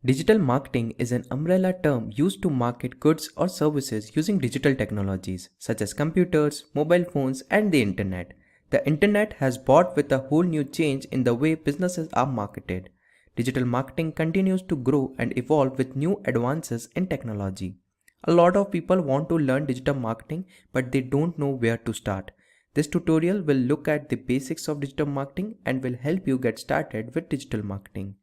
Digital marketing is an umbrella term used to market goods or services using digital technologies such as computers, mobile phones, and the internet. The internet has brought with a whole new change in the way businesses are marketed. Digital marketing continues to grow and evolve with new advances in technology. A lot of people want to learn digital marketing, but they don't know where to start. This tutorial will look at the basics of digital marketing and will help you get started with digital marketing.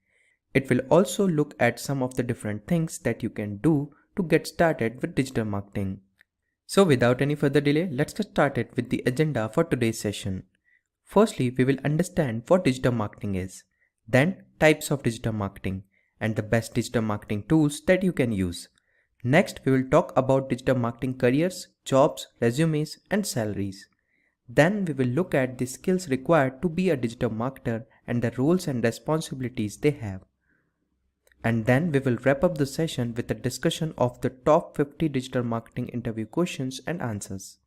It will also look at some of the different things that you can do to get started with digital marketing. So without any further delay, let's get started with the agenda for today's session. Firstly, we will understand what digital marketing is, then types of digital marketing, and the best digital marketing tools that you can use. Next, we will talk about digital marketing careers, jobs, resumes, and salaries. Then we will look at the skills required to be a digital marketer and the roles and responsibilities they have. And then we will wrap up the session with a discussion of the top 50 digital marketing interview questions and answers.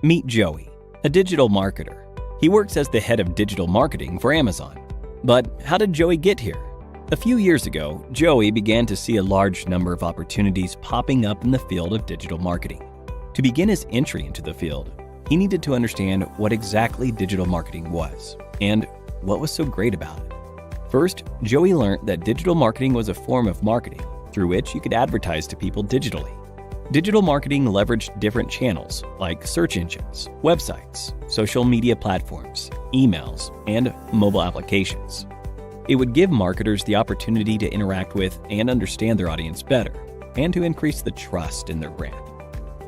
Meet Joey, a digital marketer. He works as the head of digital marketing for Amazon. But how did Joey get here? A few years ago, Joey began to see a large number of opportunities popping up in the field of digital marketing. To begin his entry into the field, he needed to understand what exactly digital marketing was and what was so great about it. First, Joey learned that digital marketing was a form of marketing through which you could advertise to people digitally. Digital marketing leveraged different channels like search engines, websites, social media platforms, emails, and mobile applications. It would give marketers the opportunity to interact with and understand their audience better, and to increase the trust in their brand.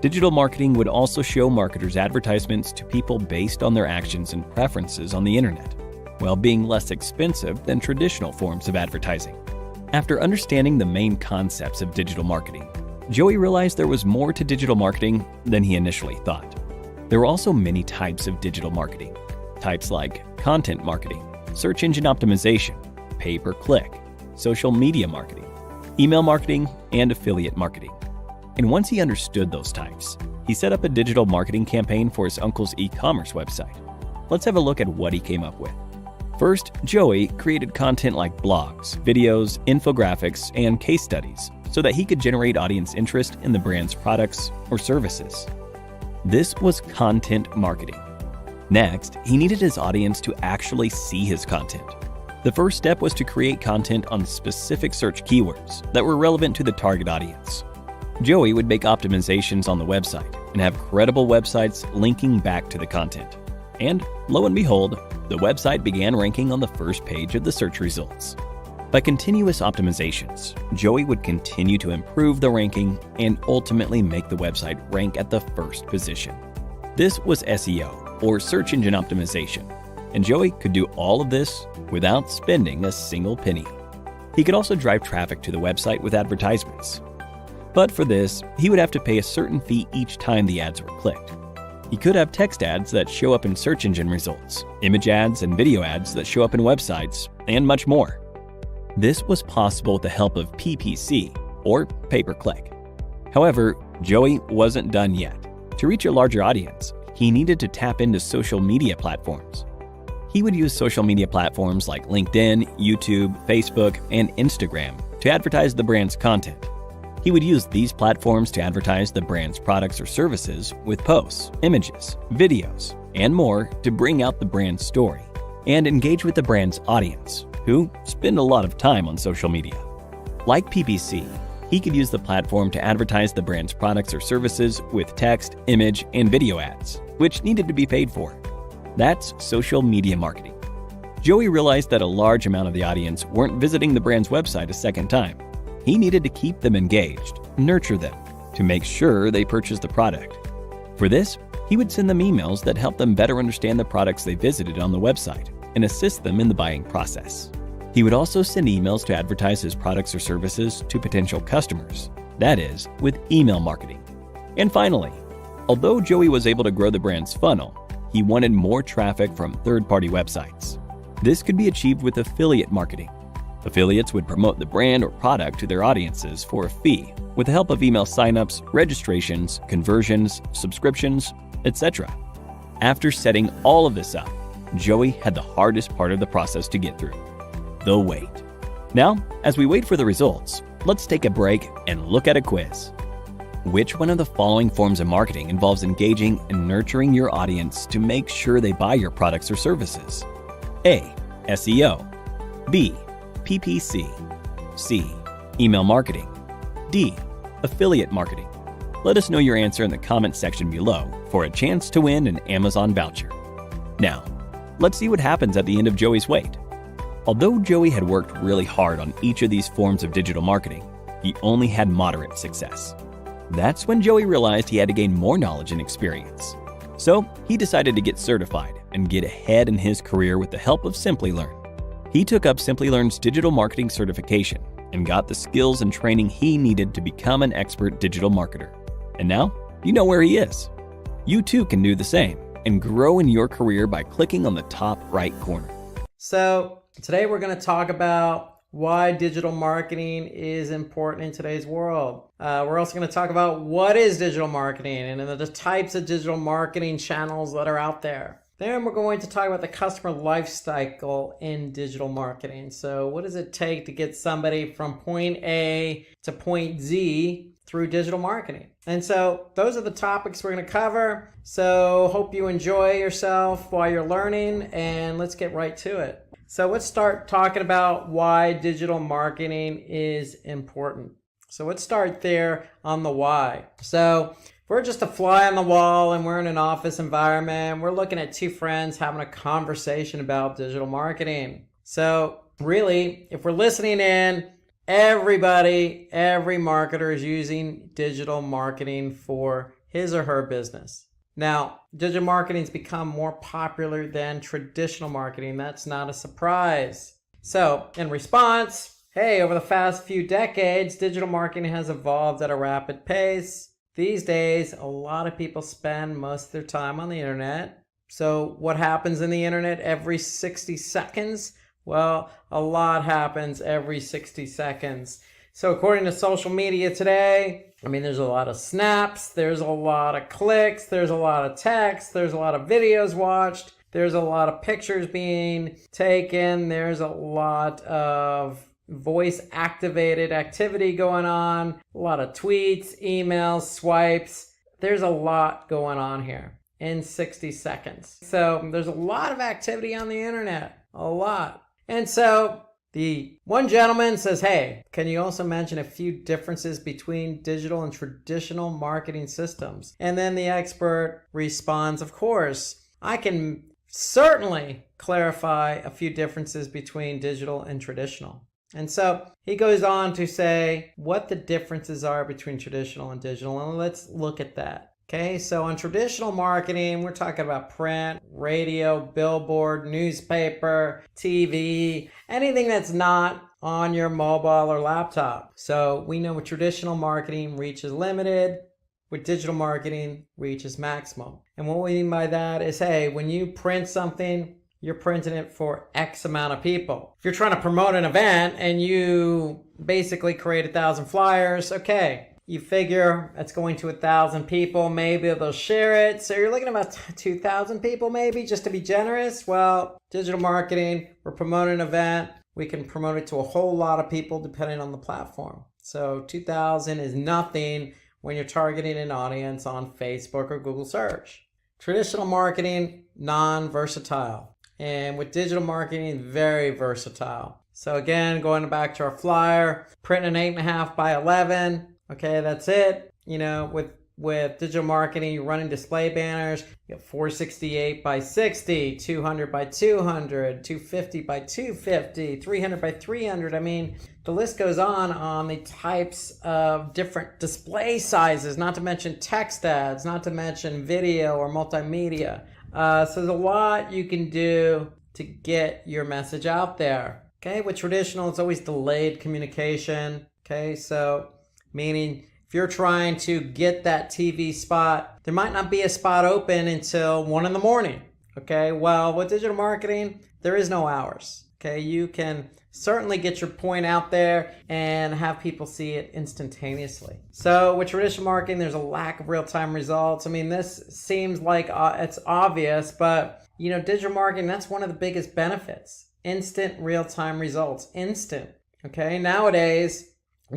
Digital marketing would also show marketers advertisements to people based on their actions and preferences on the internet, while being less expensive than traditional forms of advertising. After understanding the main concepts of digital marketing, Joey realized there was more to digital marketing than he initially thought. There were also many types of digital marketing. Types like content marketing, search engine optimization, pay-per-click, social media marketing, email marketing, and affiliate marketing. And once he understood those types, he set up a digital marketing campaign for his uncle's e-commerce website. Let's have a look at what he came up with. First, Joey created content like blogs, videos, infographics, and case studies so that he could generate audience interest in the brand's products or services. This was content marketing. Next, he needed his audience to actually see his content. The first step was to create content on specific search keywords that were relevant to the target audience. Joey would make optimizations on the website and have credible websites linking back to the content. And lo and behold, the website began ranking on the first page of the search results. By continuous optimizations, Joey would continue to improve the ranking and ultimately make the website rank at the first position. This was SEO, or search engine optimization, and Joey could do all of this without spending a single penny. He could also drive traffic to the website with advertisements. But for this, he would have to pay a certain fee each time the ads were clicked. He could have text ads that show up in search engine results, image ads and video ads that show up in websites, and much more. This was possible with the help of PPC, or pay-per-click. However, Joey wasn't done yet. To reach a larger audience, he needed to tap into social media platforms. He would use social media platforms like LinkedIn, YouTube, Facebook, and Instagram to advertise the brand's content. He would use these platforms to advertise the brand's products or services with posts, images, videos, and more to bring out the brand's story and engage with the brand's audience, who spend a lot of time on social media. Like PPC, he could use the platform to advertise the brand's products or services with text, image, and video ads, which needed to be paid for. That's social media marketing. Joey realized that a large amount of the audience weren't visiting the brand's website a second time. He needed to keep them engaged, nurture them, to make sure they purchased the product. For this, he would send them emails that helped them better understand the products they visited on the website and assist them in the buying process. He would also send emails to advertise his products or services to potential customers, that is, with email marketing. And finally, although Joey was able to grow the brand's funnel, he wanted more traffic from third-party websites. This could be achieved with affiliate marketing. Affiliates would promote the brand or product to their audiences for a fee with the help of email signups, registrations, conversions, subscriptions, etc. After setting all of this up, Joey had the hardest part of the process to get through. the wait. Now, as we wait for the results, let's take a break and look at a quiz. Which one of the following forms of marketing involves engaging and nurturing your audience to make sure they buy your products or services? A. SEO. B. PPC. C. Email marketing. D. Affiliate marketing. Let us know your answer in the comment section below for a chance to win an Amazon voucher. Now, let's see what happens at the end of Joey's wait. Although Joey had worked really hard on each of these forms of digital marketing, he only had moderate success. That's when Joey realized he had to gain more knowledge and experience. So he decided to get certified and get ahead in his career with the help of Simplilearn. He took up Simplilearn's digital marketing certification and got the skills and training he needed to become an expert digital marketer. And now, you know where he is. You too can do the same and grow in your career by clicking on the top right corner. So today we're going to talk about why digital marketing is important in today's world. We're also going to talk about what is digital marketing and the types of digital marketing channels that are out there. Then we're going to talk about the customer life cycle in digital marketing. So what does it take to get somebody from point A to point Z through digital marketing? And so those are the topics we're going to cover. So hope you enjoy yourself while you're learning, and let's get right to it. So let's start talking about why digital marketing is important. So let's start there on the why. So if we're just a fly on the wall and we're in an office environment, we're looking at two friends having a conversation about digital marketing. So really, if we're listening in, every marketer is using digital marketing for his or her business. Now, digital marketing's become more popular than traditional marketing. That's not a surprise. So, in response, hey, over the past few decades, digital marketing has evolved at a rapid pace. These days, a lot of people spend most of their time on the internet. So, what happens in the internet every 60 seconds? Well, a lot happens every 60 seconds. So according to social media today, there's a lot of snaps, there's a lot of clicks, there's a lot of text, there's a lot of videos watched, there's a lot of pictures being taken, there's a lot of voice activated activity going on, a lot of tweets, emails, swipes. There's a lot going on here in 60 seconds. So there's a lot of activity on the internet, a lot. And so the one gentleman says, hey, can you also mention a few differences between digital and traditional marketing systems? And then the expert responds, of course, I can certainly clarify a few differences between digital and traditional. And so he goes on to say what the differences are between traditional and digital, and let's look at that. Okay, so on traditional marketing, we're talking about print, radio, billboard, newspaper, TV, anything that's not on your mobile or laptop. So we know with traditional marketing, reach is limited. With digital marketing, reach is maximum. And what we mean by that is, hey, when you print something, you're printing it for X amount of people. If you're trying to promote an event and you basically create 1,000 flyers, okay, you figure it's going to 1,000 people, maybe they'll share it. So you're looking at about 2,000 people maybe, just to be generous. Well, digital marketing, we're promoting an event. We can promote it to a whole lot of people depending on the platform. So 2,000 is nothing when you're targeting an audience on Facebook or Google search. Traditional marketing, non-versatile. And with digital marketing, very versatile. So again, going back to our flyer, print an 8.5 by 11. Okay, that's it. With digital marketing, you're running display banners. You got 468 by 60, 200 by 200, 250 by 250, 300 by 300. The list goes on the types of different display sizes, not to mention text ads, not to mention video or multimedia. So there's a lot you can do to get your message out there. Okay, with traditional, it's always delayed communication. Okay, so meaning if you're trying to get that TV spot, there might not be a spot open until 1 a.m. Okay, well, with digital marketing, there is no hours. Okay, you can certainly get your point out there and have people see it instantaneously. So with traditional marketing, there's a lack of real-time results. This seems like it's obvious, but digital marketing, that's one of the biggest benefits. instant real-time results. Instant. Okay, nowadays,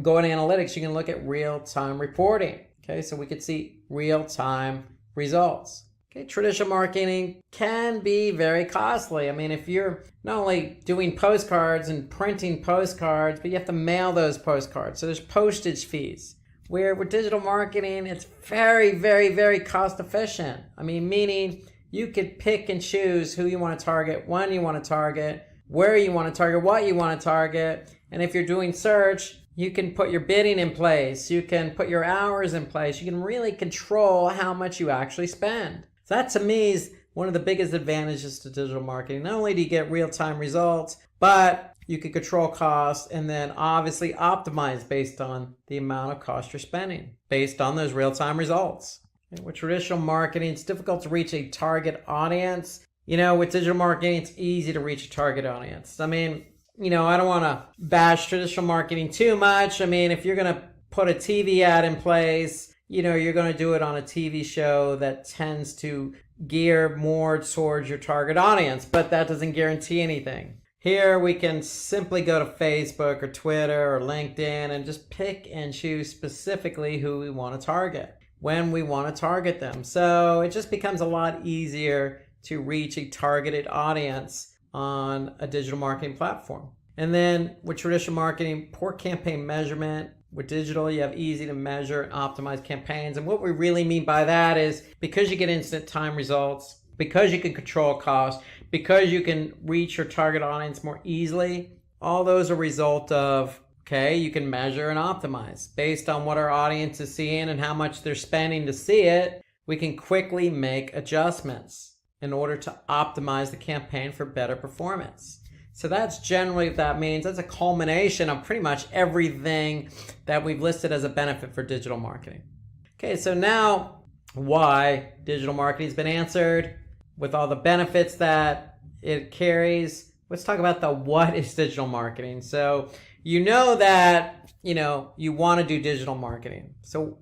go into analytics, you can look at real-time reporting. Okay, so we could see real-time results. Okay, traditional marketing can be very costly. I mean, if you're not only doing postcards and printing postcards, but you have to mail those postcards. So there's postage fees. Where with digital marketing, it's very, very, very cost efficient. I mean, meaning you could pick and choose who you want to target, when you want to target, where you want to target, what you want to target. And if you're doing search, you can put your bidding in place. You can put your hours in place. You can really control how much you actually spend. So that to me is one of the biggest advantages to digital marketing. Not only do you get real-time results, but you can control costs and then obviously optimize based on the amount of cost you're spending based on those real-time results. And with traditional marketing, it's difficult to reach a target audience. With digital marketing, it's easy to reach a target audience. I mean, I don't want to bash traditional marketing too much. I mean, if you're going to put a TV ad in place, you're going to do it on a TV show that tends to gear more towards your target audience, but that doesn't guarantee anything. Here we can simply go to Facebook or Twitter or LinkedIn and just pick and choose specifically who we want to target, when we want to target them. So it just becomes a lot easier to reach a targeted audience on a digital marketing platform. And then with traditional marketing, poor campaign measurement. With digital, you have easy to measure and optimize campaigns. And what we really mean by that is because you get instant time results, because you can control costs, because you can reach your target audience more easily, all those are a result of, you can measure and optimize. Based on what our audience is seeing and how much they're spending to see it, we can quickly make adjustments in order to optimize the campaign for better performance. So that's generally what that means. That's a culmination of pretty much everything that we've listed as a benefit for digital marketing. Okay, so now why digital marketing has been answered with all the benefits that it carries. Let's talk about the what is digital marketing. So that, you want to do digital marketing. So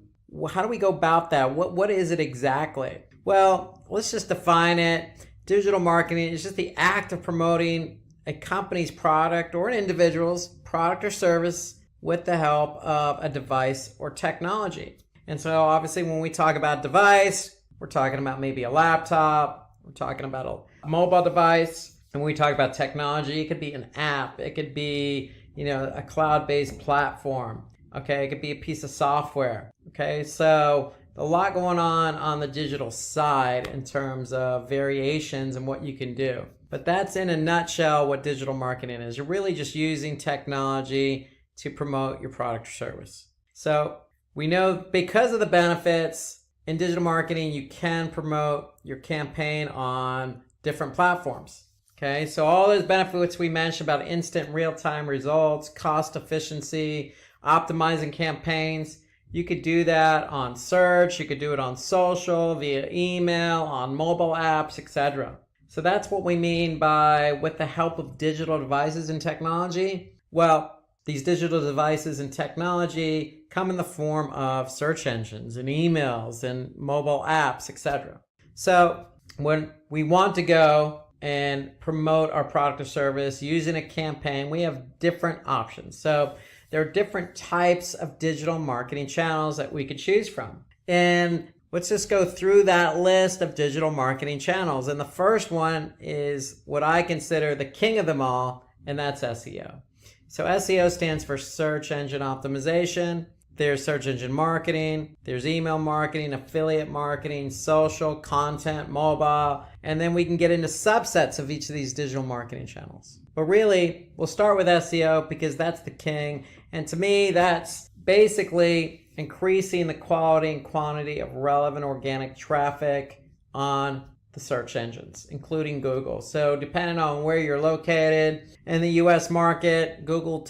how do we go about that? What is it exactly? Well, let's just define it. Digital marketing is just the act of promoting a company's product or an individual's product or service with the help of a device or technology. And so obviously when we talk about device, we're talking about maybe a laptop, we're talking about a mobile device. And when we talk about technology, it could be an app, it could be, a cloud-based platform. Okay, it could be a piece of software. Okay, so a lot going on the digital side in terms of variations and what you can do. But that's in a nutshell what digital marketing is. You're really just using technology to promote your product or service. So we know because of the benefits in digital marketing, you can promote your campaign on different platforms. Okay, so all those benefits we mentioned about instant real-time results, cost efficiency, optimizing campaigns, you could do that on search, you could do it on social, via email, on mobile apps, etc. So that's what we mean by with the help of digital devices and technology. Well, these digital devices and technology come in the form of search engines and emails and mobile apps, etc. So when we want to go and promote our product or service using a campaign, we have different options. So there are different types of digital marketing channels that we could choose from. And let's just go through that list of digital marketing channels. And the first one is what I consider the king of them all, and that's SEO. So SEO stands for search engine optimization. There's search engine marketing, there's email marketing, affiliate marketing, social, content, mobile, and then we can get into subsets of each of these digital marketing channels. But really, we'll start with SEO because that's the king. And to me, that's basically increasing the quality and quantity of relevant organic traffic on the search engines, including Google. So depending on where you're located in the US market, Google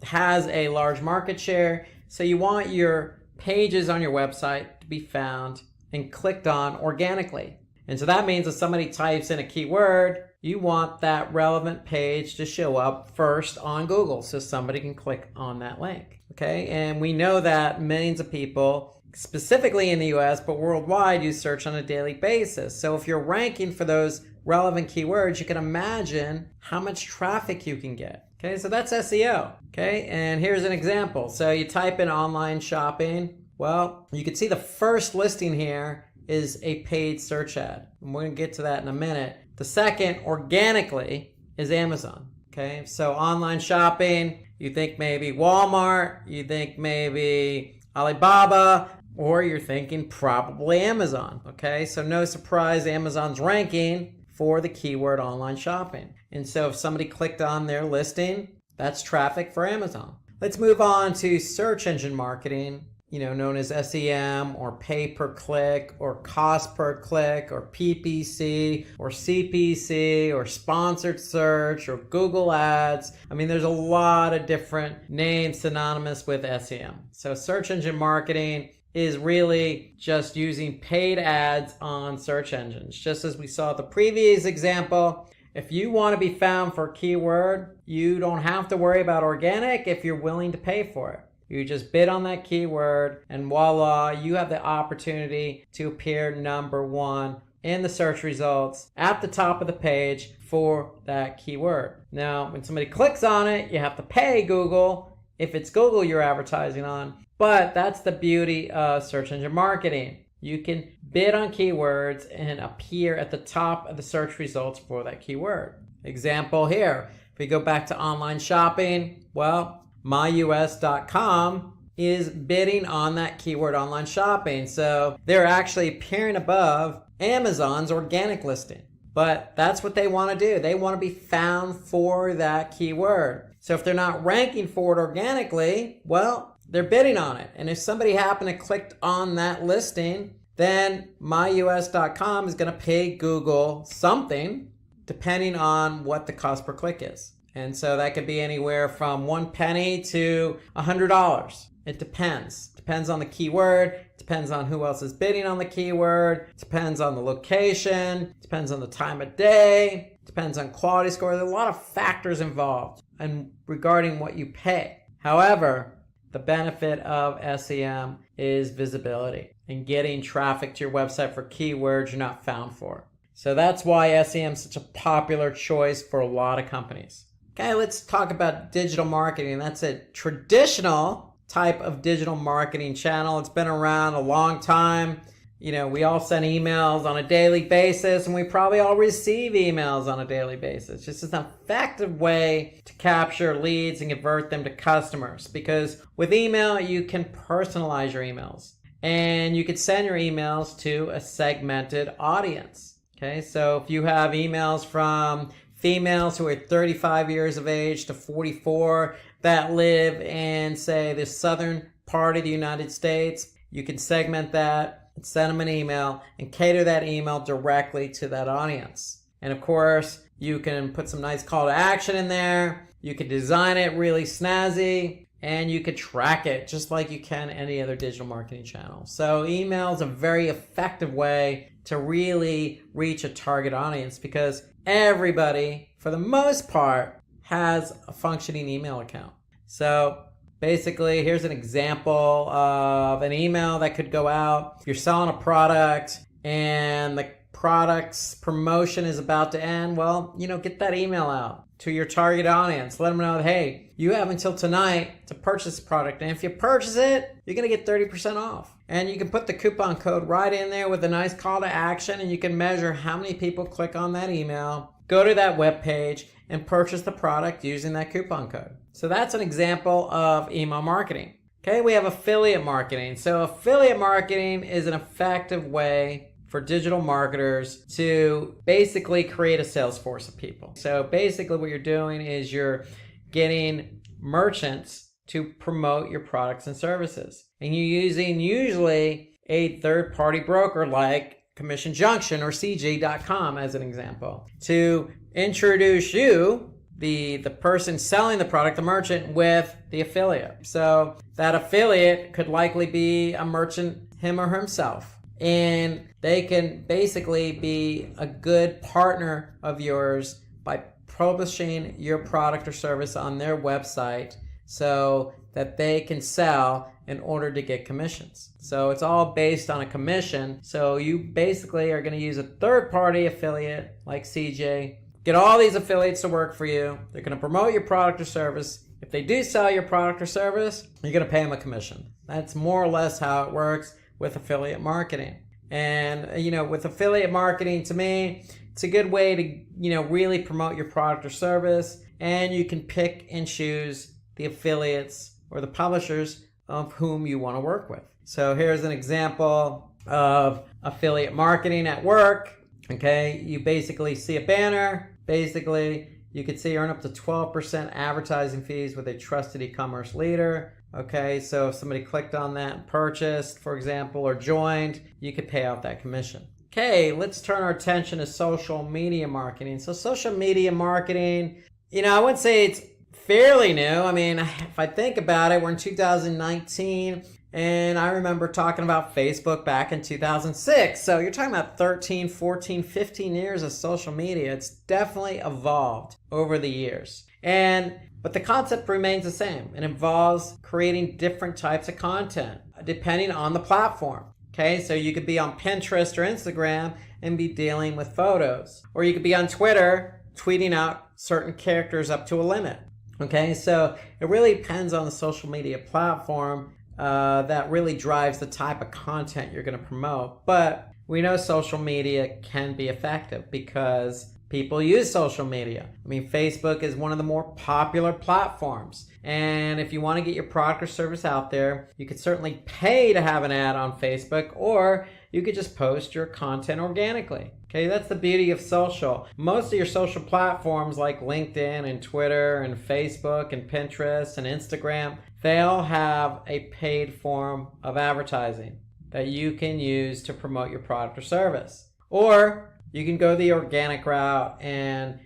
has a large market share. So you want your pages on your website to be found and clicked on organically. And so that means if somebody types in a keyword, you want that relevant page to show up first on Google so somebody can click on that link. Okay, and we know that millions of people, specifically in the US, but worldwide, use search on a daily basis. So if you're ranking for those relevant keywords, you can imagine how much traffic you can get. Okay, so that's SEO. Okay, and here's an example. So you type in online shopping. Well, you can see the first listing here is a paid search ad. And we're going to get to that in a minute. The second, organically, is Amazon. Okay, so online shopping, you think maybe Walmart, you think maybe Alibaba, or you're thinking probably Amazon. Okay, so no surprise, Amazon's ranking for the keyword online shopping. And so if somebody clicked on their listing, that's traffic for Amazon. Let's move on to search engine marketing, known as SEM or pay per click or cost per click or PPC or CPC or sponsored search or Google Ads. I mean, there's a lot of different names synonymous with SEM. So search engine marketing is really just using paid ads on search engines. Just as we saw the previous example, if you want to be found for a keyword, you don't have to worry about organic if you're willing to pay for it. You just bid on that keyword and voila, you have the opportunity to appear number one in the search results at the top of the page for that keyword. Now, when somebody clicks on it, you have to pay Google if it's Google you're advertising on, but that's the beauty of search engine marketing. You can bid on keywords and appear at the top of the search results for that keyword. Example here, if we go back to online shopping, well, myus.com is bidding on that keyword online shopping. So they're actually appearing above Amazon's organic listing. But that's what they want to do. They want to be found for that keyword. So if they're not ranking for it organically, well, they're bidding on it. And if somebody happened to click on that listing, then myus.com is going to pay Google something depending on what the cost per click is. And so that could be anywhere from 1 penny to $100. It depends. Depends on the keyword, depends on who else is bidding on the keyword, depends on the location, depends on the time of day, depends on quality score. There's a lot of factors involved and regarding what you pay. However, the benefit of SEM is visibility and getting traffic to your website for keywords you're not found for. So that's why SEM is such a popular choice for a lot of companies. Okay, let's talk about digital marketing. That's a traditional type of digital marketing channel. It's been around a long time. We all send emails on a daily basis, and we probably all receive emails on a daily basis. It's just an effective way to capture leads and convert them to customers, because with email, you can personalize your emails and you can send your emails to a segmented audience. Okay, so if you have emails from females who are 35 years of age to 44 that live in, say, the southern part of the United States, you can segment that and send them an email and cater that email directly to that audience. And of course, you can put some nice call to action in there. You can design it really snazzy, and you can track it just like you can any other digital marketing channel. So email is a very effective way to really reach a target audience, because everybody, for the most part, has a functioning email account. So basically, here's an example of an email that could go out. If you're selling a product and the product's promotion is about to end, well, get that email out to your target audience. Let them know that, hey, you have until tonight to purchase the product. And if you purchase it, you're going to get 30% off. And you can put the coupon code right in there with a nice call to action, and you can measure how many people click on that email, go to that web page, and purchase the product using that coupon code. So that's an example of email marketing. Okay, we have affiliate marketing. So affiliate marketing is an effective way for digital marketers to basically create a sales force of people. So basically what you're doing is you're getting merchants to promote your products and services. And you're using usually a third-party broker like Commission Junction or CG.com as an example to introduce you, the person selling the product, the merchant, with the affiliate. So that affiliate could likely be a merchant, him or himself. and they can basically be a good partner of yours by publishing your product or service on their website so that they can sell in order to get commissions. So it's all based on a commission. So you basically are going to use a third-party affiliate like CJ, get all these affiliates to work for you. They're going to promote your product or service. If they do sell your product or service, you're going to pay them a commission. That's more or less how it works with affiliate marketing. And, with affiliate marketing, to me, it's a good way to, really promote your product or service. And you can pick and choose the affiliates or the publishers of whom you want to work with. So here's an example of affiliate marketing at work. Okay, you basically see a banner. Basically, you could see earn up to 12% advertising fees with a trusted e-commerce leader. Okay, so if somebody clicked on that and purchased, for example, or joined, you could pay out that commission. Okay, let's turn our attention to social media marketing. So social media marketing, I wouldn't say it's fairly new. I mean, if I think about it, we're in 2019, and I remember talking about Facebook back in 2006. So you're talking about 13, 14, 15 years of social media. It's definitely evolved over the years. But the concept remains the same. It involves creating different types of content depending on the platform. Okay, so you could be on Pinterest or Instagram and be dealing with photos. Or you could be on Twitter tweeting out certain characters up to a limit. Okay, so it really depends on the social media platform that really drives the type of content you're going to promote. But we know social media can be effective because people use social media. I mean, Facebook is one of the more popular platforms. And if you want to get your product or service out there, you could certainly pay to have an ad on Facebook, or you could just post your content organically. Okay, that's the beauty of social. Most of your social platforms like LinkedIn and Twitter and Facebook and Pinterest and Instagram, they all have a paid form of advertising that you can use to promote your product or service. Or you can go the organic route and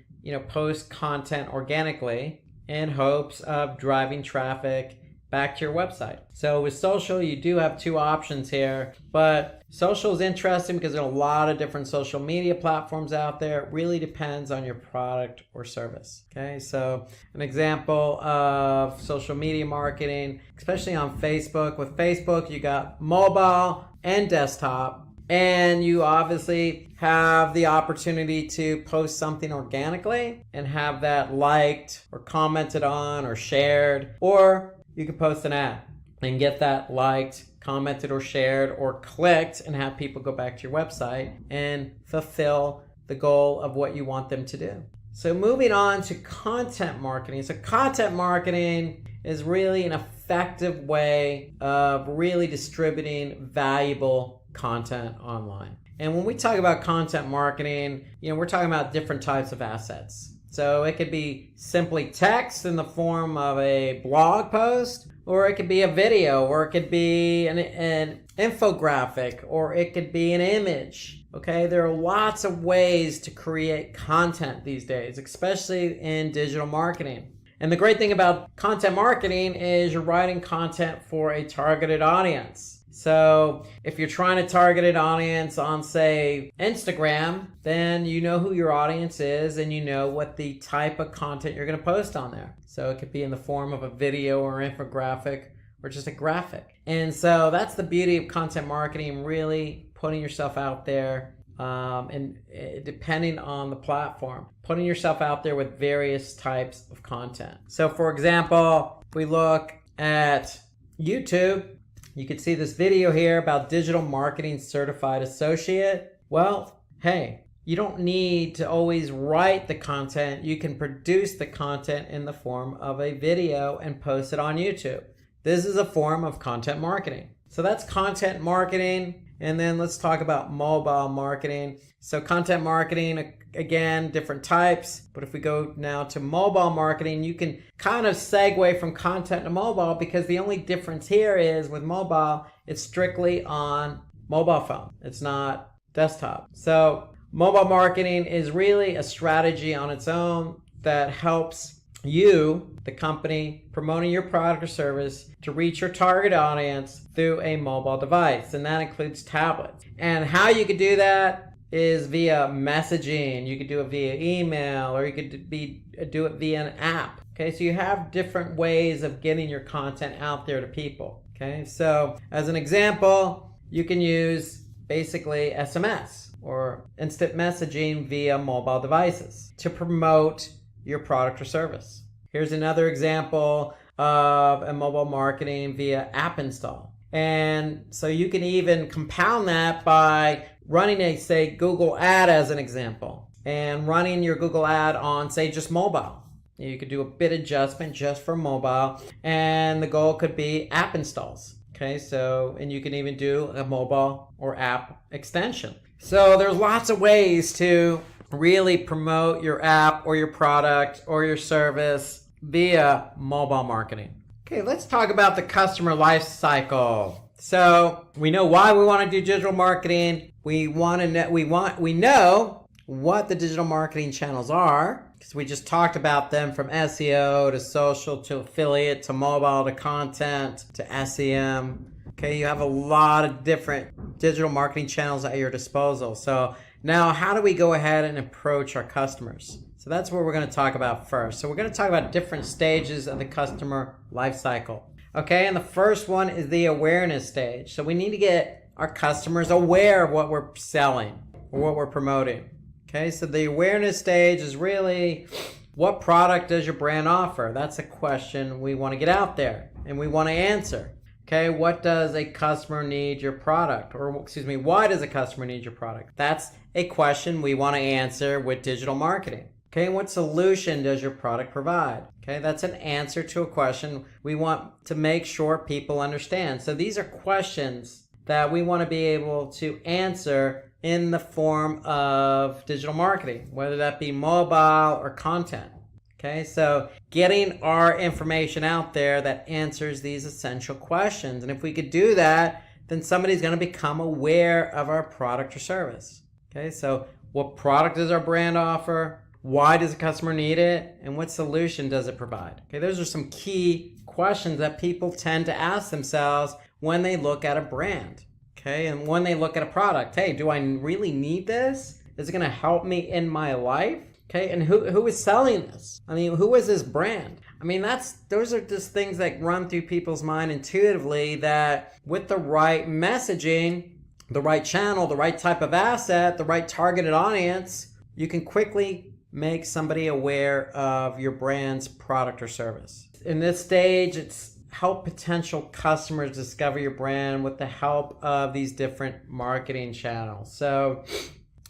post content organically in hopes of driving traffic back to your website. So with social, you do have two options here, but social is interesting because there are a lot of different social media platforms out there. It really depends on your product or service. Okay, so an example of social media marketing, especially on Facebook. With Facebook, you got mobile and desktop. And you obviously have the opportunity to post something organically and have that liked or commented on or shared. Or you could post an ad and get that liked, commented, or shared, or clicked and have people go back to your website and fulfill the goal of what you want them to do. So moving on to content marketing. So content marketing is really an effective way of really distributing valuable content online. And when we talk about content marketing, we're talking about different types of assets. So it could be simply text in the form of a blog post, or it could be a video, or it could be an infographic, or it could be an image. Okay, there are lots of ways to create content these days, especially in digital marketing. And the great thing about content marketing is you're writing content for a targeted audience. So if you're trying to target an audience on, say, Instagram, then you know who your audience is and you know what the type of content you're going to post on there. So it could be in the form of a video or infographic or just a graphic. And so that's the beauty of content marketing, really putting yourself out there and depending on the platform, putting yourself out there with various types of content. So for example, if we look at YouTube, you can see this video here about digital marketing certified associate. Well, hey, you don't need to always write the content. You can produce the content in the form of a video and post it on YouTube. This is a form of content marketing. So that's content marketing. And then let's talk about mobile marketing. So content marketing, again, different types. But if we go now to mobile marketing, you can kind of segue from content to mobile, because the only difference here is with mobile, it's strictly on mobile phone. It's not desktop. So mobile marketing is really a strategy on its own that helps you, the company, promoting your product or service to reach your target audience through a mobile device, and that includes tablets. And how you could do that is via messaging. You could do it via email, or you could do it via an app. Okay, so you have different ways of getting your content out there to people. Okay, so as an example, you can use basically SMS or instant messaging via mobile devices to promote your product or service. Here's another example of a mobile marketing via app install. And so you can even compound that by running a, say, Google ad as an example, and running your Google ad on, say, just mobile. You could do a bit adjustment just for mobile, and the goal could be app installs. Okay, so, and you can even do a mobile or app extension. So there's lots of ways to really promote your app or your product or your service via mobile marketing. Okay, let's talk about the customer life cycle. So we know why we want to do digital marketing. We know what the digital marketing channels are, because we just talked about them, from SEO to social to affiliate to mobile to content to SEM. Okay, you have a lot of different digital marketing channels at your disposal. So now, how do we go ahead and approach our customers? So that's what we're going to talk about first. So we're going to talk about different stages of the customer life cycle. Okay, and the first one is the awareness stage. So we need to get our customers aware of what we're selling or what we're promoting. Okay, so the awareness stage is really, what product does your brand offer? That's a question we want to get out there and we want to answer. Okay, what does a customer need your product? Or excuse me, why does a customer need your product? That's a question we want to answer with digital marketing. Okay, and what solution does your product provide? Okay, that's an answer to a question we want to make sure people understand. So these are questions that we want to be able to answer in the form of digital marketing, whether that be mobile or content. Okay, so getting our information out there that answers these essential questions. And if we could do that, then somebody's going to become aware of our product or service. Okay, so what product does our brand offer? Why does the customer need it? And what solution does it provide? Okay, those are some key questions that people tend to ask themselves when they look at a brand. Okay, and when they look at a product, hey, do I really need this? Is it going to help me in my life? Okay, and who is selling this? I mean, who is this brand? I mean, those are just things that run through people's mind intuitively, that with the right messaging, the right channel, the right type of asset, the right targeted audience, you can quickly make somebody aware of your brand's product or service. In this stage, it's help potential customers discover your brand with the help of these different marketing channels. So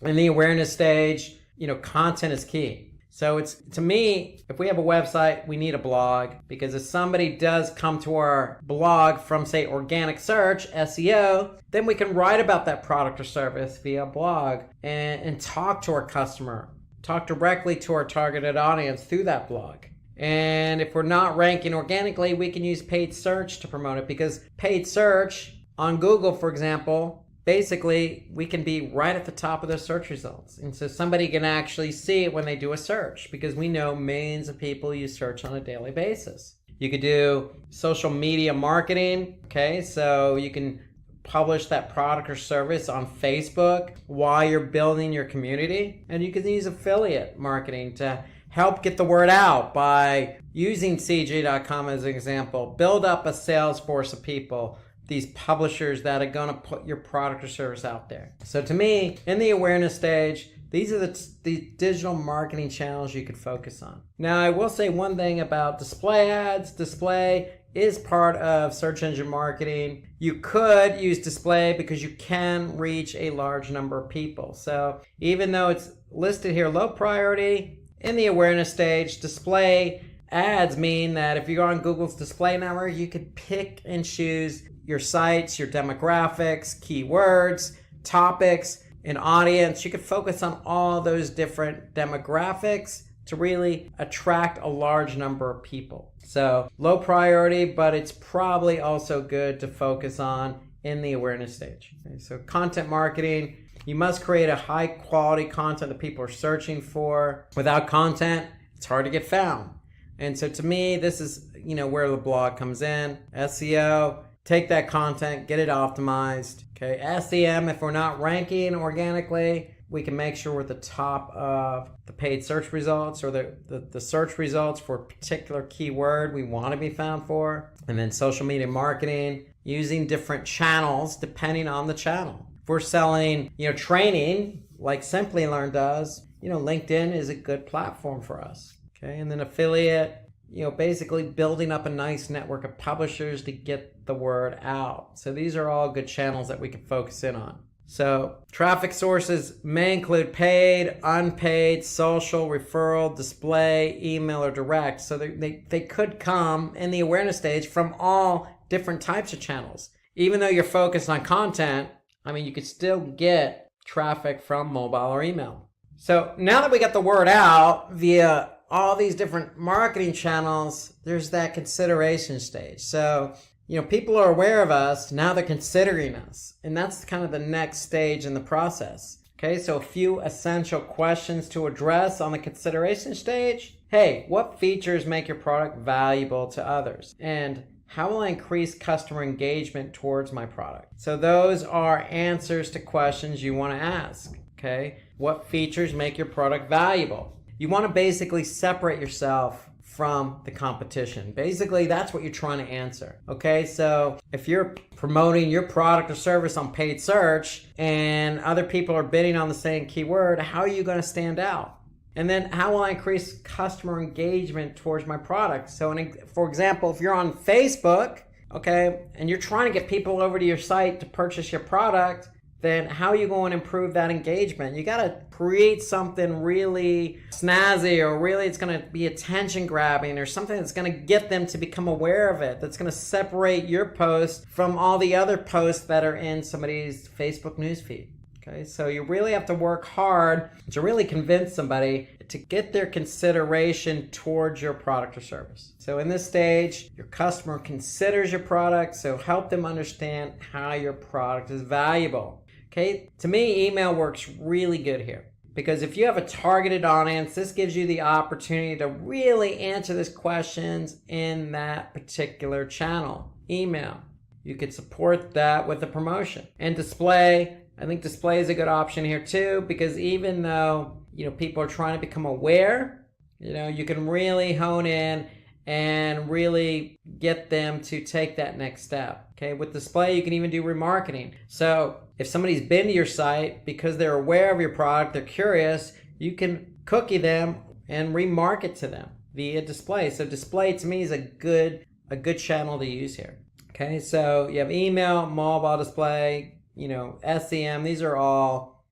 in the awareness stage, content is key. So it's, to me, if we have a website, we need a blog, because if somebody does come to our blog from, say, organic search, SEO, then we can write about that product or service via blog and talk to our customer, talk directly to our targeted audience through that blog. And if we're not ranking organically, we can use paid search to promote it, because paid search on Google, for example, basically, we can be right at the top of the search results. And so somebody can actually see it when they do a search, because we know millions of people use search on a daily basis. You could do social media marketing. Okay, so you can publish that product or service on Facebook while you're building your community. And you can use affiliate marketing to help get the word out by using CJ.com as an example. Build up a sales force of people, these publishers that are going to put your product or service out there. So to me, in the awareness stage, these are the digital marketing channels you could focus on. Now, I will say one thing about display ads. Display is part of search engine marketing. You could use display because you can reach a large number of people. So even though it's listed here low priority, in the awareness stage, display ads mean that if you're on Google's display network, you could pick and choose your sites, your demographics, keywords, topics, and audience. You could focus on all those different demographics to really attract a large number of people. So low priority, but it's probably also good to focus on in the awareness stage. Okay, so content marketing, you must create a high quality content that people are searching for. Without content, it's hard to get found. And so to me, this is, where the blog comes in. SEO, take that content, get it optimized. Okay, SEM, if we're not ranking organically, we can make sure we're at the top of the paid search results or the search results for a particular keyword we want to be found for. And then social media marketing, using different channels depending on the channel. If we're selling, training like Simplilearn does, LinkedIn is a good platform for us. Okay, and then affiliate, basically building up a nice network of publishers to get the word out. So these are all good channels that we can focus in on. So traffic sources may include paid, unpaid, social, referral, display, email, or direct. So they could come in the awareness stage from all different types of channels. Even though you're focused on content, you could still get traffic from mobile or email. So now that we got the word out via all these different marketing channels, there's that consideration stage. So people are aware of us, now they're considering us. And that's kind of the next stage in the process. Okay, so a few essential questions to address on the consideration stage. Hey, what features make your product valuable to others? And how will I increase customer engagement towards my product? So those are answers to questions you want to ask. Okay, what features make your product valuable? You want to basically separate yourself from the competition. Basically, that's what you're trying to answer. Okay, so if you're promoting your product or service on paid search and other people are bidding on the same keyword, how are you going to stand out? And then how will I increase customer engagement towards my product? So for example, if you're on Facebook, okay, and you're trying to get people over to your site to purchase your product, then how are you going to improve that engagement? You got to create something really snazzy, or really it's going to be attention grabbing, or something that's going to get them to become aware of it, that's going to separate your post from all the other posts that are in somebody's Facebook newsfeed. Okay, so you really have to work hard to really convince somebody to get their consideration towards your product or service. So in this stage, your customer considers your product, so help them understand how your product is valuable. Okay, to me, email works really good here, because if you have a targeted audience, this gives you the opportunity to really answer these questions in that particular channel. Email, you could support that with a promotion. And display, I think display is a good option here too, because even though people are trying to become aware, you can really hone in and really get them to take that next step. Okay, with display, you can even do remarketing. So if somebody's been to your site because they're aware of your product, they're curious, you can cookie them and remarket to them via display. So display to me is a good channel to use here. Okay, so you have email, mobile display, SEM. These are all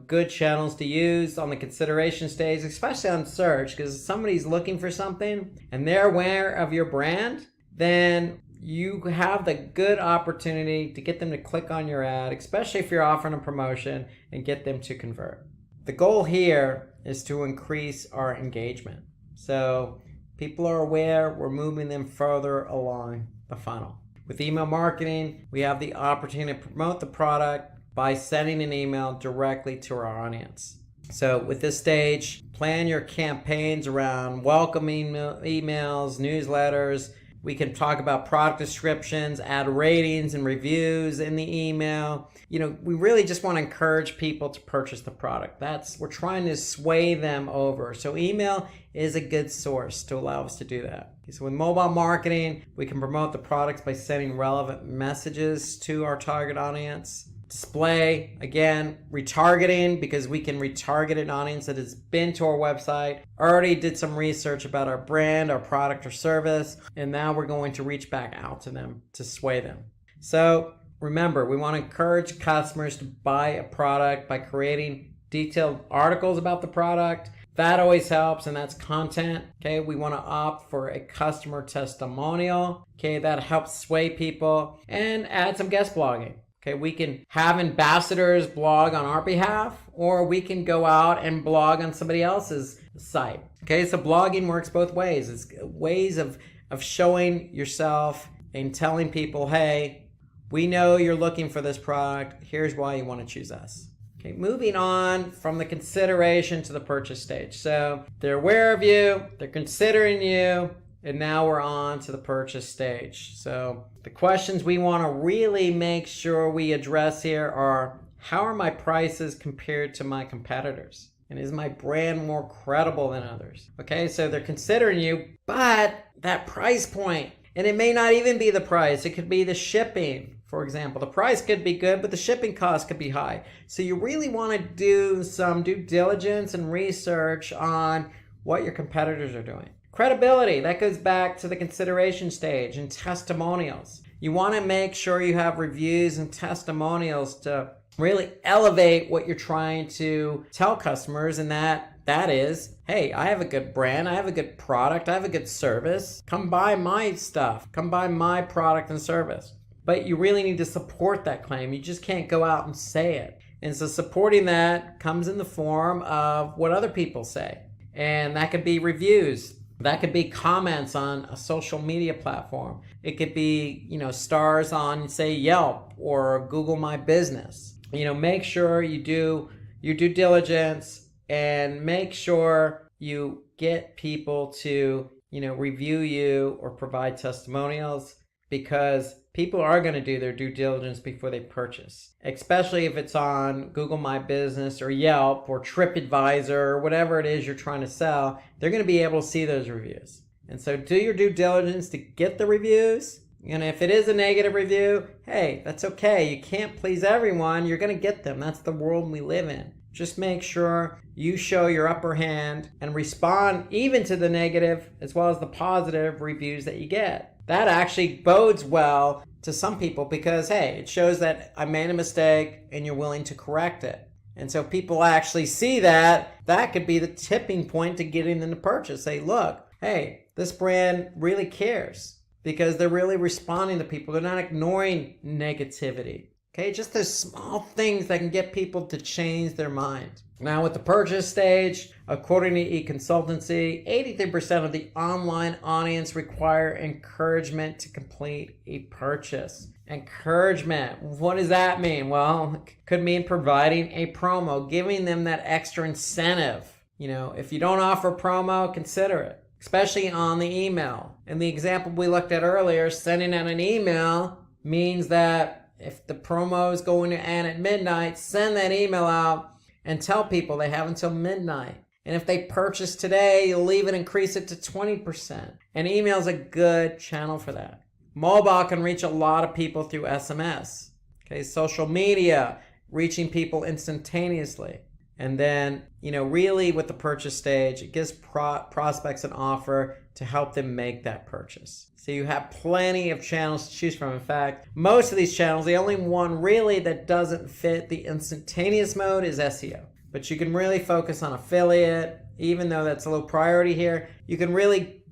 good channels to use on the consideration stage, especially on search, because if somebody's looking for something and they're aware of your brand, then you have the good opportunity to get them to click on your ad, especially if you're offering a promotion, and get them to convert. The goal here is to increase our engagement. So people are aware, we're moving them further along the funnel. With email marketing, we have the opportunity to promote the product by sending an email directly to our audience. So with this stage, plan your campaigns around welcoming emails, newsletters. We can talk about product descriptions, add ratings and reviews in the email. We really just want to encourage people to purchase the product. We're trying to sway them over. So email is a good source to allow us to do that. So with mobile marketing, we can promote the products by sending relevant messages to our target audience. Display, again, retargeting, because we can retarget an audience that has been to our website, already did some research about our brand, our product or service, and now we're going to reach back out to them to sway them. So remember, we want to encourage customers to buy a product by creating detailed articles about the product. That always helps, and that's content. Okay, we want to opt for a customer testimonial. Okay, that helps sway people, and add some guest blogging. Okay, we can have ambassadors blog on our behalf, or we can go out and blog on somebody else's site. Okay, so blogging works both ways. It's ways of showing yourself and telling people, hey, we know you're looking for this product. Here's why you want to choose us. Okay, moving on from the consideration to the purchase stage. So they're aware of you, they're considering you, And now we're on to the purchase stage. So the questions we want to really make sure we address here are, how are my prices compared to my competitors? And is my brand more credible than others? Okay, so they're considering you, but that price point, and it may not even be the price. It could be the shipping, for example. The price could be good, but the shipping cost could be high. So you really want to do some due diligence and research on what your competitors are doing. Credibility, that goes back to the consideration stage, and testimonials. You want to make sure you have reviews and testimonials to really elevate what you're trying to tell customers, and that is, hey, I have a good brand, I have a good product, I have a good service. Come buy my stuff, come buy my product and service. But you really need to support that claim. You just can't go out and say it. And so supporting that comes in the form of what other people say. And that could be reviews. That could be comments on a social media platform. It could be, stars on, say, Yelp or Google My Business. Make sure you do your due diligence and make sure you get people to, review you or provide testimonials, because people are going to do their due diligence before they purchase, especially if it's on Google My Business or Yelp or TripAdvisor or whatever it is you're trying to sell. They're going to be able to see those reviews. And so do your due diligence to get the reviews. And if it is a negative review, hey, that's okay. You can't please everyone. You're going to get them. That's the world we live in. Just make sure you show your upper hand and respond even to the negative as well as the positive reviews that you get. That actually bodes well to some people because, hey, it shows that I made a mistake and you're willing to correct it. And so people actually see that. That could be the tipping point to getting them to purchase. Say, look, hey, this brand really cares because they're really responding to people. They're not ignoring negativity. Okay, just those small things that can get people to change their mind. Now with the purchase stage, according to eConsultancy, 83% of the online audience require encouragement to complete a purchase. Encouragement, what does that mean? Well, it could mean providing a promo, giving them that extra incentive. If you don't offer promo, consider it, especially on the email. And the example we looked at earlier, sending out an email means that if the promo is going to end at midnight, send that email out and tell people they have until midnight. And if they purchase today, you'll even increase it to 20%. And email is a good channel for that. Mobile can reach a lot of people through SMS. Okay, social media, reaching people instantaneously. And then, really with the purchase stage, it gives prospects an offer to help them make that purchase. So you have plenty of channels to choose from. In fact, most of these channels, the only one really that doesn't fit the instantaneous mode is SEO. But you can really focus on affiliate, even though that's a low priority here. You can really,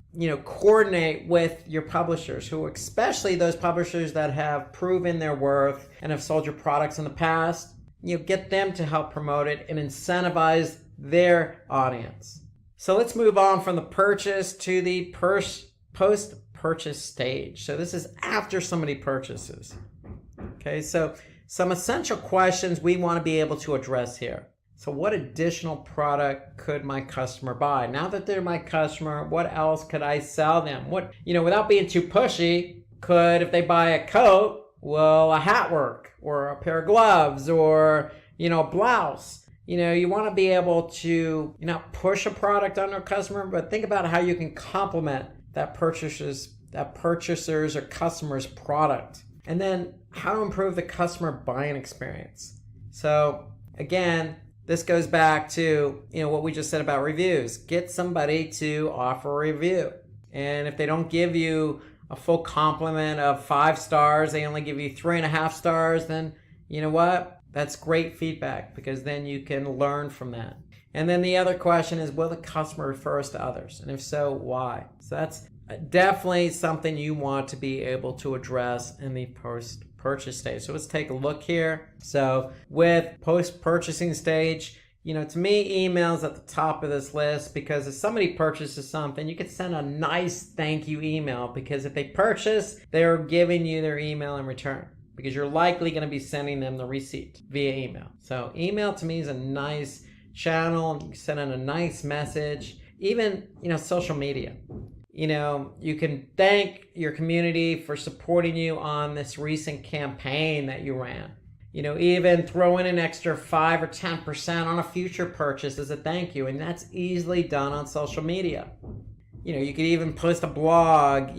coordinate with your publishers, who, especially those publishers that have proven their worth and have sold your products in the past. Get them to help promote it and incentivize their audience. So let's move on from the purchase to the post-purchase stage. So this is after somebody purchases. Okay, so some essential questions we want to be able to address here. So what additional product could my customer buy? Now that they're my customer, what else could I sell them? What, without being too pushy, if they buy a coat, well, a hat work or a pair of gloves or, a blouse. You want to be able to not push a product on a customer, but think about how you can complement that purchaser's or customer's product. And then how to improve the customer buying experience. So again, this goes back to, what we just said about reviews. Get somebody to offer a review. And if they don't give you a full compliment of 5 stars, they only give you 3.5 stars, then you know what? That's great feedback, because then you can learn from that. And then the other question is, will the customer refer us to others? And if so, why? So that's definitely something you want to be able to address in the post-purchase stage. So let's take a look here. So with post-purchasing stage, to me, email's at the top of this list, because if somebody purchases something, you could send a nice thank you email, because if they purchase, they're giving you their email in return, because you're likely going to be sending them the receipt via email. So email to me is a nice channel. You can send in a nice message. Even, social media. you can thank your community for supporting you on this recent campaign that you ran. Even throw in an extra 5 or 10% on a future purchase as a thank you. And that's easily done on social media. You could even post a blog,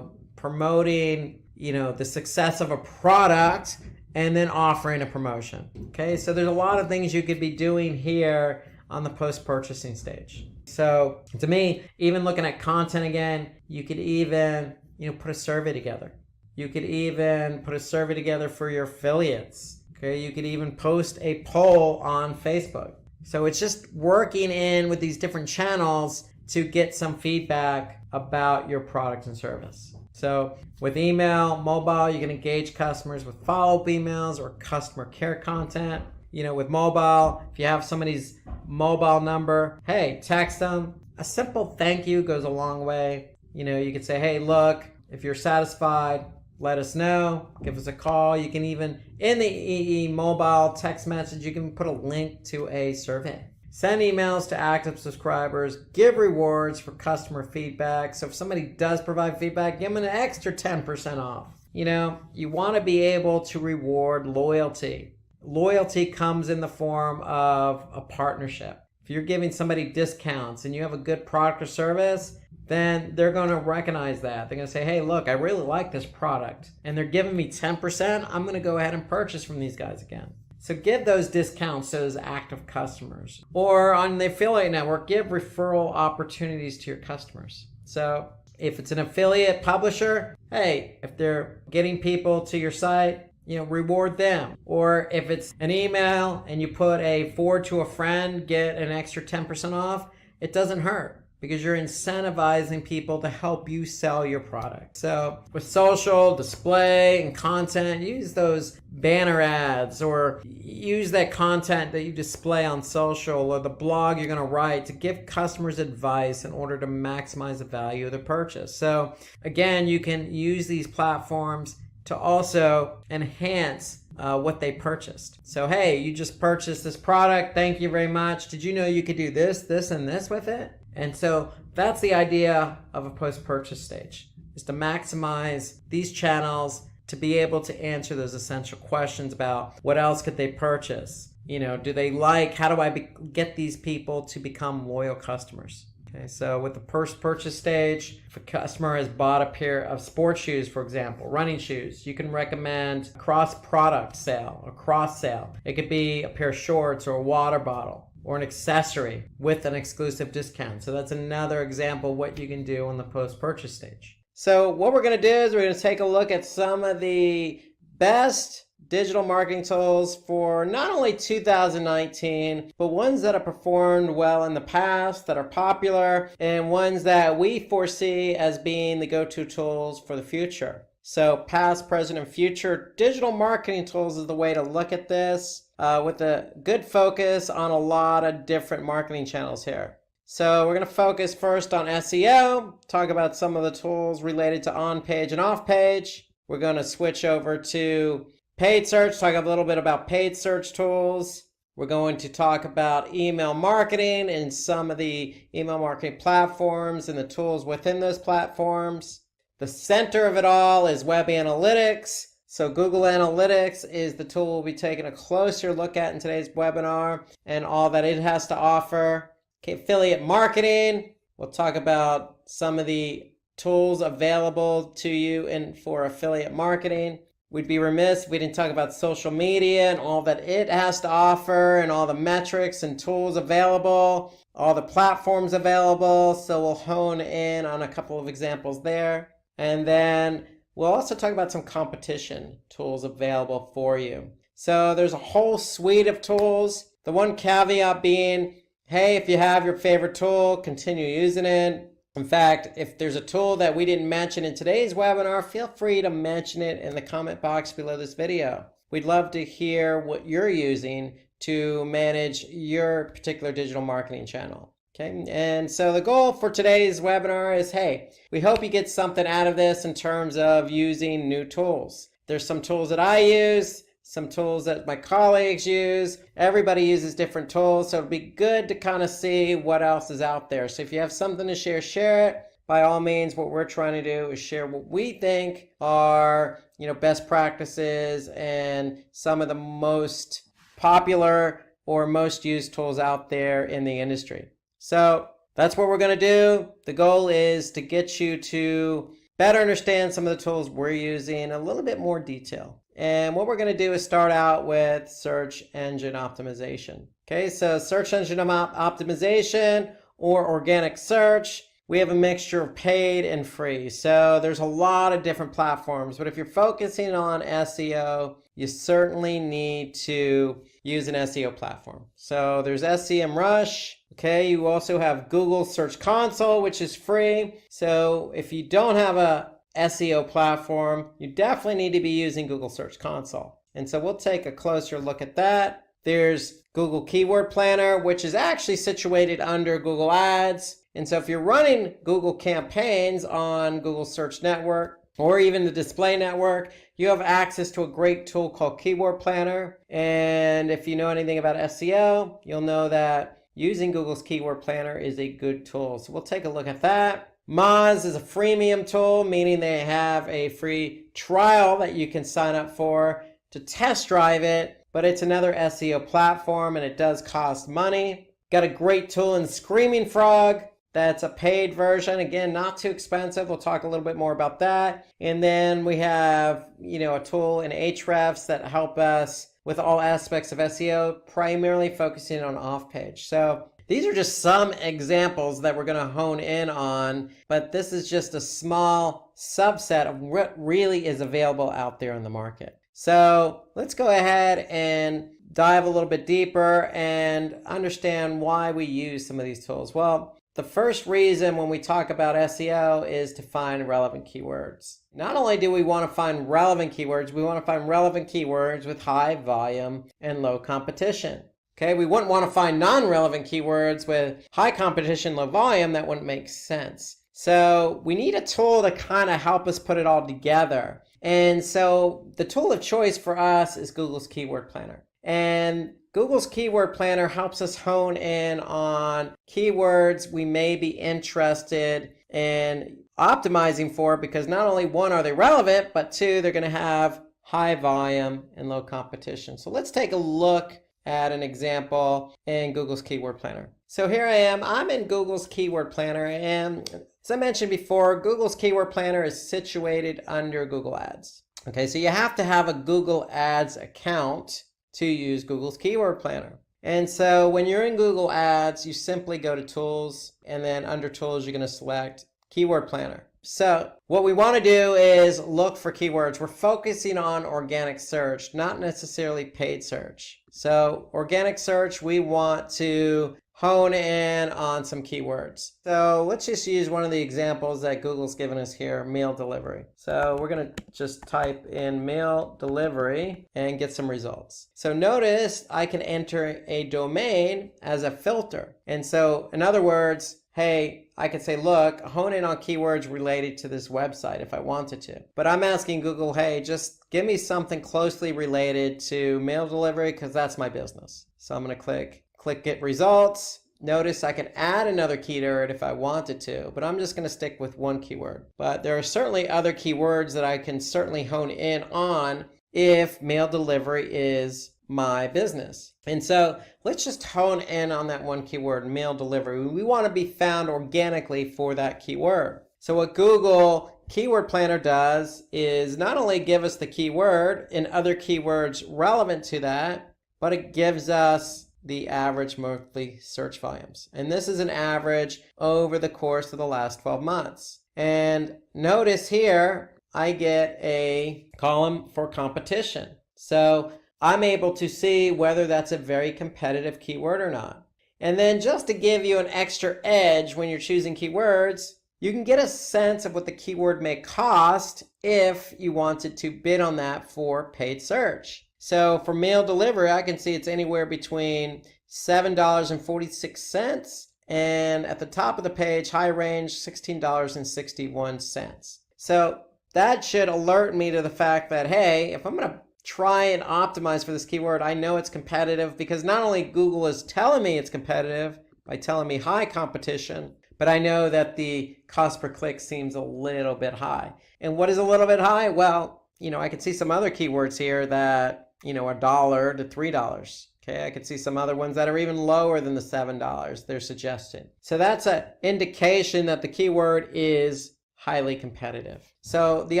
promoting, the success of a product and then offering a promotion. Okay, so there's a lot of things you could be doing here on the post-purchasing stage. So to me, even looking at content again, you could even, put a survey together. You could even put a survey together for your affiliates. Okay, you could even post a poll on Facebook. So it's just working in with these different channels to get some feedback about your product and service. So with email, mobile, you can engage customers with follow-up emails or customer care content. With mobile, if you have somebody's mobile number, hey, text them. A simple thank you goes a long way. You could say, hey, look, if you're satisfied, let us know. Give us a call. You can even, in the EE mobile text message, you can put a link to a survey. Send emails to active subscribers. Give rewards for customer feedback. So if somebody does provide feedback, give them an extra 10% off. You want to be able to reward loyalty. Loyalty comes in the form of a partnership. If you're giving somebody discounts and you have a good product or service, then they're going to recognize that. They're going to say, hey, look, I really like this product and they're giving me 10%. I'm going to go ahead and purchase from these guys again. So give those discounts to those active customers. Or on the affiliate network, give referral opportunities to your customers. So if it's an affiliate publisher, hey, if they're getting people to your site, reward them. Or if it's an email and you put a forward to a friend, get an extra 10% off, it doesn't hurt because you're incentivizing people to help you sell your product. So with social, display, and content, use those banner ads or use that content that you display on social or the blog you're going to write to give customers advice in order to maximize the value of the purchase. So again, you can use these platforms to also enhance what they purchased. So, hey, you just purchased this product. Thank you very much. Did you know you could do this, this, and this with it? And so that's the idea of a post-purchase stage, is to maximize these channels to be able to answer those essential questions about what else could they purchase? Do they like, how do I get these people to become loyal customers? Okay, so with the post-purchase stage, if a customer has bought a pair of sports shoes, for example, running shoes, you can recommend a cross-product sale, a cross-sale. It could be a pair of shorts or a water bottle or an accessory with an exclusive discount. So that's another example of what you can do on the post-purchase stage. So what we're going to do is we're going to take a look at some of the best digital marketing tools for not only 2019, but ones that have performed well in the past, that are popular, and ones that we foresee as being the go-to tools for the future. So past, present, and future digital marketing tools is the way to look at this with a good focus on a lot of different marketing channels here. So we're going to focus first on SEO, talk about some of the tools related to on-page and off-page. We're going to switch over to paid search, talk a little bit about paid search tools. We're going to talk about email marketing and some of the email marketing platforms and the tools within those platforms. The center of it all is web analytics. So Google Analytics is the tool we'll be taking a closer look at in today's webinar and all that it has to offer. Okay, affiliate marketing. We'll talk about some of the tools available to you for affiliate marketing. We'd be remiss if we didn't talk about social media and all that it has to offer and all the metrics and tools available, all the platforms available. So we'll hone in on a couple of examples there. And then we'll also talk about some competition tools available for you. So there's a whole suite of tools. The one caveat being, hey, if you have your favorite tool, continue using it. In fact, if there's a tool that we didn't mention in today's webinar, feel free to mention it in the comment box below this video. We'd love to hear what you're using to manage your particular digital marketing channel. Okay, and so the goal for today's webinar is, hey, we hope you get something out of this in terms of using new tools. There's some tools that I use, some tools that my colleagues use. Everybody uses different tools, so it'll be good to kind of see what else is out there. So if you have something to share, share it. by all means, what we're trying to do is share what we think are, best practices and some of the most popular or most used tools out there in the industry. So that's what we're going to do. The goal is to get you to better understand some of the tools we're using in a little bit more detail. And what we're going to do is start out with search engine optimization. Okay, so search engine optimization or organic search, we have a mixture of paid and free. So there's a lot of different platforms, but if you're focusing on SEO, you certainly need to use an SEO platform. So there's SEMrush. Okay, you also have Google Search Console, which is free. So if you don't have a SEO platform, you definitely need to be using Google Search Console. And so we'll take a closer look at that. There's Google Keyword Planner, which is actually situated under Google Ads. And so if you're running Google campaigns on Google Search Network or even the display network, you have access to a great tool called Keyword Planner. And if you know anything about SEO, you'll know that using Google's Keyword Planner is a good tool. So we'll take a look at that. Moz is a freemium tool, meaning they have a free trial that you can sign up for to test drive it, but it's another SEO platform and it does cost money. Got a great tool in Screaming Frog. That's a paid version. Again, not too expensive. We'll talk a little bit more about that. And then we have, a tool in Ahrefs that help us with all aspects of SEO, primarily focusing on off-page. So these are just some examples that we're going to hone in on, but this is just a small subset of what really is available out there in the market. So let's go ahead and dive a little bit deeper and understand why we use some of these tools. Well, the first reason when we talk about SEO is to find relevant keywords. Not only do we want to find relevant keywords, we want to find relevant keywords with high volume and low competition. Okay, we wouldn't want to find non-relevant keywords with high competition, low volume. That wouldn't make sense. So we need a tool to kind of help us put it all together. And so the tool of choice for us is Google's Keyword Planner. And Google's Keyword Planner helps us hone in on keywords we may be interested in optimizing for, because not only one, are they relevant, but two, they're going to have high volume and low competition. So let's take a look at an example in Google's Keyword Planner. So here I am, I'm in Google's Keyword Planner, and as I mentioned before, Google's Keyword Planner is situated under Google Ads. Okay, so you have to have a Google Ads account to use Google's Keyword Planner. And so when you're in Google Ads, you simply go to Tools, and then under Tools, you're going to select Keyword Planner. So what we want to do is look for keywords. We're focusing on organic search, not necessarily paid search. So organic search, we want to hone in on some keywords. So let's just use one of the examples that Google's given us here, meal delivery. So we're going to just type in meal delivery and get some results. So notice I can enter a domain as a filter. And so in other words, hey, I could say, look, hone in on keywords related to this website if I wanted to. But I'm asking Google, hey, just give me something closely related to mail delivery because that's my business. So I'm going to click Get Results. Notice I can add another keyword if I wanted to, but I'm just going to stick with one keyword. But there are certainly other keywords that I can certainly hone in on if mail delivery is my business. And so let's just hone in on that one keyword, mail delivery. We want to be found organically for that keyword. So what Google Keyword Planner does is not only give us the keyword and other keywords relevant to that, but it gives us the average monthly search volumes. And this is an average over the course of the last 12 months. And notice here, I get a column for competition. So I'm able to see whether that's a very competitive keyword or not. And then just to give you an extra edge when you're choosing keywords, you can get a sense of what the keyword may cost if you wanted to bid on that for paid search. So for mail delivery, I can see it's anywhere between $7.46 and at the top of the page, high range, $16.61. So that should alert me to the fact that, hey, if I'm going to try and optimize for this keyword, I know it's competitive because not only Google is telling me it's competitive by telling me high competition, but I know that the cost per click seems a little bit high. And what is a little bit high? Well, I could see some other keywords here that, $1 to $3. Okay, I could see some other ones that are even lower than the $7 they're suggesting. So that's an indication that the keyword is highly competitive. So the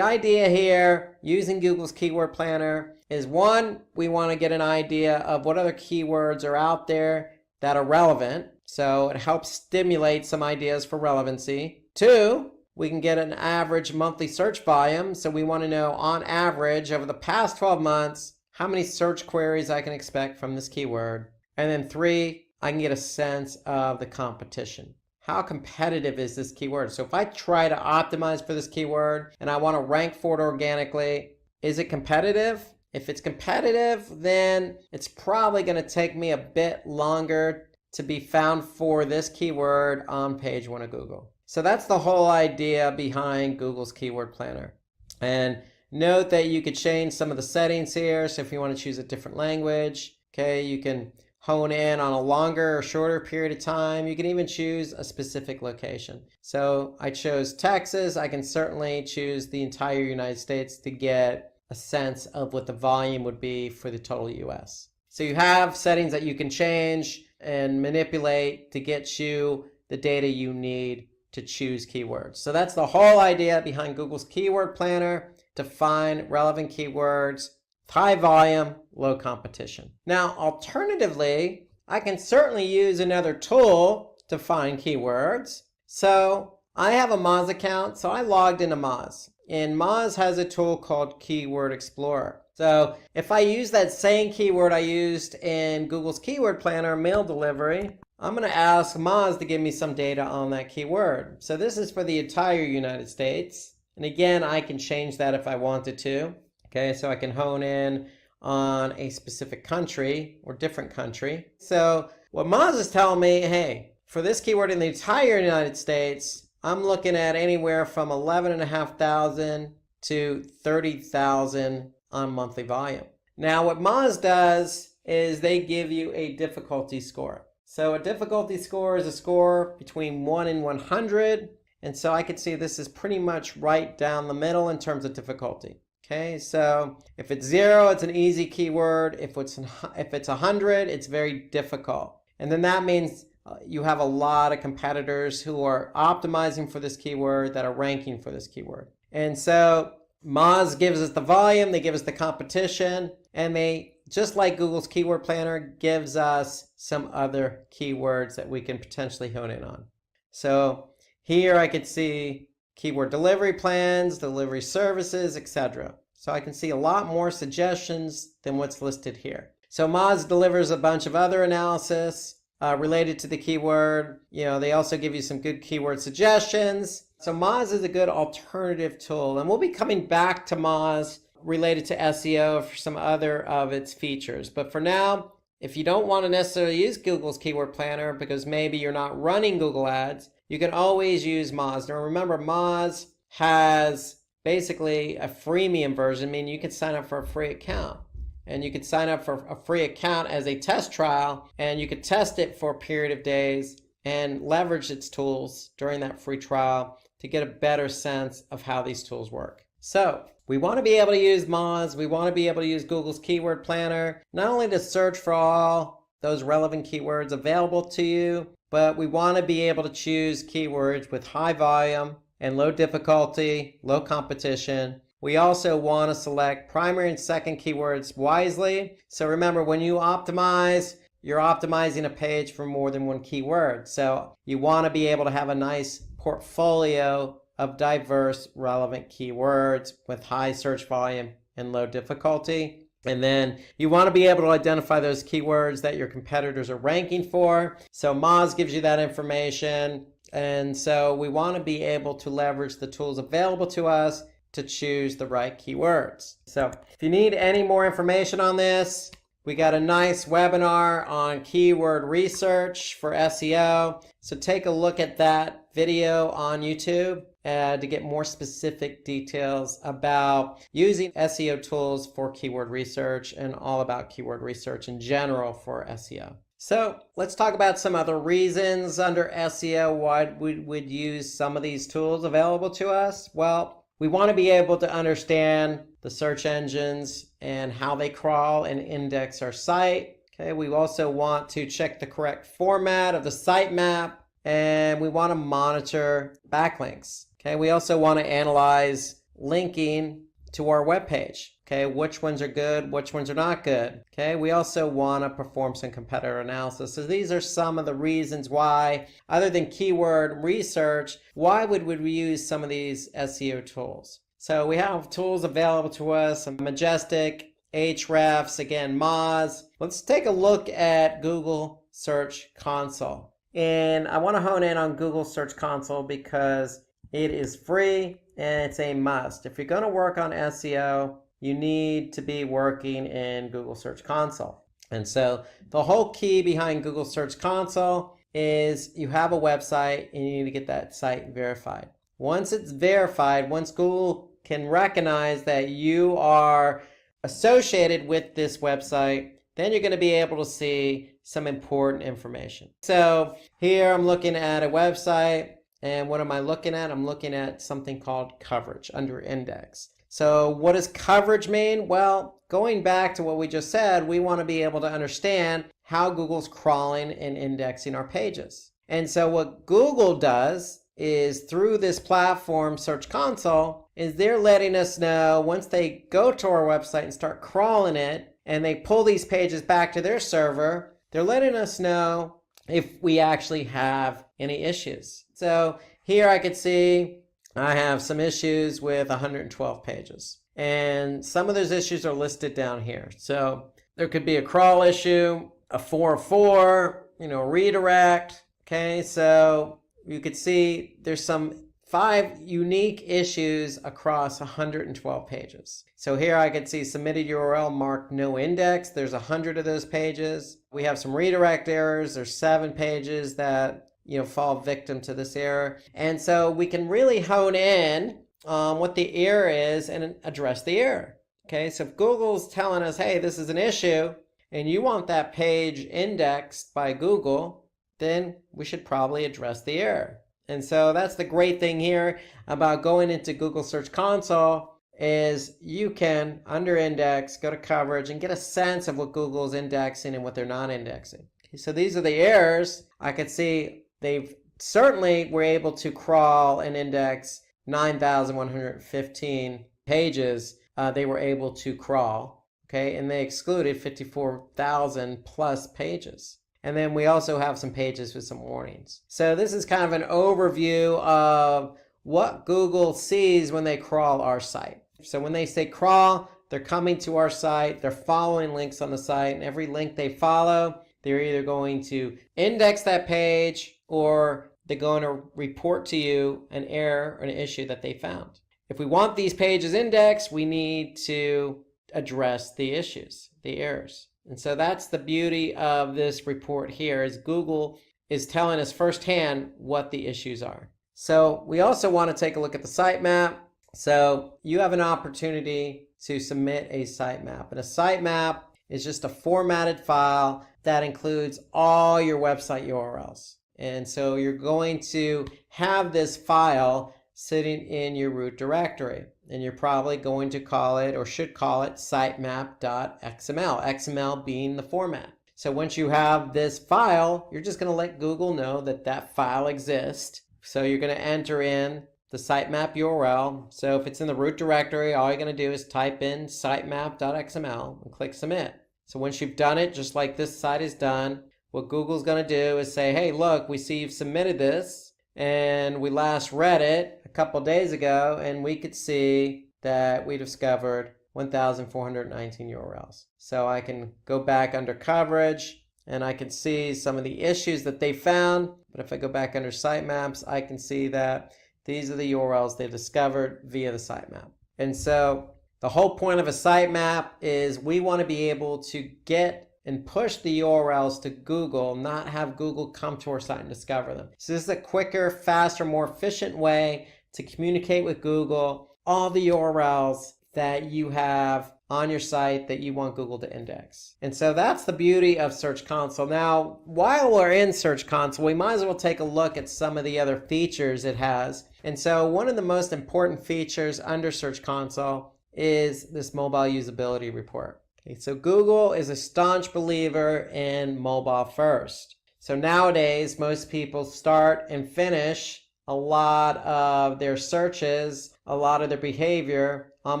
idea here using Google's Keyword Planner is, one, we want to get an idea of what other keywords are out there that are relevant. So it helps stimulate some ideas for relevancy. Two, we can get an average monthly search volume. So we want to know on average over the past 12 months, how many search queries I can expect from this keyword. And then three, I can get a sense of the competition. How competitive is this keyword? So if I try to optimize for this keyword and I want to rank for it organically, is it competitive? If it's competitive, then it's probably going to take me a bit longer to be found for this keyword on page 1 of Google. So that's the whole idea behind Google's Keyword Planner. And note that you could change some of the settings here. So if you want to choose a different language, okay, you can hone in on a longer or shorter period of time. You can even choose a specific location. So I chose Texas. I can certainly choose the entire United States to get a sense of what the volume would be for the total US. So you have settings that you can change and manipulate to get you the data you need to choose keywords. So that's the whole idea behind Google's Keyword Planner, to find relevant keywords, high volume, low competition. Now, alternatively, I can certainly use another tool to find keywords. So I have a Moz account, so I logged into Moz. And Moz has a tool called Keyword Explorer. So if I use that same keyword I used in Google's Keyword Planner, mail delivery, I'm going to ask Moz to give me some data on that keyword. So this is for the entire United States. And again, I can change that if I wanted to. Okay, so I can hone in on a specific country or different country. So what Moz is telling me, hey, for this keyword in the entire United States, I'm looking at anywhere from 11,500 to 30,000 on monthly volume. Now what Moz does is they give you a difficulty score. So a difficulty score is a score between 1 and 100. And so I could see this is pretty much right down the middle in terms of difficulty. Okay, so if it's 0, it's an easy keyword. If it's 100, it's very difficult. And then that means you have a lot of competitors who are optimizing for this keyword, that are ranking for this keyword. And so Moz gives us the volume, they give us the competition, and they, just like Google's Keyword Planner, gives us some other keywords that we can potentially hone in on. So here I could see keyword delivery plans, delivery services, etc. So I can see a lot more suggestions than what's listed here. So Moz delivers a bunch of other analysis related to the keyword. They also give you some good keyword suggestions. So Moz is a good alternative tool, and we'll be coming back to Moz related to SEO for some other of its features. But for now, if you don't want to necessarily use Google's Keyword Planner because maybe you're not running Google Ads, you can always use Moz. Now remember, Moz has basically a freemium version, meaning you can sign up for a free account. And you could sign up for a free account as a test trial, and you could test it for a period of days and leverage its tools during that free trial to get a better sense of how these tools work. So we want to be able to use Moz. We want to be able to use Google's Keyword Planner, not only to search for all those relevant keywords available to you, but we want to be able to choose keywords with high volume and low difficulty, low competition. We also want to select primary and second keywords wisely. So remember, when you optimize, you're optimizing a page for more than one keyword. So you want to be able to have a nice portfolio of diverse, relevant keywords with high search volume and low difficulty. And then you want to be able to identify those keywords that your competitors are ranking for. So Moz gives you that information. And so we want to be able to leverage the tools available to us to choose the right keywords. So if you need any more information on this, we got a nice webinar on keyword research for SEO. So take a look at that video on YouTube to get more specific details about using SEO tools for keyword research and all about keyword research in general for SEO. So let's talk about some other reasons under SEO why we would use some of these tools available to us. Well, we want to be able to understand the search engines and how they crawl and index our site. Okay, we also want to check the correct format of the sitemap, and we want to monitor backlinks. Okay, we also want to analyze linking to our web page. Okay, which ones are good, which ones are not good. Okay, we also want to perform some competitor analysis. So these are some of the reasons why, other than keyword research, why would we use some of these SEO tools? So we have tools available to us, Majestic, Ahrefs, again, Moz. Let's take a look at Google Search Console. And I want to hone in on Google Search Console because it is free and it's a must. If you're going to work on SEO, you need to be working in Google Search Console. And so the whole key behind Google Search Console is you have a website and you need to get that site verified. Once it's verified, once Google can recognize that you are associated with this website, then you're going to be able to see some important information. So here I'm looking at a website, and what am I looking at? I'm looking at something called coverage under index. So what does coverage mean? Well, going back to what we just said, we want to be able to understand how Google's crawling and indexing our pages. And so what Google does is through this platform, Search Console, is they're letting us know once they go to our website and start crawling it, and they pull these pages back to their server, they're letting us know if we actually have any issues. So here I could see I have some issues with 112 pages. And some of those issues are listed down here. So there could be a crawl issue, a 404, redirect. Okay, so you could see there's some 5 unique issues across 112 pages. So here I could see submitted URL marked no index. There's 100 of those pages. We have some redirect errors. There's 7 pages that fall victim to this error. And so we can really hone in on what the error is and address the error. Okay, so if Google's telling us, hey, this is an issue, and you want that page indexed by Google, then we should probably address the error. And so that's the great thing here about going into Google Search Console is you can, under index, go to coverage and get a sense of what Google's indexing and what they're not indexing. Okay, so these are the errors. I could see they've certainly were able to crawl and index 9,115 pages. They were able to crawl, okay, and they excluded 54,000 plus pages. And then we also have some pages with some warnings. So this is kind of an overview of what Google sees when they crawl our site. So when they say crawl, they're coming to our site, they're following links on the site, and every link they follow, they're either going to index that page or they're going to report to you an error or an issue that they found. If we want these pages indexed, we need to address the issues, the errors. And so that's the beauty of this report here is Google is telling us firsthand what the issues are. So we also want to take a look at the sitemap. So you have an opportunity to submit a sitemap. And a sitemap is just a formatted file that includes all your website URLs. And so you're going to have this file sitting in your root directory. And you're probably going to call it, or should call it, sitemap.xml, XML being the format. So once you have this file, you're just going to let Google know that that file exists. So you're going to enter in the sitemap URL. So if it's in the root directory, all you're going to do is type in sitemap.xml and click submit. So once you've done it, just like this site is done, what Google's going to do is say, hey, look, we see you've submitted this, and we last read it a couple days ago, and we could see that we discovered 1,419 URLs. So I can go back under coverage, and I can see some of the issues that they found. But if I go back under sitemaps, I can see that these are the URLs they've discovered via the sitemap. And so the whole point of a sitemap is we want to be able to get and push the URLs to Google, not have Google come to our site and discover them. So this is a quicker, faster, more efficient way to communicate with Google all the URLs that you have on your site that you want Google to index. And so that's the beauty of Search Console. Now, while we're in Search Console, we might as well take a look at some of the other features it has. And so one of the most important features under Search Console is this mobile usability report. Okay, so Google is a staunch believer in mobile first. So nowadays, most people start and finish a lot of their searches, a lot of their behavior on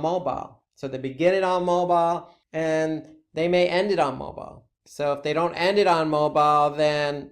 mobile. So they begin it on mobile and they may end it on mobile. So if they don't end it on mobile, then,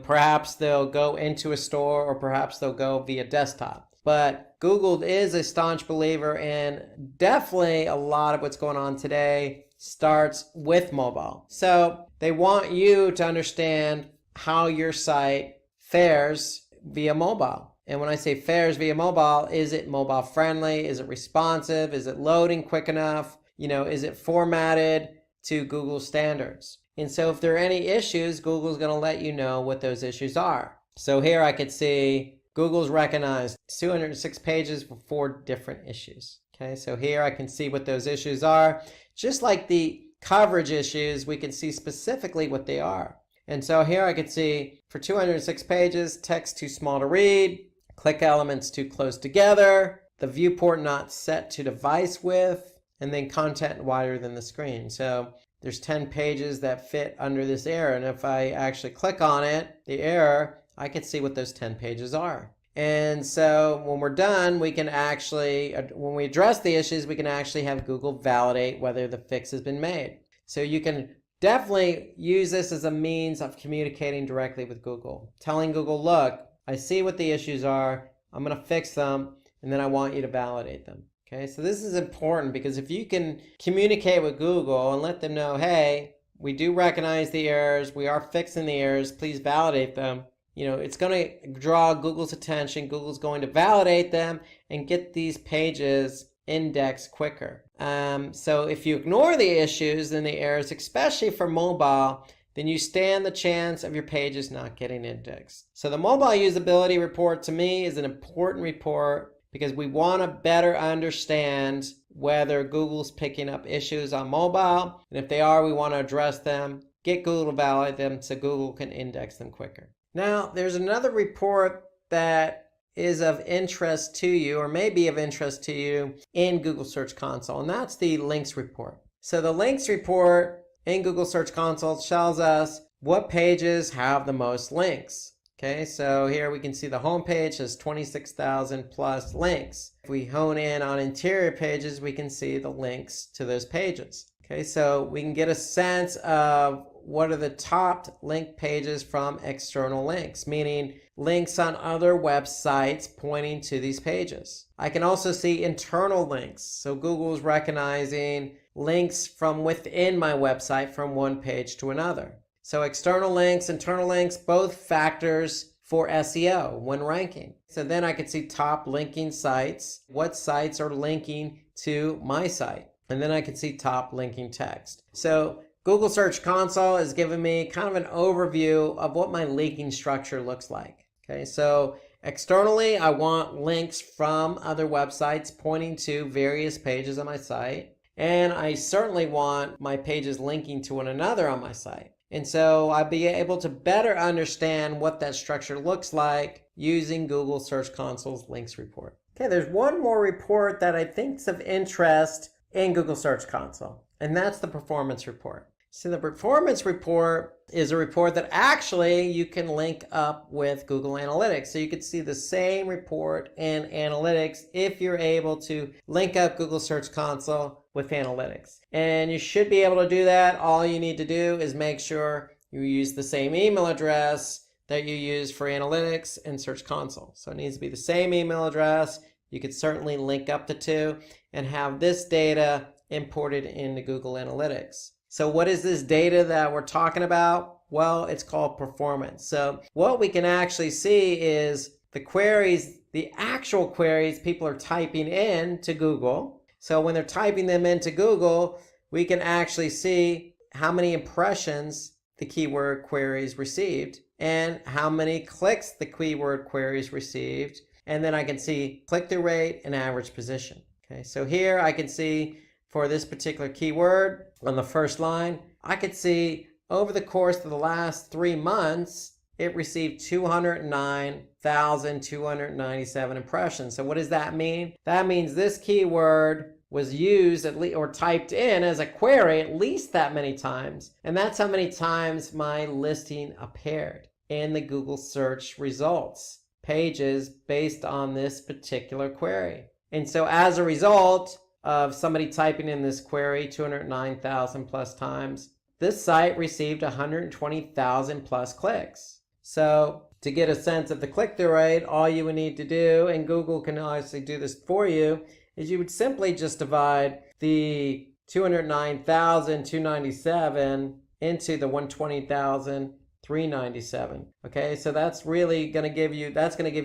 perhaps they'll go into a store or perhaps they'll go via desktop. But Google is a staunch believer in definitely a lot of what's going on today starts with mobile. So they want you to understand how your site fares via mobile. And when I say fares via mobile, is it mobile friendly? Is it responsive? Is it loading quick enough? Is it formatted to Google standards? And so if there are any issues, Google's going to let you know what those issues are. So here I could see Google's recognized 206 pages for 4 different issues. Okay, so here I can see what those issues are. Just like the coverage issues, we can see specifically what they are. And so here I could see for 206 pages, text too small to read, click elements too close together, the viewport not set to device width, and then content wider than the screen. So there's 10 pages that fit under this error. And if I actually click on it, the error, I can see what those 10 pages are. And so when we're done, we can actually, when we address the issues, we can actually have Google validate whether the fix has been made. So you can definitely use this as a means of communicating directly with Google. Telling Google, look, I see what the issues are, I'm going to fix them, and then I want you to validate them. Okay, so this is important because if you can communicate with Google and let them know, hey, we do recognize the errors, we are fixing the errors, please validate them, it's going to draw Google's attention. Google's going to validate them and get these pages indexed quicker. So if you ignore the issues and the errors, especially for mobile, then you stand the chance of your pages not getting indexed. So the mobile usability report to me is an important report because we want to better understand whether Google's picking up issues on mobile. And if they are, we want to address them, get Google to validate them so Google can index them quicker. Now, there's another report that is of interest to you or may be of interest to you in Google Search Console, and that's the links report. So the links report in Google Search Console tells us what pages have the most links. Okay, so here we can see the home page has 26,000 plus links. If we hone in on interior pages, we can see the links to those pages. Okay, so we can get a sense of what are the top link pages from external links, meaning links on other websites pointing to these pages. I can also see internal links. So Google is recognizing links from within my website from one page to another. So external links, internal links, both factors for SEO when ranking. So then I could see top linking sites, what sites are linking to my site. And then I can see top linking text. So Google Search Console is giving me kind of an overview of what my linking structure looks like. Okay, so externally, I want links from other websites pointing to various pages on my site. And I certainly want my pages linking to one another on my site. And so I'll be able to better understand what that structure looks like using Google Search Console's links report. Okay, there's one more report that I think is of interest in Google Search Console, and that's the performance report. So the performance report is a report that actually you can link up with Google Analytics. So you could see the same report in Analytics if you're able to link up Google Search Console with Analytics. And you should be able to do that. All you need to do is make sure you use the same email address that you use for Analytics and Search Console. So it needs to be the same email address. You could certainly link up the two and have this data imported into Google Analytics. So what is this data that we're talking about? Well, it's called performance. So what we can actually see is the queries, the actual queries people are typing in to Google. So when they're typing them into Google, we can actually see how many impressions the keyword queries received and how many clicks the keyword queries received. And then I can see click-through rate and average position. Okay, so here I can see for this particular keyword on the first line, I could see over the course of the last 3 months, it received 209,297 impressions. So what does that mean? That means this keyword was used at least or typed in as a query at least that many times. And that's how many times my listing appeared in the Google search results pages based on this particular query. And so as a result of somebody typing in this query 209,000 plus times, this site received 120,000 plus clicks. So to get a sense of the click-through rate, all you would need to do, and Google can obviously do this for you, is you would simply just divide the 209,297 into the 120,397. Okay, so that's really going to give you,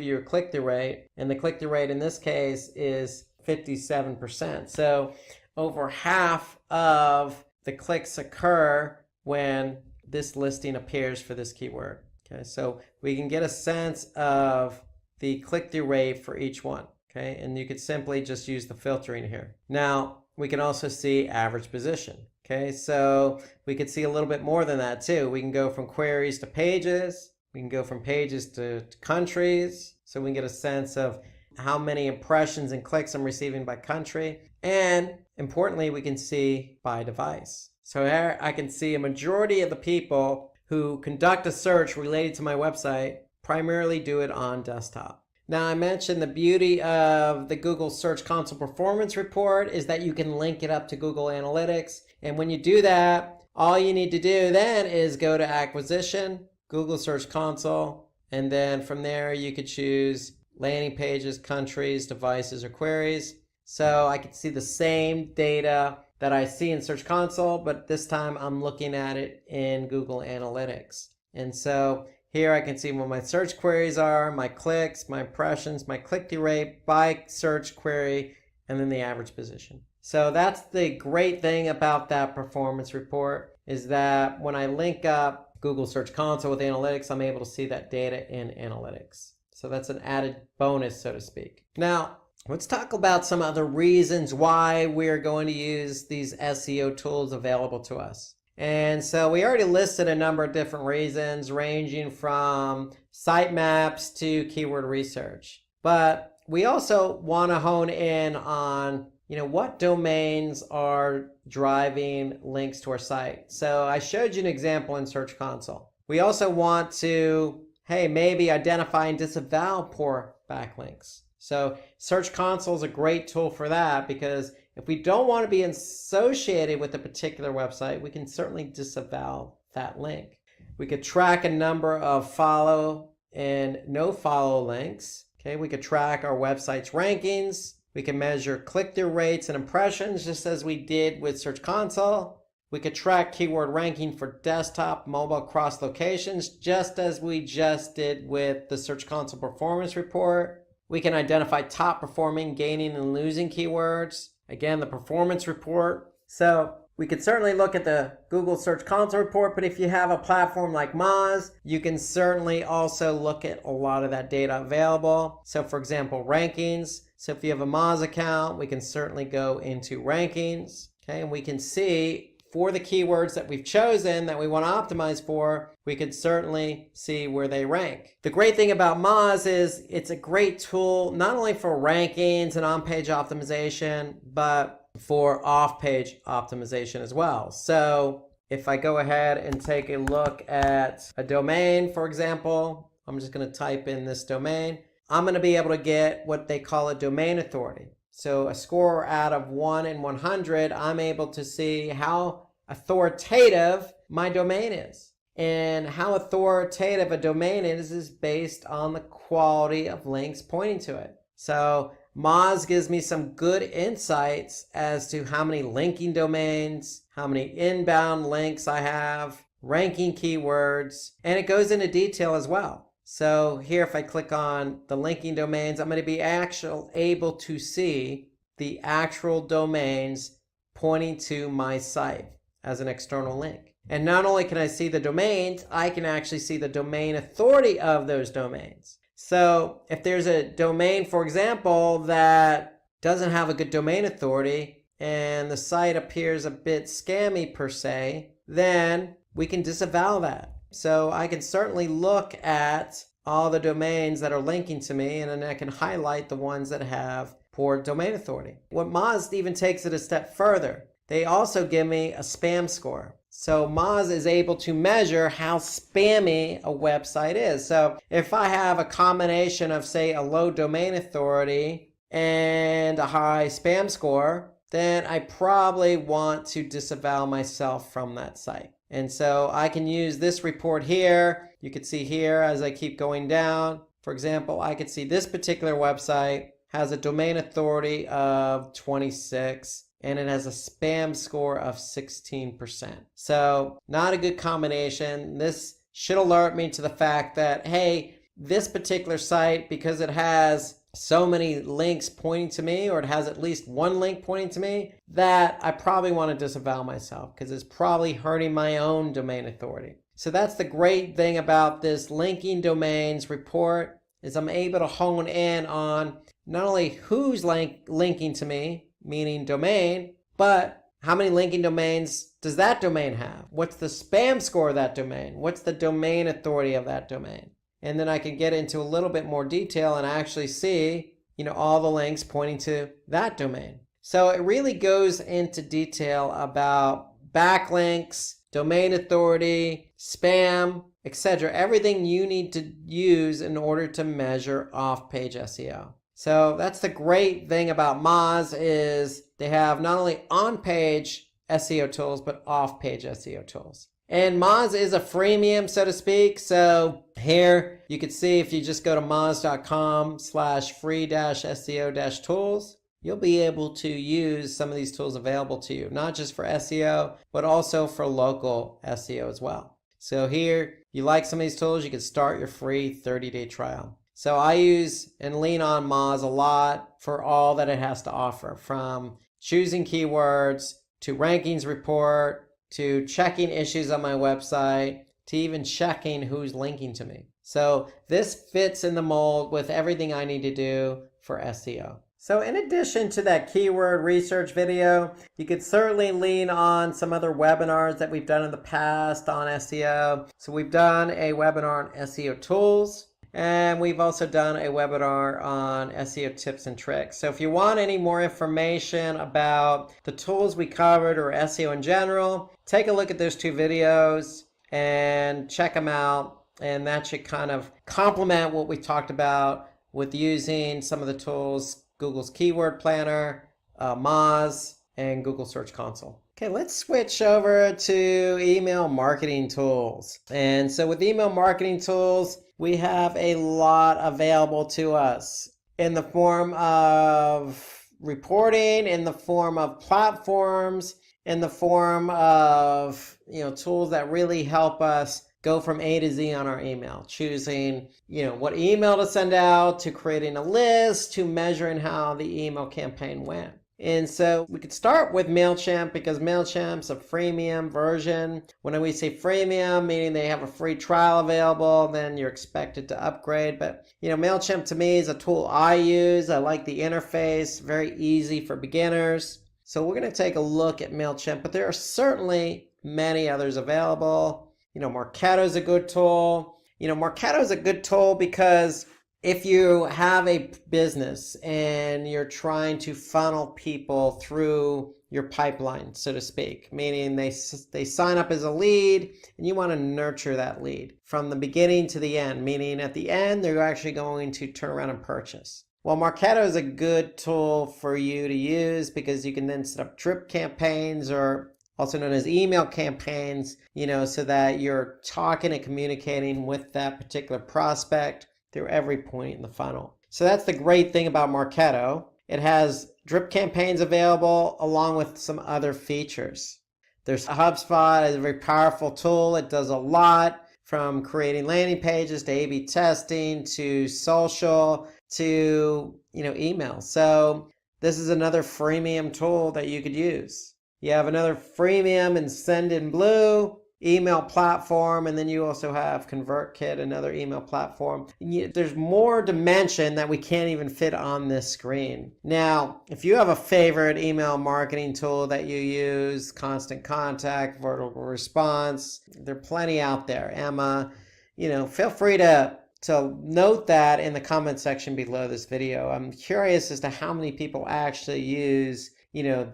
your click-through rate, and the click-through rate in this case is 57%. So over half of the clicks occur when this listing appears for this keyword. Okay, so we can get a sense of the click-through rate for each one. Okay, and you could simply just use the filtering here. Now, we can also see average position. Okay, so we could see a little bit more than that too. We can go from queries to pages. We can go from pages to countries. So we can get a sense of how many impressions and clicks I'm receiving by country. And importantly, we can see by device. So here I can see a majority of the people who conduct a search related to my website primarily do it on desktop. Now, I mentioned the beauty of the Google Search Console Performance Report is that you can link it up to Google Analytics. And when you do that, all you need to do then is go to Acquisition, Google Search Console, and then from there you could choose landing pages, countries, devices, or queries. So I can see the same data that I see in Search Console, but this time I'm looking at it in Google Analytics. And so here I can see what my search queries are, my clicks, my impressions, my click-through rate by search query, and then the average position. So that's the great thing about that performance report, is that when I link up Google Search Console with Analytics, I'm able to see that data in Analytics. So that's an added bonus, so to speak. Now, let's talk about some other reasons why we're going to use these SEO tools available to us. And so we already listed a number of different reasons, ranging from sitemaps to keyword research. But we also want to hone in on, what domains are driving links to our site. So I showed you an example in Search Console. We also want to, maybe identify and disavow poor backlinks. So Search Console is a great tool for that, because if we don't want to be associated with a particular website, we can certainly disavow that link. We could track a number of follow and no follow links. Okay, we could track our website's rankings. We can measure click-through rates and impressions, just as we did with Search Console. We could track keyword ranking for desktop, mobile, cross locations, just as we just did with the Search Console Performance Report. We can identify top performing, gaining, and losing keywords. Again, the performance report. So we could certainly look at the Google Search Console report, but if you have a platform like Moz, you can certainly also look at a lot of that data available. So for example, rankings. So if you have a Moz account, we can certainly go into rankings. Okay, and we can see for the keywords that we've chosen that we want to optimize for, we could certainly see where they rank. The great thing about Moz is it's a great tool, not only for rankings and on-page optimization, but for off-page optimization as well. So if I go ahead and take a look at a domain, for example, I'm just going to type in this domain. I'm going to be able to get what they call a domain authority. So a score out of 1 in 100, I'm able to see how authoritative my domain is. And how authoritative a domain is based on the quality of links pointing to it. So Moz gives me some good insights as to how many linking domains, how many inbound links I have, ranking keywords, and it goes into detail as well. So here, if I click on the linking domains, I'm going to be able to see the actual domains pointing to my site as an external link. And not only can I see the domains, I can actually see the domain authority of those domains. So if there's a domain, for example, that doesn't have a good domain authority, and the site appears a bit scammy per se, then we can disavow that. So I can certainly look at all the domains that are linking to me, and then I can highlight the ones that have poor domain authority. What Moz even takes it a step further. They also give me a spam score. So Moz is able to measure how spammy a website is. So if I have a combination of, say, a low domain authority and a high spam score, then I probably want to disavow myself from that site. And so I can use this report here. You can see here as I keep going down. For example, I could see this particular website has a domain authority of 26 and it has a spam score of 16%. So not a good combination. This should alert me to the fact that, hey, this particular site, because it has so many links pointing to me, or it has at least one link pointing to me, that I probably want to disavow myself because it's probably hurting my own domain authority. So that's the great thing about this linking domains report, is I'm able to hone in on not only who's linking to me, meaning domain, but how many linking domains does that domain have? What's the spam score of that domain? What's the domain authority of that domain? And then I can get into a little bit more detail and actually see, all the links pointing to that domain. So it really goes into detail about backlinks, domain authority, spam, etc. Everything you need to use in order to measure off-page SEO. So that's the great thing about Moz, is they have not only on-page SEO tools, but off-page SEO tools. And Moz is a freemium, so to speak. So here you can see, if you just go to moz.com/free-SEO-tools, you'll be able to use some of these tools available to you, not just for SEO, but also for local SEO as well. So here, you like some of these tools, you can start your free 30-day trial. So I use and lean on Moz a lot for all that it has to offer, from choosing keywords to rankings report, to checking issues on my website, to even checking who's linking to me. So this fits in the mold with everything I need to do for SEO. So in addition to that keyword research video, you could certainly lean on some other webinars that we've done in the past on SEO. So we've done a webinar on SEO tools, and we've also done a webinar on SEO tips and tricks. So if you want any more information about the tools we covered, or SEO in general, take a look at those two videos and check them out. And that should kind of complement what we talked about with using some of the tools, Google's Keyword Planner, Moz, and Google Search Console. Okay, let's switch over to email marketing tools. And so with email marketing tools, we have a lot available to us in the form of reporting, in the form of platforms, in the form of tools that really help us go from A to Z on our email, choosing what email to send out, to creating a list, to measuring how the email campaign went. And so we could start with MailChimp, because MailChimp's a freemium version. When we say freemium, meaning they have a free trial available, then you're expected to upgrade. But MailChimp to me is a tool I use. I like the interface, very easy for beginners. So we're going to take a look at MailChimp, but there are certainly many others available. Marketo is a good tool. Marketo is a good tool because if you have a business and you're trying to funnel people through your pipeline, so to speak, meaning they sign up as a lead and you want to nurture that lead from the beginning to the end, meaning at the end they're actually going to turn around and purchase. Well, Marketo is a good tool for you to use because you can then set up drip campaigns, or also known as email campaigns, so that you're talking and communicating with that particular prospect through every point in the funnel. So that's the great thing about Marketo. It has drip campaigns available along with some other features. There's HubSpot as a very powerful tool. It does a lot, from creating landing pages to A/B testing to social to email. So this is another freemium tool that you could use. You have another freemium in Sendinblue, email platform, and then you also have ConvertKit, another email platform. There's more dimension that we can't even fit on this screen. Now, if you have a favorite email marketing tool that you use, Constant Contact, Vertical Response, there are plenty out there. Emma, feel free to note that in the comment section below this video. I'm curious as to how many people actually use,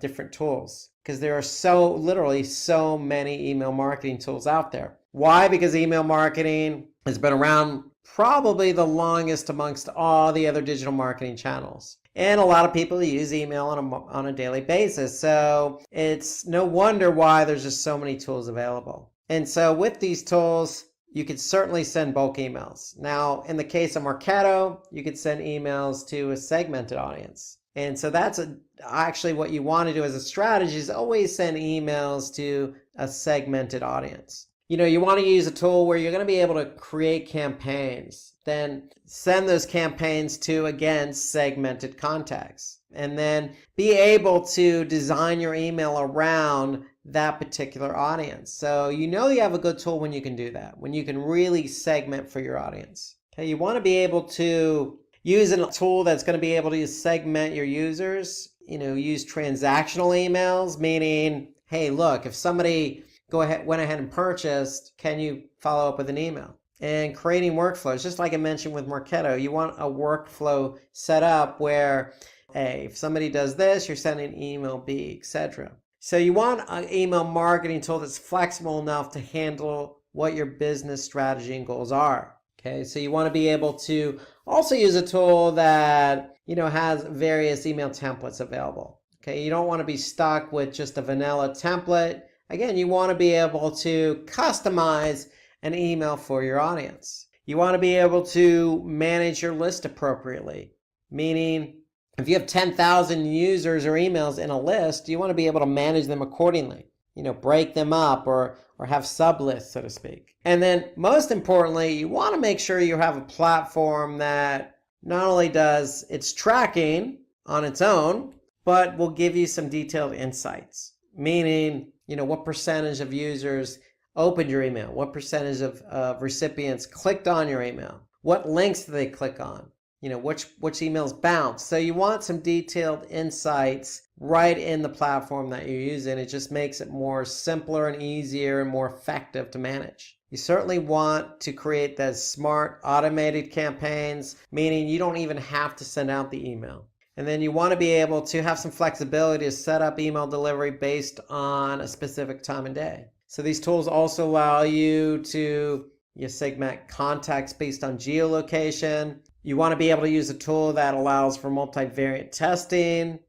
different tools, because there are literally so many email marketing tools out there. Why? Because email marketing has been around probably the longest amongst all the other digital marketing channels. And a lot of people use email on a daily basis. So it's no wonder why there's just so many tools available. And so with these tools, you could certainly send bulk emails. Now, in the case of Marketo, you could send emails to a segmented audience. And so that's actually what you want to do as a strategy, is always send emails to a segmented audience. You want to use a tool where you're going to be able to create campaigns, then send those campaigns to, again, segmented contacts, and then be able to design your email around that particular audience. So you have a good tool when you can do that, when you can really segment for your audience. Okay, you want to be able to use a tool that's going to be able to segment your users, use transactional emails, meaning, hey, look, if somebody went ahead and purchased, can you follow up with an email? And creating workflows, just like I mentioned with Marketo, you want a workflow set up where, hey, if somebody does this, you're sending email B, etc. So you want an email marketing tool that's flexible enough to handle what your business strategy and goals are. Okay, so you want to be able to also use a tool that, has various email templates available. Okay, you don't want to be stuck with just a vanilla template. Again, you want to be able to customize an email for your audience. You want to be able to manage your list appropriately, meaning if you have 10,000 users or emails in a list, you want to be able to manage them accordingly. Break them up or have sublists, so to speak. And then most importantly, you want to make sure you have a platform that not only does its tracking on its own, but will give you some detailed insights, meaning, what percentage of users opened your email, what percentage of recipients clicked on your email, what links did they click on, which emails bounce. So you want some detailed insights right in the platform that you're using. It just makes it more simpler and easier and more effective to manage. You certainly want to create those smart automated campaigns, meaning you don't even have to send out the email. And then you want to be able to have some flexibility to set up email delivery based on a specific time and day. So these tools also allow you to segment contacts based on geolocation. You want to be able to use a tool that allows for multivariate testing.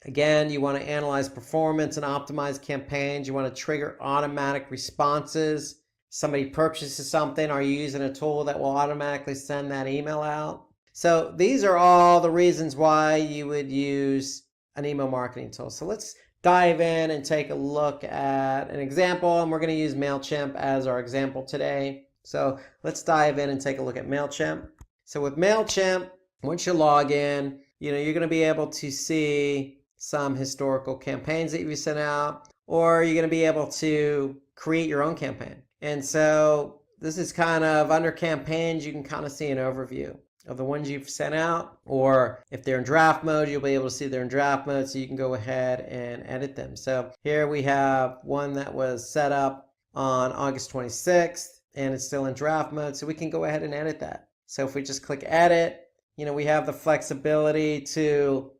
Again, you want to analyze performance and optimize campaigns. You want to trigger automatic responses. Somebody purchases something, are you using a tool that will automatically send that email out? So these are all the reasons why you would use an email marketing tool. So let's dive in and take a look at an example, and we're going to use MailChimp as our example today. So let's dive in and take a look at MailChimp. So with MailChimp, once you log in, you're going to be able to see some historical campaigns that you've sent out, or you're going to be able to create your own campaign. And so this is kind of under campaigns, you can kind of see an overview of the ones you've sent out, or if they're in draft mode, you'll be able to see they're in draft mode, so you can go ahead and edit them. So here we have one that was set up on August 26th, and it's still in draft mode, so we can go ahead and edit that. So if we just click edit, we have the flexibility to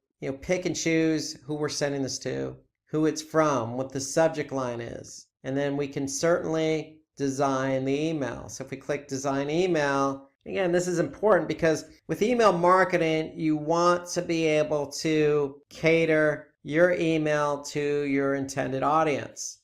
pick and choose who we're sending this to, who it's from, what the subject line is, and then we can certainly design the email. So if we click design email, again, this is important because with email marketing, you want to be able to cater your email to your intended audience.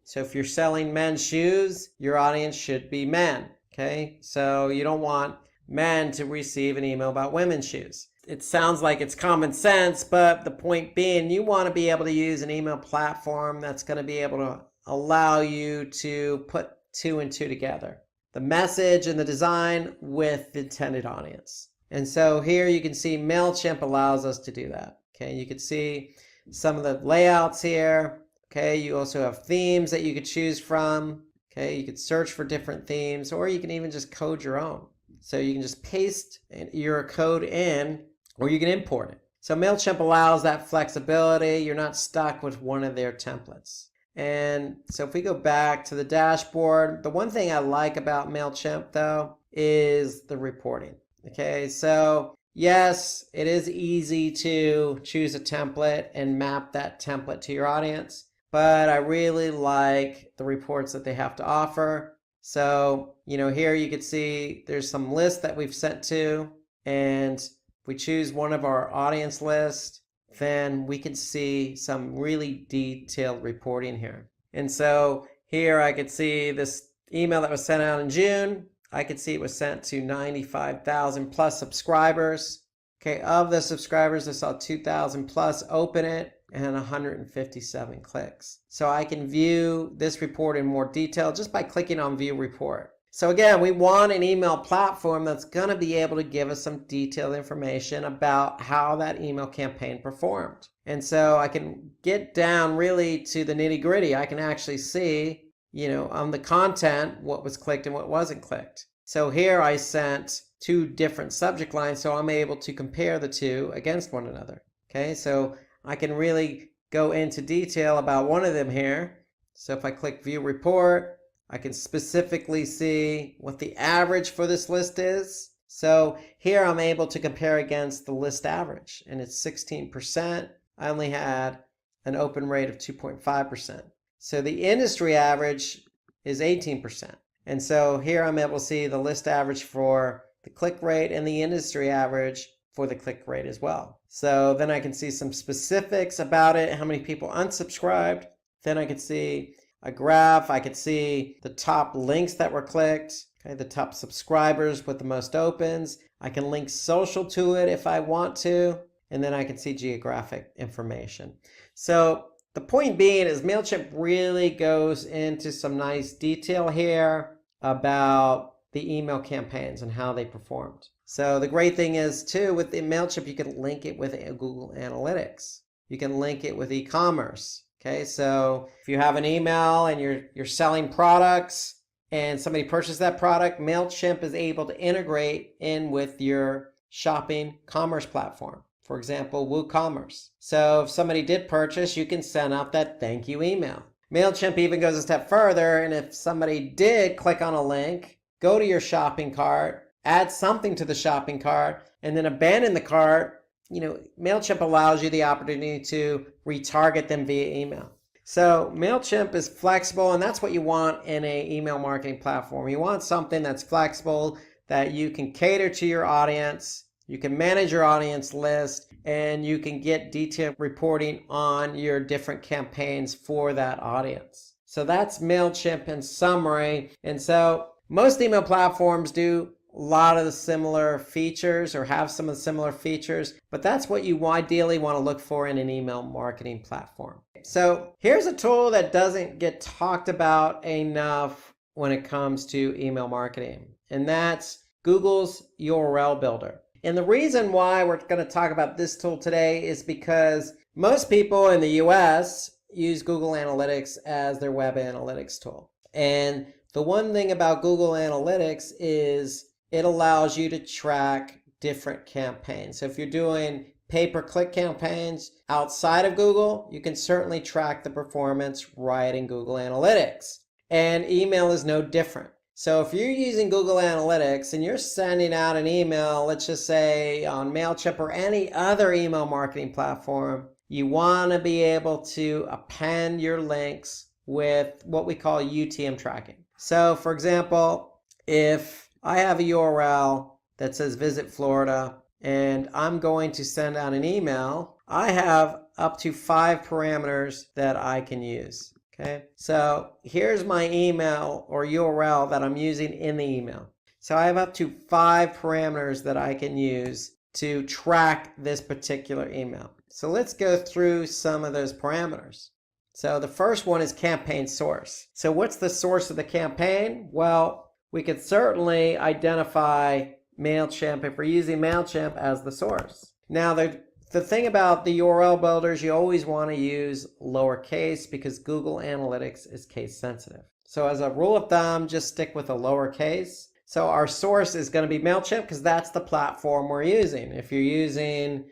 So if you're selling men's shoes, your audience should be men, okay? So you don't want men to receive an email about women's shoes. It sounds like it's common sense, but the point being, you want to be able to use an email platform that's going to be able to allow you to put two and two together. The message and the design with the intended audience. And so here you can see MailChimp allows us to do that. Okay, you can see some of the layouts here. Okay, you also have themes that you could choose from. Okay, you could search for different themes, or you can even just code your own. So you can just paste your code in, or you can import it. So MailChimp allows that flexibility. You're not stuck with one of their templates. And so if we go back to the dashboard, the one thing I like about MailChimp though is the reporting. Okay, so yes, it is easy to choose a template and map that template to your audience, but I really like the reports that they have to offer. So, here you can see there's some lists that we've sent to, and if we choose one of our audience lists, then we can see some really detailed reporting here. And so here I could see this email that was sent out in June. I could see it was sent to 95,000 plus subscribers. Okay, of the subscribers, I saw 2,000 plus open it and 157 clicks. So I can view this report in more detail just by clicking on View Report. So again, we want an email platform that's going to be able to give us some detailed information about how that email campaign performed. And so I can get down really to the nitty-gritty. I can actually see, on the content, what was clicked and what wasn't clicked. So here I sent 2 different subject lines, so I'm able to compare the 2 against one another. Okay, so I can really go into detail about one of them here. So if I click View Report, I can specifically see what the average for this list is. So here I'm able to compare against the list average, and it's 16%. I only had an open rate of 2.5%. So the industry average is 18%. And so here I'm able to see the list average for the click rate and the industry average for the click rate as well. So then I can see some specifics about it, how many people unsubscribed. Then I can see a graph. I could see the top links that were clicked, okay, the top subscribers with the most opens. I can link social to it if I want to, and then I can see geographic information. So the point being is MailChimp really goes into some nice detail here about the email campaigns and how they performed. So the great thing is too, with the MailChimp, you can link it with Google Analytics. You can link it with e-commerce. Okay, so if you have an email and you're selling products and somebody purchased that product, MailChimp is able to integrate in with your shopping commerce platform. For example, WooCommerce. So if somebody did purchase, you can send out that thank you email. MailChimp even goes a step further, and if somebody did click on a link, go to your shopping cart, add something to the shopping cart, and then abandon the cart, MailChimp allows you the opportunity to retarget them via email. So MailChimp is flexible, and that's what you want in an email marketing platform. You want something that's flexible, that you can cater to your audience, you can manage your audience list, and you can get detailed reporting on your different campaigns for that audience. So that's MailChimp in summary. And so most email platforms do a lot of the similar features or have some of the similar features, but that's what you ideally want to look for in an email marketing platform. So here's a tool that doesn't get talked about enough when it comes to email marketing, and that's Google's URL Builder. And the reason why we're going to talk about this tool today is because most people in the US use Google Analytics as their web analytics tool. And the one thing about Google Analytics is it allows you to track different campaigns. So if you're doing pay-per-click campaigns outside of Google, you can certainly track the performance right in Google Analytics. And email is no different. So if you're using Google Analytics and you're sending out an email, let's just say on MailChimp or any other email marketing platform, you want to be able to append your links with what we call UTM tracking. So for example, if I have a URL that says Visit Florida and I'm going to send out an email, I have up to 5 parameters that I can use. Okay, so here's my email or URL that I'm using in the email. So I have up to 5 parameters that I can use to track this particular email. So let's go through some of those parameters. So the first one is campaign source. So what's the source of the campaign? Well, we could certainly identify MailChimp if we're using MailChimp as the source. Now, the thing about the URL builders, you always want to use lowercase because Google Analytics is case sensitive. So as a rule of thumb, just stick with a lowercase. So our source is going to be MailChimp because that's the platform we're using. If you're using,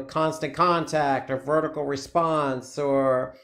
Constant Contact or Vertical Response or,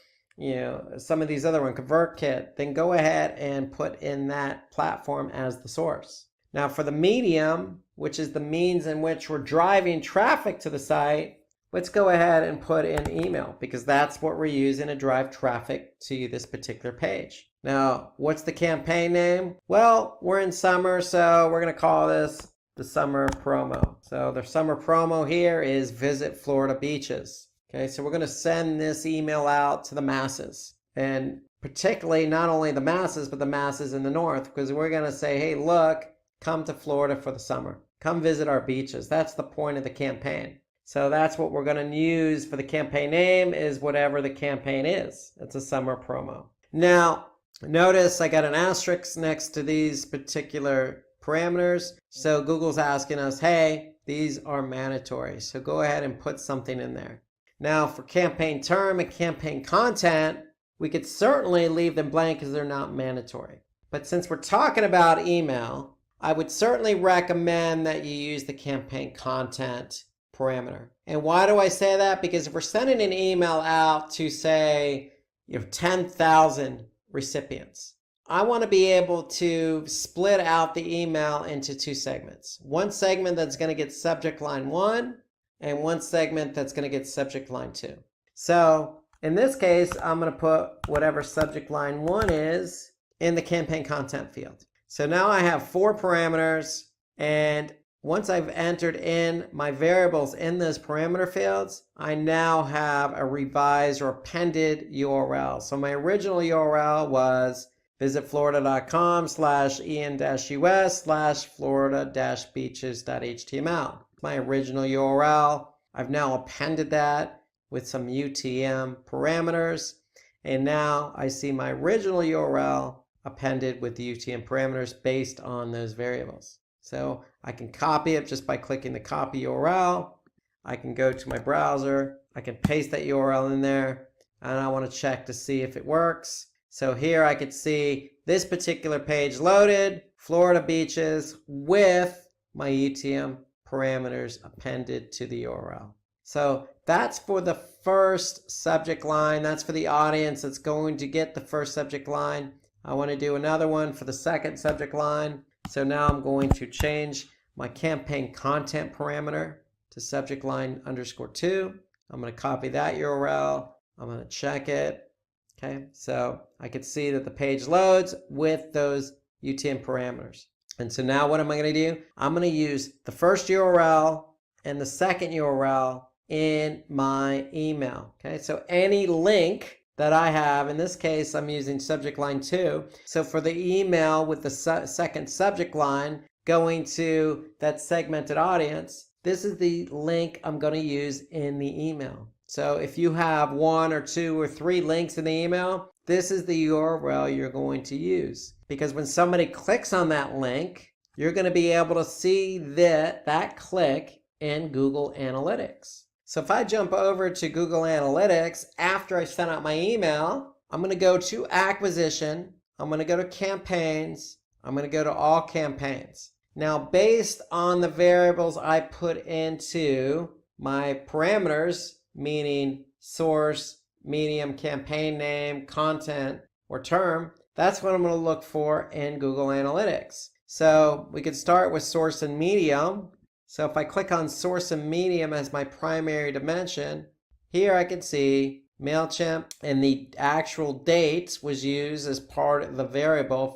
some of these other ones, ConvertKit, then go ahead and put in that platform as the source. Now for the medium, which is the means in which we're driving traffic to the site, let's go ahead and put in email because that's what we're using to drive traffic to this particular page. Now, what's the campaign name? Well, we're in summer, so we're going to call this the summer promo. So the summer promo here is Visit Florida Beaches. Okay, so we're going to send this email out to the masses, and particularly not only the masses, but the masses in the north, because we're going to say, hey, look, come to Florida for the summer. Come visit our beaches. That's the point of the campaign. So that's what we're going to use for the campaign name is whatever the campaign is. It's a summer promo. Now, notice I got an asterisk next to these particular parameters. So Google's asking us, hey, these are mandatory. So go ahead and put something in there. Now for campaign term and campaign content, we could certainly leave them blank because they're not mandatory. But since we're talking about email, I would certainly recommend that you use the campaign content parameter. And why do I say that? Because if we're sending an email out to say, 10,000 recipients, I want to be able to split out the email into two segments. One segment that's going to get subject line 1 and one segment that's going to get subject line 2. So in this case, I'm going to put whatever subject line 1 is in the campaign content field. So now I have 4 parameters, and once I've entered in my variables in those parameter fields, I now have a revised or appended URL. So my original URL was visitflorida.com/en-us/florida-beaches.html. My original URL. I've now appended that with some UTM parameters. And now I see my original URL appended with the UTM parameters based on those variables. So I can copy it just by clicking the copy URL. I can go to my browser. I can paste that URL in there, and I want to check to see if it works. So here I could see this particular page loaded, Florida beaches with my UTM parameters appended to the URL. So that's for the first subject line. That's for the audience that's going to get the first subject line. I want to do another one for the second subject line. So now I'm going to change my campaign content parameter to subject line _2. I'm going to copy that URL. I'm going to check it. Okay, so I can see that the page loads with those UTM parameters. And so now what am I going to do? I'm going to use the first URL and the second URL in my email. Okay, so any link that I have, in this case, I'm using subject line 2. So for the email with the second subject line going to that segmented audience, this is the link I'm going to use in the email. So if you have 1 or 2 or 3 links in the email, this is the URL you're going to use. Because when somebody clicks on that link, you're going to be able to see that click in Google Analytics. So if I jump over to Google Analytics, after I sent out my email, I'm going to go to acquisition. I'm going to go to campaigns. I'm going to go to all campaigns. Now, based on the variables I put into my parameters, meaning source, medium, campaign name, content, or term, that's what I'm going to look for in Google Analytics. So we could start with source and medium. So if I click on source and medium as my primary dimension, here I can see MailChimp, and the actual date was used as part of the variable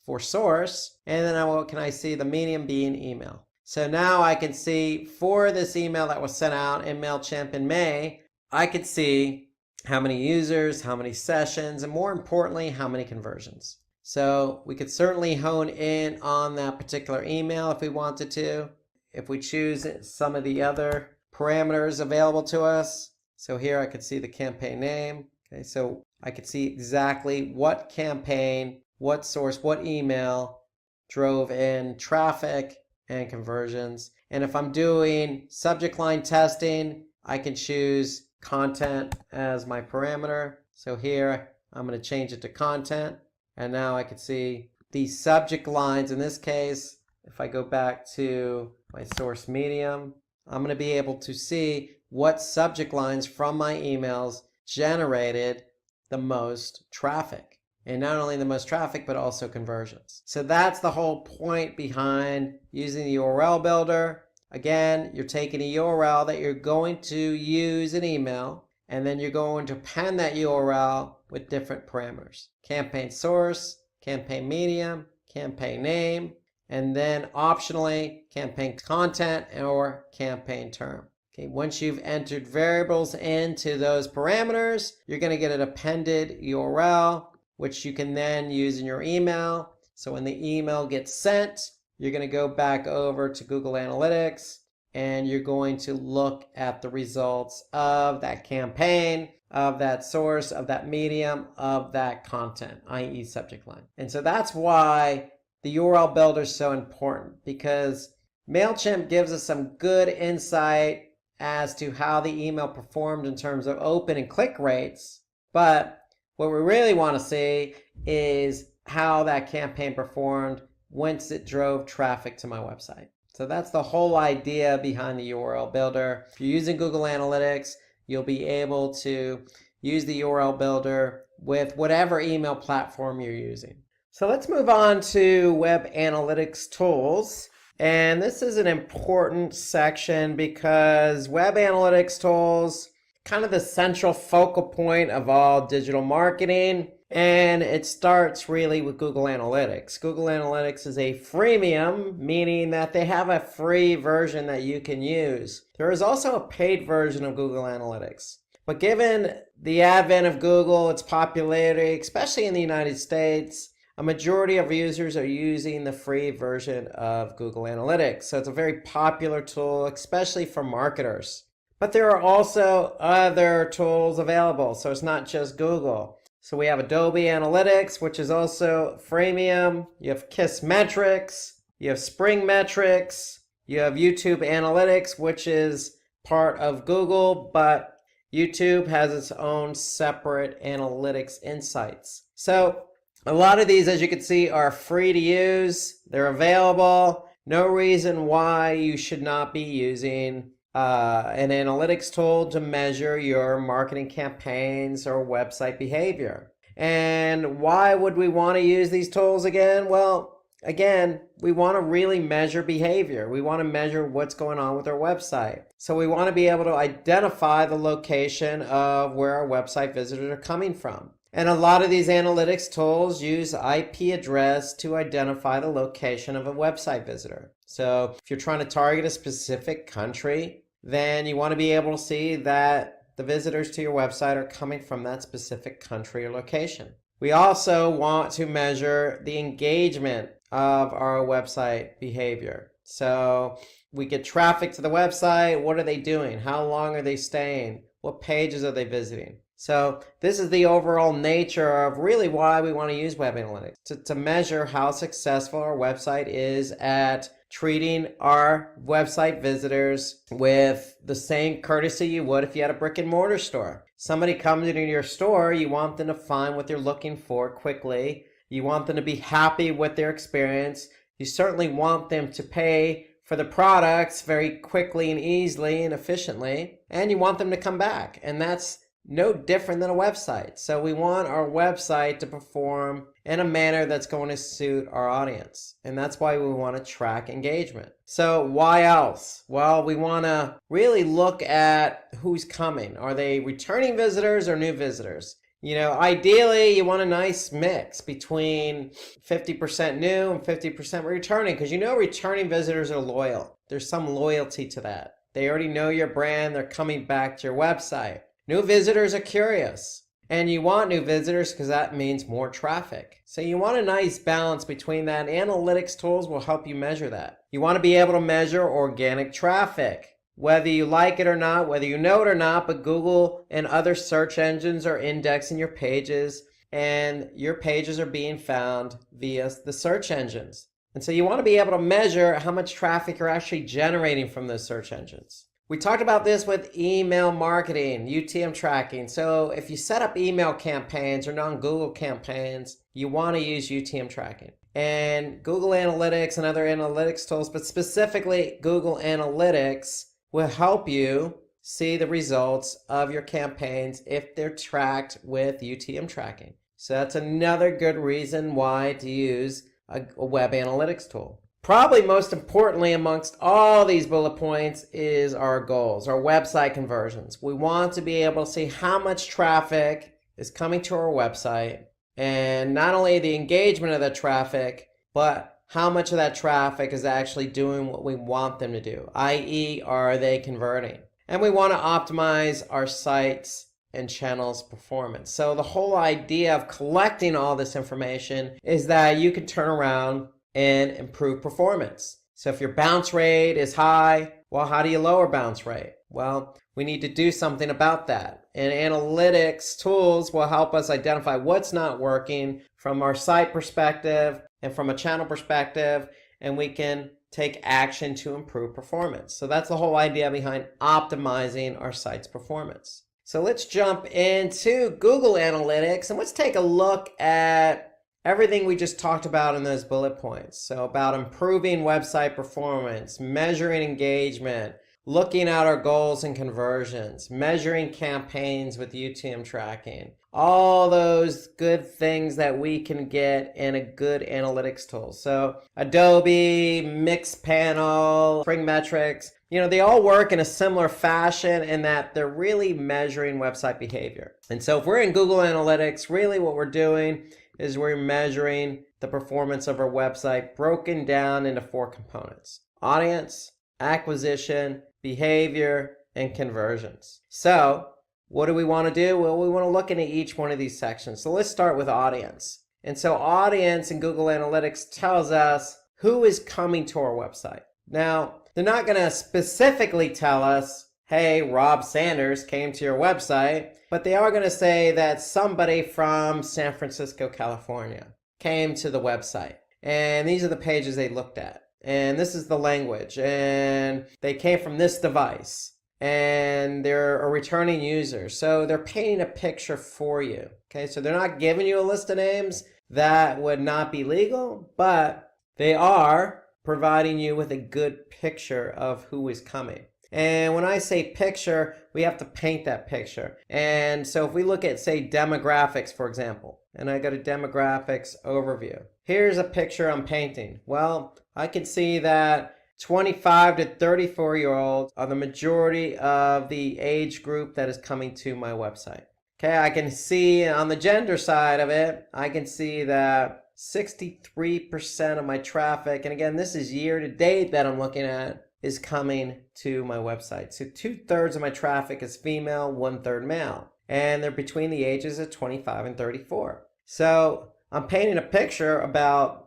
for source. And then what can I see? The medium being email. So now I can see for this email that was sent out in MailChimp in May, I could see how many users, how many sessions, and more importantly, how many conversions. So we could certainly hone in on that particular email if we wanted to. If we choose some of the other parameters available to us, so here I could see the campaign name. Okay, so I could see exactly what campaign, what source, what email drove in traffic and conversions. And if I'm doing subject line testing, I can choose content as my parameter. So here I'm going to change it to content. And now I can see these subject lines. In this case, if I go back to my source medium, I'm going to be able to see what subject lines from my emails generated the most traffic. And not only the most traffic, but also conversions. So that's the whole point behind using the URL builder. Again, you're taking a URL that you're going to use in email, and then you're going to append that URL with different parameters. Campaign source, campaign medium, campaign name, and then optionally campaign content or campaign term. Okay, once you've entered variables into those parameters, you're going to get an appended URL, which you can then use in your email. So when the email gets sent, you're going to go back over to Google Analytics and you're going to look at the results of that campaign, of that source, of that medium, of that content, i.e. subject line. And so that's why the URL builder is so important, because MailChimp gives us some good insight as to how the email performed in terms of open and click rates. But what we really want to see is how that campaign performed once it drove traffic to my website. So that's the whole idea behind the URL builder. If you're using Google Analytics, you'll be able to use the URL builder with whatever email platform you're using. So let's move on to web analytics tools. And this is an important section because web analytics tools kind of the central focal point of all digital marketing, and it starts really with Google Analytics. Google Analytics is a freemium, meaning that they have a free version that you can use. There is also a paid version of Google Analytics. But given the advent of Google, its popularity, especially in the United States, a majority of users are using the free version of Google Analytics. So it's a very popular tool, especially for marketers. But there are also other tools available, so it's not just Google. So we have Adobe Analytics, which is also freemium. You have Kissmetrics, you have Spring Metrics, you have YouTube Analytics, which is part of Google, but YouTube has its own separate analytics insights. So a lot of these, as you can see, are free to use. They're available. No reason why you should not be using an analytics tool to measure your marketing campaigns or website behavior. And why would we want to use these tools again? Well, again, we want to really measure behavior. We want to measure what's going on with our website. So we want to be able to identify the location of where our website visitors are coming from. And a lot of these analytics tools use IP address to identify the location of a website visitor. So if you're trying to target a specific country, then you want to be able to see that the visitors to your website are coming from that specific country or location. We also want to measure the engagement of our website behavior. So we get traffic to the website. What are they doing? How long are they staying? What pages are they visiting? So this is the overall nature of really why we want to use web analytics, to measure how successful our website is at treating our website visitors with the same courtesy you would if you had a brick and mortar store. Somebody comes into your store, you want them to find what they're looking for quickly. You want them to be happy with their experience. You certainly want them to pay for the products very quickly and easily and efficiently. And you want them to come back. And that's no different than a website. So we want our website to perform in a manner that's going to suit our audience. And that's why we want to track engagement. So why else? Well, we want to really look at who's coming. Are they returning visitors or new visitors? You know, ideally, you want a nice mix between 50% new and 50% returning, because you know returning visitors are loyal. There's some loyalty to that. They already know your brand. They're coming back to your website. New visitors are curious, and you want new visitors because that means more traffic. So you want a nice balance between that. Analytics tools will help you measure that. You want to be able to measure organic traffic, whether you like it or not, whether you know it or not, but Google and other search engines are indexing your pages, and your pages are being found via the search engines. And so you want to be able to measure how much traffic you're actually generating from those search engines. We talked about this with email marketing, UTM tracking. So if you set up email campaigns or non-Google campaigns, you want to use UTM tracking. And Google Analytics and other analytics tools, but specifically Google Analytics, will help you see the results of your campaigns if they're tracked with UTM tracking. So that's another good reason why to use a web analytics tool. Probably most importantly amongst all these bullet points is our goals, our website conversions. We want to be able to see how much traffic is coming to our website, and not only the engagement of the traffic, but how much of that traffic is actually doing what we want them to do, i.e., are they converting? And we want to optimize our sites and channels performance. So the whole idea of collecting all this information is that you can turn around and improve performance. So if your bounce rate is high, well, how do you lower bounce rate? Well, we need to do something about that. And analytics tools will help us identify what's not working from our site perspective and from a channel perspective, and we can take action to improve performance. So that's the whole idea behind optimizing our site's performance. So let's jump into Google Analytics and let's take a look at everything we just talked about in those bullet points. So about improving website performance, measuring engagement, looking at our goals and conversions, measuring campaigns with UTM tracking, all those good things that we can get in a good analytics tool. So Adobe, Mixpanel, Spring Metrics, they all work in a similar fashion in that they're really measuring website behavior. And so if we're in Google Analytics, really what we're doing is we're measuring the performance of our website broken down into 4 components: audience, acquisition, behavior, and conversions. So what do we want to do? Well, we want to look into each one of these sections. So let's start with audience. And so audience in Google Analytics tells us who is coming to our website. Now, they're not going to specifically tell us, hey, Rob Sanders came to your website, but they are going to say that somebody from San Francisco, California came to the website. And these are the pages they looked at. And this is the language. And they came from this device. And they're a returning user. So they're painting a picture for you. Okay, so they're not giving you a list of names. That would not be legal, but they are providing you with a good picture of who is coming. And when I say picture, we have to paint that picture. And so if we look at, say, demographics, for example, and I go to demographics overview, here's a picture I'm painting. Well, I can see that 25 to 34-year-olds are the majority of the age group that is coming to my website. Okay, I can see on the gender side of it, I can see that 63% of my traffic, and again, this is year to date that I'm looking at, is coming to my website. So 2/3 of my traffic is female, 1/3 male. And they're between the ages of 25 and 34. So I'm painting a picture about,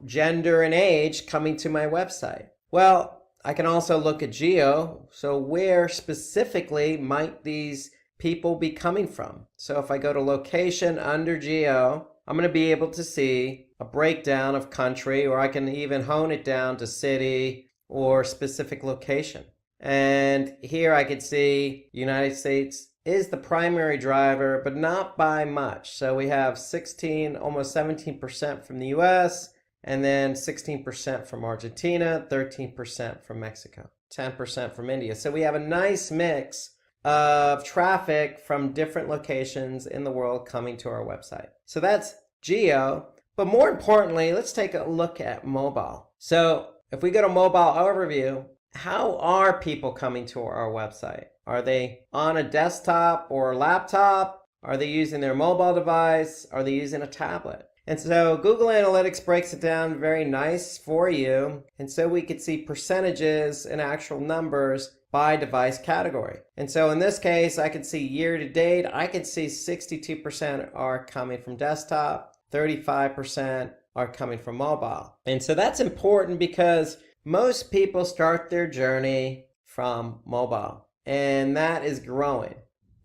gender and age coming to my website. Well, I can also look at geo. So where specifically might these people be coming from? So if I go to location under geo, I'm going to be able to see a breakdown of country, or I can even hone it down to city or specific location. And here I can see United States is the primary driver, but not by much. So we have 16, almost 17% from the US, and then 16% from Argentina, 13% from Mexico, 10% from India. So we have a nice mix of traffic from different locations in the world coming to our website. So that's geo. But more importantly, let's take a look at mobile. So if we go to mobile overview, how are people coming to our website? Are they on a desktop or laptop? Are they using their mobile device? Are they using a tablet? And so Google Analytics breaks it down very nice for you. And so we could see percentages and actual numbers by device category. And so in this case, I can see year to date, I can see 62% are coming from desktop, 35% are coming from mobile. And so that's important because most people start their journey from mobile, and that is growing,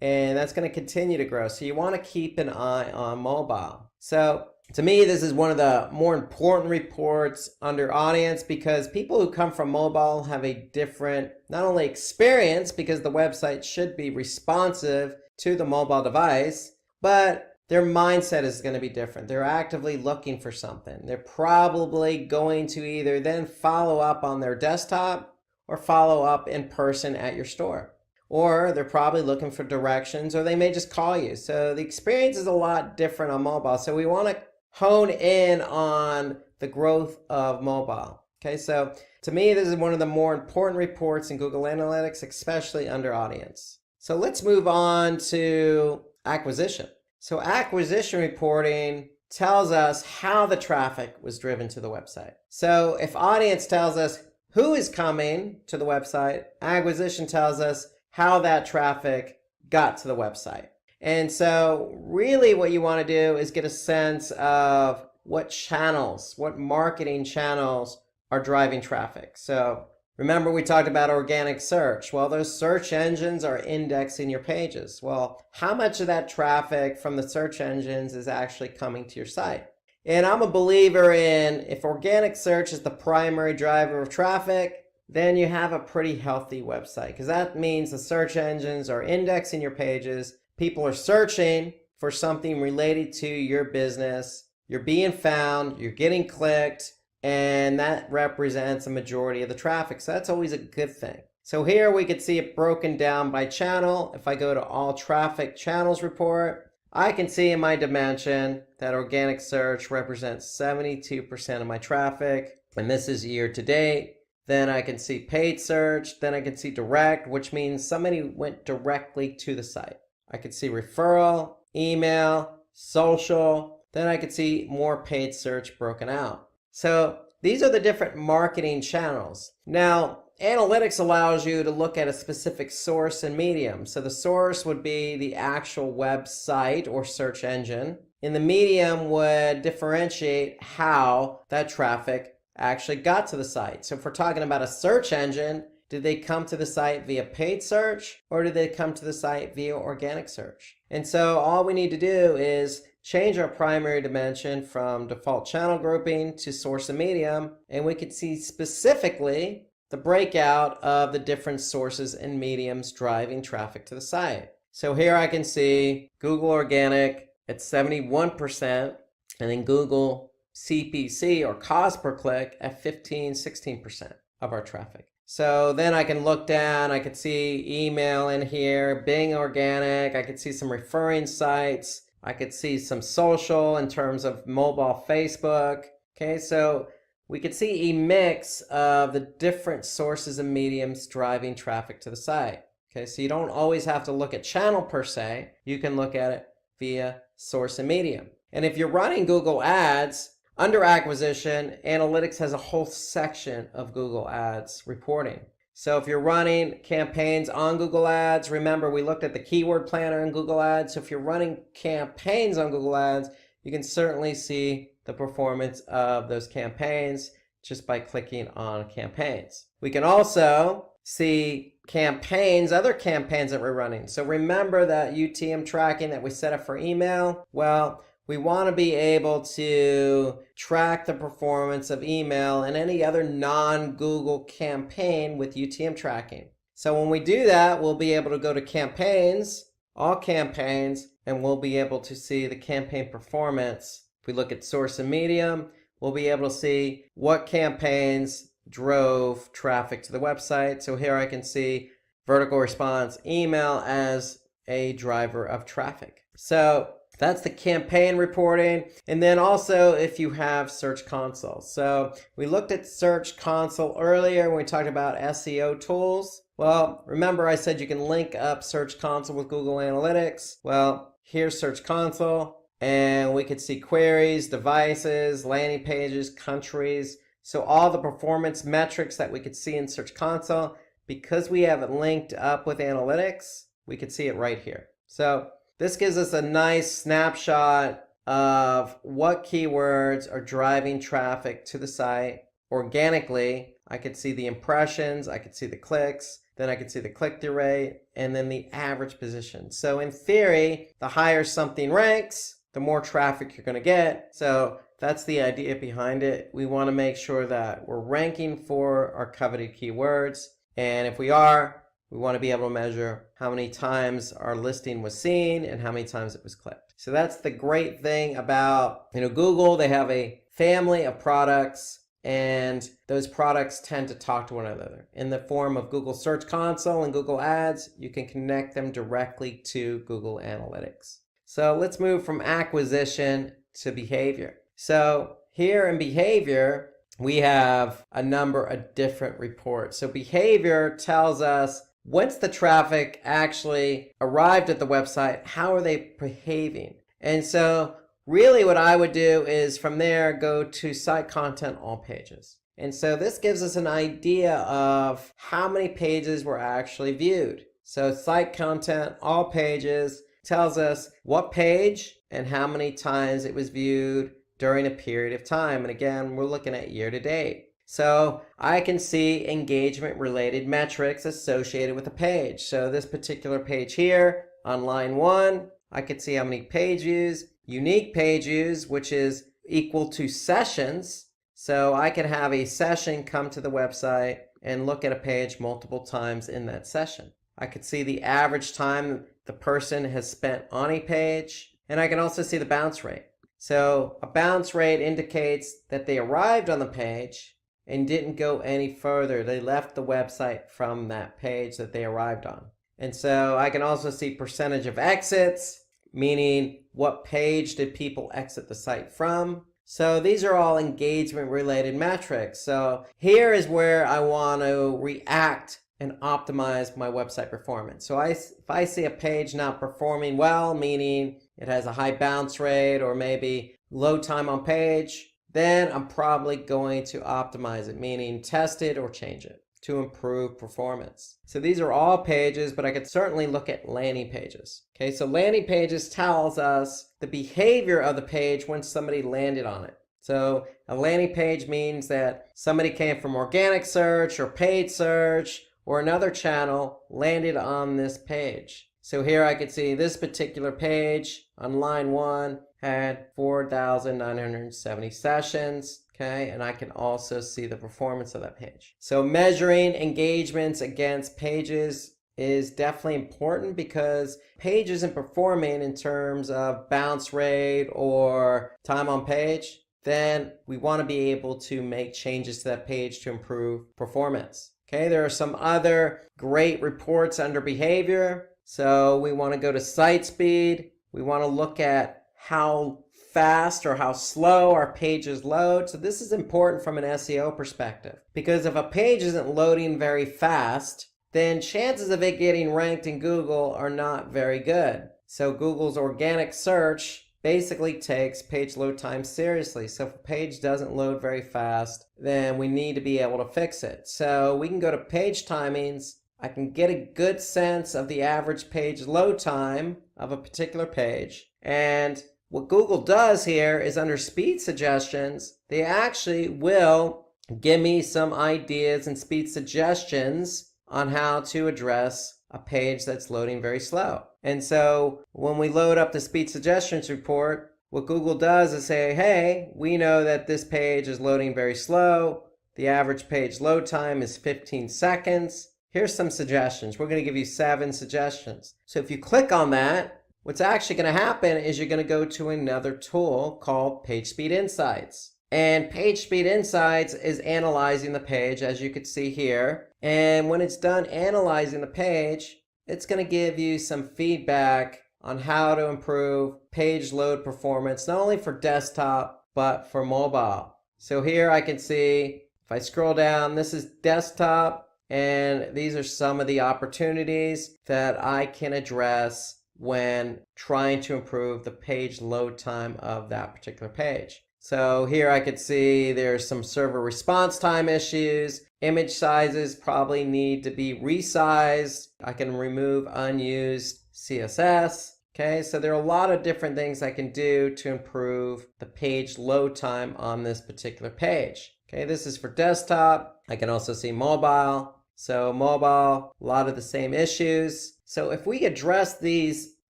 and that's going to continue to grow. So you want to keep an eye on mobile. So to me, this is one of the more important reports under audience because people who come from mobile have a different, not only experience because the website should be responsive to the mobile device, but their mindset is going to be different. They're actively looking for something. They're probably going to either then follow up on their desktop or follow up in person at your store. Or they're probably looking for directions, or they may just call you. So the experience is a lot different on mobile. So we want to hone in on the growth of mobile. Okay, so to me, this is one of the more important reports in Google Analytics, especially under audience. So let's move on to acquisition. So acquisition reporting tells us how the traffic was driven to the website. So if audience tells us who is coming to the website, acquisition tells us how that traffic got to the website. And so really what you want to do is get a sense of what channels, what marketing channels are driving traffic. So remember we talked about organic search. Well, those search engines are indexing your pages. Well, how much of that traffic from the search engines is actually coming to your site? And I'm a believer in if organic search is the primary driver of traffic, then you have a pretty healthy website because that means the search engines are indexing your pages. People are searching for something related to your business. You're being found, you're getting clicked, and that represents a majority of the traffic. So that's always a good thing. So here we could see it broken down by channel. If I go to all traffic channels report, I can see in my dimension that organic search represents 72% of my traffic. And this is year to date. Then I can see paid search. Then I can see direct, which means somebody went directly to the site. I could see referral, email, social. Then I could see more paid search broken out. So these are the different marketing channels. Now, analytics allows you to look at a specific source and medium. So the source would be the actual website or search engine, and the medium would differentiate how that traffic actually got to the site. So if we're talking about a search engine, did they come to the site via paid search or did they come to the site via organic search? And so all we need to do is change our primary dimension from default channel grouping to source and medium, and we can see specifically the breakout of the different sources and mediums driving traffic to the site. So here I can see Google Organic at 71%, and then Google CPC or cost per click at 16% of our traffic. So then I can look down, I could see email in here, Bing Organic, I could see some referring sites, I could see some social in terms of mobile Facebook. Okay, so we could see a mix of the different sources and mediums driving traffic to the site. Okay, so you don't always have to look at channel per se, you can look at it via source and medium. And if you're running Google Ads, under acquisition, analytics has a whole section of Google Ads reporting. So if you're running campaigns on Google Ads, remember we looked at the keyword planner in Google Ads. So if you're running campaigns on Google Ads, you can certainly see the performance of those campaigns just by clicking on campaigns. We can also see campaigns, other campaigns that we're running. So remember that UTM tracking that we set up for email? Well, we want to be able to track the performance of email and any other non-Google campaign with UTM tracking. So when we do that, we'll be able to go to campaigns, all campaigns, and we'll be able to see the campaign performance. If we look at source and medium, we'll be able to see what campaigns drove traffic to the website. So here I can see vertical response email as a driver of traffic. So that's the campaign reporting. And then also if you have Search Console. So we looked at Search Console earlier when we talked about SEO tools. Well, remember I said you can link up Search Console with Google Analytics. Well, here's Search Console, and we could see queries, devices, landing pages, countries. So all the performance metrics that we could see in Search Console, because we have it linked up with Analytics, we could see it right here. So this gives us a nice snapshot of what keywords are driving traffic to the site organically. I could see the impressions, I could see the clicks, then I could see the click-through rate, and then the average position. So in theory, the higher something ranks, the more traffic you're going to get. So that's the idea behind it. We want to make sure that we're ranking for our coveted keywords. And if we are, we want to be able to measure how many times our listing was seen and how many times it was clicked. So that's the great thing about, Google. They have a family of products, and those products tend to talk to one another. In the form of Google Search Console and Google Ads, you can connect them directly to Google Analytics. So let's move from acquisition to behavior. So here in behavior, we have a number of different reports. So behavior tells us, once the traffic actually arrived at the website, how are they behaving? And so really what I would do is from there go to site content all pages. And so this gives us an idea of how many pages were actually viewed. So site content all pages tells us what page and how many times it was viewed during a period of time. And again, we're looking at year to date. So I can see engagement related metrics associated with a page. So this particular page here on line 1, I could see how many page views, unique page views, which is equal to sessions. So I can have a session come to the website and look at a page multiple times in that session. I could see the average time the person has spent on a page, and I can also see the bounce rate. So a bounce rate indicates that they arrived on the page and didn't go any further. They left the website from that page that they arrived on. And so I can also see percentage of exits, meaning what page did people exit the site from. So these are all engagement related metrics. So here is where I want to react and optimize my website performance. So if I see a page not performing well, meaning it has a high bounce rate or maybe low time on page, then I'm probably going to optimize it, meaning test it or change it to improve performance. So these are all pages, but I could certainly look at landing pages. Okay, so landing pages tells us the behavior of the page when somebody landed on it. So a landing page means that somebody came from organic search or paid search or another channel, landed on this page. So here I could see this particular page on line 1 had 4,970 sessions. Okay, and I can also see the performance of that page. So measuring engagements against pages is definitely important, because page isn't performing in terms of bounce rate or time on page, then we want to be able to make changes to that page to improve performance. Okay, there are some other great reports under behavior. So we want to go to site speed. We want to look at how fast or how slow our pages load. So this is important from an SEO perspective, because if a page isn't loading very fast, then chances of it getting ranked in Google are not very good. So Google's organic search basically takes page load time seriously. So if a page doesn't load very fast, then we need to be able to fix it. So we can go to page timings. I can get a good sense of the average page load time of a particular page. And what Google does here is under speed suggestions, they actually will give me some ideas and speed suggestions on how to address a page that's loading very slow. And so when we load up the speed suggestions report, what Google does is say, hey, we know that this page is loading very slow. The average page load time is 15 seconds. Here's some suggestions. We're going to give you 7 suggestions. So if you click on that, what's actually going to happen is you're going to go to another tool called PageSpeed Insights. And PageSpeed Insights is analyzing the page, as you can see here. And when it's done analyzing the page, it's going to give you some feedback on how to improve page load performance, not only for desktop, but for mobile. So here I can see, if I scroll down, this is desktop, and these are some of the opportunities that I can address when trying to improve the page load time of that particular page. So here I could see there's some server response time issues. Image sizes probably need to be resized. I can remove unused CSS. Okay, so there are a lot of different things I can do to improve the page load time on this particular page. Okay, this is for desktop. I can also see mobile. So mobile, a lot of the same issues. So if we address these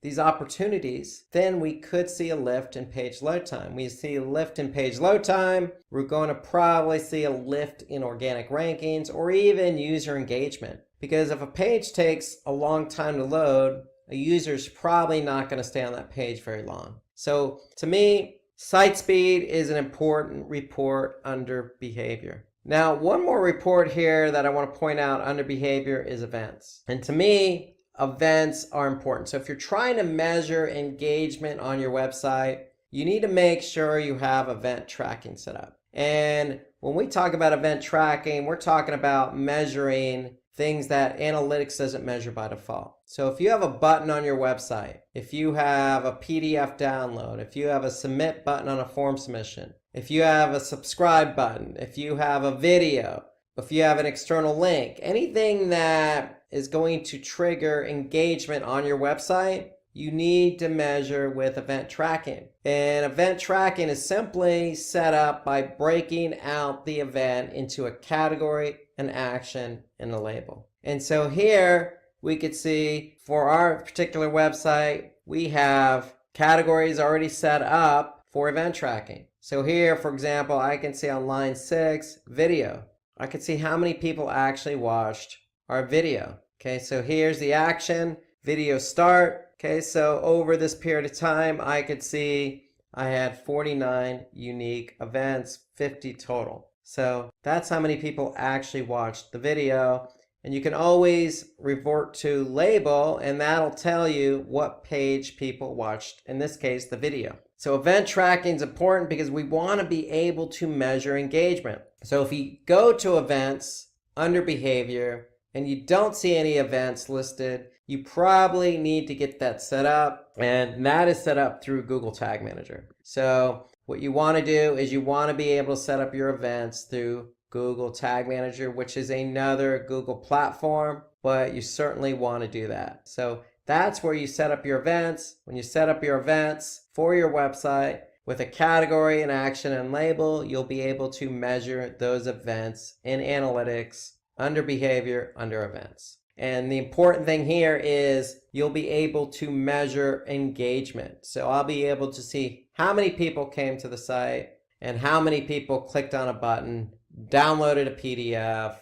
these opportunities, then we could see a lift in page load time. We see a lift in page load time. We're going to probably see a lift in organic rankings or even user engagement. Because if a page takes a long time to load, a user's probably not going to stay on that page very long. So to me, site speed is an important report under behavior. Now, one more report here that I want to point out under behavior is events. And to me, events are important. So if you're trying to measure engagement on your website, you need to make sure you have event tracking set up. And when we talk about event tracking, we're talking about measuring things that analytics doesn't measure by default. So if you have a button on your website, if you have a PDF download, if you have a submit button on a form submission, if you have a subscribe button, if you have a video, if you have an external link, anything that is going to trigger engagement on your website, you need to measure with event tracking. And event tracking is simply set up by breaking out the event into a category, an action, and a label. And so here we could see for our particular website, we have categories already set up for event tracking. So here, for example, I can see on line 6, video. I can see how many people actually watched our video. Okay, so here's the action, video start. Okay, so over this period of time, I could see I had 49 unique events, 50 total. So that's how many people actually watched the video. And you can always revert to label, and that'll tell you what page people watched, in this case, the video. So event tracking is important because we want to be able to measure engagement. So if you go to events under behavior and you don't see any events listed, you probably need to get that set up, and that is set up through Google Tag Manager. So what you want to do is you want to be able to set up your events through Google Tag Manager, which is another Google platform, but you certainly want to do that. So that's where you set up your events. When you set up your events for your website with a category, an action, and label, you'll be able to measure those events in analytics under behavior, under events. And the important thing here is you'll be able to measure engagement. So I'll be able to see how many people came to the site and how many people clicked on a button, downloaded a PDF,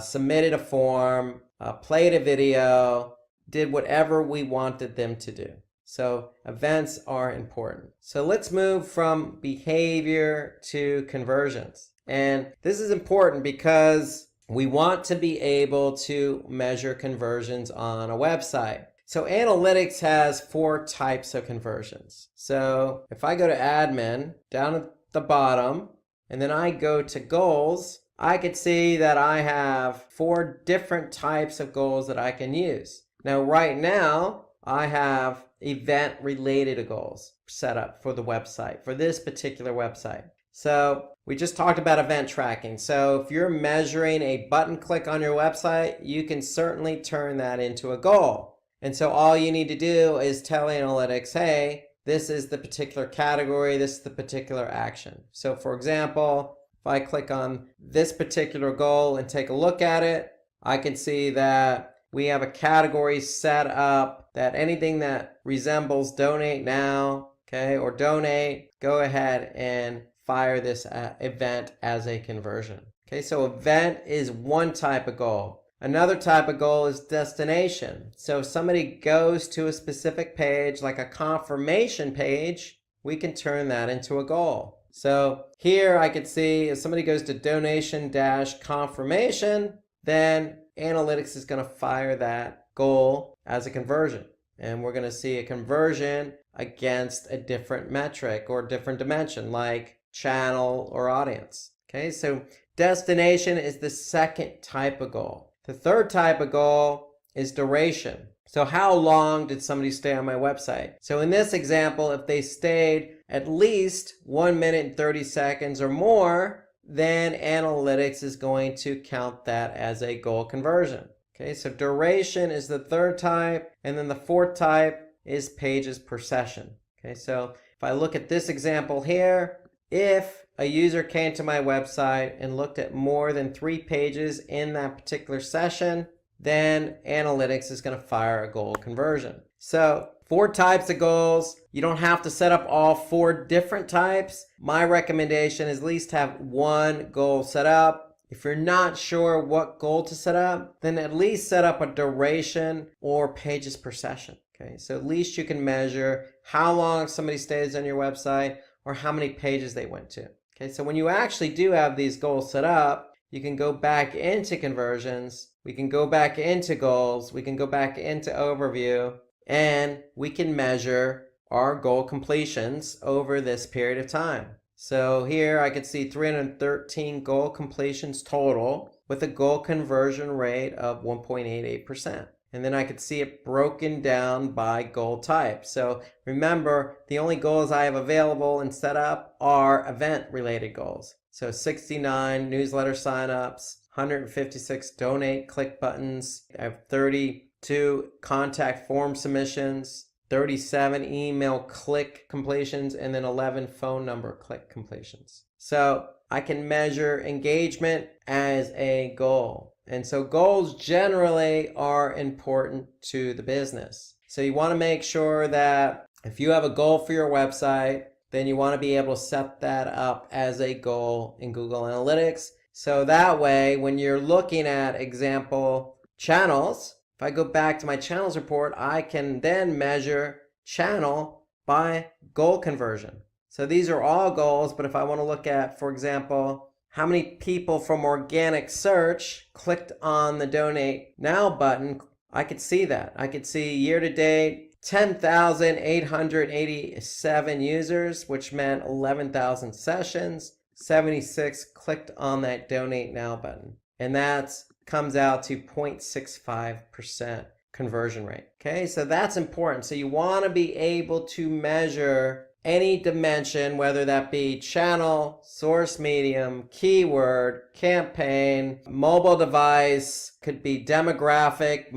submitted a form, played a video, did whatever we wanted them to do. So events are important. So let's move from behavior to conversions. And this is important because we want to be able to measure conversions on a website. So analytics has 4 types of conversions. So if I go to admin, down at the bottom, and then I go to goals, I could see that I have 4 different types of goals that I can use. Now, right now, I have event-related goals set up for the website, for this particular website. So we just talked about event tracking. So if you're measuring a button click on your website, you can certainly turn that into a goal. And so all you need to do is tell analytics, hey, this is the particular category, this is the particular action. So for example, if I click on this particular goal and take a look at it, I can see that we have a category set up that anything that resembles donate now, okay, or donate, go ahead and fire this event as a conversion. Okay, so event is one type of goal. Another type of goal is destination. So if somebody goes to a specific page, like a confirmation page, we can turn that into a goal. So here I could see if somebody goes to donation-confirmation, then analytics is going to fire that goal as a conversion. And we're going to see a conversion against a different metric or different dimension, like channel or audience. Okay, so destination is the second type of goal. The third type of goal is duration. So how long did somebody stay on my website? So in this example, if they stayed at least 1 minute and 30 seconds or more, then analytics is going to count that as a goal conversion. Okay, so duration is the third type, and then the fourth type is pages per session. Okay, so if I look at this example here, if a user came to my website and looked at more than 3 pages in that particular session, then analytics is going to fire a goal conversion. So 4 types of goals. You don't have to set up all 4 different types. My recommendation is at least have 1 goal set up. If you're not sure what goal to set up, then at least set up a duration or pages per session. Okay, so at least you can measure how long somebody stays on your website or how many pages they went to. Okay, so when you actually do have these goals set up, you can go back into conversions, we can go back into goals, we can go back into overview, and we can measure our goal completions over this period of time. So here I could see 313 goal completions total with a goal conversion rate of 1.88%. And then I could see it broken down by goal type. So remember, the only goals I have available and set up are event-related goals. So 69 newsletter signups, 156 donate click buttons. I have 32 contact form submissions, 37 email click completions, and then 11 phone number click completions. So I can measure engagement as a goal. And so goals generally are important to the business. So you want to make sure that if you have a goal for your website, then you want to be able to set that up as a goal in Google Analytics. So that way, when you're looking at example channels, if I go back to my channels report, I can then measure channel by goal conversion. So these are all goals, but if I want to look at, for example, how many people from organic search clicked on the donate now button, I could see that. I could see year to date 10,887 users, which meant 11,000 sessions. 76 clicked on that donate now button. And that comes out to 0.65% conversion rate. Okay, so that's important. So you want to be able to measure any dimension, whether that be channel, source medium, keyword, campaign, mobile device, could be demographic,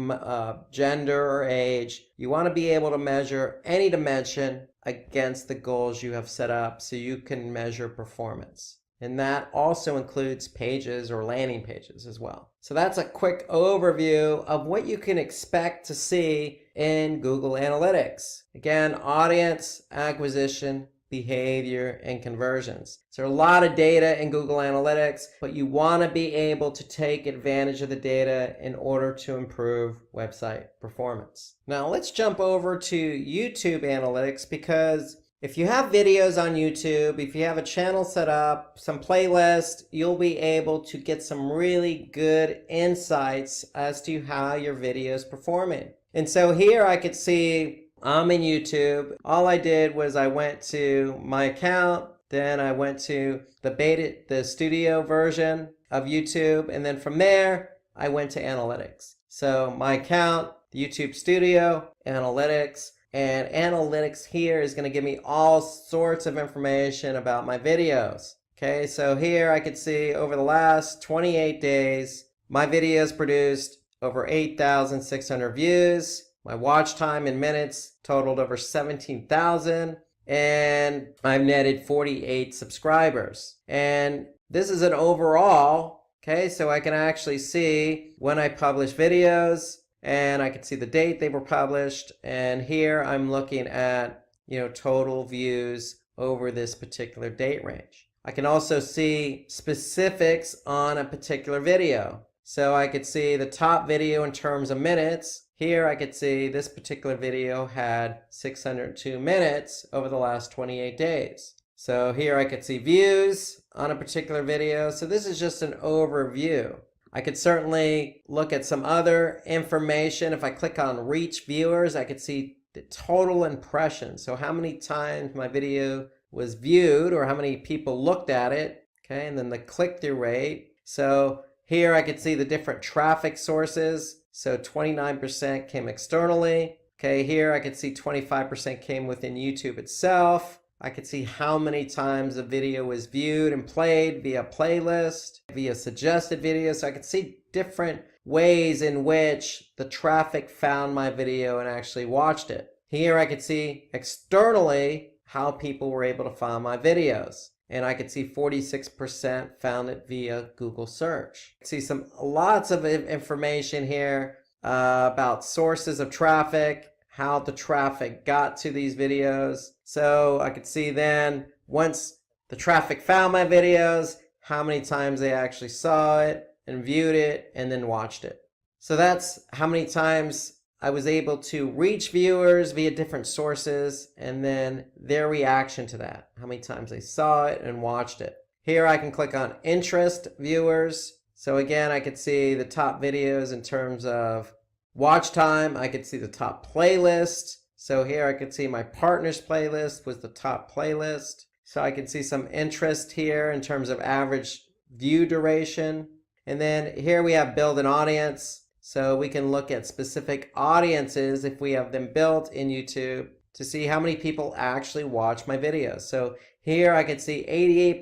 gender or age. You want to be able to measure any dimension against the goals you have set up so you can measure performance. And that also includes pages or landing pages as well. So that's a quick overview of what you can expect to see in Google Analytics. Again, audience, acquisition, behavior, and conversions. So a lot of data in Google Analytics, but you want to be able to take advantage of the data in order to improve website performance. Now let's jump over to YouTube Analytics, because if you have videos on YouTube, if you have a channel set up, some playlist, you'll be able to get some really good insights as to how your video is performing. And so here I could see I'm in YouTube. All I did was I went to my account, then I went to the studio version of YouTube, and then from there I went to analytics. So my account, the YouTube studio, analytics. And analytics here is going to give me all sorts of information about my videos. Okay, so here I could see over the last 28 days, my videos produced over 8,600 views. My watch time in minutes totaled over 17,000. And I've netted 48 subscribers. And this is an overall, okay, so I can actually see when I publish videos, and I can see the date they were published. And here I'm looking at, total views over this particular date range. I can also see specifics on a particular video. So I could see the top video in terms of minutes. Here I could see this particular video had 602 minutes over the last 28 days. So here I could see views on a particular video. So this is just an overview. I could certainly look at some other information. If I click on reach viewers, I could see the total impressions. So how many times my video was viewed or how many people looked at it. Okay, and then the click-through rate. So here I could see the different traffic sources. So 29% came externally. Okay, here I could see 25% came within YouTube itself. I could see how many times a video was viewed and played via playlist, via suggested videos. So I could see different ways in which the traffic found my video and actually watched it. Here I could see externally how people were able to find my videos. And I could see 46% found it via Google search. See lots of information here about sources of traffic, how the traffic got to these videos. So I could see then once the traffic found my videos, how many times they actually saw it and viewed it and then watched it. So that's how many times I was able to reach viewers via different sources and then their reaction to that, how many times they saw it and watched it. Here I can click on interest viewers. So again, I could see the top videos in terms of watch time. I could see the top playlist. So here I could see my partners playlist was the top playlist. So I can see some interest here in terms of average view duration. And then here we have build an audience. So we can look at specific audiences if we have them built in YouTube to see how many people actually watch my videos. So here I can see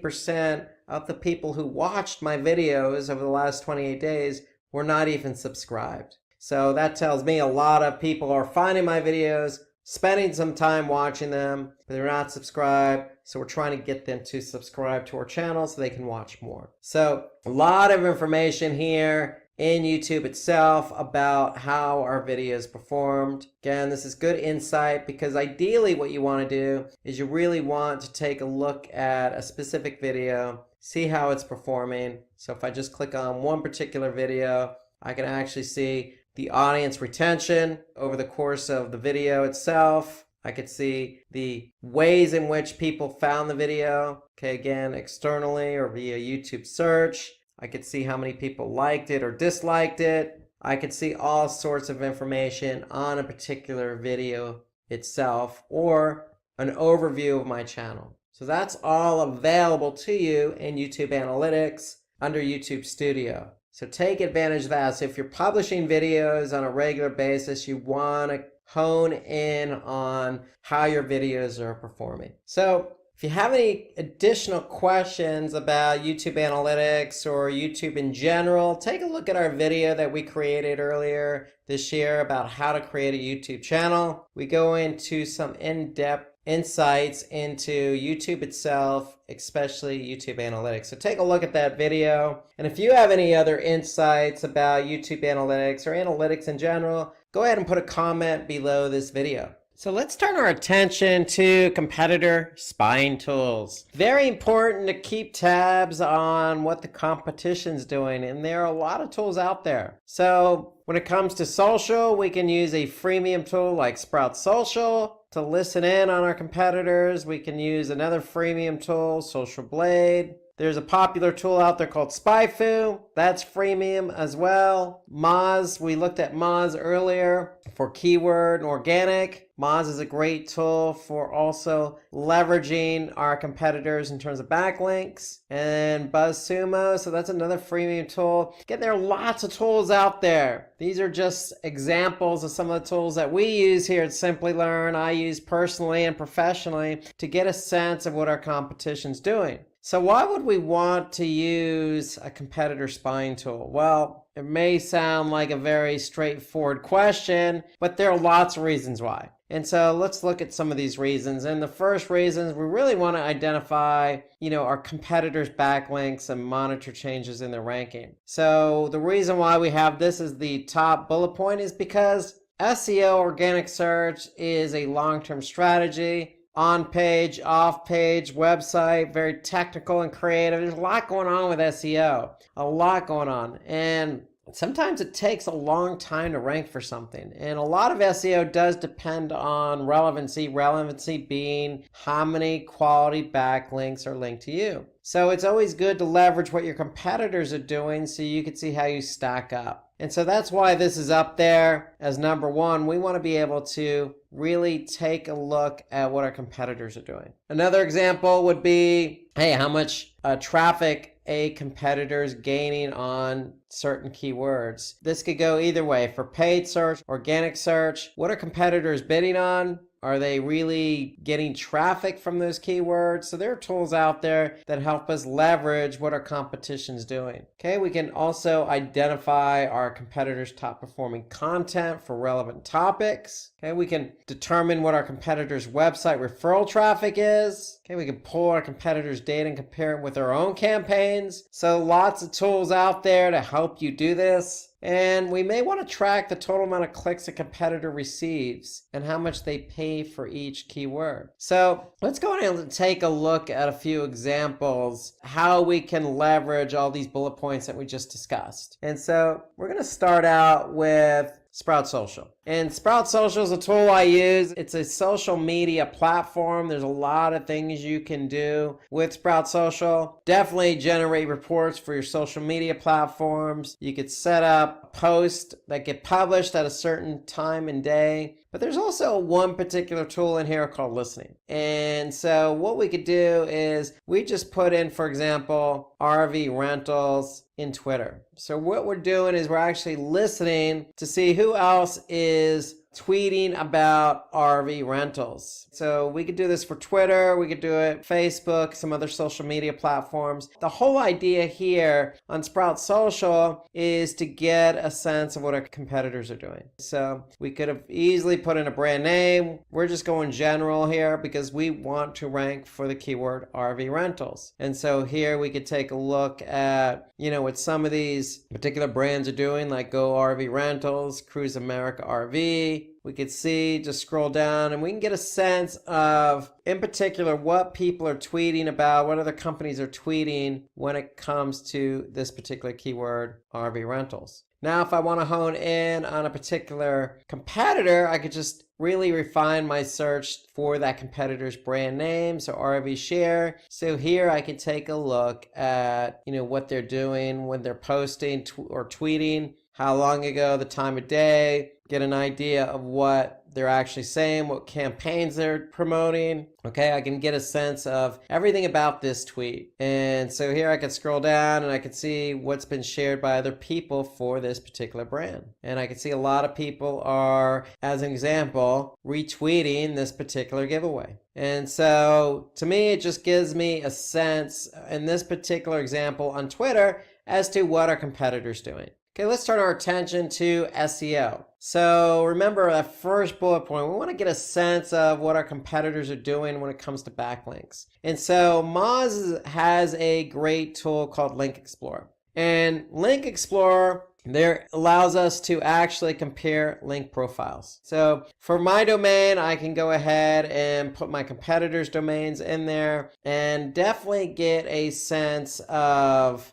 88% of the people who watched my videos over the last 28 days were not even subscribed. So that tells me a lot of people are finding my videos, spending some time watching them, but they're not subscribed. So we're trying to get them to subscribe to our channel so they can watch more. So a lot of information here in YouTube itself about how our videos performed. Again, this is good insight because ideally what you want to do is you really want to take a look at a specific video, see how it's performing. So if I just click on one particular video, I can actually see the audience retention over the course of the video itself. I could see the ways in which people found the video, okay, again, externally or via YouTube search. I could see how many people liked it or disliked it. I could see all sorts of information on a particular video itself or an overview of my channel. So that's all available to you in YouTube Analytics under YouTube Studio. So take advantage of that. So if you're publishing videos on a regular basis, you want to hone in on how your videos are performing. So if you have any additional questions about YouTube Analytics or YouTube in general, take a look at our video that we created earlier this year about how to create a YouTube channel. We go into some in-depth insights into YouTube itself, especially YouTube Analytics. So take a look at that video. And if you have any other insights about YouTube Analytics or analytics in general, go ahead and put a comment below this video. So let's turn our attention to competitor spying tools. Very important to keep tabs on what the competition's doing, and there are a lot of tools out there. So when it comes to social, we can use a freemium tool like Sprout Social to listen in on our competitors. We can use another freemium tool, Social Blade. There's a popular tool out there called SpyFu. That's freemium as well. Moz, we looked at Moz earlier for keyword and organic. Moz is a great tool for also leveraging our competitors in terms of backlinks. And BuzzSumo, so that's another freemium tool. Again, there are lots of tools out there. These are just examples of some of the tools that we use here at Simplilearn. I use personally and professionally to get a sense of what our competition's doing. So why would we want to use a competitor spying tool? Well, it may sound like a very straightforward question, but there are lots of reasons why. And so let's look at some of these reasons. And the first reason is we really want to identify, our competitors' backlinks and monitor changes in their ranking. So the reason why we have this as the top bullet point is because SEO, organic search, is a long-term strategy. On-page, off-page, website, very technical and creative. There's a lot going on with SEO, a lot going on. And sometimes it takes a long time to rank for something. And a lot of SEO does depend on relevancy, relevancy being how many quality backlinks are linked to you. So it's always good to leverage what your competitors are doing so you can see how you stack up. And so that's why this is up there as number one. We want to be able to really take a look at what our competitors are doing. Another example would be, hey, how much traffic a competitor is gaining on certain keywords. This could go either way. For paid search, organic search, what are competitors bidding on? Are they really getting traffic from those keywords? So there are tools out there that help us leverage what our competition's doing. Okay, we can also identify our competitors' top performing content for relevant topics. Okay, we can determine what our competitors' website referral traffic is. Okay, we can pull our competitors' data and compare it with our own campaigns. So lots of tools out there to help you do this. And we may want to track the total amount of clicks a competitor receives and how much they pay for each keyword. So let's go ahead and take a look at a few examples how we can leverage all these bullet points that we just discussed. And so we're going to start out with Sprout Social. And Sprout Social is a tool I use. It's a social media platform. There's a lot of things you can do with Sprout Social. Definitely generate reports for your social media platforms. You could set up posts that get published at a certain time and day. But there's also one particular tool in here called listening. And so what we could do is we just put in, for example, RV rentals in Twitter. So what we're doing is we're actually listening to see who else is tweeting about RV rentals. So we could do this for Twitter, we could do it Facebook, some other social media platforms. The whole idea here on Sprout Social is to get a sense of what our competitors are doing. So we could have easily put in a brand name. We're just going general here because we want to rank for the keyword RV rentals. And so here we could take a look at, what some of these particular brands are doing, like Go RV Rentals, Cruise America RV. We could see, just scroll down, and we can get a sense of, in particular, what people are tweeting about, what other companies are tweeting when it comes to this particular keyword, RV rentals. Now, if I want to hone in on a particular competitor, I could just really refine my search for that competitor's brand name, so RV share. So here I can take a look at, what they're doing when they're posting or tweeting, how long ago, the time of day, get an idea of what they're actually saying, what campaigns they're promoting. Okay, I can get a sense of everything about this tweet. And so here I can scroll down and I can see what's been shared by other people for this particular brand. And I can see a lot of people are, as an example, retweeting this particular giveaway. And so to me, it just gives me a sense in this particular example on Twitter as to what our competitor's doing. Okay, let's turn our attention to SEO. So remember that first bullet point, we want to get a sense of what our competitors are doing when it comes to backlinks. And so Moz has a great tool called Link Explorer. And Link Explorer there allows us to actually compare link profiles. So for my domain, I can go ahead and put my competitors' domains in there and definitely get a sense of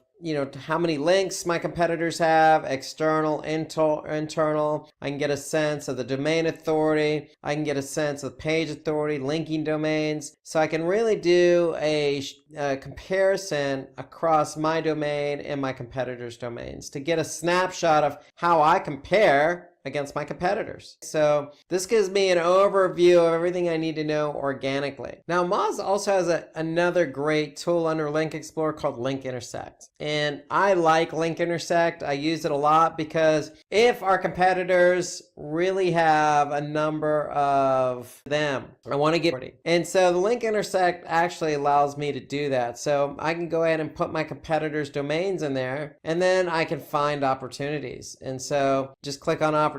how many links my competitors have, external, internal. I can get a sense of the domain authority. I can get a sense of page authority, linking domains. So I can really do a comparison across my domain and my competitors' domains to get a snapshot of how I compare against my competitors. So this gives me an overview of everything I need to know organically. Now, Moz also has another great tool under Link Explorer called Link Intersect. And I like Link Intersect. I use it a lot because if our competitors really have a number of them, I want to get ready. And so the Link Intersect actually allows me to do that. So I can go ahead and put my competitors' domains in there, and then I can find opportunities. And so just click on opportunities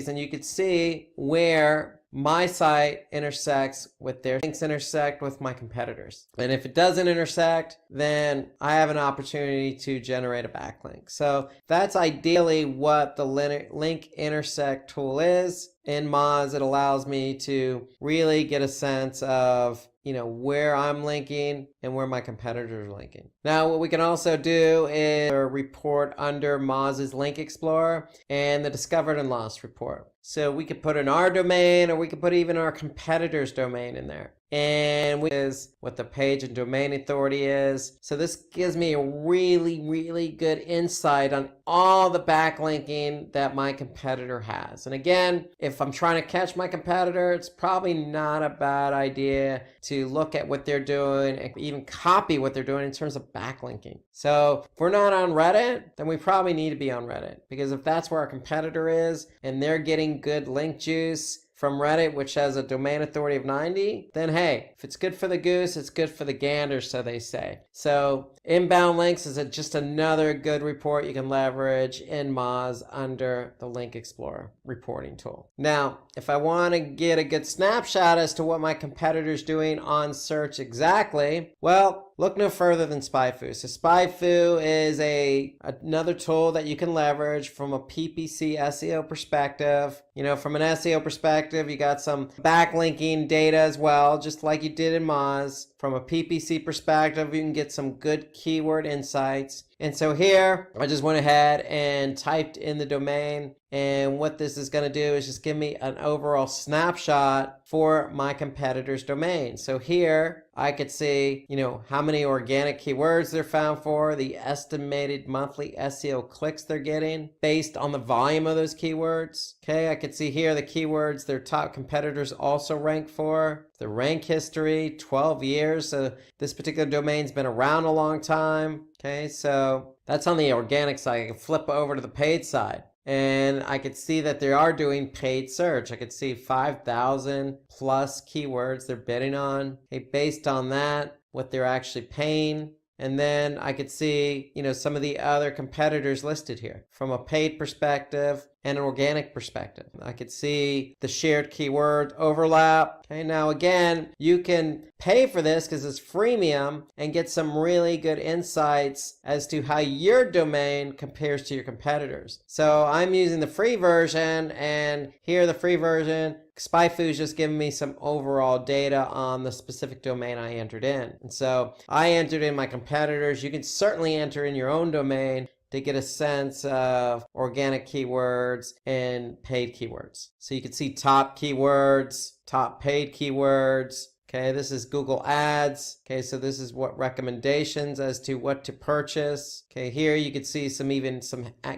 and you can see where my site intersects with their links, intersect with my competitors. And if it doesn't intersect, then I have an opportunity to generate a backlink. So that's ideally what the Link Intersect tool is. In Moz, it allows me to really get a sense of where I'm linking and where my competitors are linking. Now, what we can also do is a report under Moz's Link Explorer and the Discovered and Lost report. So we could put in our domain, or we could put even our competitor's domain in there. And is what the page and domain authority is. So this gives me a really, really good insight on all the backlinking that my competitor has. And again, if I'm trying to catch my competitor, it's probably not a bad idea to look at what they're doing and even copy what they're doing in terms of backlinking. So if we're not on Reddit, then we probably need to be on Reddit, because if that's where our competitor is and they're getting good link juice, from Reddit, which has a domain authority of 90, then hey, if it's good for the goose, it's good for the gander, so they say. So inbound links is just another good report you can leverage in Moz under the Link Explorer reporting tool. Now, if I want to get a good snapshot as to what my competitor's doing on search exactly, well, look no further than SpyFu. So SpyFu is another tool that you can leverage from a PPC SEO perspective. You know, from an SEO perspective, you got some backlinking data as well, just like you did in Moz. From a PPC perspective, you can get some good keyword insights. And so here, I just went ahead and typed in the domain. And what this is going to do is just give me an overall snapshot for my competitor's domain. So here, I could see, you know, how many organic keywords they're found for, the estimated monthly SEO clicks they're getting based on the volume of those keywords. Okay, I could see here the keywords their top competitors also rank for, the rank history, 12 years. So this particular domain's been around a long time. Okay, so that's on the organic side. I can flip over to the paid side. And I could see that they are doing paid search. I could see 5,000 plus keywords they're bidding on. Okay, based on that, what they're actually paying. And then I could see, you know, some of the other competitors listed here from a paid perspective and an organic perspective. I could see the shared keyword overlap. Okay, now again, you can pay for this because it's freemium and get some really good insights as to how your domain compares to your competitors. So I'm using the free version, and here the free version, SpyFu is just giving me some overall data on the specific domain I entered in. And so I entered in my competitors. You can certainly enter in your own domain to get a sense of organic keywords and paid keywords. So you can see top keywords, top paid keywords. Okay, this is Google Ads. Okay, so this is what recommendations as to what to purchase. Okay, here you could see some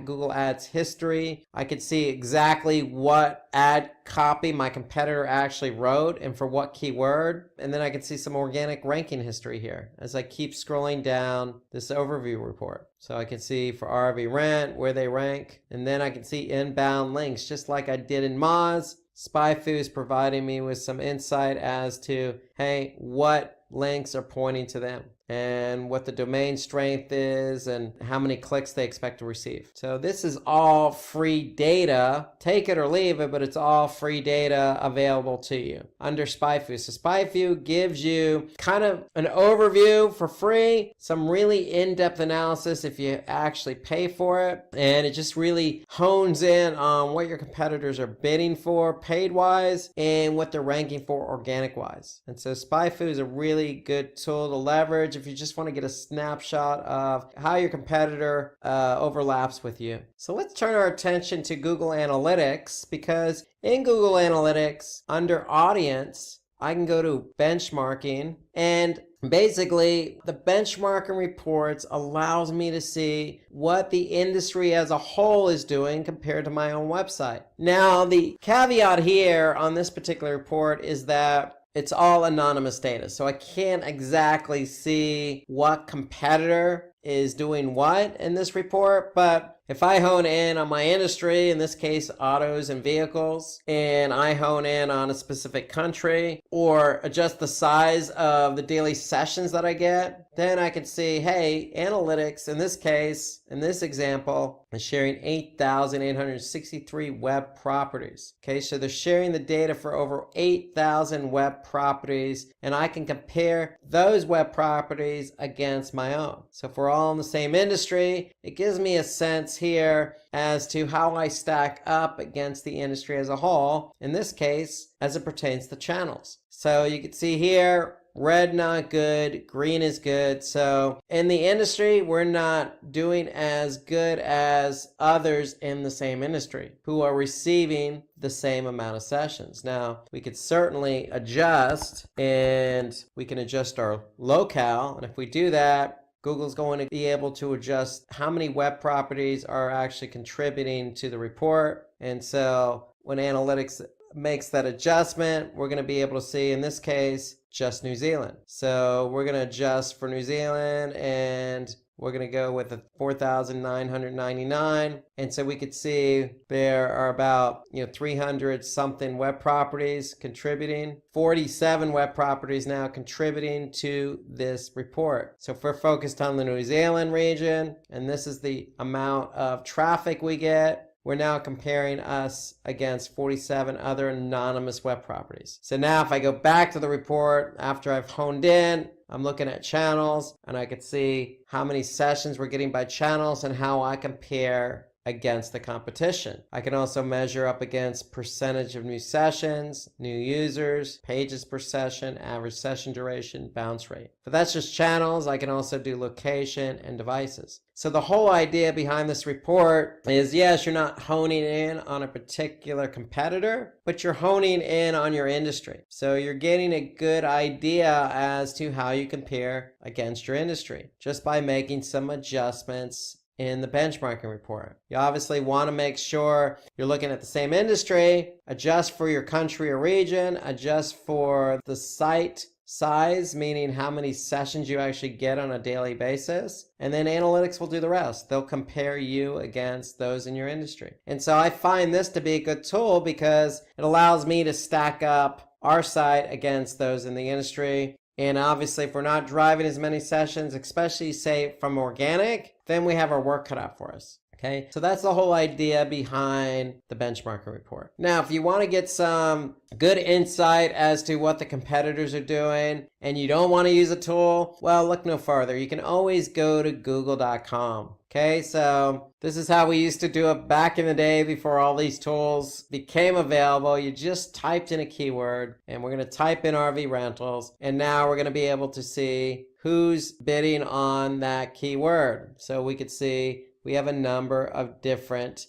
Google Ads history. I could see exactly what ad copy my competitor actually wrote and for what keyword. And then I can see some organic ranking history here as I keep scrolling down this overview report. So I can see for RV Rent where they rank, and then I can see inbound links just like I did in Moz. SpyFu is providing me with some insight as to, hey, what links are pointing to them and what the domain strength is and how many clicks they expect to receive. So this is all free data. Take it or leave it, but it's all free data available to you under SpyFu. So SpyFu gives you kind of an overview for free, some really in-depth analysis if you actually pay for it, and it just really hones in on what your competitors are bidding for paid-wise and what they're ranking for organic-wise. And so SpyFu is a really good tool to leverage if you just want to get a snapshot of how your competitor overlaps with you. So let's turn our attention to Google Analytics, because in Google Analytics, under Audience, I can go to benchmarking, and basically the benchmarking reports allows me to see what the industry as a whole is doing compared to my own website. Now, the caveat here on this particular report is that it's all anonymous data, so I can't exactly see what competitor is doing what in this report, but if I hone in on my industry, in this case autos and vehicles, and I hone in on a specific country or adjust the size of the daily sessions that I get, then I can see, hey, analytics in this case, in this example, is sharing 8,863 web properties. Okay, so they're sharing the data for over 8,000 web properties, and I can compare those web properties against my own. So if we're all in the same industry, it gives me a sense here as to how I stack up against the industry as a whole, in this case, as it pertains to channels. So you can see here, red not good, green is good. So in the industry, we're not doing as good as others in the same industry who are receiving the same amount of sessions. Now, we could certainly adjust, and we can adjust our locale. And if we do that, Google's going to be able to adjust how many web properties are actually contributing to the report. And so when analytics makes that adjustment, we're going to be able to see, in this case, just New Zealand. So we're going to adjust for New Zealand, and we're going to go with a 4,999. And so we could see there are about 300 something web properties contributing, 47 web properties now contributing to this report. So if we're focused on the New Zealand region, and this is the amount of traffic we get, we're now comparing us against 47 other anonymous web properties. So now if I go back to the report after I've honed in, I'm looking at channels, and I could see how many sessions we're getting by channels and how I compare against the competition. I can also measure up against percentage of new sessions, new users, pages per session, average session duration, bounce rate. But that's just channels. I can also do location and devices. So the whole idea behind this report is, yes, you're not honing in on a particular competitor, but you're honing in on your industry. So you're getting a good idea as to how you compare against your industry just by making some adjustments in the benchmarking report. You obviously want to make sure you're looking at the same industry, adjust for your country or region, adjust for the site size, meaning how many sessions you actually get on a daily basis, and then analytics will do the rest. They'll compare you against those in your industry. And so I find this to be a good tool because it allows me to stack up our site against those in the industry. And obviously, if we're not driving as many sessions, especially say from organic, then we have our work cut out for us. Okay, so that's the whole idea behind the benchmarking report. Now, if you want to get some good insight as to what the competitors are doing and you don't want to use a tool, well, look no further. You can always go to google.com. Okay, so this is how we used to do it back in the day before all these tools became available. You just typed in a keyword, and we're going to type in RV rentals, and now we're going to be able to see who's bidding on that keyword. So we could see we have a number of different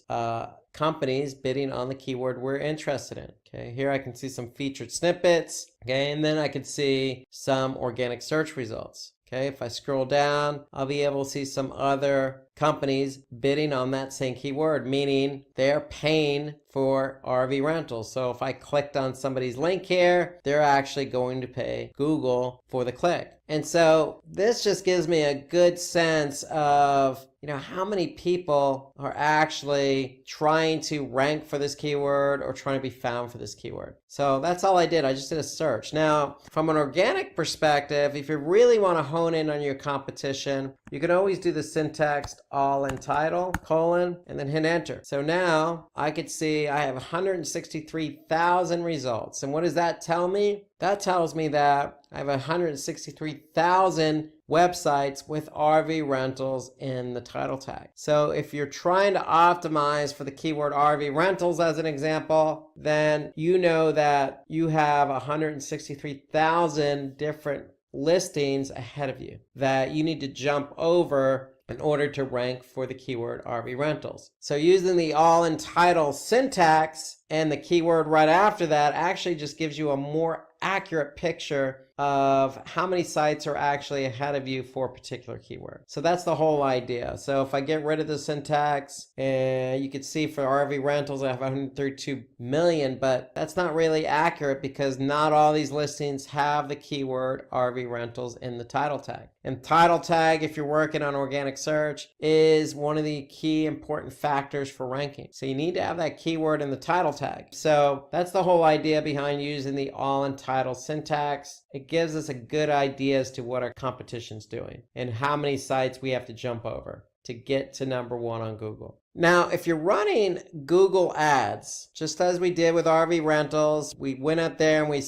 companies bidding on the keyword we're interested in. Okay, here I can see some featured snippets. Okay, and then I can see some organic search results. Okay, if I scroll down, I'll be able to see some other companies bidding on that same keyword, meaning they're paying for RV rentals. So if I clicked on somebody's link here, they're actually going to pay Google for the click. And so this just gives me a good sense of how many people are actually trying to rank for this keyword or trying to be found for this keyword. So that's all I did. I just did a search. Now, from an organic perspective, if you really want to hone in on your competition, you can always do the syntax all in title, colon, and then hit enter. So now I could see I have 163,000 results. And what does that tell me? That tells me that I have 163,000 websites with RV rentals in the title tag. So if you're trying to optimize for the keyword RV rentals as an example, then you know that you have 163,000 different listings ahead of you that you need to jump over in order to rank for the keyword RV rentals. So using the all in title syntax and the keyword right after that actually just gives you a more accurate picture of how many sites are actually ahead of you for a particular keyword. So that's the whole idea. So if I get rid of the syntax, and you can see for RV rentals, I have 132 million, but that's not really accurate because not all these listings have the keyword RV rentals in the title tag. And title tag, if you're working on organic search, is one of the key important factors for ranking. So you need to have that keyword in the title tag. So that's the whole idea behind using the all in title syntax. It gives us a good idea as to what our competition's doing and how many sites we have to jump over to get to number one on Google. Now, if you're running Google ads, just as we did with RV rentals, we went up there and we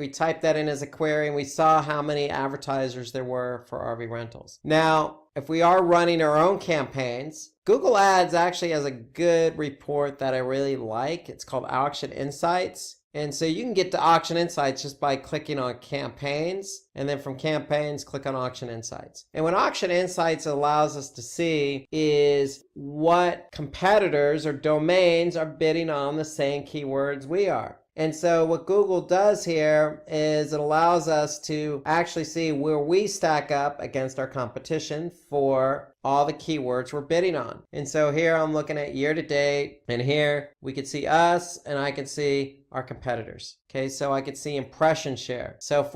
typed that in as a query and we saw how many advertisers there were for RV rentals. Now, if we are running our own campaigns, Google Ads actually has a good report that I really like. It's called Auction Insights. And so you can get to Auction Insights just by clicking on Campaigns, and then from Campaigns, click on Auction Insights. And what Auction Insights allows us to see is what competitors or domains are bidding on the same keywords we are. And so what Google does here is it allows us to actually see where we stack up against our competition for all the keywords we're bidding on. And so here I'm looking at year to date, and here we can see us and I can see our competitors. Okay, so I can see impression share. So if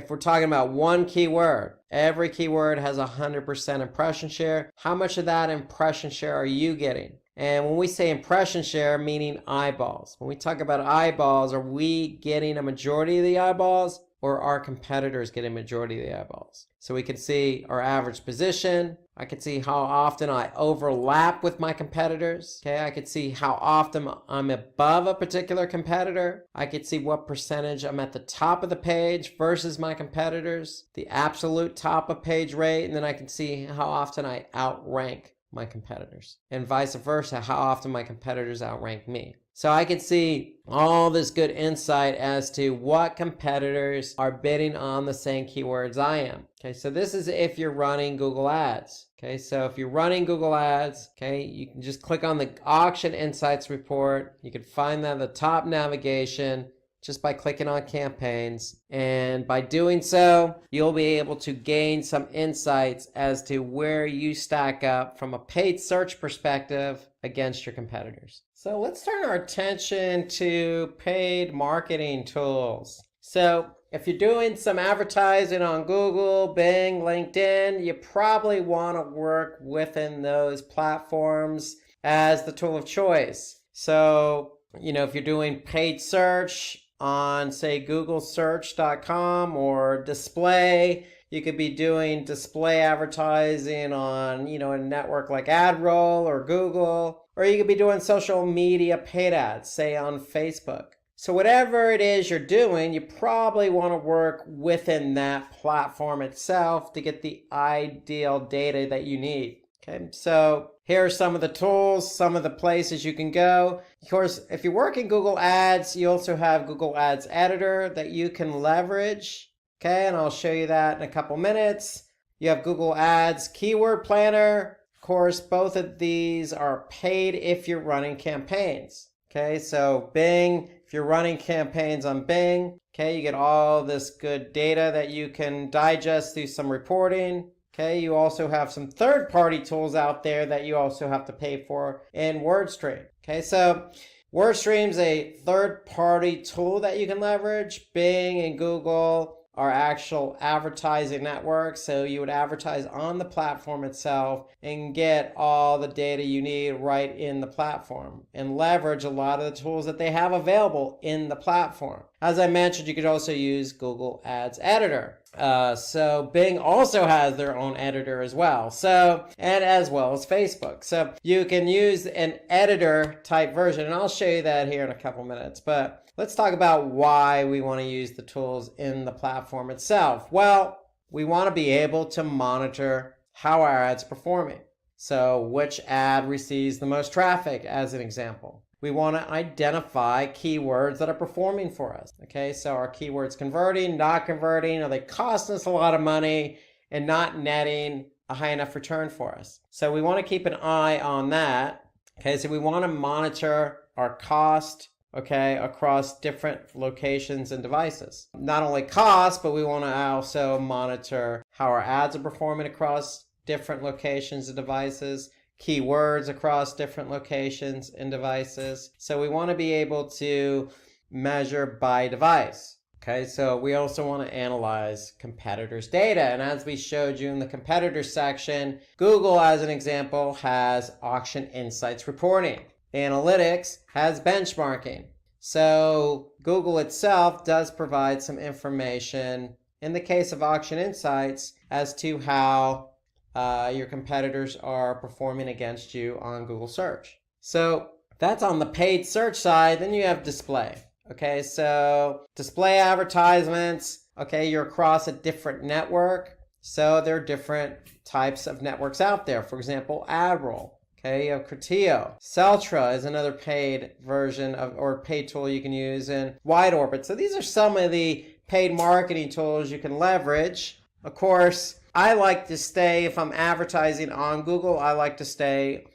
we're talking about one keyword, every keyword has 100% impression share. How much of that impression share are you getting? And when we say impression share, meaning eyeballs. When we talk about eyeballs, are we getting a majority of the eyeballs, or are competitors getting a majority of the eyeballs? So we can see our average position. I can see how often I overlap with my competitors. Okay, I can see how often I'm above a particular competitor. I can see what percentage I'm at the top of the page versus my competitors, the absolute top of page rate, and then I can see how often I outrank my competitors, and vice versa, how often my competitors outrank me. So I can see all this good insight as to what competitors are bidding on the same keywords I am. Okay, so this is if you're running Google Ads. Okay, so if you're running Google Ads, okay, you can just click on the Auction Insights report. You can find that at the top navigation just by clicking on campaigns. And by doing so, you'll be able to gain some insights as to where you stack up from a paid search perspective against your competitors. So let's turn our attention to paid marketing tools. So if you're doing some advertising on Google, Bing, LinkedIn, you probably want to work within those platforms as the tool of choice. So, if you're doing paid search on, say, googlesearch.com or display, you could be doing display advertising on, a network like AdRoll or Google, or you could be doing social media paid ads, say on Facebook. So whatever it is you're doing, you probably want to work within that platform itself to get the ideal data that you need. Okay, so here are some of the tools, some of the places you can go. Of course, if you work in Google Ads, you also have Google Ads Editor that you can leverage. Okay, and I'll show you that in a couple minutes. You have Google Ads Keyword Planner. Of course, both of these are paid if you're running campaigns. Okay, so Bing, if you're running campaigns on Bing, okay, you get all this good data that you can digest through some reporting. Okay, you also have some third-party tools out there that you also have to pay for in WordStream. Okay, so WordStream's a third-party tool that you can leverage. Bing and Google are actual advertising networks, so you would advertise on the platform itself and get all the data you need right in the platform and leverage a lot of the tools that they have available in the platform. As I mentioned, you could also use Google Ads Editor. So Bing also has their own editor as well. And as well as Facebook. So you can use an editor type version, and I'll show you that here in a couple minutes. But let's talk about why we want to use the tools in the platform itself. Well, we want to be able to monitor how our ad's performing. So which ad receives the most traffic, as an example. We want to identify keywords that are performing for us. Okay, so are keywords converting, not converting? Are they costing us a lot of money and not netting a high enough return for us? So we want to keep an eye on that. Okay, so we want to monitor our cost, okay, across different locations and devices. Not only cost, but we want to also monitor how our ads are performing across different locations and devices, keywords across different locations and devices. So we want to be able to measure by device. Okay, so we also want to analyze competitors' data. And as we showed you in the competitors section, Google, as an example, has Auction Insights reporting. Analytics has benchmarking. So Google itself does provide some information in the case of Auction Insights as to how your competitors are performing against you on Google search. So that's on the paid search side. Then you have display. Okay, so display advertisements. Okay, you're across a different network. So there are different types of networks out there. For example, AdRoll. Okay, you have Criteo. Celtra is another paid version of, or paid tool you can use, in Wide Orbit. So these are some of the paid marketing tools you can leverage. Of course, I like to stay, if I'm advertising on Google, I like to stay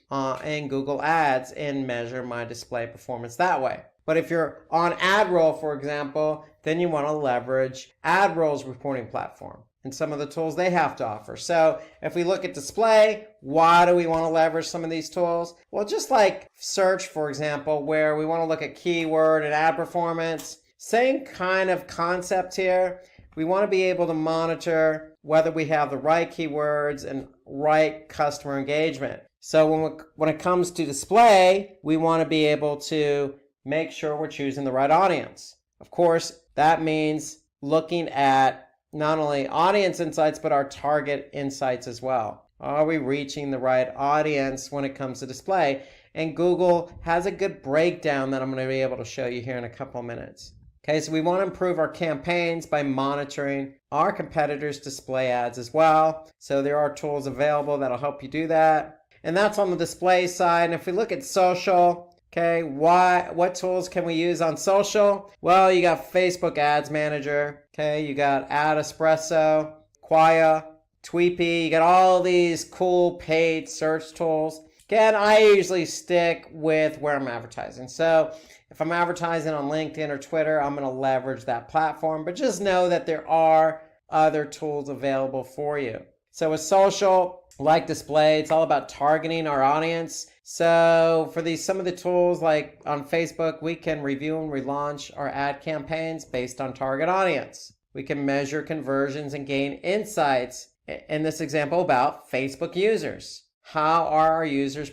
in Google Ads and measure my display performance that way. But if you're on AdRoll, for example, then you want to leverage AdRoll's reporting platform and some of the tools they have to offer. So if we look at display, why do we want to leverage some of these tools? Well, just like search, for example, where we want to look at keyword and ad performance, same kind of concept here. We want to be able to monitor whether we have the right keywords and right customer engagement. So when it comes to display, we want to be able to make sure we're choosing the right audience. Of course, that means looking at not only audience insights, but our target insights as well. Are we reaching the right audience when it comes to display? And Google has a good breakdown that I'm going to be able to show you here in a couple of minutes. Okay, so we want to improve our campaigns by monitoring our competitors' display ads as well. So there are tools available that'll help you do that. And that's on the display side. And if we look at social, okay, what tools can we use on social? Well, you got Facebook Ads Manager, okay, you got Ad Espresso, Quaya, Tweepy, you got all these cool paid search tools. Again, I usually stick with where I'm advertising. So if I'm advertising on LinkedIn or Twitter, I'm going to leverage that platform, but just know that there are other tools available for you. So with social, like display, it's all about targeting our audience. So for some of the tools like on Facebook, we can review and relaunch our ad campaigns based on target audience. We can measure conversions and gain insights in this example about Facebook users. How are our users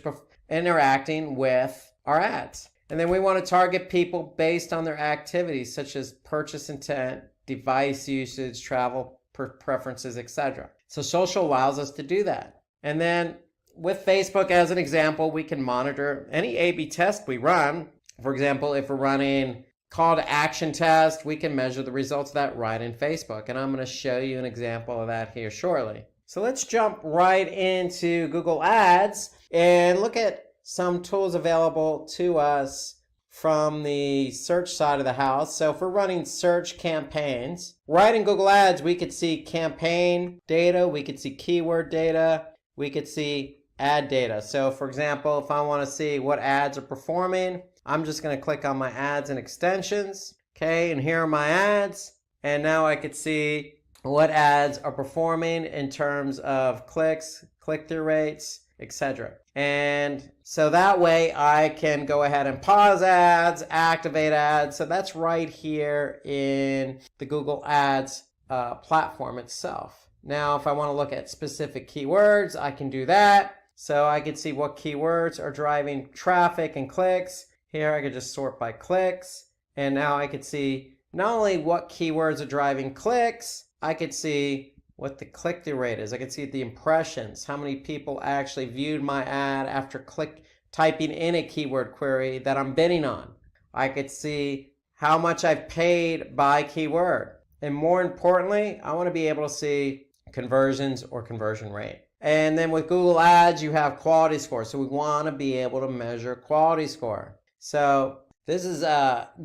interacting with our ads? And then we want to target people based on their activities, such as purchase intent, device usage, travel preferences, etc. So social allows us to do that. And then with Facebook as an example, we can monitor any A/B test we run. For example, if we're running call to action test, we can measure the results of that right in Facebook. And I'm going to show you an example of that here shortly. So let's jump right into Google Ads and look at some tools available to us from the search side of the house. So if we're running search campaigns, right in Google Ads, we could see campaign data, we could see keyword data, we could see ad data. So for example, if I want to see what ads are performing, I'm just going to click on my ads and extensions. Okay, and here are my ads. And now I could see what ads are performing in terms of clicks, click-through rates, etc. And so that way I can go ahead and pause ads, activate ads. So that's right here in the Google Ads platform itself. Now, if I want to look at specific keywords, I can do that. So I can see what keywords are driving traffic and clicks. Here I could just sort by clicks. And now I could see not only what keywords are driving clicks, I could see what the click-through rate is. I can see the impressions, how many people actually viewed my ad after typing in a keyword query that I'm bidding on. I could see how much I've paid by keyword. And more importantly, I want to be able to see conversions or conversion rate. And then with Google Ads, you have quality score. So we want to be able to measure quality score. So this is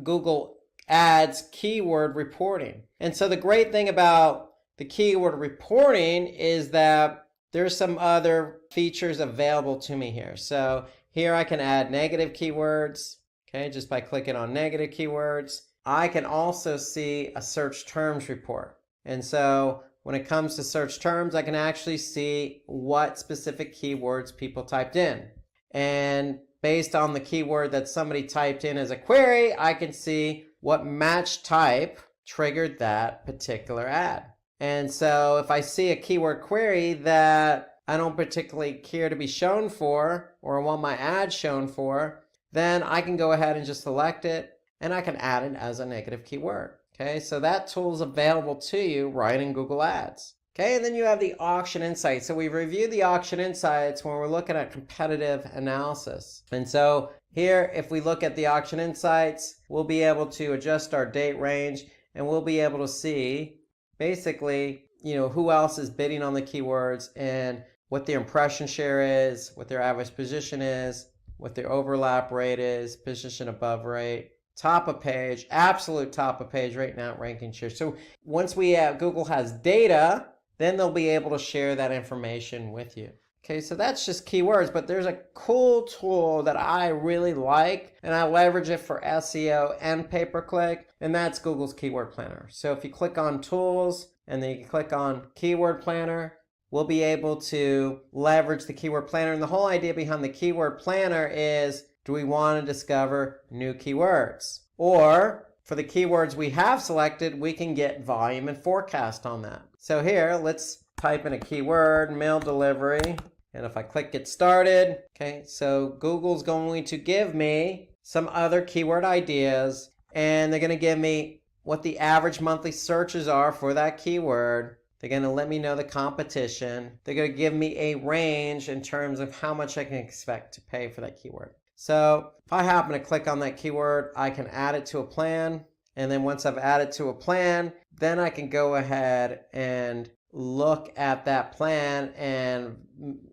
Google Ads keyword reporting. And so the great thing about the keyword reporting is that there's some other features available to me here. So here I can add negative keywords, okay, just by clicking on negative keywords. I can also see a search terms report. And so when it comes to search terms, I can actually see what specific keywords people typed in. And based on the keyword that somebody typed in as a query, I can see what match type triggered that particular ad. And so if I see a keyword query that I don't particularly care to be shown for, or want my ad shown for, then I can go ahead and just select it and I can add it as a negative keyword. Okay, so that tool is available to you right in Google Ads. Okay, and then you have the auction insights. So we reviewed the auction insights when we're looking at competitive analysis. And so here, if we look at the auction insights, we'll be able to adjust our date range and we'll be able to see basically, who else is bidding on the keywords and what their impression share is, what their average position is, what their overlap rate is, position above rate, top of page, absolute top of page right now ranking share. So once Google has data, then they'll be able to share that information with you. Okay, so that's just keywords, but there's a cool tool that I really like, and I leverage it for SEO and pay-per-click, and that's Google's Keyword Planner. So if you click on Tools, and then you can click on Keyword Planner, we'll be able to leverage the Keyword Planner. And the whole idea behind the Keyword Planner is, do we want to discover new keywords? Or for the keywords we have selected, we can get volume and forecast on that. So here, let's type in a keyword, mail delivery. And if I click get started, okay, so Google's going to give me some other keyword ideas, and they're going to give me what the average monthly searches are for that keyword. They're going to let me know the competition. They're going to give me a range in terms of how much I can expect to pay for that keyword. So if I happen to click on that keyword, I can add it to a plan. And then once I've added to a plan, then I can go ahead and look at that plan and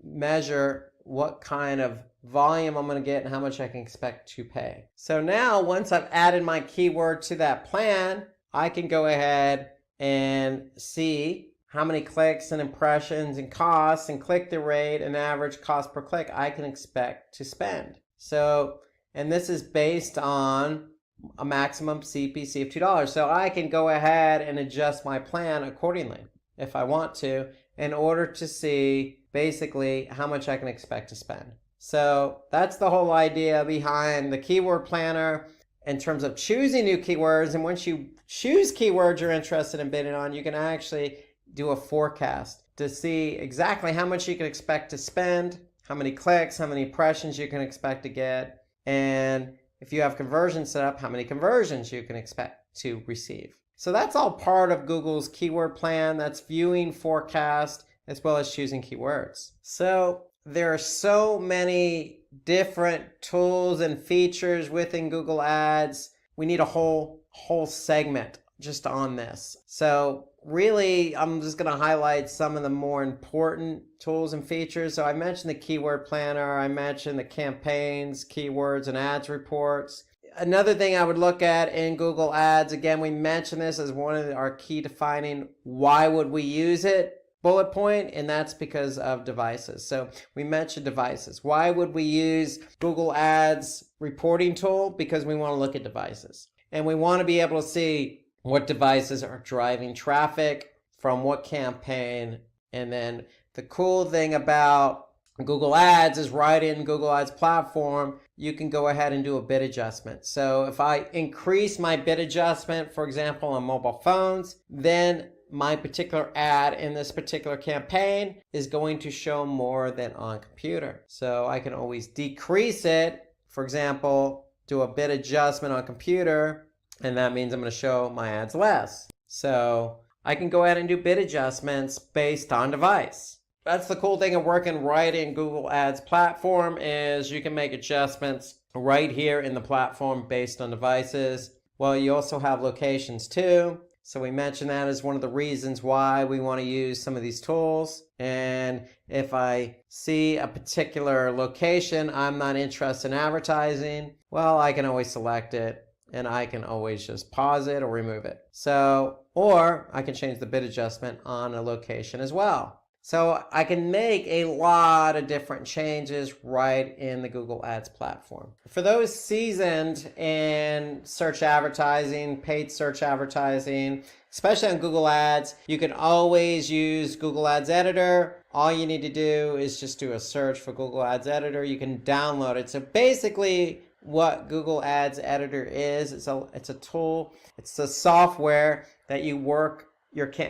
measure what kind of volume I'm going to get and how much I can expect to pay. So now once I've added my keyword to that plan, I can go ahead and see how many clicks and impressions and costs and click-through rate and average cost per click I can expect to spend. So, and this is based on a maximum CPC of $2. So I can go ahead and adjust my plan accordingly if I want to, in order to see basically how much I can expect to spend. So that's the whole idea behind the keyword planner in terms of choosing new keywords. And once you choose keywords you're interested in bidding on, you can actually do a forecast to see exactly how much you can expect to spend, how many clicks, how many impressions you can expect to get, and if you have conversions set up, how many conversions you can expect to receive. So that's all part of Google's keyword plan. That's viewing, forecast, as well as choosing keywords. So there are so many different tools and features within Google Ads. We need a whole segment just on this. So really, I'm just going to highlight some of the more important tools and features. So I mentioned the keyword planner. I mentioned the campaigns, keywords, and ads reports. Another thing I would look at in Google Ads, again, we mentioned this as one of our key defining why would we use it bullet point, and that's because of devices. So we mentioned devices. Why would we use Google Ads reporting tool? Because we want to look at devices. And we want to be able to see what devices are driving traffic from what campaign. And then the cool thing about Google Ads is right in Google Ads platform, you can go ahead and do a bid adjustment. So if I increase my bid adjustment, for example, on mobile phones, then my particular ad in this particular campaign is going to show more than on computer. So I can always decrease it. For example, do a bid adjustment on computer, and that means I'm going to show my ads less. So I can go ahead and do bid adjustments based on device. That's the cool thing of working right in Google Ads platform is you can make adjustments right here in the platform based on devices. Well, you also have locations too. So we mentioned that as one of the reasons why we want to use some of these tools. And if I see a particular location I'm not interested in advertising, well, I can always select it and I can always just pause it or remove it. So, or I can change the bid adjustment on a location as well. So I can make a lot of different changes right in the Google Ads platform. For those seasoned in search advertising, paid search advertising, especially on Google Ads, you can always use Google Ads Editor. All you need to do is just do a search for Google Ads Editor. You can download it. So basically what Google Ads Editor is, it's a tool, it's a software that you work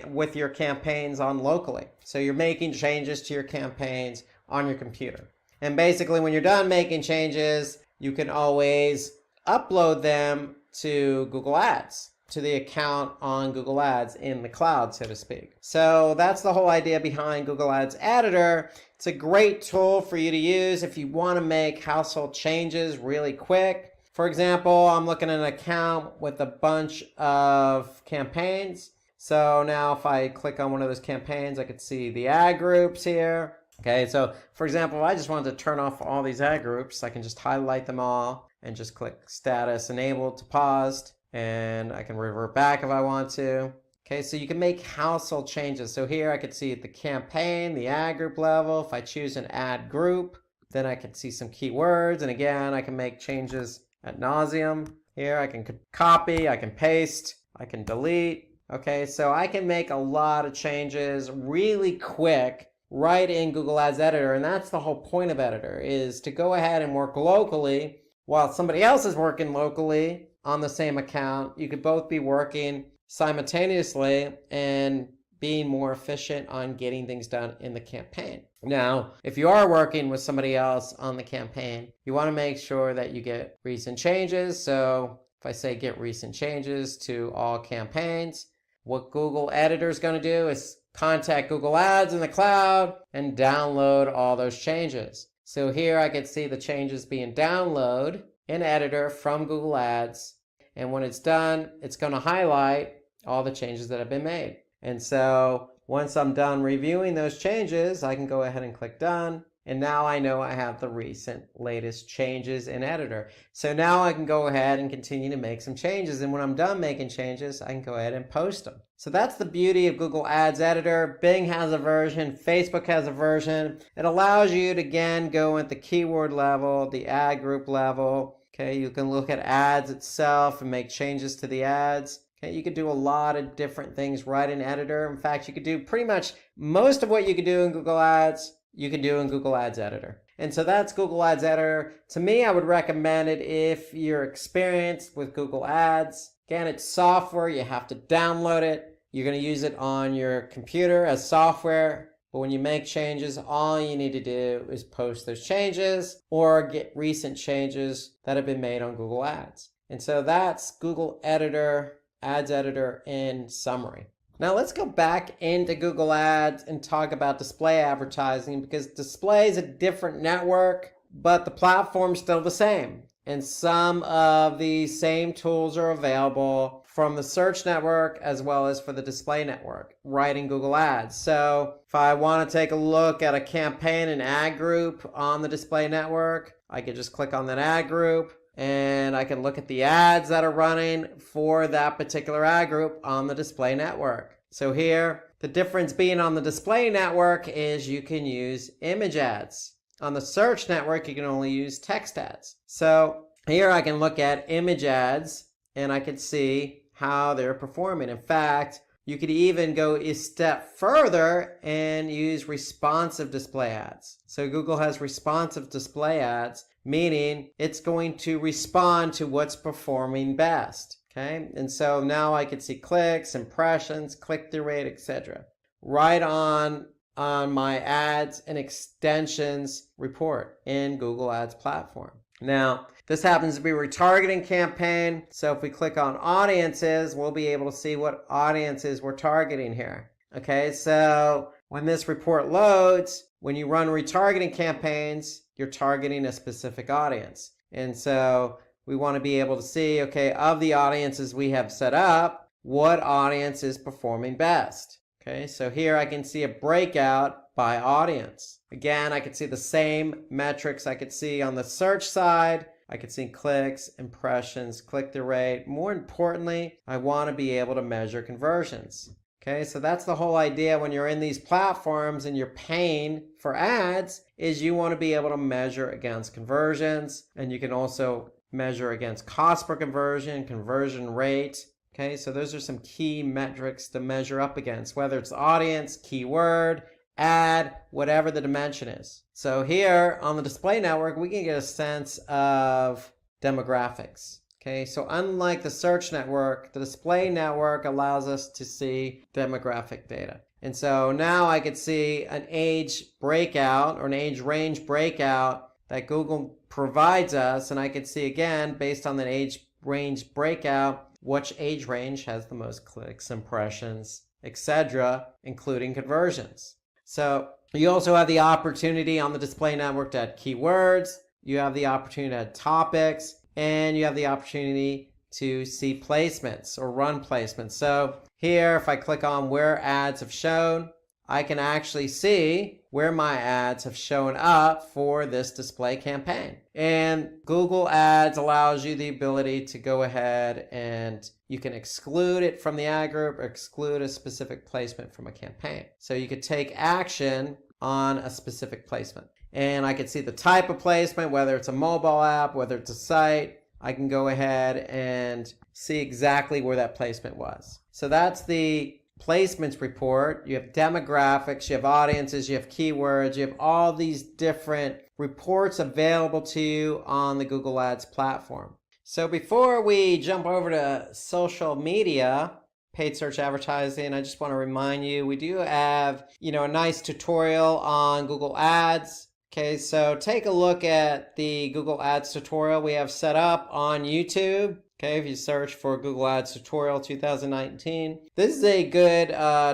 with your campaigns on locally. So you're making changes to your campaigns on your computer. And basically when you're done making changes, you can always upload them to Google Ads, to the account on Google Ads in the cloud, so to speak. So that's the whole idea behind Google Ads Editor. It's a great tool for you to use if you want to make household changes really quick. For example, I'm looking at an account with a bunch of campaigns. So now if I click on one of those campaigns, I could see the ad groups here. Okay, so for example, if I just wanted to turn off all these ad groups, I can just highlight them all and just click status enabled to paused, and I can revert back if I want to. Okay, so you can make household changes. So here I could see the campaign, the ad group level. If I choose an ad group, then I can see some keywords. And again, I can make changes ad nauseum. Here I can copy, I can paste, I can delete. Okay, so I can make a lot of changes really quick right in Google Ads Editor. And that's the whole point of Editor, is to go ahead and work locally while somebody else is working locally on the same account. You could both be working simultaneously and being more efficient on getting things done in the campaign. Now, if you are working with somebody else on the campaign, you want to make sure that you get recent changes. So if I say get recent changes to all campaigns, what Google Editor is going to do is contact Google Ads in the cloud and download all those changes. So here I can see the changes being downloaded in Editor from Google Ads. And when it's done, it's going to highlight all the changes that have been made. And so once I'm done reviewing those changes, I can go ahead and click done. And now I know I have the recent latest changes in Editor. So now I can go ahead and continue to make some changes. And when I'm done making changes, I can go ahead and post them. So that's the beauty of Google Ads Editor. Bing has a version, Facebook has a version. It allows you to, again, go at the keyword level, the ad group level. Okay, you can look at ads itself and make changes to the ads. Okay, you could do a lot of different things right in Editor. In fact, you could do pretty much most of what you could do in Google Ads, you can do in Google Ads Editor. And so that's Google Ads Editor. To me, I would recommend it if you're experienced with Google Ads. Again, it's software. You have to download it. You're going to use it on your computer as software. But when you make changes, all you need to do is post those changes or get recent changes that have been made on Google Ads. And so that's Google Editor, Ads Editor in summary. Now let's go back into Google Ads and talk about display advertising, because display is a different network, but the platform's still the same. And some of the same tools are available from the search network as well as for the display network right in Google Ads. So if I want to take a look at a campaign and ad group on the display network, I could just click on that ad group and I can look at the ads that are running for that particular ad group on the display network. So here, the difference being on the display network is you can use image ads. On the search network, you can only use text ads. So here I can look at image ads and I can see how they're performing. In fact, you could even go a step further and use responsive display ads. So Google has responsive display ads, meaning it's going to respond to what's performing best. Okay, and so now I can see clicks, impressions, click-through rate, etc. right on my ads and extensions report in Google Ads platform. Now, this happens to be a retargeting campaign. So if we click on audiences, we'll be able to see what audiences we're targeting here. Okay, so when this report loads, when you run retargeting campaigns, you're targeting a specific audience. And so we want to be able to see, okay, of the audiences we have set up, what audience is performing best. Okay, so here I can see a breakout by audience. Again, I can see the same metrics I could see on the search side. I could see clicks, impressions, click-through rate. More importantly, I want to be able to measure conversions. Okay, so that's the whole idea when you're in these platforms and you're paying for ads, is you want to be able to measure against conversions, and you can also measure against cost per conversion, conversion rate. Okay, so those are some key metrics to measure up against, whether it's audience, keyword, ad, whatever the dimension is. So here on the display network, we can get a sense of demographics. Okay, so unlike the search network, the display network allows us to see demographic data. And so now I could see an age breakout or an age range breakout that Google provides us. And I could see, again, based on the age range breakout, which age range has the most clicks, impressions, etc., including conversions. So you also have the opportunity on the display network to add keywords. You have the opportunity to add topics, and you have the opportunity to see placements or run placements. So here, if I click on where ads have shown, I can actually see where my ads have shown up for this display campaign. And Google Ads allows you the ability to go ahead and you can exclude it from the ad group or exclude a specific placement from a campaign. So you could take action on a specific placement. And I can see the type of placement, whether it's a mobile app, whether it's a site. I can go ahead and see exactly where that placement was. So that's the placements report. You have demographics, you have audiences, you have keywords, you have all these different reports available to you on the Google Ads platform. So before we jump over to social media, paid search advertising, I just want to remind you, we do have, a nice tutorial on Google Ads. Okay, so take a look at the Google Ads tutorial we have set up on YouTube. Okay, if you search for Google Ads tutorial 2019, this is a good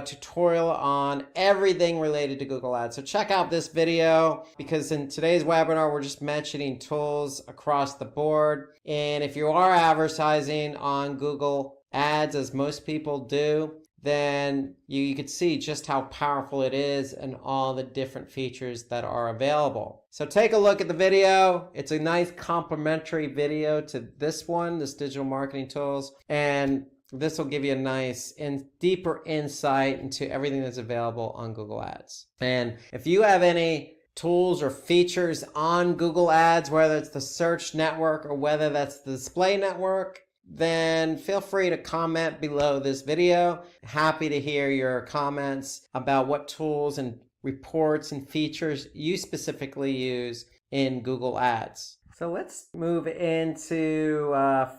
tutorial on everything related to Google Ads. So check out this video because in today's webinar, we're just mentioning tools across the board. And if you are advertising on Google Ads, as most people do, then you could see just how powerful it is and all the different features that are available. So take a look at the video. It's a nice complementary video to this one, this digital marketing tools. And this will give you a nice and deeper insight into everything that's available on Google Ads. And if you have any tools or features on Google Ads, whether it's the search network or whether that's the display network, then feel free to comment below this video. Happy to hear your comments about what tools and reports and features you specifically use in Google Ads. So let's move into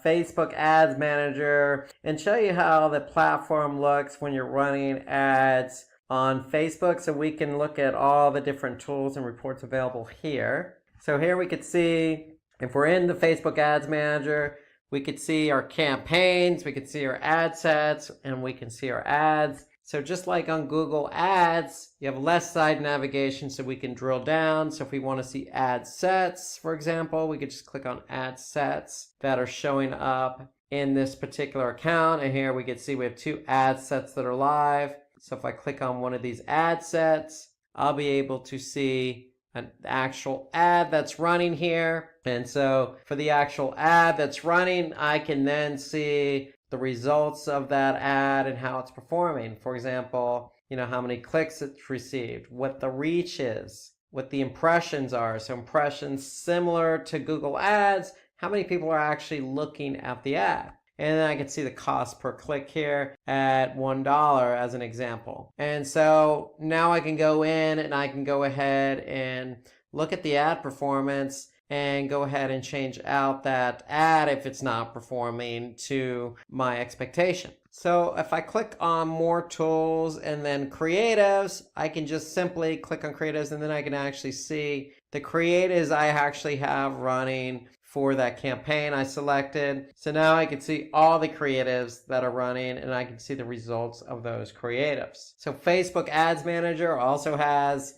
Facebook Ads Manager and show you how the platform looks when you're running ads on Facebook. So we can look at all the different tools and reports available here. So here we could see, if we're in the Facebook Ads Manager, we could see our campaigns, we could see our ad sets, and we can see our ads. So just like on Google Ads, you have left side navigation so we can drill down. So if we want to see ad sets, for example, we could just click on ad sets that are showing up in this particular account. And here we can see we have 2 ad sets that are live. So if I click on one of these ad sets, I'll be able to see an actual ad that's running here. And so for the actual ad that's running, I can then see the results of that ad and how it's performing. For example, how many clicks it's received, what the reach is, what the impressions are. So impressions similar to Google Ads, how many people are actually looking at the ad. And then I can see the cost per click here at $1 as an example. And so now I can go in and I can go ahead and look at the ad performance and go ahead and change out that ad if it's not performing to my expectation. So if I click on more tools and then creatives, I can just simply click on creatives and then I can actually see the creatives I actually have running for that campaign I selected. So now I can see all the creatives that are running and I can see the results of those creatives. So Facebook Ads Manager also has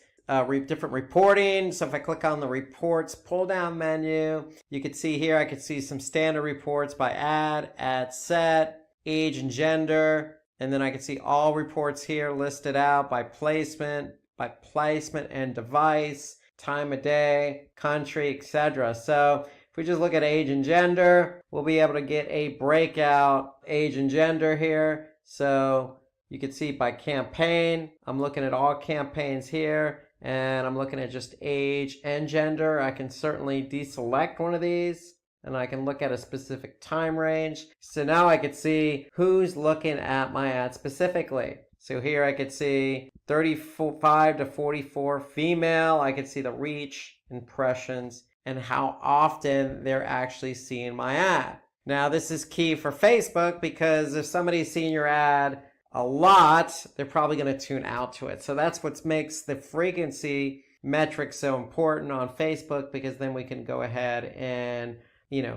different reporting. So if I click on the reports pull down menu, you can see here I can see some standard reports by ad set, age and gender, and then I can see all reports here listed out by placement and device, time of day, country, etc. So if we just look at age and gender, we'll be able to get a breakout age and gender here. So you can see by campaign, I'm looking at all campaigns here, and I'm looking at just age and gender. I can certainly deselect one of these, and I can look at a specific time range. So now I could see who's looking at my ad specifically. So here I could see 35 to 44 female. I could see the reach, impressions, and how often they're actually seeing my ad. Now this is key for Facebook because if somebody's seeing your ad a lot, they're probably going to tune out to it. So that's what makes the frequency metric so important on Facebook, because then we can go ahead and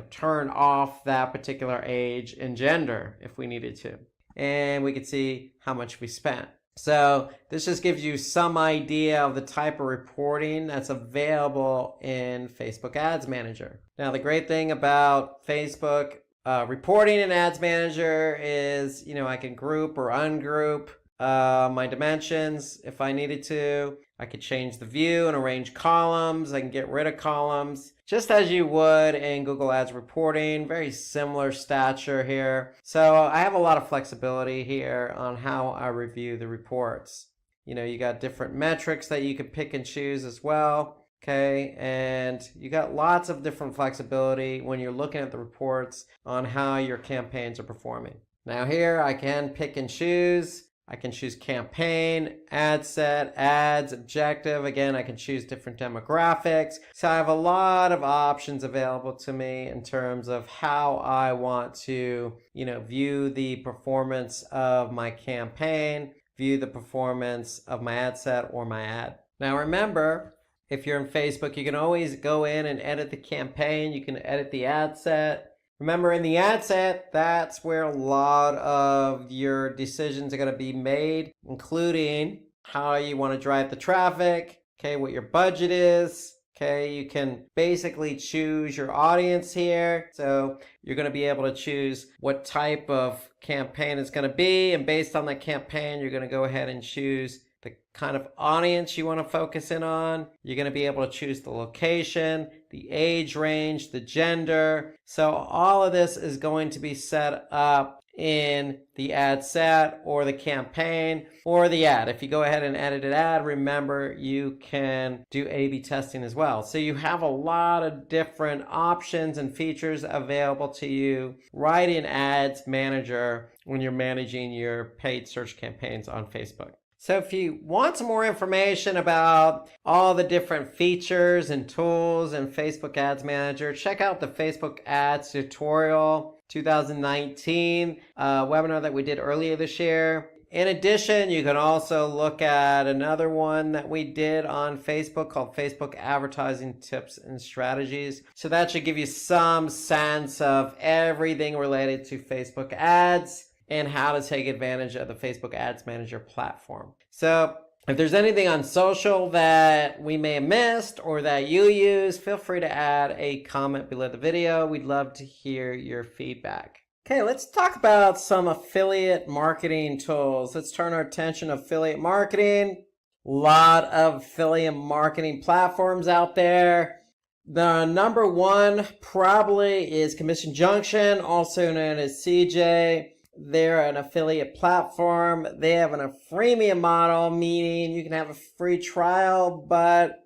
turn off that particular age and gender if we needed to. And we can see how much we spent. So this just gives you some idea of the type of reporting that's available in Facebook Ads Manager. Now the great thing about Facebook reporting in Ads Manager is, I can group or ungroup my dimensions if I needed to. I could change the view and arrange columns. I can get rid of columns, just as you would in Google Ads reporting. Very similar stature here. So I have a lot of flexibility here on how I review the reports. You know, you got different metrics that you can pick and choose as well. Okay, and you got lots of different flexibility when you're looking at the reports on how your campaigns are performing. Now here I can pick and choose. I can choose campaign, ad set, ads, objective. Again, I can choose different demographics. So I have a lot of options available to me in terms of how I want to, view the performance of my campaign, view the performance of my ad set or my ad. Now remember, if you're in Facebook, you can always go in and edit the campaign. You can edit the ad set. Remember, in the ad set, that's where a lot of your decisions are going to be made, including how you want to drive the traffic, okay, what your budget is. Okay, you can basically choose your audience here. So you're going to be able to choose what type of campaign it's going to be. And based on that campaign, you're going to go ahead and choose the kind of audience you want to focus in on. You're going to be able to choose the location, the age range, the gender. So all of this is going to be set up in the ad set or the campaign or the ad. If you go ahead and edit an ad, remember you can do A/B testing as well. So you have a lot of different options and features available to you right in Ads Manager when you're managing your paid search campaigns on Facebook. So if you want some more information about all the different features and tools in Facebook Ads Manager, check out the Facebook Ads Tutorial 2019 webinar that we did earlier this year. In addition, you can also look at another one that we did on Facebook called Facebook Advertising Tips and Strategies. So that should give you some sense of everything related to Facebook ads and how to take advantage of the Facebook Ads Manager platform. So if there's anything on social that we may have missed or that you use, feel free to add a comment below the video. We'd love to hear your feedback. Okay, let's talk about some affiliate marketing tools. Let's turn our attention to affiliate marketing. A lot of affiliate marketing platforms out there. The number one probably is Commission Junction, also known as CJ. They're an affiliate platform. They have a freemium model, meaning you can have a free trial, but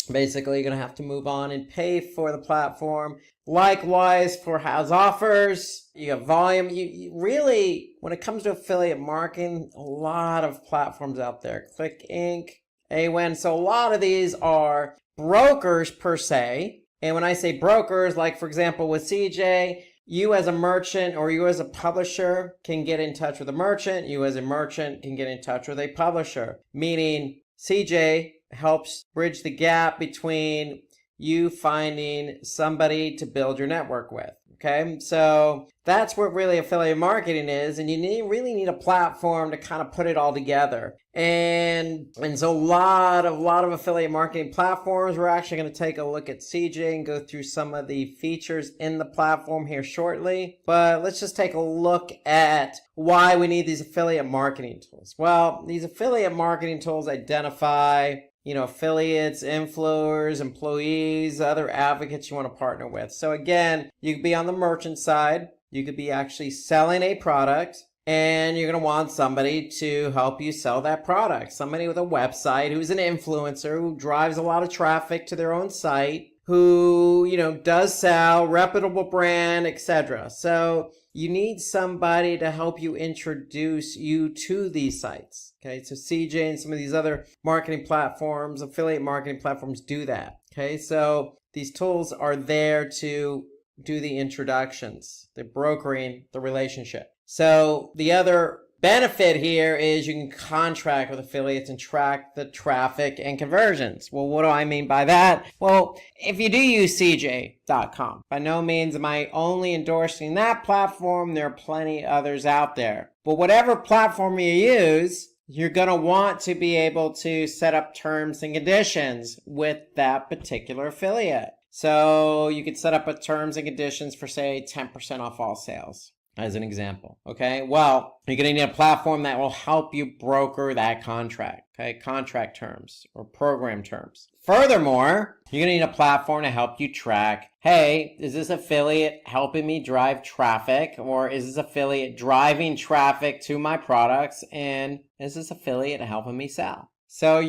basically you're going to have to move on and pay for the platform. Likewise for House Offers, you have volume. You really, when it comes to affiliate marketing, a lot of platforms out there. Click Inc., AWIN. So a lot of these are brokers per se. And when I say brokers, like for example with CJ, you as a merchant or you as a publisher can get in touch with a merchant. You as a merchant can get in touch with a publisher. Meaning CJ helps bridge the gap between you finding somebody to build your network with. Okay, so that's what really affiliate marketing is, and you really need a platform to kind of put it all together. And so a lot of affiliate marketing platforms. We're actually going to take a look at CJ and go through some of the features in the platform here shortly. But let's just take a look at why we need these affiliate marketing tools. Well, these affiliate marketing tools identify affiliates, influencers, employees, other advocates you want to partner with. So again, you could be on the merchant side. You could be actually selling a product, and you're going to want somebody to help you sell that product. Somebody with a website who's an influencer who drives a lot of traffic to their own site, who, does sell, reputable brand, etc. So you need somebody to help you introduce you to these sites. Okay, so CJ and some of these other marketing platforms, affiliate marketing platforms do that. Okay, so these tools are there to do the introductions. They're brokering the relationship. So the other benefit here is you can contract with affiliates and track the traffic and conversions. Well, what do I mean by that? Well, if you do use CJ.com, by no means am I only endorsing that platform. There are plenty others out there. But whatever platform you use, you're going to want to be able to set up terms and conditions with that particular affiliate. So you could set up a terms and conditions for, say, 10% off all sales. as an example. Okay, well, you're going to need a platform that will help you broker that contract. Okay, contract terms or program terms. Furthermore, you're going to need a platform to help you track, hey, is this affiliate helping me drive traffic, or is this affiliate driving traffic to my products, and is this affiliate helping me sell? So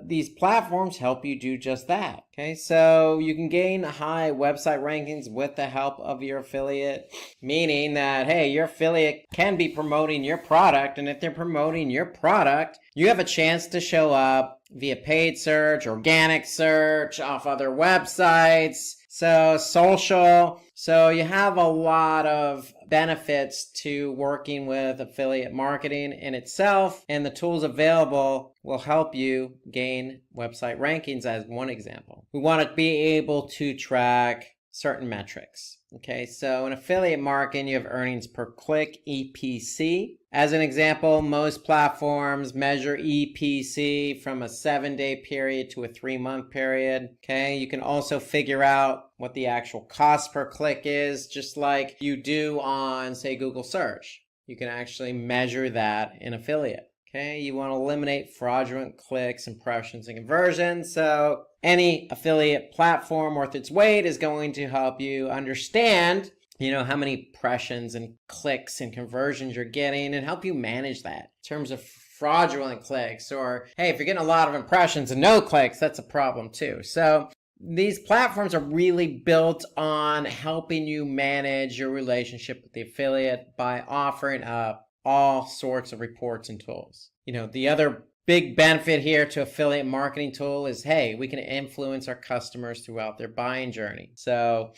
these platforms help you do just that. Okay, so you can gain high website rankings with the help of your affiliate, meaning that, hey, your affiliate can be promoting your product, and if they're promoting your product, you have a chance to show up via paid search, organic search, off other websites, so social. So you have a lot of benefits to working with affiliate marketing in itself, and the tools available will help you gain website rankings as one example. We want to be able to track certain metrics. Okay, so in affiliate marketing, you have earnings per click, EPC. As an example, most platforms measure EPC from a 7-day period to a 3-month period. Okay, you can also figure out what the actual cost per click is, just like you do on, say, Google search. You can actually measure that in affiliate. Okay, you want to eliminate fraudulent clicks, impressions, and conversions. So any affiliate platform worth its weight is going to help you understand, how many impressions and clicks and conversions you're getting, and help you manage that in terms of fraudulent clicks. Or, hey, if you're getting a lot of impressions and no clicks, that's a problem too. So these platforms are really built on helping you manage your relationship with the affiliate by offering up all sorts of reports and tools. The other big benefit here to affiliate marketing tool is, hey, we can influence our customers throughout their buying journey. So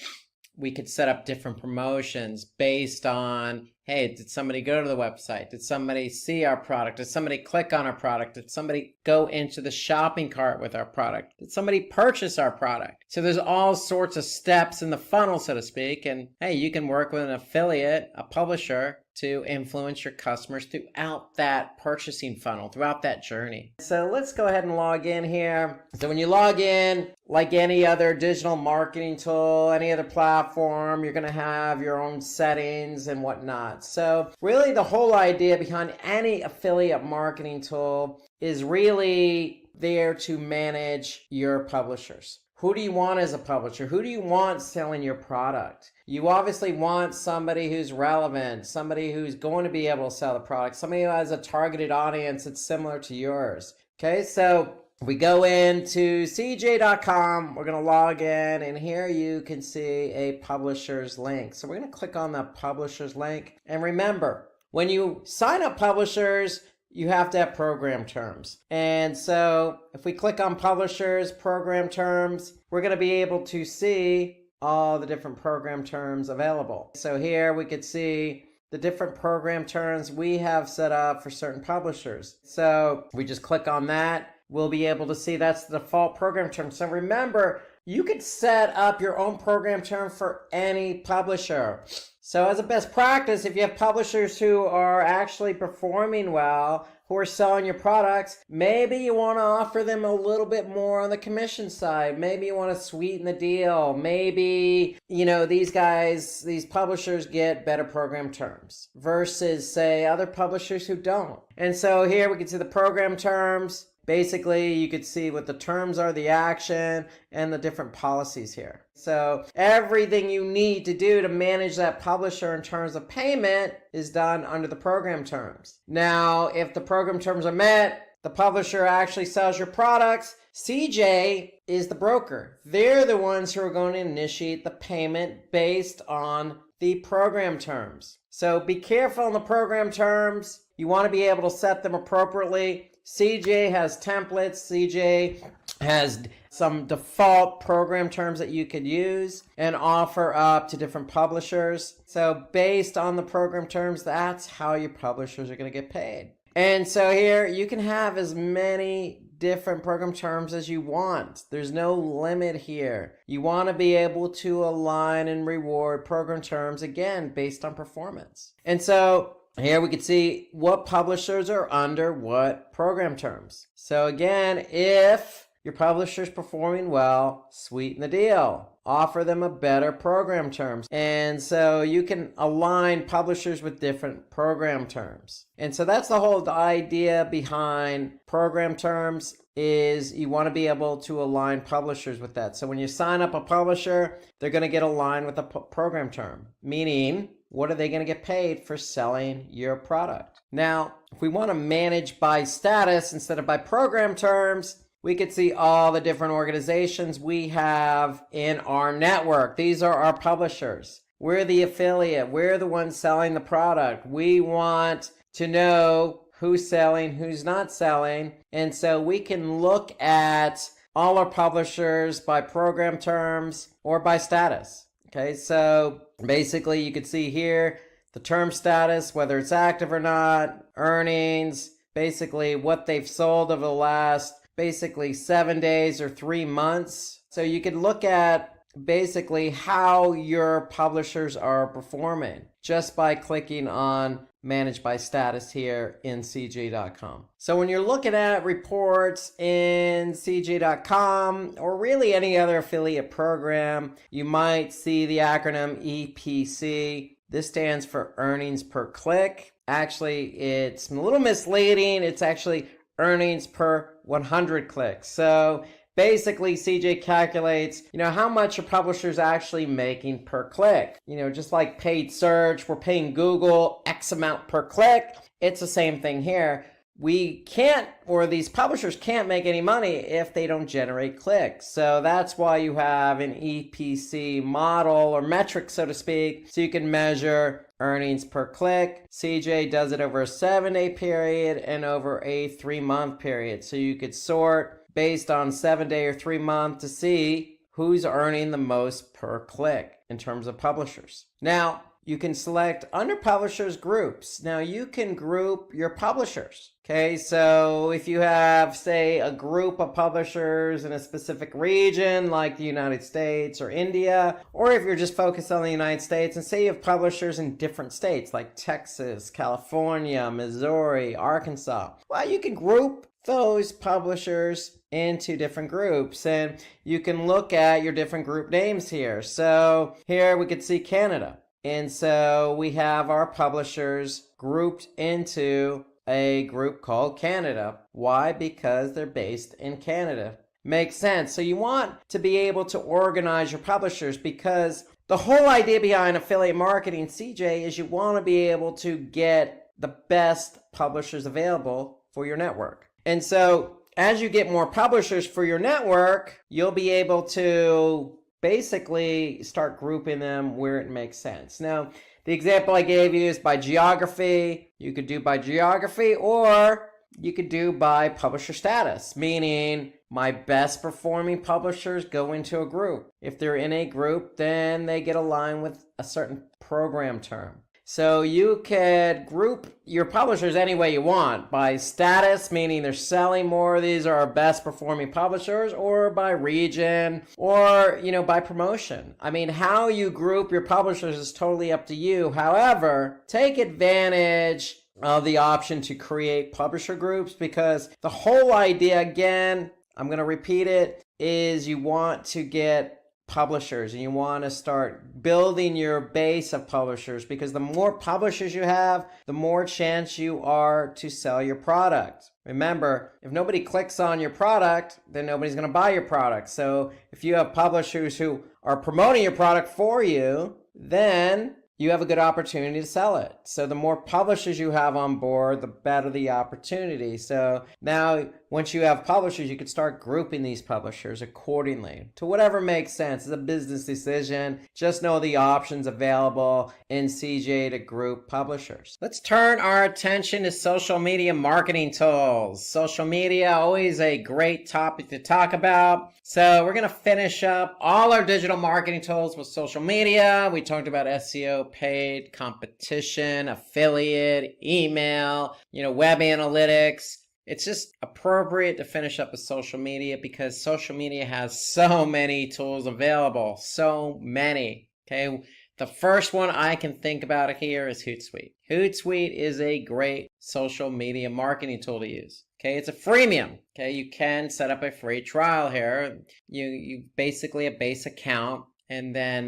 we could set up different promotions based on, hey, did somebody go to the website? Did somebody see our product? Did somebody click on our product? Did somebody go into the shopping cart with our product? Did somebody purchase our product? So there's all sorts of steps in the funnel, so to speak. And hey, you can work with an affiliate, a publisher, to influence your customers throughout that purchasing funnel, throughout that journey. So let's go ahead and log in here. So when you log in, like any other digital marketing tool, any other platform, you're going to have your own settings and whatnot. So really the whole idea behind any affiliate marketing tool is really there to manage your publishers. Who do you want as a publisher? Who do you want selling your product? You obviously want somebody who's relevant, somebody who's going to be able to sell the product, somebody who has a targeted audience that's similar to yours. Okay, so we go into cj.com, we're going to log in, and here you can see a publisher's link. So we're going to click on the publisher's link. And remember, when you sign up publishers, you have to have program terms. And so if we click on publishers, program terms, we're going to be able to see all the different program terms available. So here we could see the different program terms we have set up for certain publishers. So we just click on that. We'll be able to see that's the default program term. So remember, you could set up your own program term for any publisher. So as a best practice, if you have publishers who are actually performing well, who are selling your products, maybe you want to offer them a little bit more on the commission side. Maybe you want to sweeten the deal. Maybe, these publishers get better program terms versus, say, other publishers who don't. And so here we can see the program terms. Basically, you could see what the terms are, the action, and the different policies here. So everything you need to do to manage that publisher in terms of payment is done under the program terms. Now, if the program terms are met, the publisher actually sells your products. CJ is the broker. They're the ones who are going to initiate the payment based on the program terms. So be careful on the program terms. You want to be able to set them appropriately. CJ has templates. CJ has some default program terms that you could use and offer up to different publishers. So based on the program terms, that's how your publishers are going to get paid. And so here you can have as many different program terms as you want. There's no limit here. You want to be able to align and reward program terms, again, based on performance. And so here we can see what publishers are under what program terms. So again, if your publisher's performing well, sweeten the deal. Offer them a better program terms. And so you can align publishers with different program terms. And so that's the whole idea behind program terms, is you want to be able to align publishers with that. So when you sign up a publisher, they're going to get aligned with a program term, meaning what are they going to get paid for selling your product? Now, if we want to manage by status instead of by program terms, we could see all the different organizations we have in our network. These are our publishers. We're the affiliate. We're the ones selling the product. We want to know who's selling, who's not selling. And so we can look at all our publishers by program terms or by status. Okay, so basically you could see here the term status, whether it's active or not, earnings, basically what they've sold over the last basically 7 days or 3 months. So you could look at basically how your publishers are performing just by clicking on Manage by Status here in CJ.com. So when you're looking at reports in CJ.com or really any other affiliate program, you might see the acronym EPC. This stands for earnings per click. Actually, it's a little misleading. It's actually earnings per 100 clicks. So basically, CJ calculates, how much your publisher's actually making per click. Just like paid search, we're paying Google X amount per click. It's the same thing here. We can't, or these publishers can't make any money if they don't generate clicks. So that's why you have an EPC model or metric, so to speak, so you can measure earnings per click. CJ does it over a 7-day period and over a 3-month period. So you could sort based on 7-day or 3-month to see who's earning the most per click in terms of publishers. Now, you can select under publishers groups. Now you can group your publishers. Okay, so if you have, say, a group of publishers in a specific region like the United States or India, or if you're just focused on the United States and say you have publishers in different states like Texas, California, Missouri, Arkansas, well, you can group those publishers into different groups, and you can look at your different group names here. So here we could see Canada. And so we have our publishers grouped into a group called Canada. Why? Because they're based in Canada. Makes sense. So you want to be able to organize your publishers, because the whole idea behind affiliate marketing, CJ, is you want to be able to get the best publishers available for your network. And so as you get more publishers for your network, you'll be able to basically start grouping them where it makes sense. Now, the example I gave you is by geography. You could do by geography, or you could do by publisher status, meaning my best performing publishers go into a group. If they're in a group, then they get aligned with a certain program term. So you could group your publishers any way you want, by status, meaning they're selling more, these are our best performing publishers, or by region, or, by promotion. I mean, how you group your publishers is totally up to you. However, take advantage of the option to create publisher groups, because the whole idea, again, I'm going to repeat it, is you want to get publishers and you want to start building your base of publishers, because the more publishers you have, the more chance you are to sell your product. Remember, if nobody clicks on your product, then nobody's going to buy your product. So if you have publishers who are promoting your product for you, then you have a good opportunity to sell it. So the more publishers you have on board, the better the opportunity. So now once you have publishers, you can start grouping these publishers accordingly to whatever makes sense. It's a business decision. Just know the options available in CJ to group publishers. Let's turn our attention to social media marketing tools. Social media, always a great topic to talk about. So we're going to finish up all our digital marketing tools with social media. We talked about SEO, paid, competition, affiliate, email, web analytics. It's just appropriate to finish up with social media because social media has so many tools available. So many. Okay. The first one I can think about here is Hootsuite. Hootsuite is a great social media marketing tool to use. Okay, it's a freemium. Okay, you can set up a free trial here. You basically a base account, and then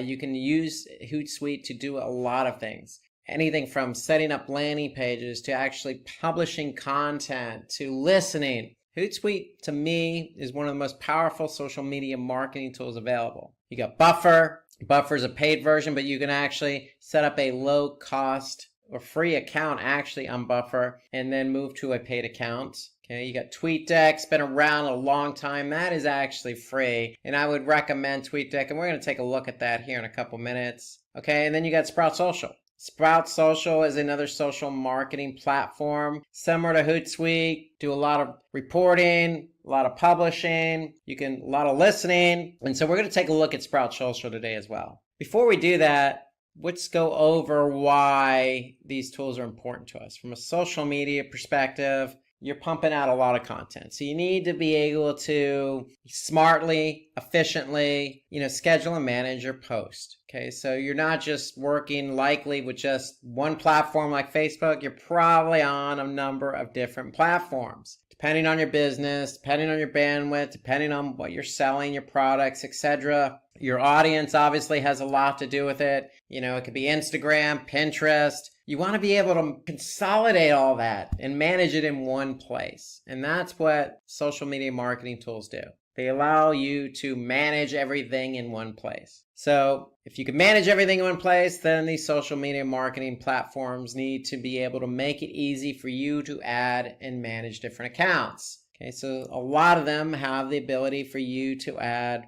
you can use Hootsuite to do a lot of things. Anything from setting up landing pages to actually publishing content to listening. Hootsuite, to me, is one of the most powerful social media marketing tools available. You got Buffer. Buffer is a paid version, but you can actually set up a low cost or free account actually on Buffer and then move to a paid account. Okay, you got TweetDeck, it's been around a long time. That is actually free, and I would recommend TweetDeck, and we're going to take a look at that here in a couple minutes. Okay, and then you got Sprout Social. Sprout Social is another social marketing platform similar to Hootsuite. Do a lot of reporting, a lot of publishing, a lot of listening. And so we're going to take a look at Sprout Social today as well. Before we do that, let's go over why these tools are important to us. From a social media perspective, you're pumping out a lot of content. So you need to be able to smartly, efficiently, schedule and manage your post. Okay, so you're not just working likely with just one platform like Facebook. You're probably on a number of different platforms. Depending on your business, depending on your bandwidth, depending on what you're selling, your products, etc. Your audience obviously has a lot to do with it. It could be Instagram, Pinterest. You want to be able to consolidate all that and manage it in one place. And that's what social media marketing tools do. They allow you to manage everything in one place. So if you can manage everything in one place, then these social media marketing platforms need to be able to make it easy for you to add and manage different accounts. Okay, so a lot of them have the ability for you to add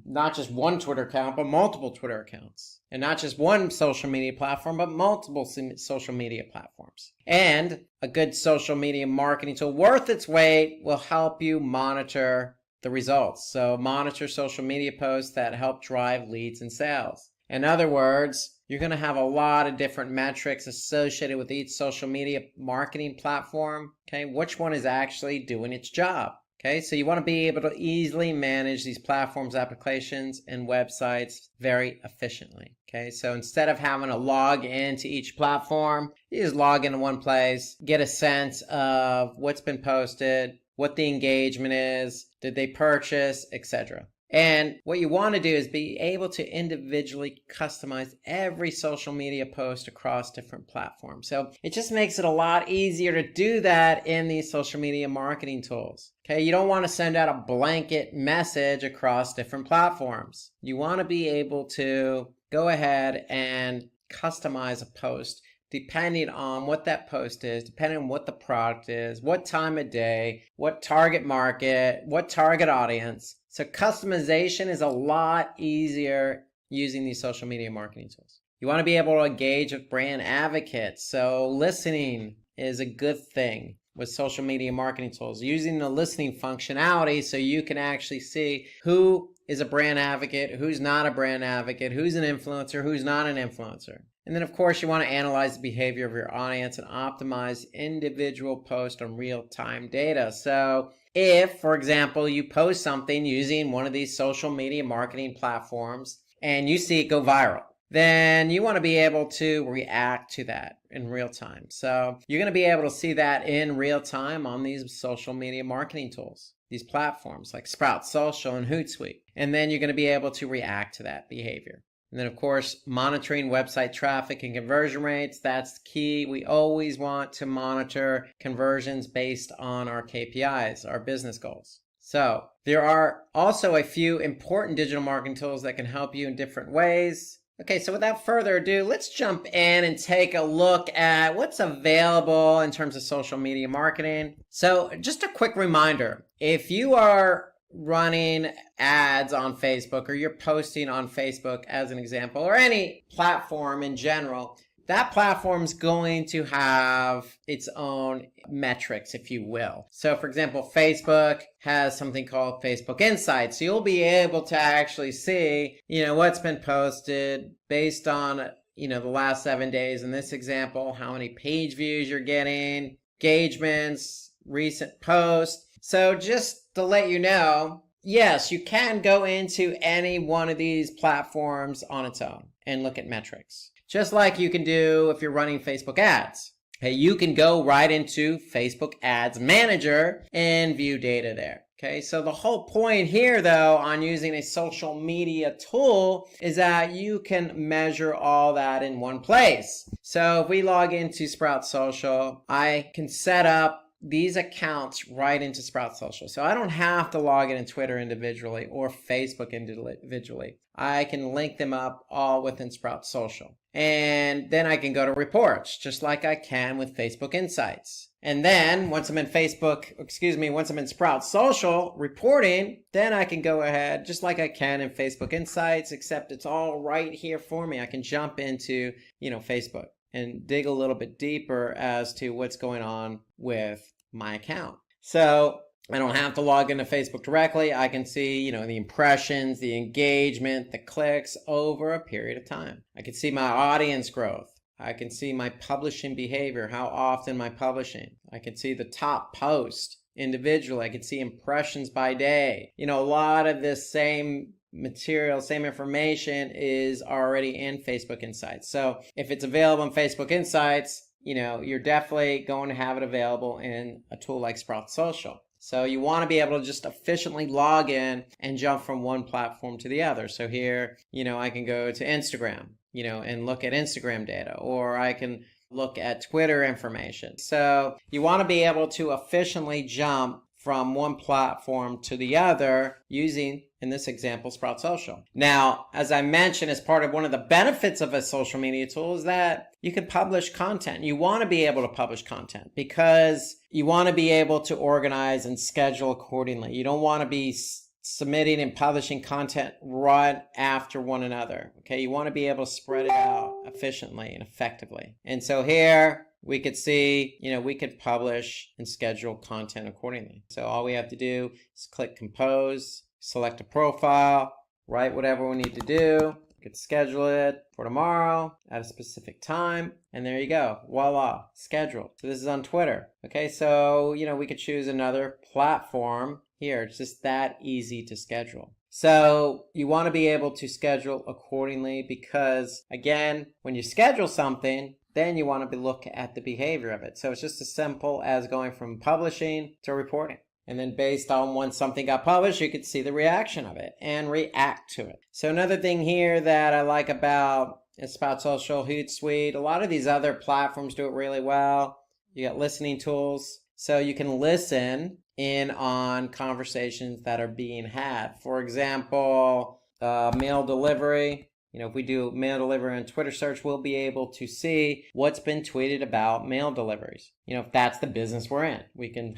not just one Twitter account, but multiple Twitter accounts. And not just one social media platform, but multiple social media platforms. And a good social media marketing tool worth its weight will help you monitor the results. So monitor social media posts that help drive leads and sales. In other words, you're going to have a lot of different metrics associated with each social media marketing platform. Okay, which one is actually doing its job? Okay, so you want to be able to easily manage these platforms, applications, and websites very efficiently. Okay, so instead of having to log into each platform, you just log into one place, get a sense of what's been posted, what the engagement is, did they purchase, etc. And what you want to do is be able to individually customize every social media post across different platforms. So it just makes it a lot easier to do that in these social media marketing tools. Okay, you don't want to send out a blanket message across different platforms. You want to be able to go ahead and customize a post depending on what that post is, depending on what the product is, what time of day, what target market, what target audience. So customization is a lot easier using these social media marketing tools. You want to be able to engage with brand advocates. So listening is a good thing with social media marketing tools. Using the listening functionality so you can actually see who is a brand advocate, who's not a brand advocate, who's an influencer, who's not an influencer. And then, of course, you want to analyze the behavior of your audience and optimize individual posts on real-time data. So if, for example, you post something using one of these social media marketing platforms and you see it go viral, then you want to be able to react to that in real time. So you're going to be able to see that in real time on these social media marketing tools, these platforms like Sprout Social and Hootsuite. And then you're going to be able to react to that behavior. And then, of course, monitoring website traffic and conversion rates, that's key. We always want to monitor conversions based on our KPIs, our business goals. So there are also a few important digital marketing tools that can help you in different ways. Okay, so without further ado, let's jump in and take a look at what's available in terms of social media marketing. So just a quick reminder, if you are running ads on Facebook or you're posting on Facebook as an example, or any platform in general, that platform's going to have its own metrics, if you will. So for example, Facebook has something called Facebook Insights. So you'll be able to actually see, what's been posted based on, the last 7 days. In this example, how many page views you're getting, engagements, recent posts. So just to let you know, yes, you can go into any one of these platforms on its own and look at metrics. Just like you can do if you're running Facebook ads. Okay, you can go right into Facebook Ads Manager and view data there. Okay, so the whole point here, though, on using a social media tool is that you can measure all that in one place. So if we log into Sprout Social, I can set up these accounts right into Sprout Social. So I don't have to log in Twitter individually or Facebook individually. I can link them up all within Sprout Social. And then I can go to reports, just like I can with Facebook Insights. And then once I'm in Sprout Social reporting, then I can go ahead, just like I can in Facebook Insights, except it's all right here for me. I can jump into, Facebook and dig a little bit deeper as to what's going on with my account. So I don't have to log into Facebook directly. I can see, the impressions, the engagement, the clicks over a period of time. I can see my audience growth. I can see my publishing behavior, how often am I publishing. I can see the top post individually. I can see impressions by day. A lot of this same material, same information is already in Facebook Insights. So if it's available in Facebook Insights, you're definitely going to have it available in a tool like Sprout Social. So you want to be able to just efficiently log in and jump from one platform to the other. So here, I can go to Instagram, and look at Instagram data, or I can look at Twitter information. So you want to be able to efficiently jump from one platform to the other using, in this example, Sprout Social. Now, as I mentioned, as part of one of the benefits of a social media tool is that you can publish content. You want to be able to publish content because you want to be able to organize and schedule accordingly. You don't want to be submitting and publishing content right after one another. Okay, you want to be able to spread it out efficiently and effectively. And so here we could see, we could publish and schedule content accordingly. So all we have to do is click compose, select a profile, write whatever we need to do. We could schedule it for tomorrow at a specific time. And there you go. Voila, scheduled. So this is on Twitter. Okay, so, we could choose another platform here. It's just that easy to schedule. So you want to be able to schedule accordingly because, again, when you schedule something, then you want to look at the behavior of it. So it's just as simple as going from publishing to reporting. And then based on when something got published, you could see the reaction of it and react to it. So another thing here that I like about Sprout Social, Hootsuite, a lot of these other platforms do it really well. You got listening tools. So you can listen in on conversations that are being had. For example, mail delivery. If we do mail delivery on Twitter search, we'll be able to see what's been tweeted about mail deliveries. If that's the business we're in, we can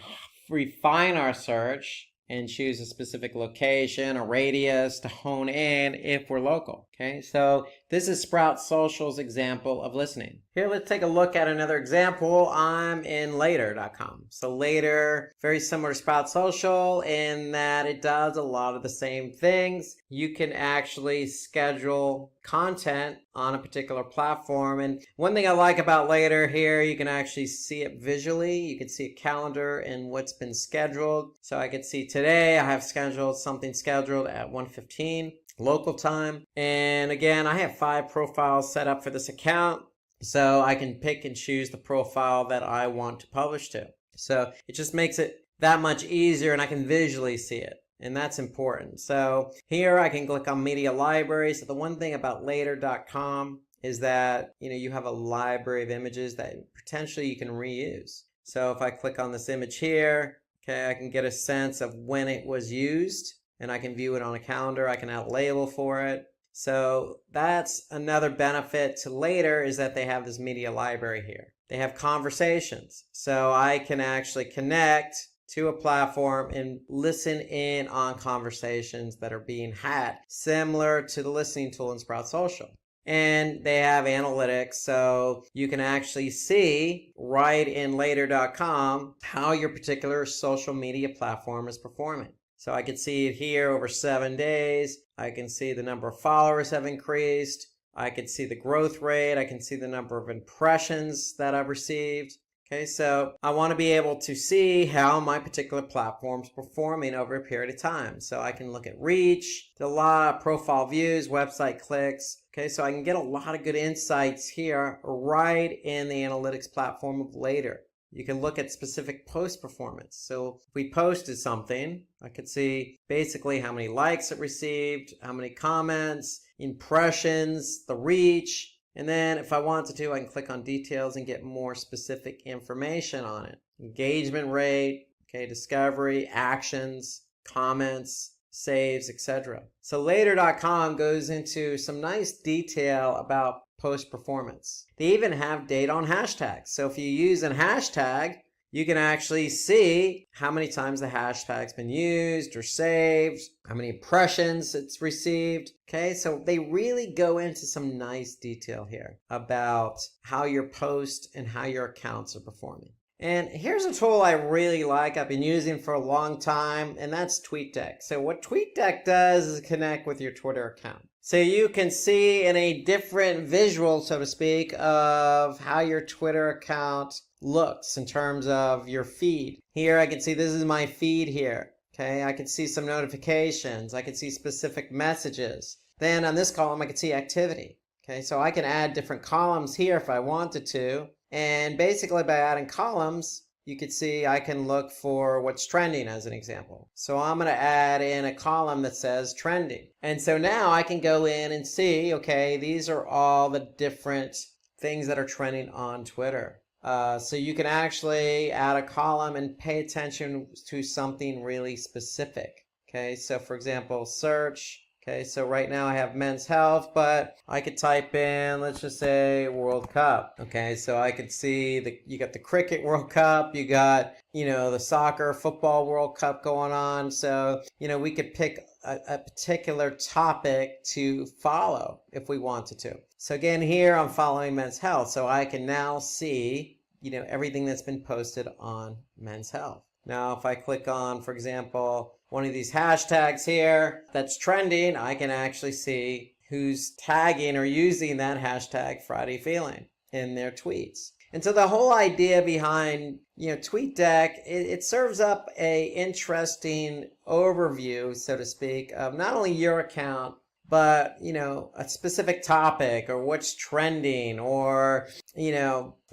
refine our search and choose a specific location or radius to hone in if we're local. Okay, so this is Sprout Social's example of listening. Here, let's take a look at another example. I'm in later.com. So later, very similar to Sprout Social in that it does a lot of the same things. You can actually schedule content on a particular platform. And one thing I like about later here, you can actually see it visually. You can see a calendar and what's been scheduled. So I can see today I have something scheduled at 1:15 local time. And again, I have 5 profiles set up for this account. So I can pick and choose the profile that I want to publish to. So it just makes it that much easier and I can visually see it. And that's important. So here I can click on media library. So the one thing about later.com is that, you have a library of images that potentially you can reuse. So if I click on this image here, okay, I can get a sense of when it was used and I can view it on a calendar. I can add a label for it. So that's another benefit to later is that they have this media library here. They have conversations. So I can actually connect to a platform and listen in on conversations that are being had, similar to the listening tool in Sprout Social. And they have analytics, so you can actually see right in later.com how your particular social media platform is performing. So I can see it here over 7 days. I can see the number of followers have increased. I can see the growth rate. I can see the number of impressions that I've received. Okay, so I want to be able to see how my particular platform is performing over a period of time. So I can look at reach, a lot of profile views, website clicks, Okay, so I can get a lot of good insights here right in the analytics platform of Later. You can look at specific post performance. So if we posted something, I could see basically how many likes it received, how many comments, impressions, the reach. And then if I wanted to, I can click on details and get more specific information on it. Engagement rate, okay, discovery, actions, comments, saves, etc. So later.com goes into some nice detail about post performance. They even have data on hashtags. So if you use a hashtag, you can actually see how many times the hashtag's been used or saved, how many impressions it's received. Okay, so they really go into some nice detail here about how your post and how your accounts are performing. And here's a tool I really like, I've been using for a long time, and that's TweetDeck. So what TweetDeck does is connect with your Twitter account. So you can see in a different visual, so to speak, of how your Twitter account looks in terms of your feed. Here I can see this is my feed here. Okay, I can see some notifications. I can see specific messages. Then on this column, I can see activity. Okay, so I can add different columns here if I wanted to. And basically by adding columns, you could see I can look for what's trending as an example. So I'm going to add in a column that says trending. And so now I can go in and see, okay, these are all the different things that are trending on Twitter. So you can actually add a column and pay attention to something really specific. Okay, so for example, search. Okay, so right now I have men's health, but I could type in, let's just say World Cup. Okay, so I could see you got the cricket World Cup, you got, the soccer, football World Cup going on. So, we could pick a particular topic to follow if we wanted to. So again, here I'm following men's health. So I can now see, everything that's been posted on men's health. Now, if I click on, for example, one of these hashtags here that's trending, I can actually see who's tagging or using that hashtag Friday Feeling in their tweets. And so the whole idea behind, TweetDeck, it serves up a interesting overview, so to speak, of not only your account, but, a specific topic or what's trending or,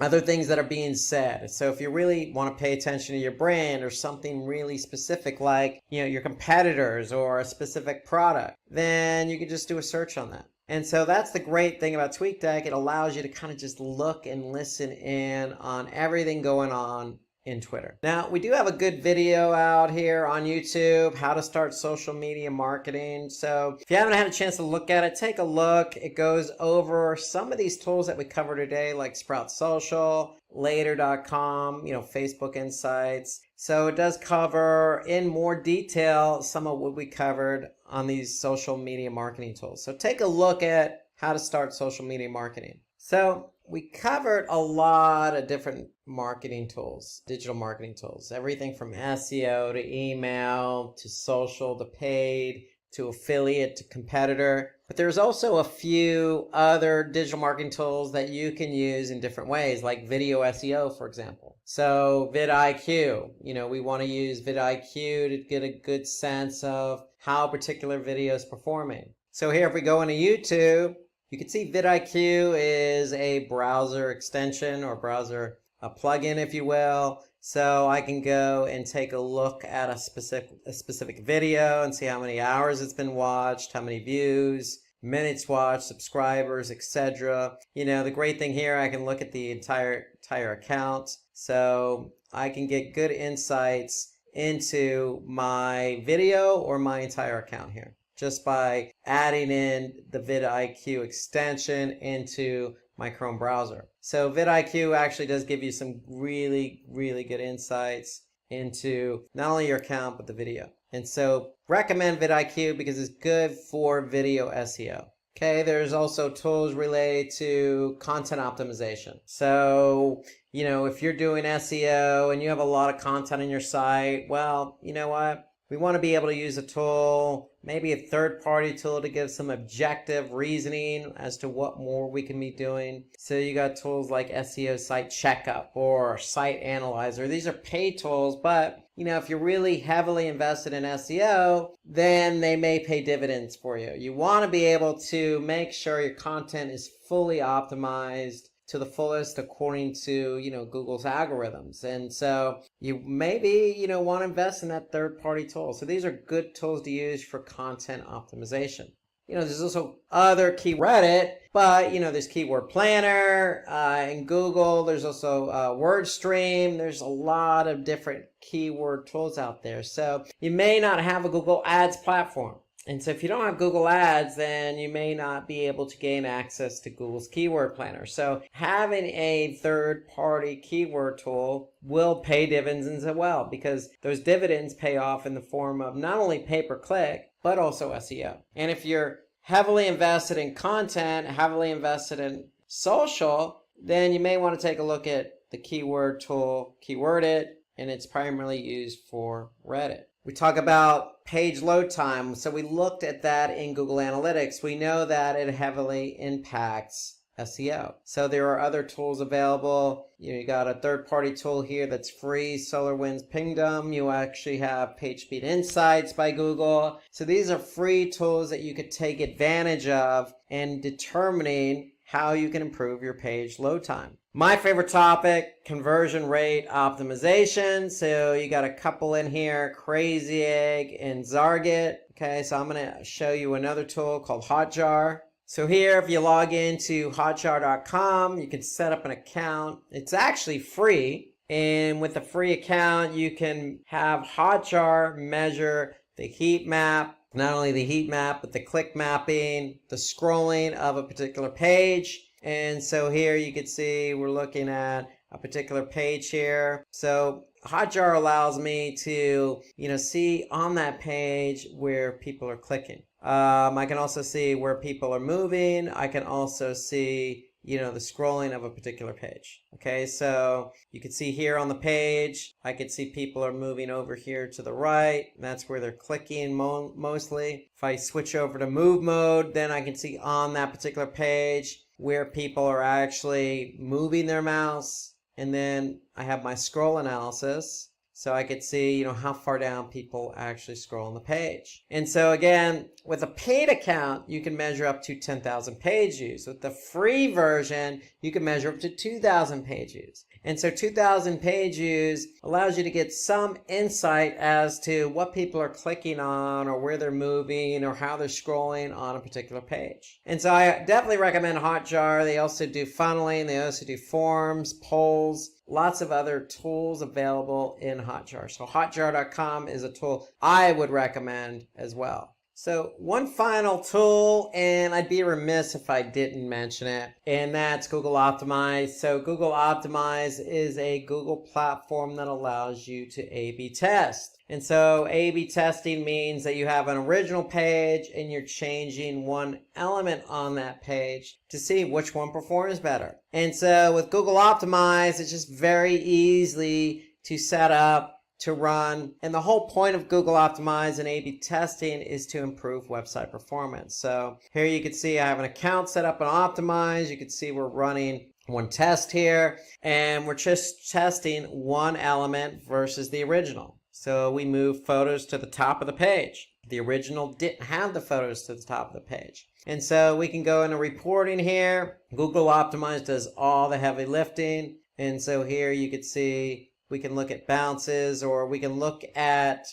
other things that are being said. So if you really want to pay attention to your brand or something really specific like, your competitors or a specific product, then you can just do a search on that. And so that's the great thing about TweetDeck. It allows you to kind of just look and listen in on everything going on in Twitter. Now, we do have a good video out here on YouTube, how to start social media marketing. So if you haven't had a chance to look at it, take a look. It goes over some of these tools that we cover today, like Sprout Social, later.com, Facebook Insights. So it does cover in more detail some of what we covered on these social media marketing tools. So take a look at how to start social media marketing. So we covered a lot of different marketing tools, digital marketing tools, everything from SEO to email to social to paid to affiliate to competitor. But there's also a few other digital marketing tools that you can use in different ways, like video SEO, for example. So vidIQ, we want to use vidIQ to get a good sense of how a particular video is performing. So here, if we go into YouTube, you can see vidIQ is a browser extension or a plugin, if you will. So I can go and take a look at a specific video and see how many hours it's been watched, how many views, minutes watched, subscribers, etc. The great thing here, I can look at the entire account. So I can get good insights into my video or my entire account here, just by adding in the vidIQ extension into my Chrome browser. So vidIQ actually does give you some really, really good insights into not only your account, but the video. And so recommend vidIQ because it's good for video SEO. Okay, there's also tools related to content optimization. So, if you're doing SEO and you have a lot of content on your site, well, you know what? We want to be able to use a tool, maybe a third-party tool, to give some objective reasoning as to what more we can be doing. So you got tools like SEO Site Checkup or Site Analyzer. These are paid tools, but if you're really heavily invested in SEO, then they may pay dividends for you. You want to be able to make sure your content is fully optimized to the fullest according to, Google's algorithms. And so you maybe, want to invest in that third-party tool. So these are good tools to use for content optimization. There's also other Reddit, but, there's Keyword Planner in Google. There's also WordStream. There's a lot of different keyword tools out there. So you may not have a Google Ads platform. And so if you don't have Google Ads, then you may not be able to gain access to Google's Keyword Planner. So having a third-party keyword tool will pay dividends as well, because those dividends pay off in the form of not only pay-per-click, but also SEO. And if you're heavily invested in content, heavily invested in social, then you may want to take a look at the keyword tool, Keywordit, and it's primarily used for Reddit. We talk about page load time. So we looked at that in Google Analytics. We know that it heavily impacts SEO. So there are other tools available. You got a third-party tool here that's free, SolarWinds Pingdom. You actually have PageSpeed Insights by Google. So these are free tools that you could take advantage of in determining how you can improve your page load time. My favorite topic, conversion rate optimization. So you got a couple in here, Crazy Egg and Zarget. Okay, so I'm going to show you another tool called Hotjar. So here, if you log into hotjar.com, you can set up an account. It's actually free. And with a free account, you can have Hotjar measure the heat map, not only the heat map, but the click mapping, the scrolling of a particular page. And so here you can see we're looking at a particular page here. So Hotjar allows me to, see on that page where people are clicking. I can also see where people are moving. I can also see, the scrolling of a particular page. Okay, so you can see here on the page, I can see people are moving over here to the right. That's where they're clicking mostly. If I switch over to move mode, then I can see on that particular page where people are actually moving their mouse. And then I have my scroll analysis. So I could see, how far down people actually scroll on the page. And so again, with a paid account, you can measure up to 10,000 page views. With the free version, you can measure up to 2,000 page views. And so 2,000 page views allows you to get some insight as to what people are clicking on or where they're moving or how they're scrolling on a particular page. And so I definitely recommend Hotjar. They also do funneling. They also do forms, polls, lots of other tools available in Hotjar. So hotjar.com is a tool I would recommend as well. So one final tool, and I'd be remiss if I didn't mention it, and that's Google Optimize. So Google Optimize is a Google platform that allows you to A/B test. And so A/B testing means that you have an original page and you're changing one element on that page to see which one performs better. And so with Google Optimize, it's just very easy to set up, to run. And the whole point of Google Optimize and A/B testing is to improve website performance. So here you can see I have an account set up on Optimize. You can see we're running one test here, and we're just testing one element versus the original. So we move photos to the top of the page. The original didn't have the photos to the top of the page. And so we can go into reporting here. Google Optimize does all the heavy lifting. And so here you can see we can look at bounces, or we can look at,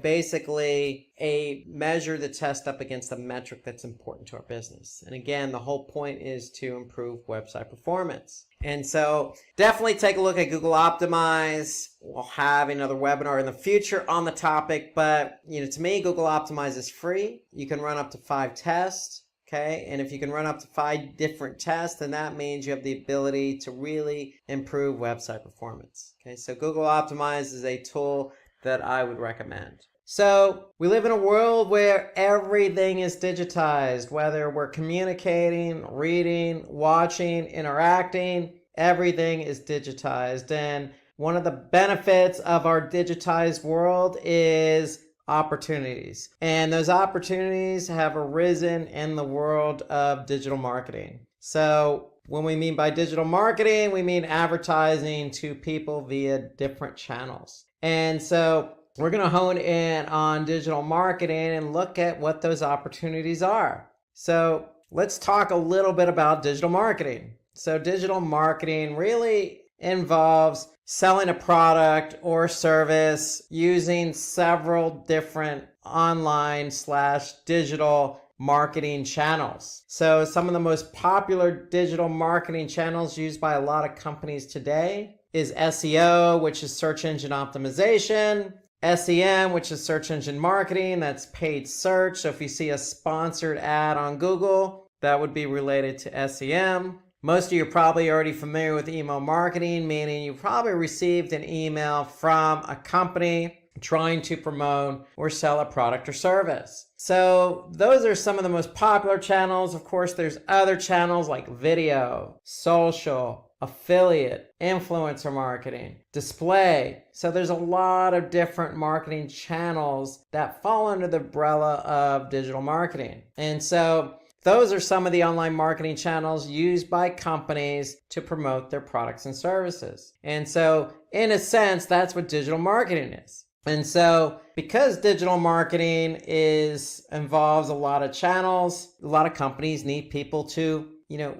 basically measure the test up against a metric that's important to our business. And again, the whole point is to improve website performance. And so definitely take a look at Google Optimize. We'll have another webinar in the future on the topic, but to me, Google Optimize is free. You can run up to 5 tests. Okay, and if you can run up to 5 different tests, then that means you have the ability to really improve website performance. Okay, so Google Optimize is a tool that I would recommend. So we live in a world where everything is digitized, whether we're communicating, reading, watching, interacting, everything is digitized. And one of the benefits of our digitized world is opportunities. And those opportunities have arisen in the world of digital marketing. So when we mean by digital marketing, we mean advertising to people via different channels. And so we're going to hone in on digital marketing and look at what those opportunities are. So let's talk a little bit about digital marketing. So digital marketing really involves selling a product or service using several different online/digital marketing channels. So some of the most popular digital marketing channels used by a lot of companies today is SEO, which is search engine optimization, SEM, which is search engine marketing, that's paid search. So if you see a sponsored ad on Google, that would be related to SEM. Most of you are probably already familiar with email marketing, meaning you probably received an email from a company trying to promote or sell a product or service. So those are some of the most popular channels. Of course, there's other channels like video, social, affiliate, influencer marketing, display. So there's a lot of different marketing channels that fall under the umbrella of digital marketing. And so those are some of the online marketing channels used by companies to promote their products and services. And so in a sense, that's what digital marketing is. And so because digital marketing involves a lot of channels, a lot of companies need people to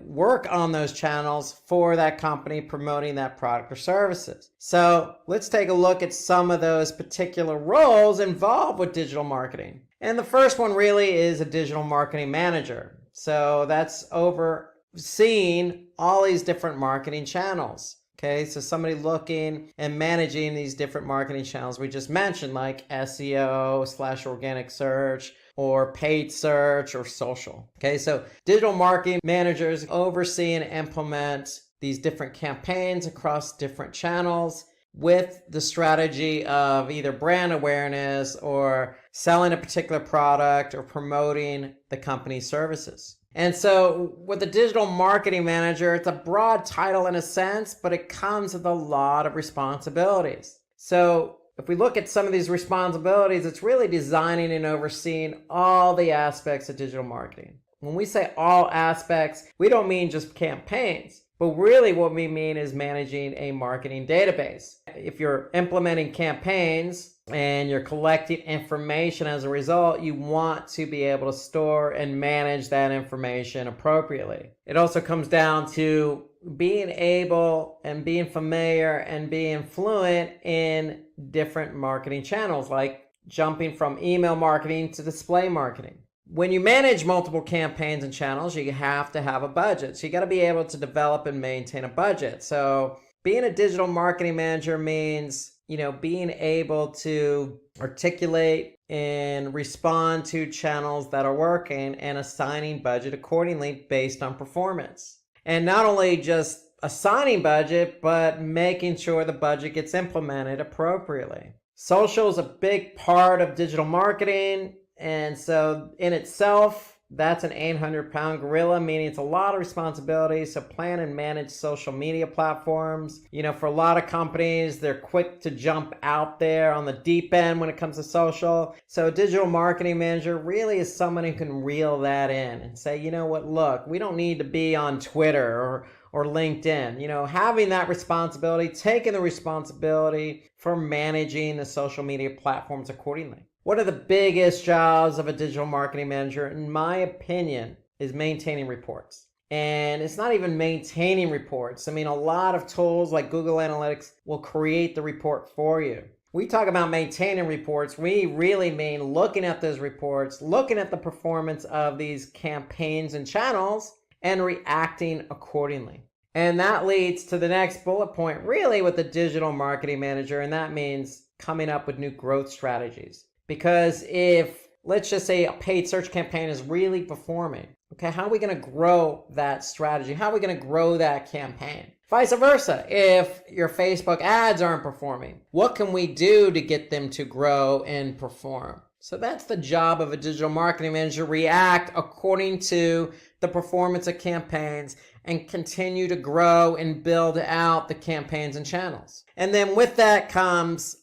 work on those channels for that company promoting that product or services. So let's take a look at some of those particular roles involved with digital marketing. And the first one really is a digital marketing manager. So that's overseeing all these different marketing channels. Okay, so somebody looking and managing these different marketing channels we just mentioned, like SEO/organic search, or paid search, or social. Okay, so digital marketing managers oversee and implement these different campaigns across different channels with the strategy of either brand awareness or selling a particular product or promoting the company's services. And so with a digital marketing manager, it's a broad title in a sense, but it comes with a lot of responsibilities. So if we look at some of these responsibilities, it's really designing and overseeing all the aspects of digital marketing. When we say all aspects, we don't mean just campaigns, but really what we mean is managing a marketing database. If you're implementing campaigns and you're collecting information as a result, you want to be able to store and manage that information appropriately. It also comes down to being able and being familiar and being fluent in different marketing channels, like jumping from email marketing to display marketing. When you manage multiple campaigns and channels, you have to have a budget. So you got to be able to develop and maintain a budget. So being a digital marketing manager means being able to articulate and respond to channels that are working and assigning budget accordingly based on performance. And not only just assigning budget, but making sure the budget gets implemented appropriately. Social is a big part of digital marketing. And so in itself, that's an 800-pound gorilla, meaning it's a lot of responsibility. So plan and manage social media platforms. For a lot of companies, they're quick to jump out there on the deep end when it comes to social. So a digital marketing manager really is someone who can reel that in and say, look, we don't need to be on Twitter or LinkedIn. Having that responsibility, taking the responsibility for managing the social media platforms accordingly. One of the biggest jobs of a digital marketing manager, in my opinion, is maintaining reports. And it's not even maintaining reports. A lot of tools like Google Analytics will create the report for you. We talk about maintaining reports, we really mean looking at those reports, looking at the performance of these campaigns and channels, and reacting accordingly. And that leads to the next bullet point, really, with the digital marketing manager, and that means coming up with new growth strategies. Because if, let's just say, a paid search campaign is really performing, okay, how are we going to grow that strategy? How are we going to grow that campaign? Vice versa, if your Facebook ads aren't performing, what can we do to get them to grow and perform? So that's the job of a digital marketing manager, react according to the performance of campaigns and continue to grow and build out the campaigns and channels. And then with that comes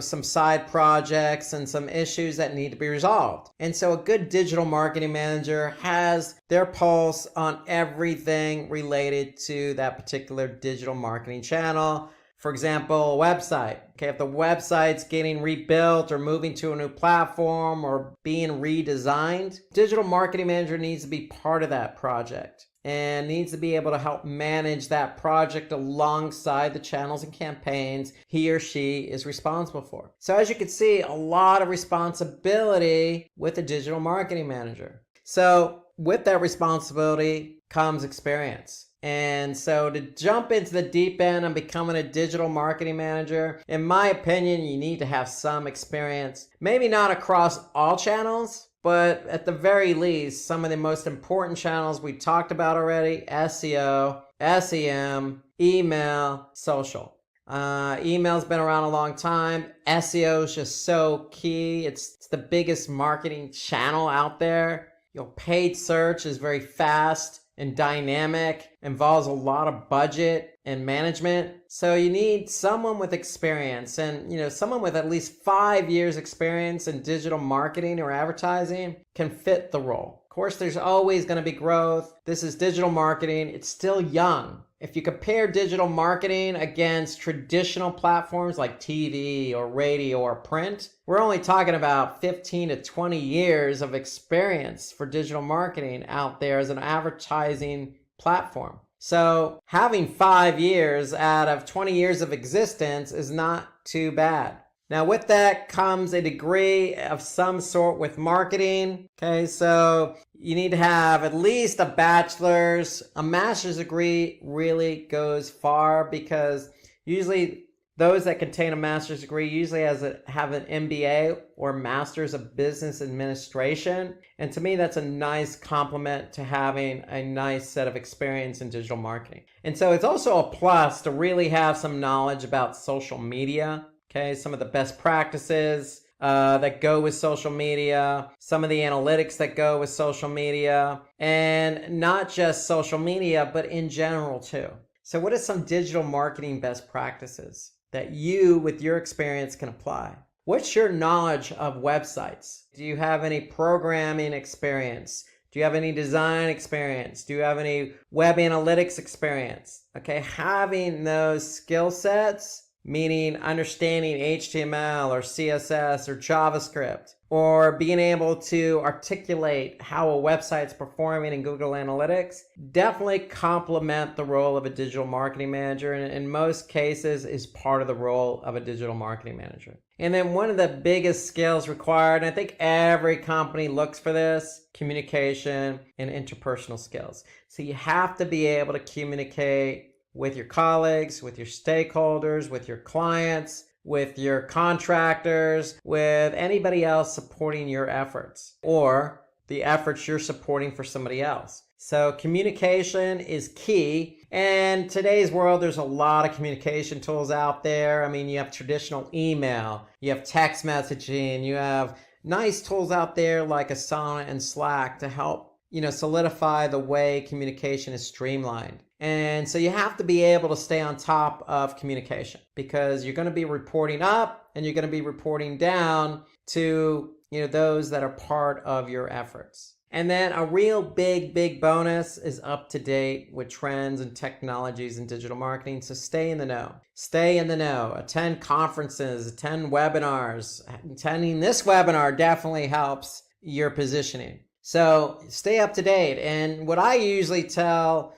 some side projects and some issues that need to be resolved. And so a good digital marketing manager has their pulse on everything related to that particular digital marketing channel. For example, a website. Okay, if the website's getting rebuilt or moving to a new platform or being redesigned, digital marketing manager needs to be part of that project and needs to be able to help manage that project alongside the channels and campaigns he or she is responsible for. So as you can see, a lot of responsibility with a digital marketing manager. So with that responsibility comes experience. And so to jump into the deep end and becoming a digital marketing manager, in my opinion, you need to have some experience. Maybe not across all channels, but at the very least, some of the most important channels we talked about already: SEO, SEM, email, social. Email's been around a long time. SEO is just so key. It's the biggest marketing channel out there. Paid search is very fast and dynamic, involves a lot of budget and management. So you need someone with experience, and someone with at least 5 years experience in digital marketing or advertising can fit the role. Of course, there's always going to be growth. This is digital marketing. It's still young. If you compare digital marketing against traditional platforms like TV or radio or print, we're only talking about 15 to 20 years of experience for digital marketing out there as an advertising platform. So having 5 years out of 20 years of existence is not too bad. Now with that comes a degree of some sort with marketing. Okay, so you need to have at least a bachelor's. A master's degree really goes far, because usually those that contain a master's degree usually have an MBA or Master's of Business Administration. And to me, that's a nice complement to having a nice set of experience in digital marketing. And so it's also a plus to really have some knowledge about social media. Okay, some of the best practices that go with social media, some of the analytics that go with social media, and not just social media, but in general too. So what are some digital marketing best practices that you, with your experience, can apply? What's your knowledge of websites? Do you have any programming experience? Do you have any design experience? Do you have any web analytics experience? Okay, having those skill sets, meaning understanding HTML or CSS or JavaScript, or being able to articulate how a website's performing in Google Analytics, definitely complement the role of a digital marketing manager, and in most cases is part of the role of a digital marketing manager. And then one of the biggest skills required, and I think every company looks for this, communication and interpersonal skills. So you have to be able to communicate with your colleagues, with your stakeholders, with your clients, with your contractors, with anybody else supporting your efforts or the efforts you're supporting for somebody else. So communication is key. And today's world, there's a lot of communication tools out there. I mean, you have traditional email, you have text messaging, you have nice tools out there like Asana and Slack to help, solidify the way communication is streamlined. And so you have to be able to stay on top of communication, because you're going to be reporting up and you're going to be reporting down to, those that are part of your efforts. And then a real big bonus is up to date with trends and technologies in digital marketing. So stay in the know. Stay in the know. Attend conferences, attend webinars. Attending this webinar definitely helps your positioning. So stay up to date. And what I usually tell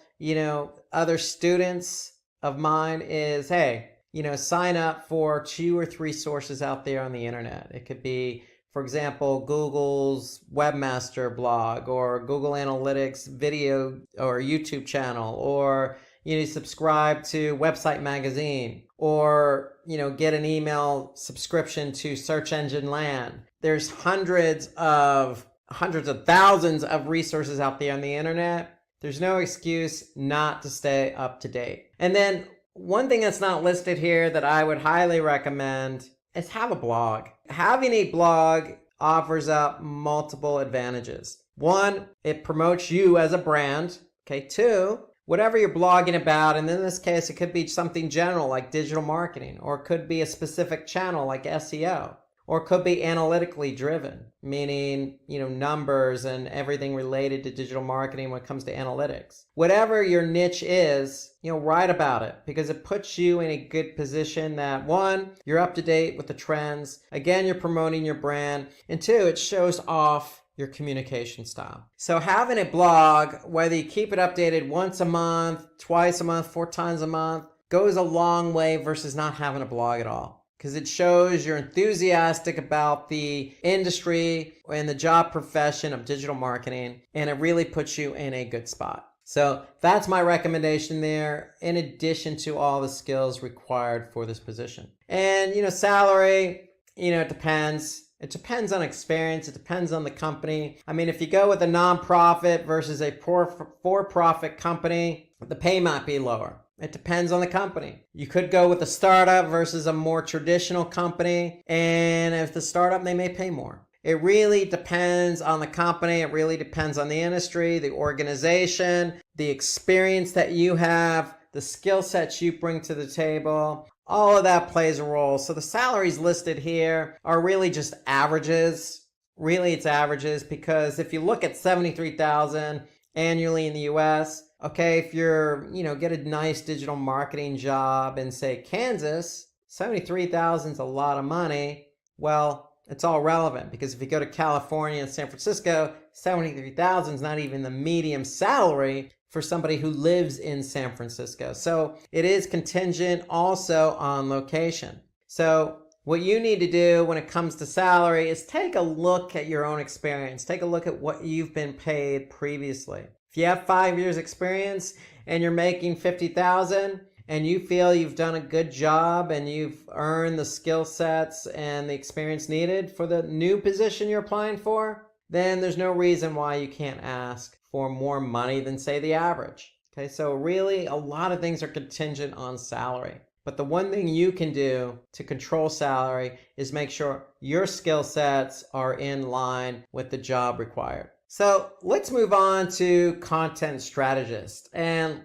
other students of mine is, hey, sign up for 2 or 3 sources out there on the internet. It could be, for example, Google's Webmaster blog, or Google Analytics video or YouTube channel, or subscribe to Website Magazine, or get an email subscription to Search Engine Land. There's hundreds of thousands of resources out there on the internet. There's no excuse not to stay up to date. And then one thing that's not listed here that I would highly recommend is have a blog. Having a blog offers up multiple advantages. 1, it promotes you as a brand. Okay. 2, whatever you're blogging about, and in this case, it could be something general like digital marketing, or it could be a specific channel like SEO, or it could be analytically driven, meaning, numbers and everything related to digital marketing when it comes to analytics. Whatever your niche is, write about it, because it puts you in a good position that, one, you're up to date with the trends. Again, you're promoting your brand. And two, it shows off your communication style. So having a blog, whether you keep it updated once a month, twice a month, 4 times a month, goes a long way versus not having a blog at all. Because it shows you're enthusiastic about the industry and the job profession of digital marketing, and it really puts you in a good spot. So that's my recommendation there, in addition to all the skills required for this position. And, salary, it depends. It depends on experience. It depends on the company. I mean, if you go with a nonprofit versus a for-profit company, the pay might be lower. It depends on the company. You could go with a startup versus a more traditional company, and if the startup, they may pay more. It really depends on the company. It really depends on the industry, the organization, the experience that you have, the skill sets you bring to the table. All of that plays a role. So the salaries listed here are really just averages. Really, it's averages, because if you look at $73,000 annually in the US, okay, if you're, get a nice digital marketing job in, say, Kansas, $73,000 is a lot of money. Well, it's all relevant, because if you go to California and San Francisco, $73,000 is not even the medium salary for somebody who lives in San Francisco. So it is contingent also on location. So what you need to do when it comes to salary is take a look at your own experience. Take a look at what you've been paid previously. If you have 5 years experience and you're making $50,000 and you feel you've done a good job and you've earned the skill sets and the experience needed for the new position you're applying for, then there's no reason why you can't ask for more money than, say, the average. Okay, so really a lot of things are contingent on salary. But the one thing you can do to control salary is make sure your skill sets are in line with the job required. So let's move on to content strategist. And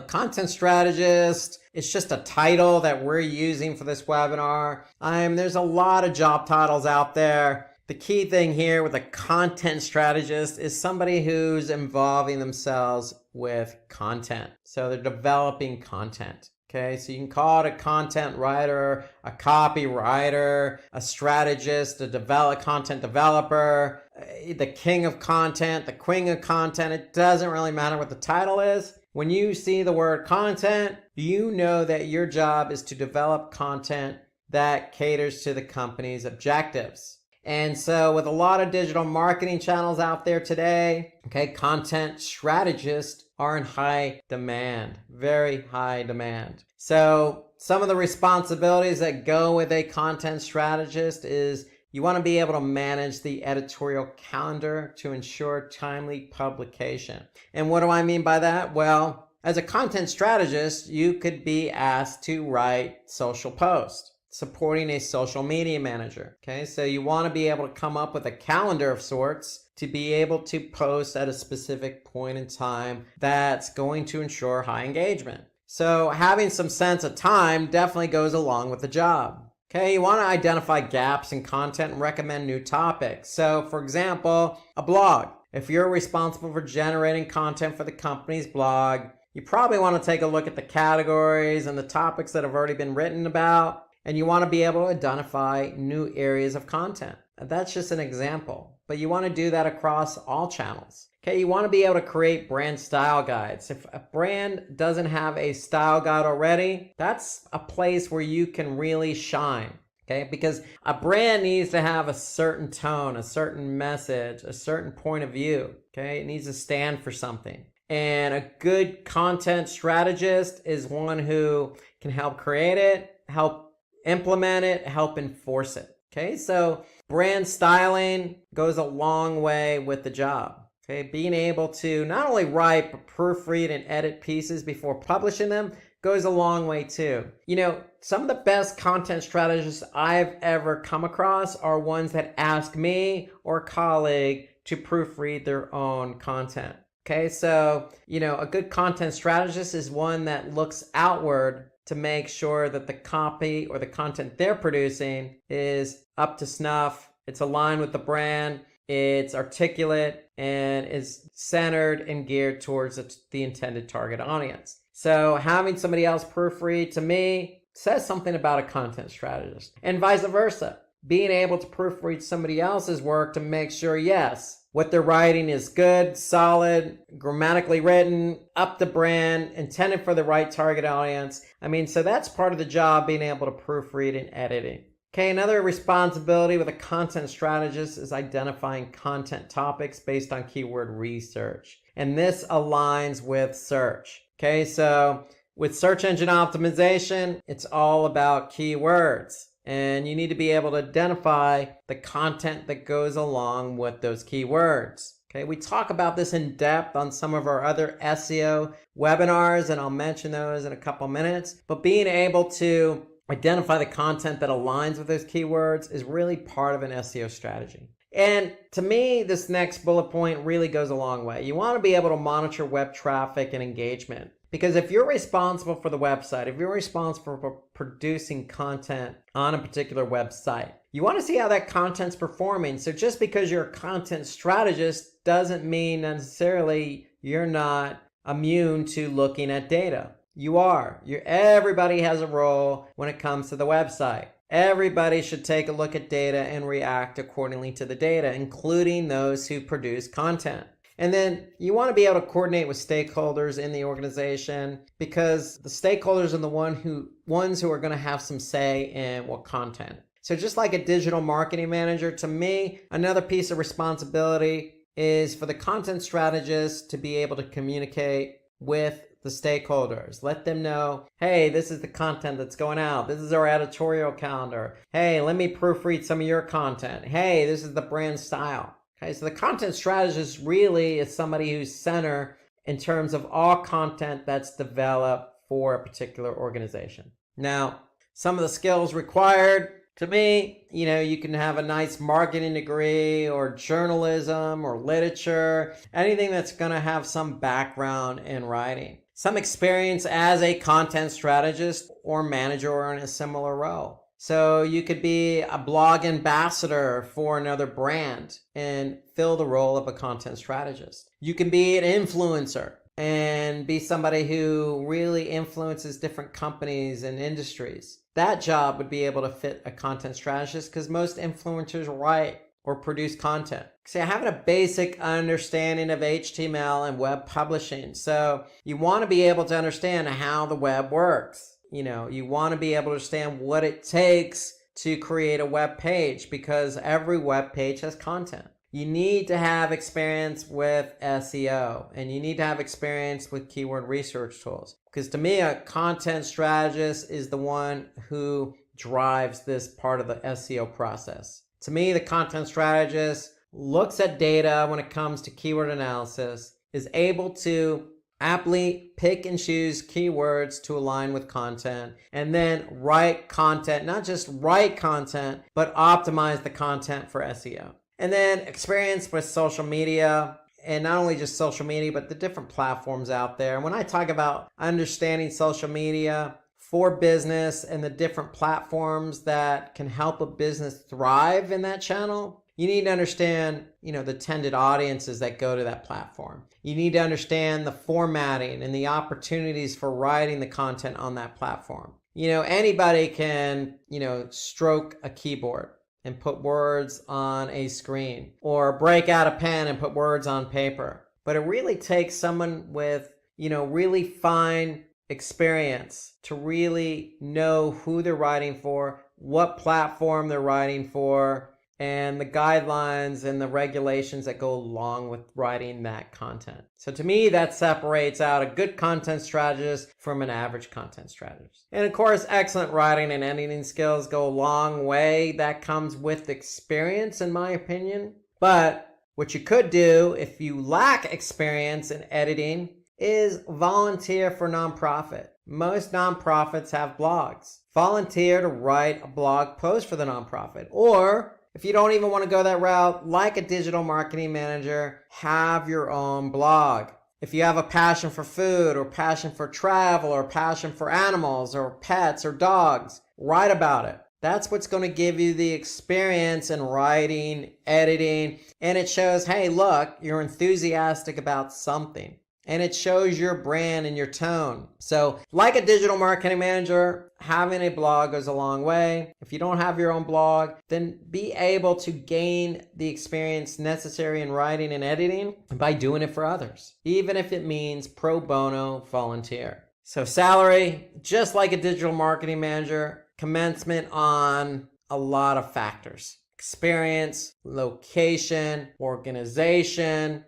content strategist, it's just a title that we're using for this webinar. There's a lot of job titles out there. The key thing here with a content strategist is somebody who's involving themselves with content. So they're developing content. Okay, so you can call it a content writer, a copywriter, a strategist, a content developer, the king of content, the queen of content. It doesn't really matter what the title is. When you see the word content, you know that your job is to develop content that caters to the company's objectives. And so with a lot of digital marketing channels out there today, okay, content strategists are in high demand, very high demand. So some of the responsibilities that go with a content strategist is you want to be able to manage the editorial calendar to ensure timely publication. And what do I mean by that? Well, as a content strategist, you could be asked to write social posts, supporting a social media manager. Okay, so you want to be able to come up with a calendar of sorts to be able to post at a specific point in time that's going to ensure high engagement. So having some sense of time definitely goes along with the job. Okay, you want to identify gaps in content and recommend new topics. So for example, a blog. If you're responsible for generating content for the company's blog, you probably want to take a look at the categories and the topics that have already been written about. And you want to be able to identify new areas of content. That's just an example, but you want to do that across all channels. Okay, you want to be able to create brand style guides. If a brand doesn't have a style guide already, that's a place where you can really shine. Okay, because a brand needs to have a certain tone, a certain message, a certain point of view. Okay, it needs to stand for something. And a good content strategist is one who can help create it, help implement it, help enforce it. Okay, so brand styling goes a long way with the job. Okay, being able to not only write, but proofread and edit pieces before publishing them goes a long way too. Some of the best content strategists I've ever come across are ones that ask me or a colleague to proofread their own content. Okay, so, a good content strategist is one that looks outward to make sure that the copy or the content they're producing is up to snuff, it's aligned with the brand, it's articulate, and is centered and geared towards the intended target audience. So having somebody else proofread, to me, says something about a content strategist, and vice versa. Being able to proofread somebody else's work to make sure, yes, what they're writing is good, solid, grammatically written, up to brand, intended for the right target audience. So that's part of the job, being able to proofread and editing. Okay, another responsibility with a content strategist is identifying content topics based on keyword research. And this aligns with search. Okay, so with search engine optimization, it's all about keywords. And you need to be able to identify the content that goes along with those keywords. Okay, we talk about this in depth on some of our other SEO webinars, and I'll mention those in a couple minutes. But being able to identify the content that aligns with those keywords is really part of an SEO strategy. And to me, this next bullet point really goes a long way. You want to be able to monitor web traffic and engagement. Because if you're responsible for the website, if you're responsible for producing content on a particular website, you want to see how that content's performing. So just because you're a content strategist doesn't mean necessarily you're not immune to looking at data. You are. Everybody has a role when it comes to the website. Everybody should take a look at data and react accordingly to the data, including those who produce content. And then you want to be able to coordinate with stakeholders in the organization, because the stakeholders are the ones who are going to have some say in what content. So just like a digital marketing manager, to me, another piece of responsibility is for the content strategist to be able to communicate with the stakeholders. Let them know, hey, this is the content that's going out. This is our editorial calendar. Hey, let me proofread some of your content. Hey, this is the brand style. Okay, so the content strategist really is somebody who's center in terms of all content that's developed for a particular organization. Now, some of the skills required, to me, you can have a nice marketing degree or journalism or literature, anything that's going to have some background in writing. Some experience as a content strategist or manager or in a similar role. So you could be a blog ambassador for another brand and fill the role of a content strategist. You can be an influencer and be somebody who really influences different companies and industries. That job would be able to fit a content strategist, because most influencers write or produce content. See, having a basic understanding of HTML and web publishing. So you want to be able to understand how the web works. You want to be able to understand what it takes to create a web page, because every web page has content. You need to have experience with SEO, and you need to have experience with keyword research tools. Because to me, a content strategist is the one who drives this part of the SEO process. To me, the content strategist looks at data when it comes to keyword analysis, is able to aptly pick and choose keywords to align with content, and then write content, not just write content, but optimize the content for SEO. And then experience with social media, and not only just social media, but the different platforms out there. And when I talk about understanding social media for business and the different platforms that can help a business thrive in that channel, you need to understand, the intended audiences that go to that platform. You need to understand the formatting and the opportunities for writing the content on that platform. Anybody can, stroke a keyboard and put words on a screen, or break out a pen and put words on paper. But it really takes someone with, really fine experience to really know who they're writing for, what platform they're writing for, and the guidelines and the regulations that go along with writing that content. So to me, that separates out a good content strategist from an average content strategist. And of course, excellent writing and editing skills go a long way. That comes with experience, in my opinion. But what you could do if you lack experience in editing is volunteer for nonprofit. Most nonprofits have blogs. Volunteer to write a blog post for the nonprofit, or if you don't even want to go that route, like a digital marketing manager, have your own blog. If you have a passion for food or passion for travel or passion for animals or pets or dogs, write about it. That's what's going to give you the experience in writing, editing, and it shows, hey, look, you're enthusiastic about something. And it shows your brand and your tone. So like a digital marketing manager, having a blog goes a long way. If you don't have your own blog, then be able to gain the experience necessary in writing and editing by doing it for others, even if it means pro bono volunteer. So salary, just like a digital marketing manager, commencement on a lot of factors: experience, location, organization,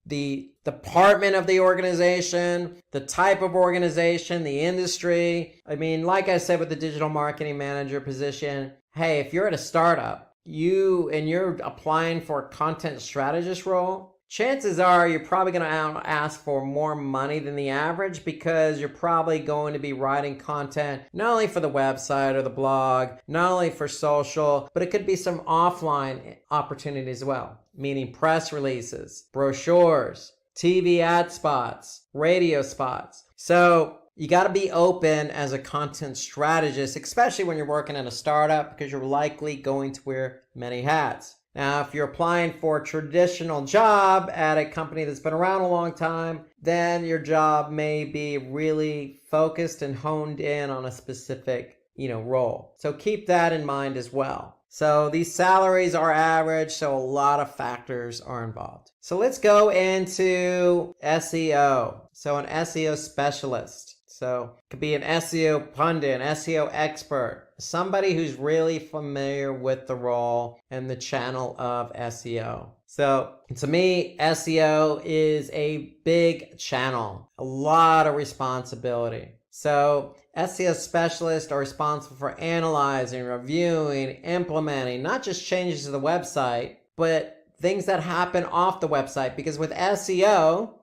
the department of the organization, the type of organization, the industry. I mean, like I said with the digital marketing manager position, hey, if you're at a startup, you're applying for a content strategist role, chances are you're probably going to ask for more money than the average, because you're probably going to be writing content not only for the website or the blog, not only for social, but it could be some offline opportunities as well, meaning press releases, brochures, TV ad spots, radio spots. So you got to be open as a content strategist, especially when you're working at a startup, because you're likely going to wear many hats. Now, if you're applying for a traditional job at a company that's been around a long time, then your job may be really focused and honed in on a specific, role. So keep that in mind as well. So these salaries are average, so a lot of factors are involved. So let's go into SEO. So an SEO specialist. So it could be an SEO pundit, an SEO expert, somebody who's really familiar with the role and the channel of SEO. So to me, SEO is a big channel, a lot of responsibility. So SEO specialists are responsible for analyzing, reviewing, implementing, not just changes to the website, but things that happen off the website. Because with SEO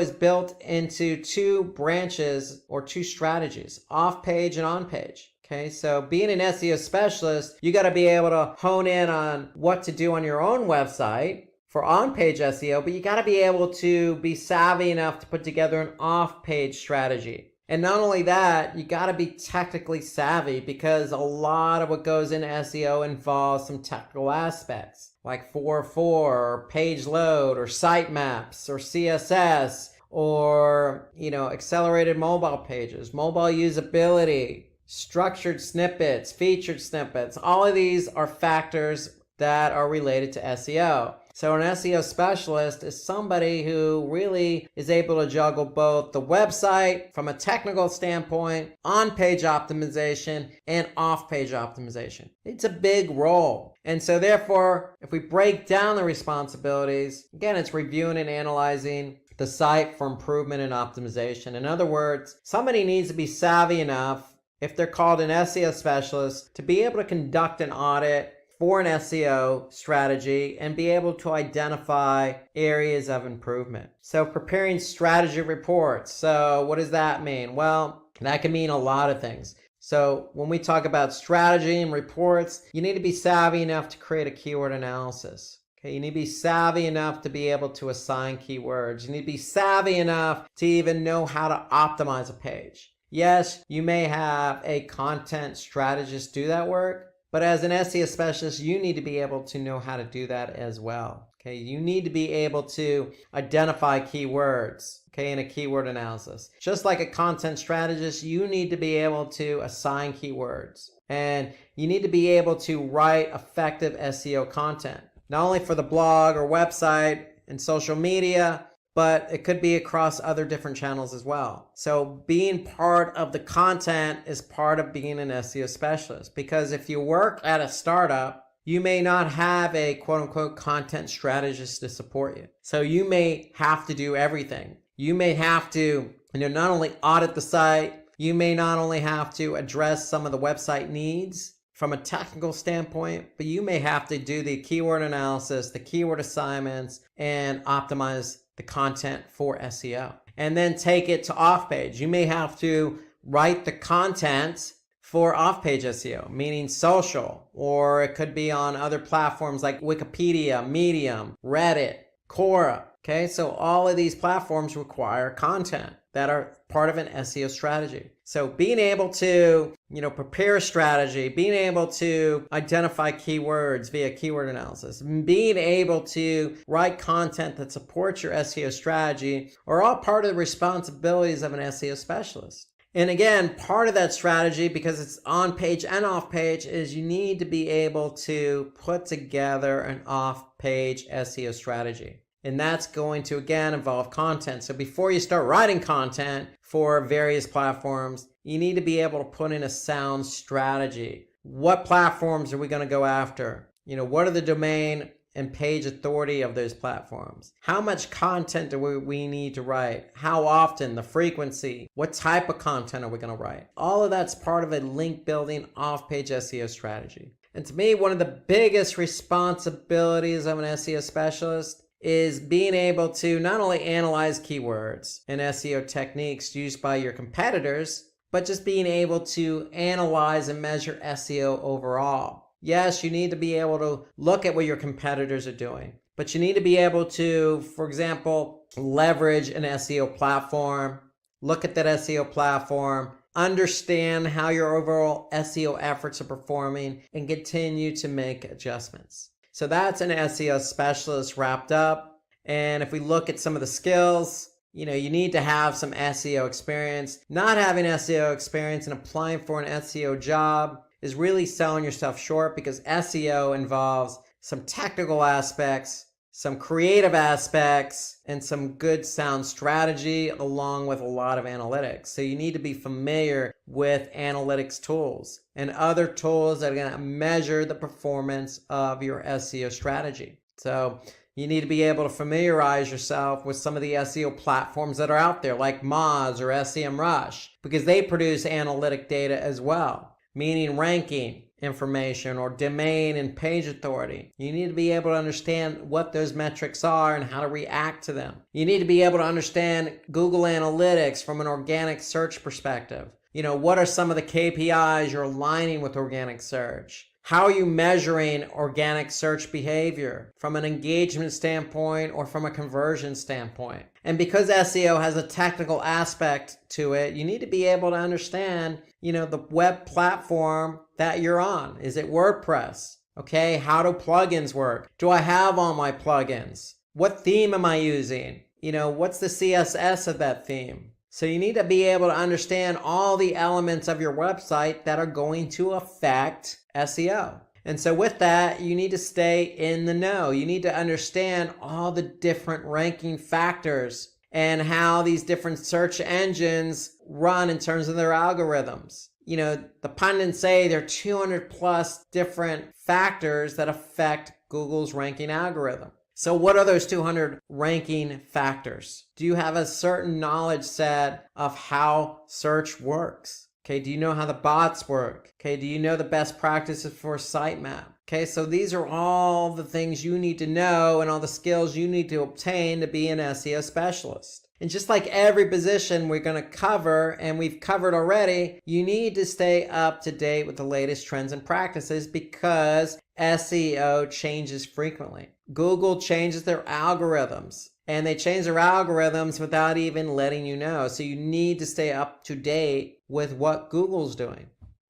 is built into two branches or two strategies, off-page and on-page. Okay, so being an SEO specialist, you got to be able to hone in on what to do on your own website for on-page SEO, but you got to be able to be savvy enough to put together an off-page strategy. And not only that, you got to be technically savvy, because a lot of what goes into SEO involves some technical aspects like 404 or page load or sitemaps or CSS or, accelerated mobile pages, mobile usability, structured snippets, featured snippets. All of these are factors that are related to SEO. So an SEO specialist is somebody who really is able to juggle both the website from a technical standpoint, on-page optimization, and off-page optimization. It's a big role. And so therefore, if we break down the responsibilities, again, it's reviewing and analyzing the site for improvement and optimization. In other words, somebody needs to be savvy enough, if they're called an SEO specialist, to be able to conduct an audit for an SEO strategy and be able to identify areas of improvement. So preparing strategy reports. So what does that mean? Well, that can mean a lot of things. So when we talk about strategy and reports, you need to be savvy enough to create a keyword analysis. Okay, you need to be savvy enough to be able to assign keywords. You need to be savvy enough to even know how to optimize a page. Yes, you may have a content strategist do that work, but as an SEO specialist, you need to be able to know how to do that as well. Okay, you need to be able to identify keywords, in a keyword analysis. Just like a content strategist, you need to be able to assign keywords. And you need to be able to write effective SEO content, not only for the blog or website and social media, but it could be across other different channels as well. So being part of the content is part of being an SEO specialist, because if you work at a startup, you may not have a quote unquote content strategist to support you. So you may have to do everything. You may have to, not only audit the site, you may not only have to address some of the website needs from a technical standpoint, but you may have to do the keyword analysis, the keyword assignments, and optimize the content for SEO. And then take it to off page. You may have to write the content for off-page SEO, meaning social, or it could be on other platforms like Wikipedia, Medium, Reddit, Quora. Okay, so all of these platforms require content that are part of an SEO strategy. So being able to, prepare a strategy, being able to identify keywords via keyword analysis, being able to write content that supports your SEO strategy are all part of the responsibilities of an SEO specialist. And again, part of that strategy, because it's on page and off page, is you need to be able to put together an off page SEO strategy. And that's going to, again, involve content. So before you start writing content for various platforms, you need to be able to put in a sound strategy. What platforms are we going to go after? What are the domain and page authority of those platforms? How much content do we need to write? How often? The frequency? What type of content are we going to write? All of that's part of a link building off-page SEO strategy. And to me, one of the biggest responsibilities of an SEO specialist is being able to not only analyze keywords and SEO techniques used by your competitors, but just being able to analyze and measure SEO overall. Yes, you need to be able to look at what your competitors are doing, but you need to be able to, for example, leverage an SEO platform, look at that SEO platform, understand how your overall SEO efforts are performing, and continue to make adjustments. So that's an SEO specialist wrapped up. And if we look at some of the skills, you need to have some SEO experience. Not having SEO experience and applying for an SEO job is really selling yourself short, because SEO involves some technical aspects, some creative aspects, and some good sound strategy, along with a lot of analytics. So you need to be familiar with analytics tools and other tools that are going to measure the performance of your SEO strategy. So you need to be able to familiarize yourself with some of the SEO platforms that are out there, like Moz or SEMrush, because they produce analytic data as well, meaning ranking information or domain and page authority. You need to be able to understand what those metrics are and how to react to them. You need to be able to understand Google Analytics from an organic search perspective. What are some of the KPIs you're aligning with organic search? How are you measuring organic search behavior from an engagement standpoint or from a conversion standpoint? And because SEO has a technical aspect to it, you need to be able to understand, the web platform that you're on. Is it WordPress? Okay, how do plugins work? Do I have all my plugins? What theme am I using? What's the CSS of that theme? So you need to be able to understand all the elements of your website that are going to affect SEO. And so with that, you need to stay in the know. You need to understand all the different ranking factors and how these different search engines run in terms of their algorithms. The pundits say there are 200 plus different factors that affect Google's ranking algorithm. So what are those 200 ranking factors? Do you have a certain knowledge set of how search works? Okay, do you know how the bots work? Okay, do you know the best practices for sitemap? Okay, so these are all the things you need to know and all the skills you need to obtain to be an SEO specialist. And just like every position we're going to cover, and we've covered already, you need to stay up to date with the latest trends and practices, because SEO changes frequently. Google changes their algorithms, and they change their algorithms without even letting you know. So you need to stay up to date with what Google's doing,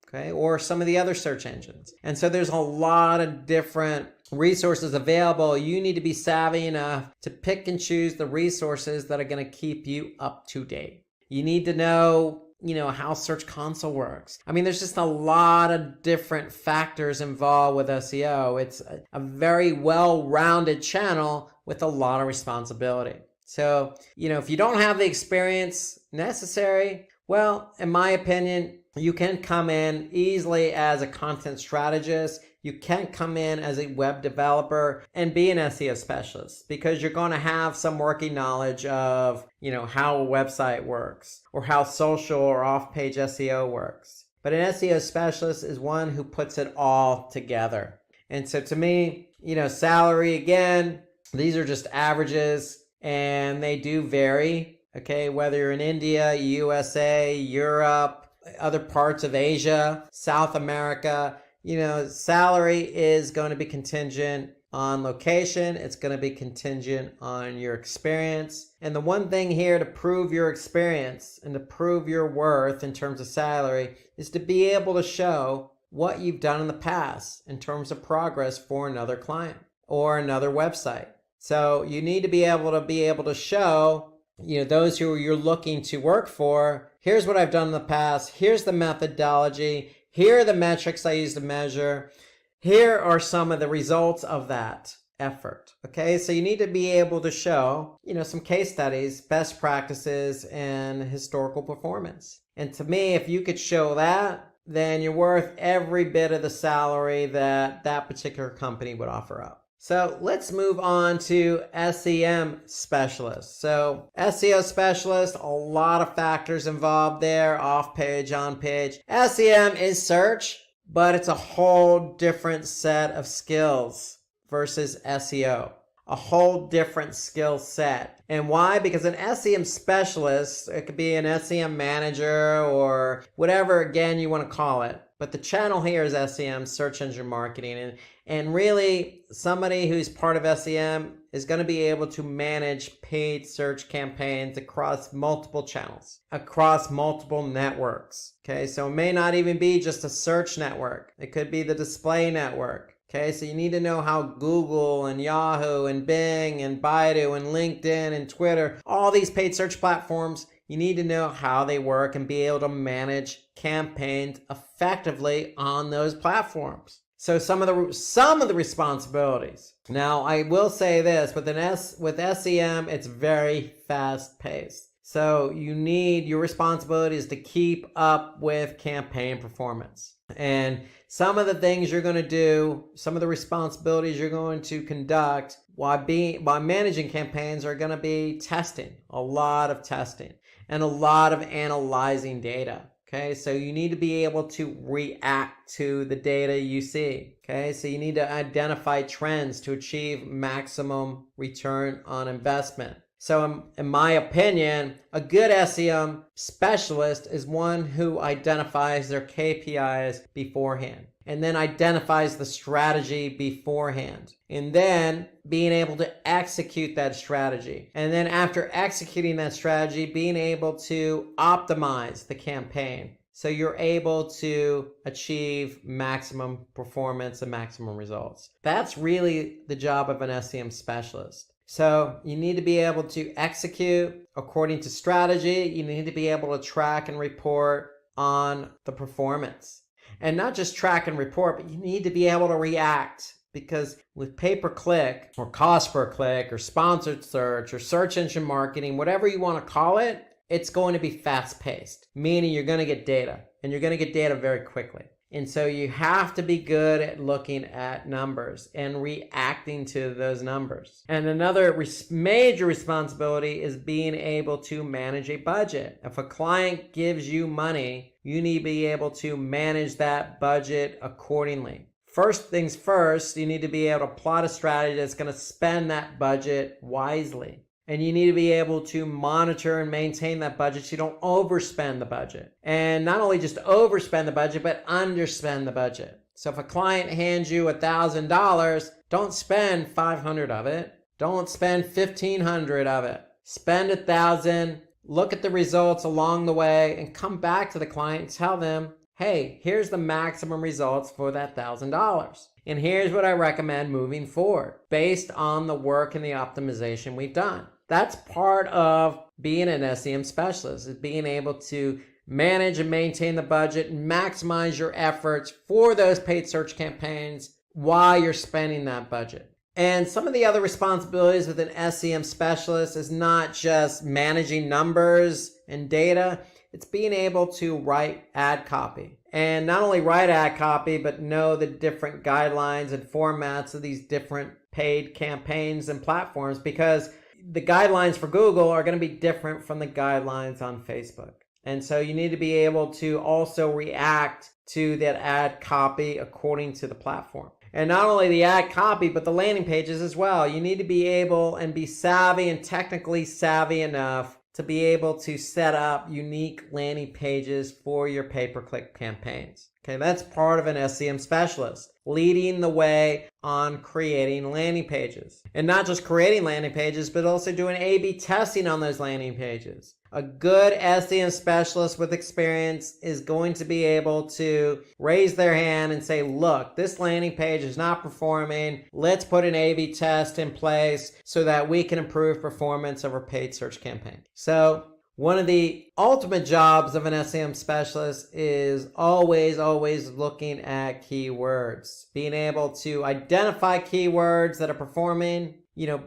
okay, or some of the other search engines. And so there's a lot of different resources available. You need to be savvy enough to pick and choose the resources that are going to keep you up to date. You need to know, how Search Console works. I mean, there's just a lot of different factors involved with SEO. It's a very well-rounded channel with a lot of responsibility. So, if you don't have the experience necessary, well, in my opinion, you can come in easily as a content strategist. You can come in as a web developer and be an SEO specialist, because you're going to have some working knowledge of, how a website works or how social or off-page SEO works. But an SEO specialist is one who puts it all together. And so to me, salary, again, these are just averages, and they do vary. Okay, whether you're in India, USA, Europe, other parts of Asia, South America, salary is going to be contingent on location. It's going to be contingent on your experience. And the one thing here to prove your experience and to prove your worth in terms of salary is to be able to show what you've done in the past in terms of progress for another client or another website. So you need to be able to show, those who you're looking to work for, here's what I've done in the past. Here's the methodology. Here are the metrics I use to measure. Here are some of the results of that effort. Okay, so you need to be able to show, some case studies, best practices, and historical performance. And to me, if you could show that, then you're worth every bit of the salary that particular company would offer up. So let's move on to SEM specialist. So SEO specialist, a lot of factors involved there, off page, on page. SEM is search, but it's a whole different set of skills versus SEO. A whole different skill set. And why? Because an SEM specialist, it could be an SEM manager or whatever, again, you want to call it. But the channel here is SEM, search engine marketing. And really, somebody who's part of SEM is going to be able to manage paid search campaigns across multiple channels, across multiple networks. Okay, so it may not even be just a search network. It could be the display network. Okay, so you need to know how Google and Yahoo and Bing and Baidu and LinkedIn and Twitter, all these paid search platforms, you need to know how they work and be able to manage campaigns effectively on those platforms. So some of the responsibilities. Now, I will say this, with SEM, it's very fast paced. So your responsibility is to keep up with campaign performance. And some of the things you're going to do, some of the responsibilities you're going to conduct while managing campaigns are going to be testing, a lot of testing, and a lot of analyzing data. Okay, so you need to be able to react to the data you see. Okay, so you need to identify trends to achieve maximum return on investment. So in my opinion, a good SEM specialist is one who identifies their KPIs beforehand and then identifies the strategy beforehand and then being able to execute that strategy. And then after executing that strategy, being able to optimize the campaign so you're able to achieve maximum performance and maximum results. That's really the job of an SEM specialist. So you need to be able to execute according to strategy. You need to be able to track and report on the performance. And not just track and report, but you need to be able to react. Because with pay-per-click or cost per click or sponsored search or search engine marketing, whatever you want to call it, it's going to be fast-paced, meaning you're going to get data, and you're going to get data very quickly. And so you have to be good at looking at numbers and reacting to those numbers. And another major responsibility is being able to manage a budget. If a client gives you money, you need to be able to manage that budget accordingly. First things first, you need to be able to plot a strategy that's going to spend that budget wisely. And you need to be able to monitor and maintain that budget so you don't overspend the budget. And not only just overspend the budget, but underspend the budget. So if a client hands you $1,000, don't spend $500 of it. Don't spend $1,500 of it. Spend $1,000, look at the results along the way, and come back to the client and tell them, hey, here's the maximum results for that $1,000. And here's what I recommend moving forward based on the work and the optimization we've done. That's part of being an SEM specialist, is being able to manage and maintain the budget and maximize your efforts for those paid search campaigns while you're spending that budget. And some of the other responsibilities with an SEM specialist is not just managing numbers and data, it's being able to write ad copy. And not only write ad copy, but know the different guidelines and formats of these different paid campaigns and platforms, because the guidelines for Google are going to be different from the guidelines on Facebook. And so you need to be able to also react to that ad copy according to the platform. And not only the ad copy, but the landing pages as well. You need to be able and be savvy and technically savvy enough to be able to set up unique landing pages for your pay-per-click campaigns. Okay, that's part of an SEM specialist, leading the way on creating landing pages. And not just creating landing pages, but also doing A/B testing on those landing pages. A good SEM specialist with experience is going to be able to raise their hand and say, look, this landing page is not performing. Let's put an A/B test in place so that we can improve performance of our paid search campaign. So one of the ultimate jobs of an SEM specialist is always looking at keywords, being able to identify keywords that are performing,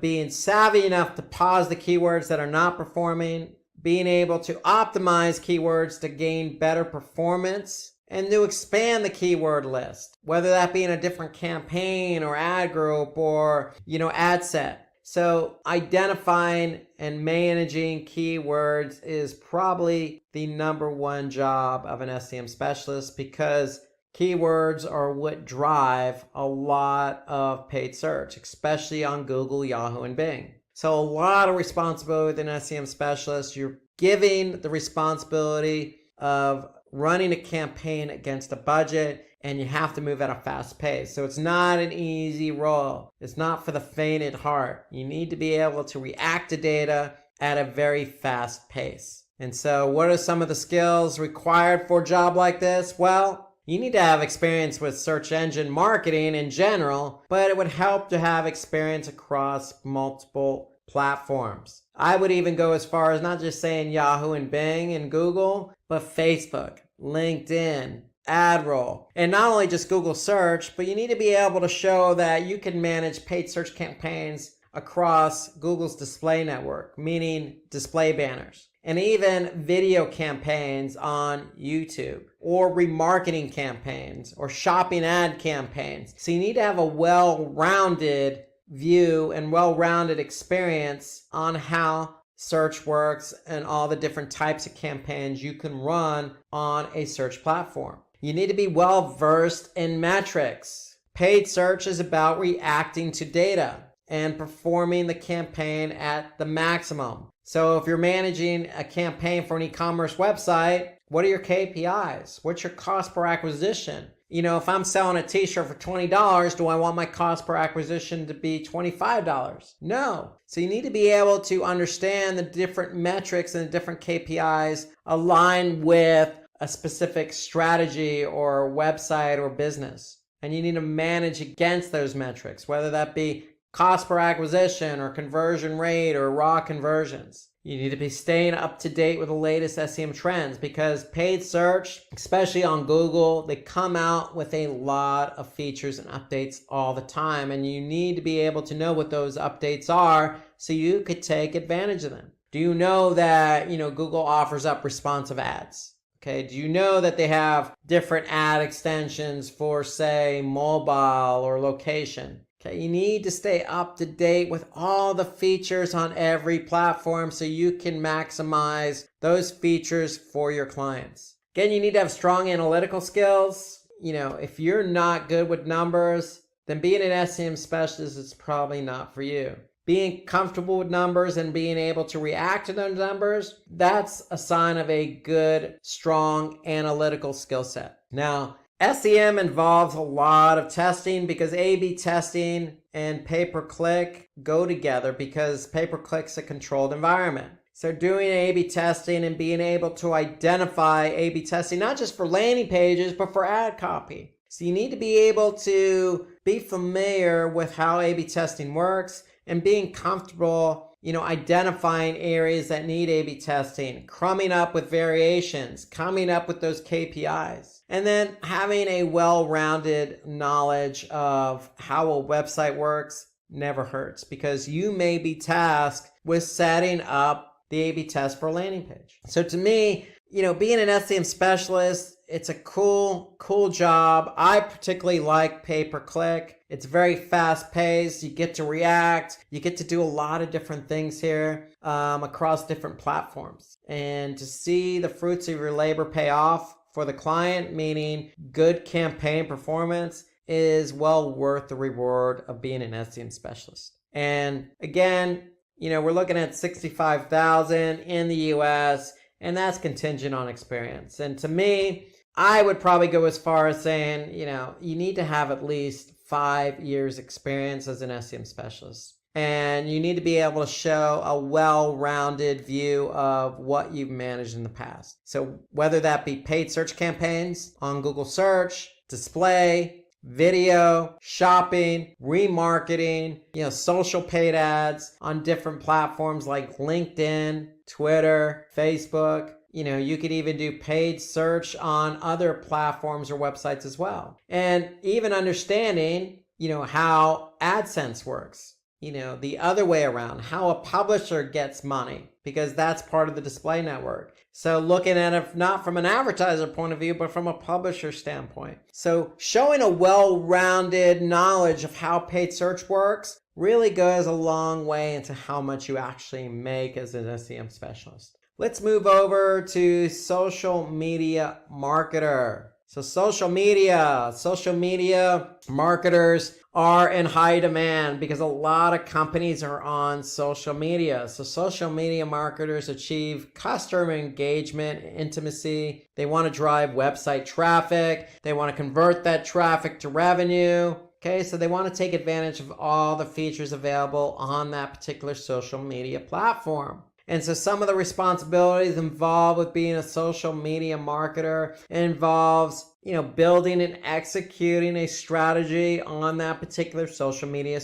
being savvy enough to pause the keywords that are not performing, being able to optimize keywords to gain better performance, and to expand the keyword list, whether that be in a different campaign or ad group or, ad set. So identifying and managing keywords is probably the number one job of an SEM specialist, because keywords are what drive a lot of paid search, especially on Google, Yahoo, and Bing. So a lot of responsibility with an SEM specialist. You're giving the responsibility of running a campaign against a budget, and you have to move at a fast pace. So it's not an easy role. It's not for the faint at heart. You need to be able to react to data at a very fast pace. And so what are some of the skills required for a job like this? Well, you need to have experience with search engine marketing in general, but it would help to have experience across multiple platforms. I would even go as far as not just saying Yahoo and Bing and Google, but Facebook, LinkedIn, AdRoll, and not only just Google search, but you need to be able to show that you can manage paid search campaigns across Google's display network, meaning display banners, and even video campaigns on YouTube, or remarketing campaigns, or shopping ad campaigns. So you need to have a well-rounded view and well-rounded experience on how search works and all the different types of campaigns you can run on a search platform. You need to be well-versed in metrics. Paid search is about reacting to data and performing the campaign at the maximum. So if you're managing a campaign for an e-commerce website, what are your KPIs? What's your cost per acquisition? If I'm selling a t-shirt for $20, do I want my cost per acquisition to be $25? No. So you need to be able to understand the different metrics and the different KPIs aligned with a specific strategy or website or business. And you need to manage against those metrics, whether that be cost per acquisition or conversion rate or raw conversions. You need to be staying up to date with the latest SEM trends, because paid search, especially on Google, they come out with a lot of features and updates all the time, and you need to be able to know what those updates are so you could take advantage of them. Do you know that, Google offers up responsive ads? Okay, do you know that they have different ad extensions for, say, mobile or location? Okay, you need to stay up to date with all the features on every platform so you can maximize those features for your clients. Again, you need to have strong analytical skills. If you're not good with numbers, then being an SEM specialist is probably not for you. Being comfortable with numbers and being able to react to those numbers, that's a sign of a good, strong analytical skill set. Now, SEM involves a lot of testing, because A/B testing and pay-per-click go together, because pay-per-click's a controlled environment. So doing A/B testing and being able to identify A/B testing, not just for landing pages, but for ad copy. So you need to be able to be familiar with how A/B testing works and being comfortable identifying areas that need A/B testing, coming up with variations, coming up with those KPIs, and then having a well-rounded knowledge of how a website works never hurts, because you may be tasked with setting up the A/B test for a landing page. So to me, being an SEM specialist, it's a cool job. I particularly like pay-per-click. It's very fast-paced. You get to react. You get to do a lot of different things here across different platforms. And to see the fruits of your labor pay off for the client, meaning good campaign performance, is well worth the reward of being an SEM specialist. And again, we're looking at 65,000 in the US, and that's contingent on experience. And to me, I would probably go as far as saying, you need to have at least 5 years experience as an SEM specialist. And you need to be able to show a well-rounded view of what you've managed in the past. So whether that be paid search campaigns on Google search, display, video, shopping, remarketing, social paid ads on different platforms like LinkedIn, Twitter, Facebook. You could even do paid search on other platforms or websites as well. And even understanding, how AdSense works. The other way around, how a publisher gets money, because that's part of the display network. So looking at it not from an advertiser point of view, but from a publisher standpoint. So showing a well-rounded knowledge of how paid search works really goes a long way into how much you actually make as an SEM specialist. Let's move over to social media marketer. So social media marketers are in high demand because a lot of companies are on social media. So social media marketers achieve customer engagement, intimacy. They want to drive website traffic. They want to convert that traffic to revenue. Okay, so they want to take advantage of all the features available on that particular social media platform. And so some of the responsibilities involved with being a social media marketer involves, building and executing a strategy on that particular social media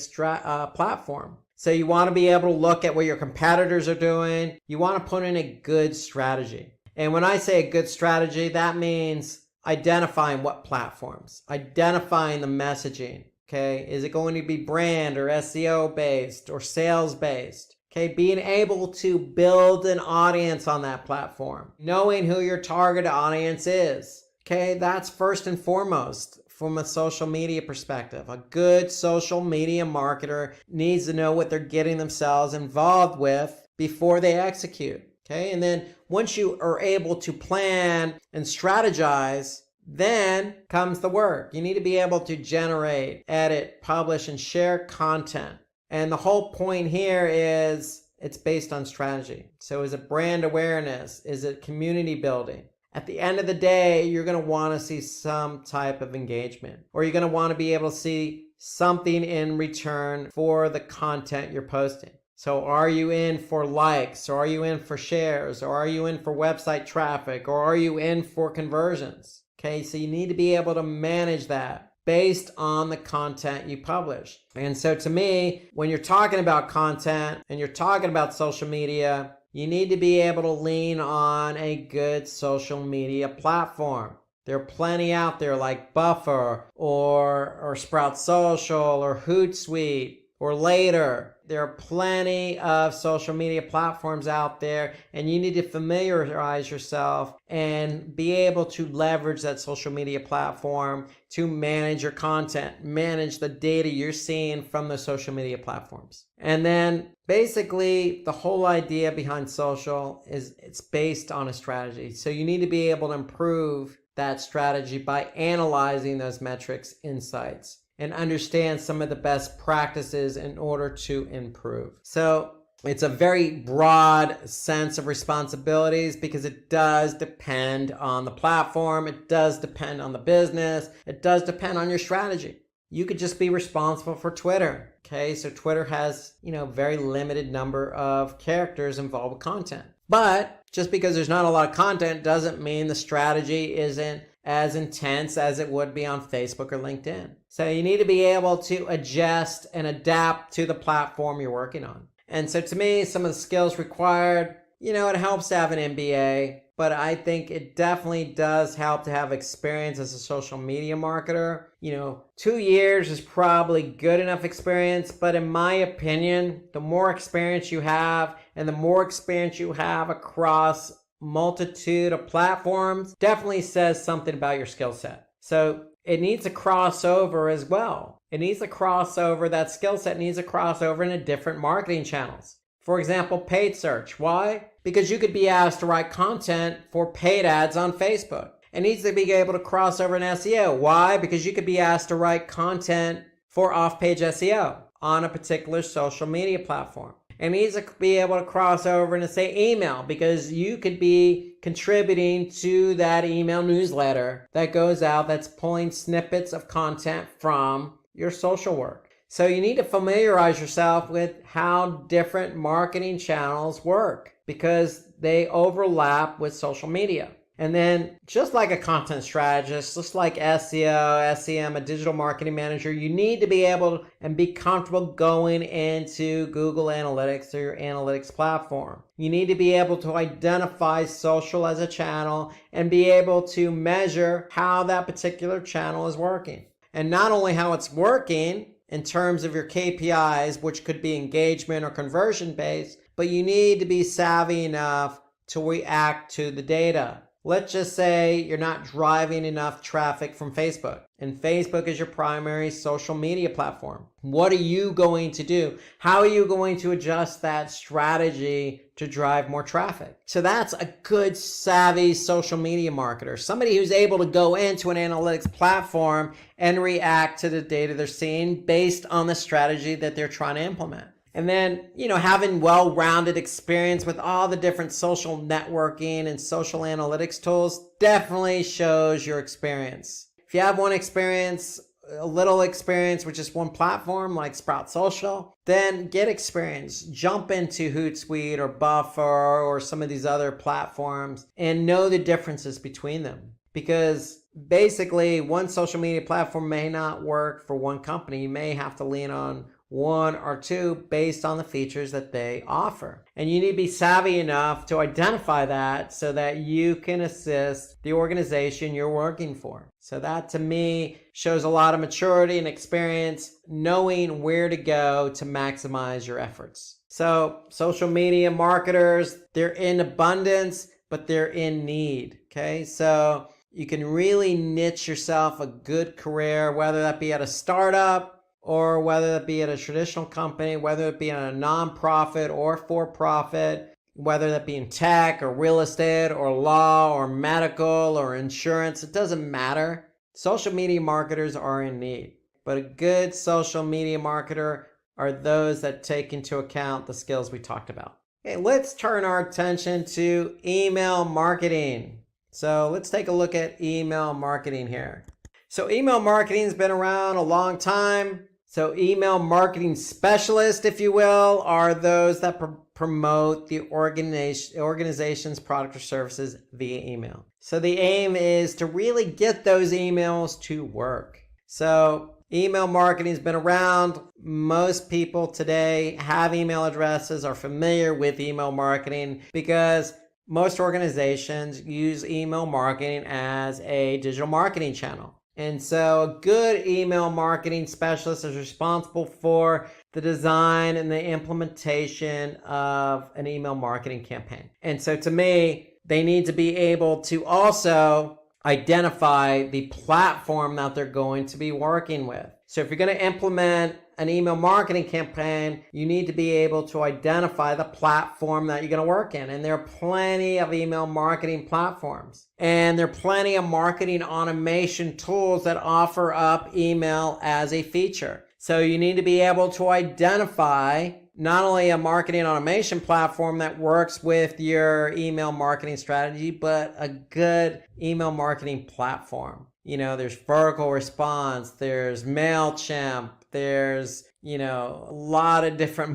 platform. So you want to be able to look at what your competitors are doing. You want to put in a good strategy. And when I say a good strategy, that means identifying what platforms, identifying the messaging. Okay, is it going to be brand or SEO based or sales based? Okay, being able to build an audience on that platform, knowing who your target audience is. Okay, that's first and foremost from a social media perspective. A good social media marketer needs to know what they're getting themselves involved with before they execute. Okay, and then once you are able to plan and strategize, then comes the work. You need to be able to generate, edit, publish, and share content. And the whole point here is it's based on strategy. So is it brand awareness? Is it community building? At the end of the day, you're going to want to see some type of engagement, or you're going to want to be able to see something in return for the content you're posting. So are you in for likes, or are you in for shares, or are you in for website traffic, or are you in for conversions? Okay, so you need to be able to manage that based on the content you publish. And so to me, when you're talking about content and you're talking about social media, you need to be able to lean on a good social media platform. There are plenty out there like Buffer or Sprout Social or Hootsuite or Later. There are plenty of social media platforms out there, and you need to familiarize yourself and be able to leverage that social media platform to manage your content, manage the data you're seeing from the social media platforms. And then basically the whole idea behind social is it's based on a strategy. So you need to be able to improve that strategy by analyzing those metrics, insights, and understand some of the best practices in order to improve. So it's a very broad sense of responsibilities because it does depend on the platform. It does depend on the business. It does depend on your strategy. You could just be responsible for Twitter. Okay, so Twitter has, very limited number of characters involved with content. But just because there's not a lot of content doesn't mean the strategy isn't as intense as it would be on Facebook or LinkedIn. So you need to be able to adjust and adapt to the platform you're working on. And so to me, some of the skills required, it helps to have an MBA, but I think it definitely does help to have experience as a social media marketer. 2 years is probably good enough experience, but in my opinion, the more experience you have and the more experience you have across multitude of platforms definitely says something about your skill set. So it needs a crossover as well. It needs a crossover, that skill set needs a crossover into different marketing channels. For example, paid search. Why? Because you could be asked to write content for paid ads on Facebook. It needs to be able to cross over in SEO. Why? Because you could be asked to write content for off-page SEO on a particular social media platform. It needs to be able to cross over and say email, because you could be contributing to that email newsletter that goes out that's pulling snippets of content from your social work. So you need to familiarize yourself with how different marketing channels work, because they overlap with social media. And then just like a content strategist, just like SEO, SEM, a digital marketing manager, you need to be able and be comfortable going into Google Analytics or your analytics platform. You need to be able to identify social as a channel and be able to measure how that particular channel is working. And not only how it's working in terms of your KPIs, which could be engagement or conversion based, but you need to be savvy enough to react to the data. Let's just say you're not driving enough traffic from Facebook, and Facebook is your primary social media platform. What are you going to do? How are you going to adjust that strategy to drive more traffic? So that's a good, savvy social media marketer, somebody who's able to go into an analytics platform and react to the data they're seeing based on the strategy that they're trying to implement. And then, having well-rounded experience with all the different social networking and social analytics tools definitely shows your experience. If you have a little experience with just one platform like Sprout Social, then get experience. Jump into Hootsuite or Buffer or some of these other platforms and know the differences between them. Because basically, one social media platform may not work for one company. You may have to lean on one or two based on the features that they offer. And you need to be savvy enough to identify that so that you can assist the organization you're working for. So that to me shows a lot of maturity and experience, knowing where to go to maximize your efforts. So social media marketers, they're in abundance, but they're in need. Okay, so you can really niche yourself a good career, whether that be at a startup or whether it be at a traditional company, whether it be in a nonprofit or for-profit, whether that be in tech or real estate or law or medical or insurance, it doesn't matter. Social media marketers are in need. But a good social media marketer are those that take into account the skills we talked about. Okay, let's turn our attention to email marketing. So let's take a look at email marketing here. So email marketing has been around a long time. So email marketing specialists, if you will, are those that promote the organization's product or services via email. So the aim is to really get those emails to work. So email marketing has been around. Most people today have email addresses, are familiar with email marketing, because most organizations use email marketing as a digital marketing channel. And so a good email marketing specialist is responsible for the design and the implementation of an email marketing campaign. And so to me, they need to be able to also identify the platform that they're going to be working with. So if you're going to implement an email marketing campaign, you need to be able to identify the platform that you're going to work in. And there are plenty of email marketing platforms. And there are plenty of marketing automation tools that offer up email as a feature. So you need to be able to identify not only a marketing automation platform that works with your email marketing strategy, but a good email marketing platform. There's vertical response, there's MailChimp, there's, a lot of different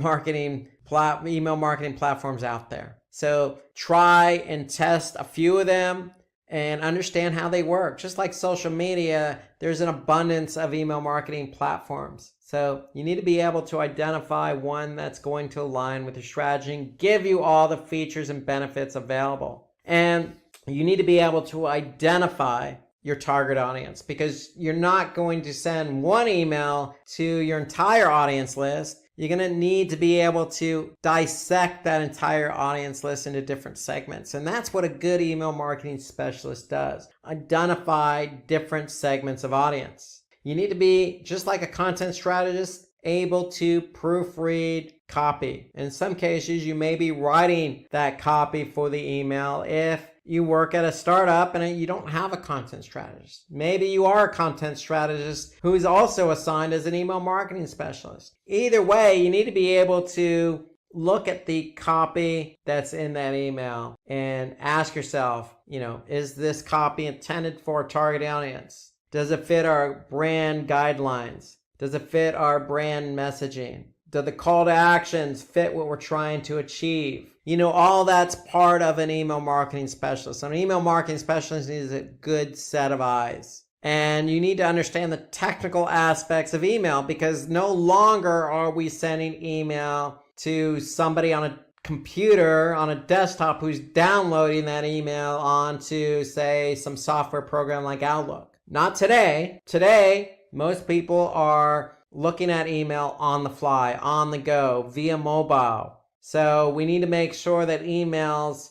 email marketing platforms out there. So try and test a few of them and understand how they work. Just like social media, there's an abundance of email marketing platforms. So you need to be able to identify one that's going to align with your strategy and give you all the features and benefits available. And you need to be able to identify your target audience, because you're not going to send one email to your entire audience list. You're going to need to be able to dissect that entire audience list into different segments. And that's what a good email marketing specialist does. Identify different segments of audience. You need to be, just like a content strategist, able to proofread copy. In some cases, you may be writing that copy for the email if you work at a startup and you don't have a content strategist. Maybe you are a content strategist who is also assigned as an email marketing specialist. Either way, you need to be able to look at the copy that's in that email and ask yourself, is this copy intended for a target audience? Does it fit our brand guidelines? Does it fit our brand messaging? Do the call to actions fit what we're trying to achieve? All that's part of an email marketing specialist. So an email marketing specialist needs a good set of eyes. And you need to understand the technical aspects of email, because no longer are we sending email to somebody on a computer, on a desktop, who's downloading that email onto, say, some software program like Outlook. Not today. Today, most people are looking at email on the fly, on the go, via mobile. So we need to make sure that emails,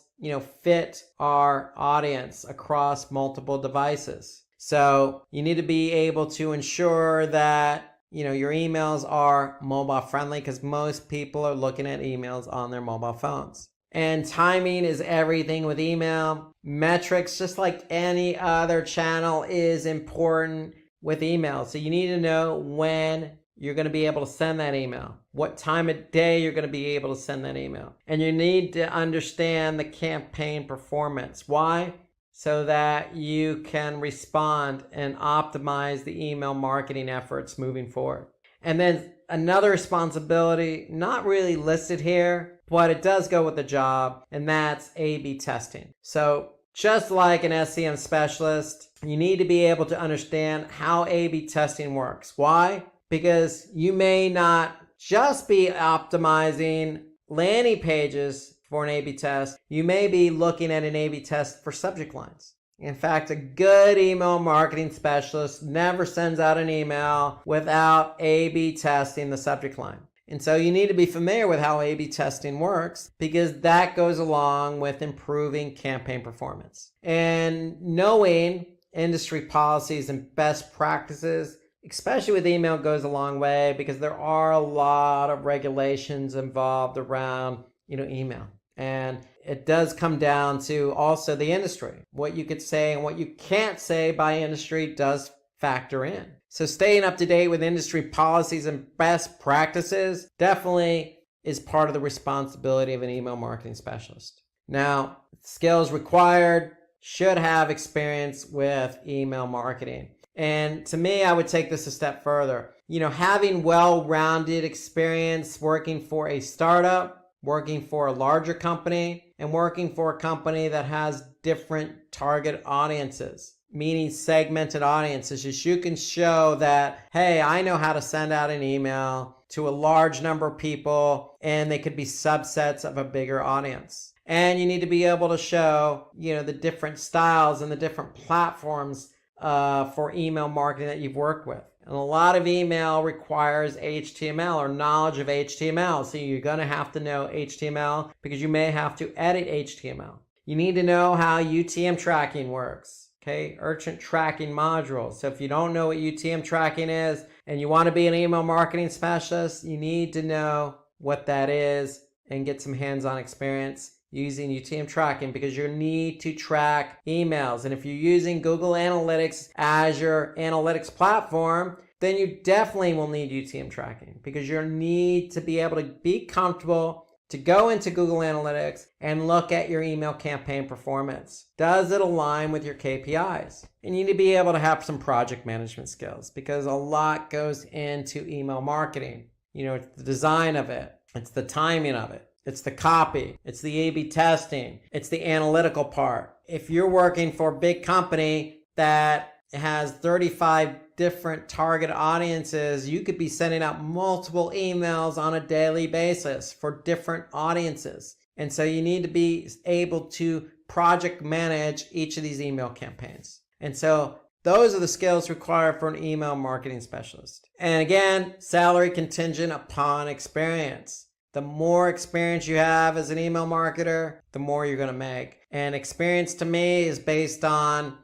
fit our audience across multiple devices. So you need to be able to ensure that, your emails are mobile friendly, because most people are looking at emails on their mobile phones. And timing is everything with email. Metrics, just like any other channel, is important with email. So you need to know when you're going to be able to send that email, what time of day you're going to be able to send that email. And you need to understand the campaign performance. Why? So that you can respond and optimize the email marketing efforts moving forward. And then another responsibility, not really listed here, but it does go with the job, and that's A/B testing. So just like an SEM specialist, you need to be able to understand how A/B testing works. Why? Because you may not just be optimizing landing pages for an A/B test. You may be looking at an A/B test for subject lines. In fact, a good email marketing specialist never sends out an email without A/B testing the subject line. And so you need to be familiar with how A/B testing works, because that goes along with improving campaign performance. And knowing industry policies and best practices, especially with email, goes a long way, because there are a lot of regulations involved around, email. And it does come down to also the industry. What you could say and what you can't say by industry does factor in. So staying up to date with industry policies and best practices definitely is part of the responsibility of an email marketing specialist. Now, skills required: should have experience with email marketing. And to me, I would take this a step further. Having well-rounded experience working for a startup, working for a larger company, and working for a company that has different target audiences, meaning segmented audiences, is you can show that, hey, I know how to send out an email to a large number of people, and they could be subsets of a bigger audience. And you need to be able to show, the different styles and the different platforms for email marketing that you've worked with. And a lot of email requires HTML or knowledge of HTML. So you're going to have to know HTML, because you may have to edit HTML. You need to know how UTM tracking works. Okay, urgent tracking modules. So if you don't know what UTM tracking is and you want to be an email marketing specialist, you need to know what that is and get some hands-on experience using UTM tracking, because you need to track emails. And if you're using Google Analytics as your analytics platform, then you definitely will need UTM tracking, because you need to be able to be comfortable to go into Google Analytics and look at your email campaign performance. Does it align with your KPIs? And you need to be able to have some project management skills, because a lot goes into email marketing. It's the design of it, it's the timing of it, it's the copy, it's the A/B testing, it's the analytical part. If you're working for a big company that has 35 different target audiences, you could be sending out multiple emails on a daily basis for different audiences. And so you need to be able to project manage each of these email campaigns. And so those are the skills required for an email marketing specialist. And again, salary contingent upon experience. The more experience you have as an email marketer, the more you're going to make. And experience to me is based on,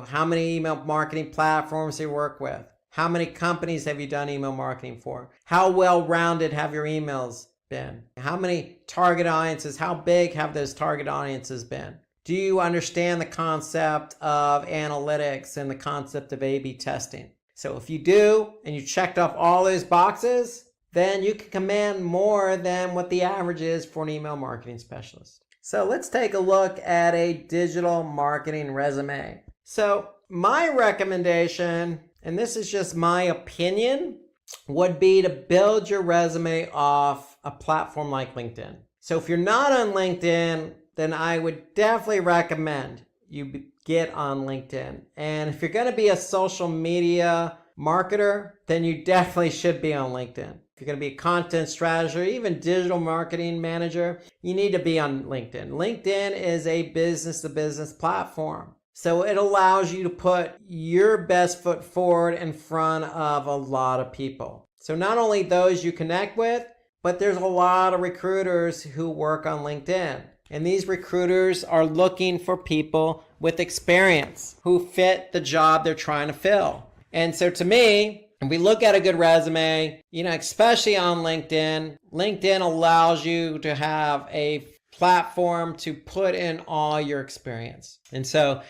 how many email marketing platforms you work with. How many companies have you done email marketing for? How well-rounded have your emails been? How many target audiences? How big have those target audiences been? Do you understand the concept of analytics and the concept of A/B testing? So if you do, and you checked off all those boxes, then you can command more than what the average is for an email marketing specialist. So let's take a look at a digital marketing resume. So my recommendation, and this is just my opinion, would be to build your resume off a platform like LinkedIn. So if you're not on LinkedIn, then I would definitely recommend you get on LinkedIn. And if you're going to be a social media marketer, then you definitely should be on LinkedIn. If you're going to be a content strategist or even digital marketing manager, you need to be on LinkedIn. LinkedIn is a business-to-business platform. So it allows you to put your best foot forward in front of a lot of people. So not only those you connect with, but there's a lot of recruiters who work on LinkedIn. And these recruiters are looking for people with experience who fit the job they're trying to fill. And so to me, if we look at a good resume, especially on LinkedIn, LinkedIn allows you to have a platform to put in all your experience. And so,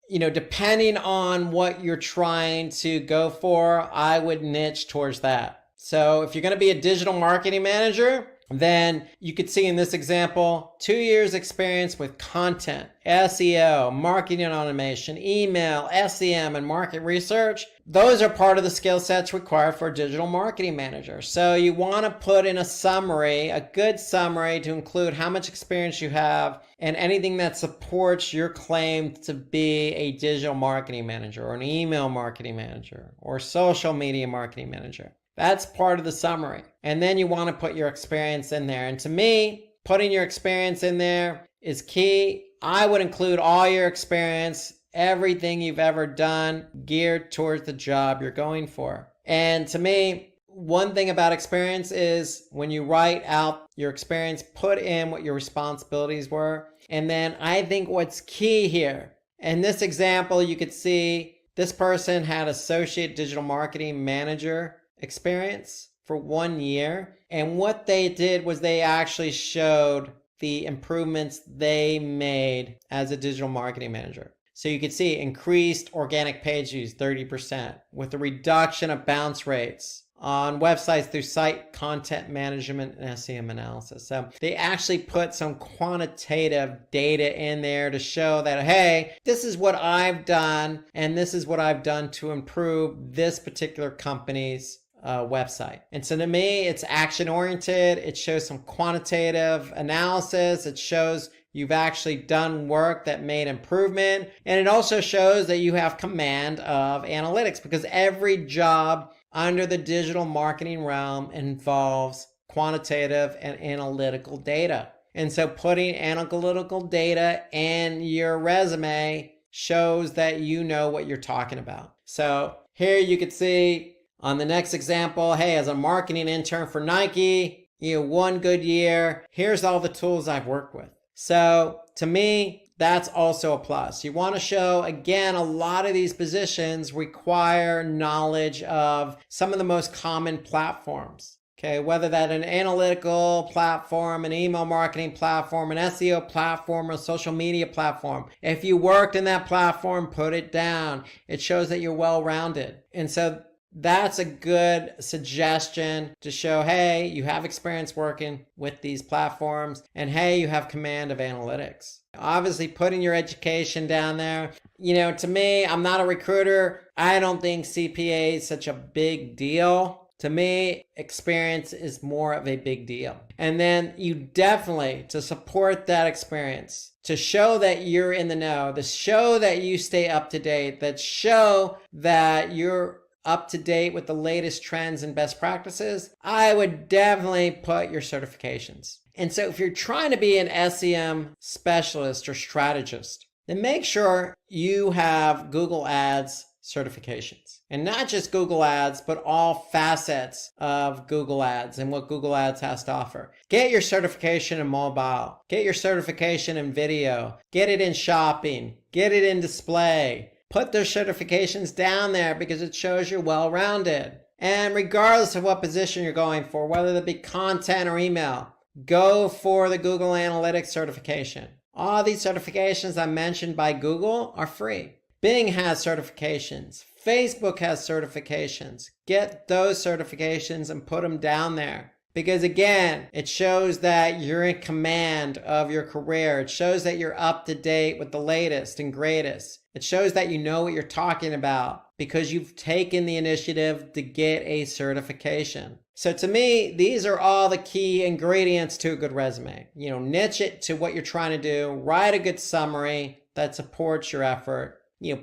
depending on what you're trying to go for, I would niche towards that. So if you're going to be a digital marketing manager, then you could see in this example, 2 years experience with content, SEO, marketing automation, email, SEM, and market research. Those are part of the skill sets required for a digital marketing manager. So you want to put in a summary, a good summary to include how much experience you have and anything that supports your claim to be a digital marketing manager or an email marketing manager or social media marketing manager. That's part of the summary. And then you want to put your experience in there. And to me, putting your experience in there is key. I would include all your experience, everything you've ever done geared towards the job you're going for. And to me, one thing about experience is when you write out your experience, put in what your responsibilities were. And then I think what's key here, in this example, you could see this person had associate digital marketing manager experience for 1 year. And what they did was they actually showed the improvements they made as a digital marketing manager. So you could see increased organic page views 30% with a reduction of bounce rates on websites through site content management and SEM analysis. So they actually put some quantitative data in there to show that, hey, this is what I've done and this is what I've done to improve this particular company's website. And so to me, it's action oriented. It shows some quantitative analysis. It shows you've actually done work that made improvement. And it also shows that you have command of analytics, because every job under the digital marketing realm involves quantitative and analytical data. And so putting analytical data in your resume shows that you know what you're talking about. So here you could see on the next example, hey, as a marketing intern for Nike, 1 good year, here's all the tools I've worked with. So to me, that's also a plus. You want to show, again, a lot of these positions require knowledge of some of the most common platforms. Okay, whether that an analytical platform, an email marketing platform, an SEO platform, or a social media platform. If you worked in that platform, put it down. It shows that you're well-rounded. And so that's a good suggestion to show, hey, you have experience working with these platforms, and hey, you have command of analytics. Obviously, putting your education down there. To me, I'm not a recruiter. I don't think CPA is such a big deal. To me, experience is more of a big deal. And then you definitely, to support that experience, to show that you're in the know, to show that you stay up to date, that show that you're up to date with the latest trends and best practices, I would definitely put your certifications. And so if you're trying to be an SEM specialist or strategist, then make sure you have Google Ads certifications. And not just Google Ads, but all facets of Google Ads and what Google Ads has to offer. Get your certification in mobile. Get your certification in video. Get it in shopping. Get it in display. Put their certifications down there because it shows you're well-rounded. And regardless of what position you're going for, whether it be content or email, go for the Google Analytics certification. All these certifications I mentioned by Google are free. Bing has certifications. Facebook has certifications. Get those certifications and put them down there. Because again, it shows that you're in command of your career. It shows that you're up to date with the latest and greatest. It shows that you know what you're talking about because you've taken the initiative to get a certification. So to me, these are all the key ingredients to a good resume. Niche it to what you're trying to do. Write a good summary that supports your effort.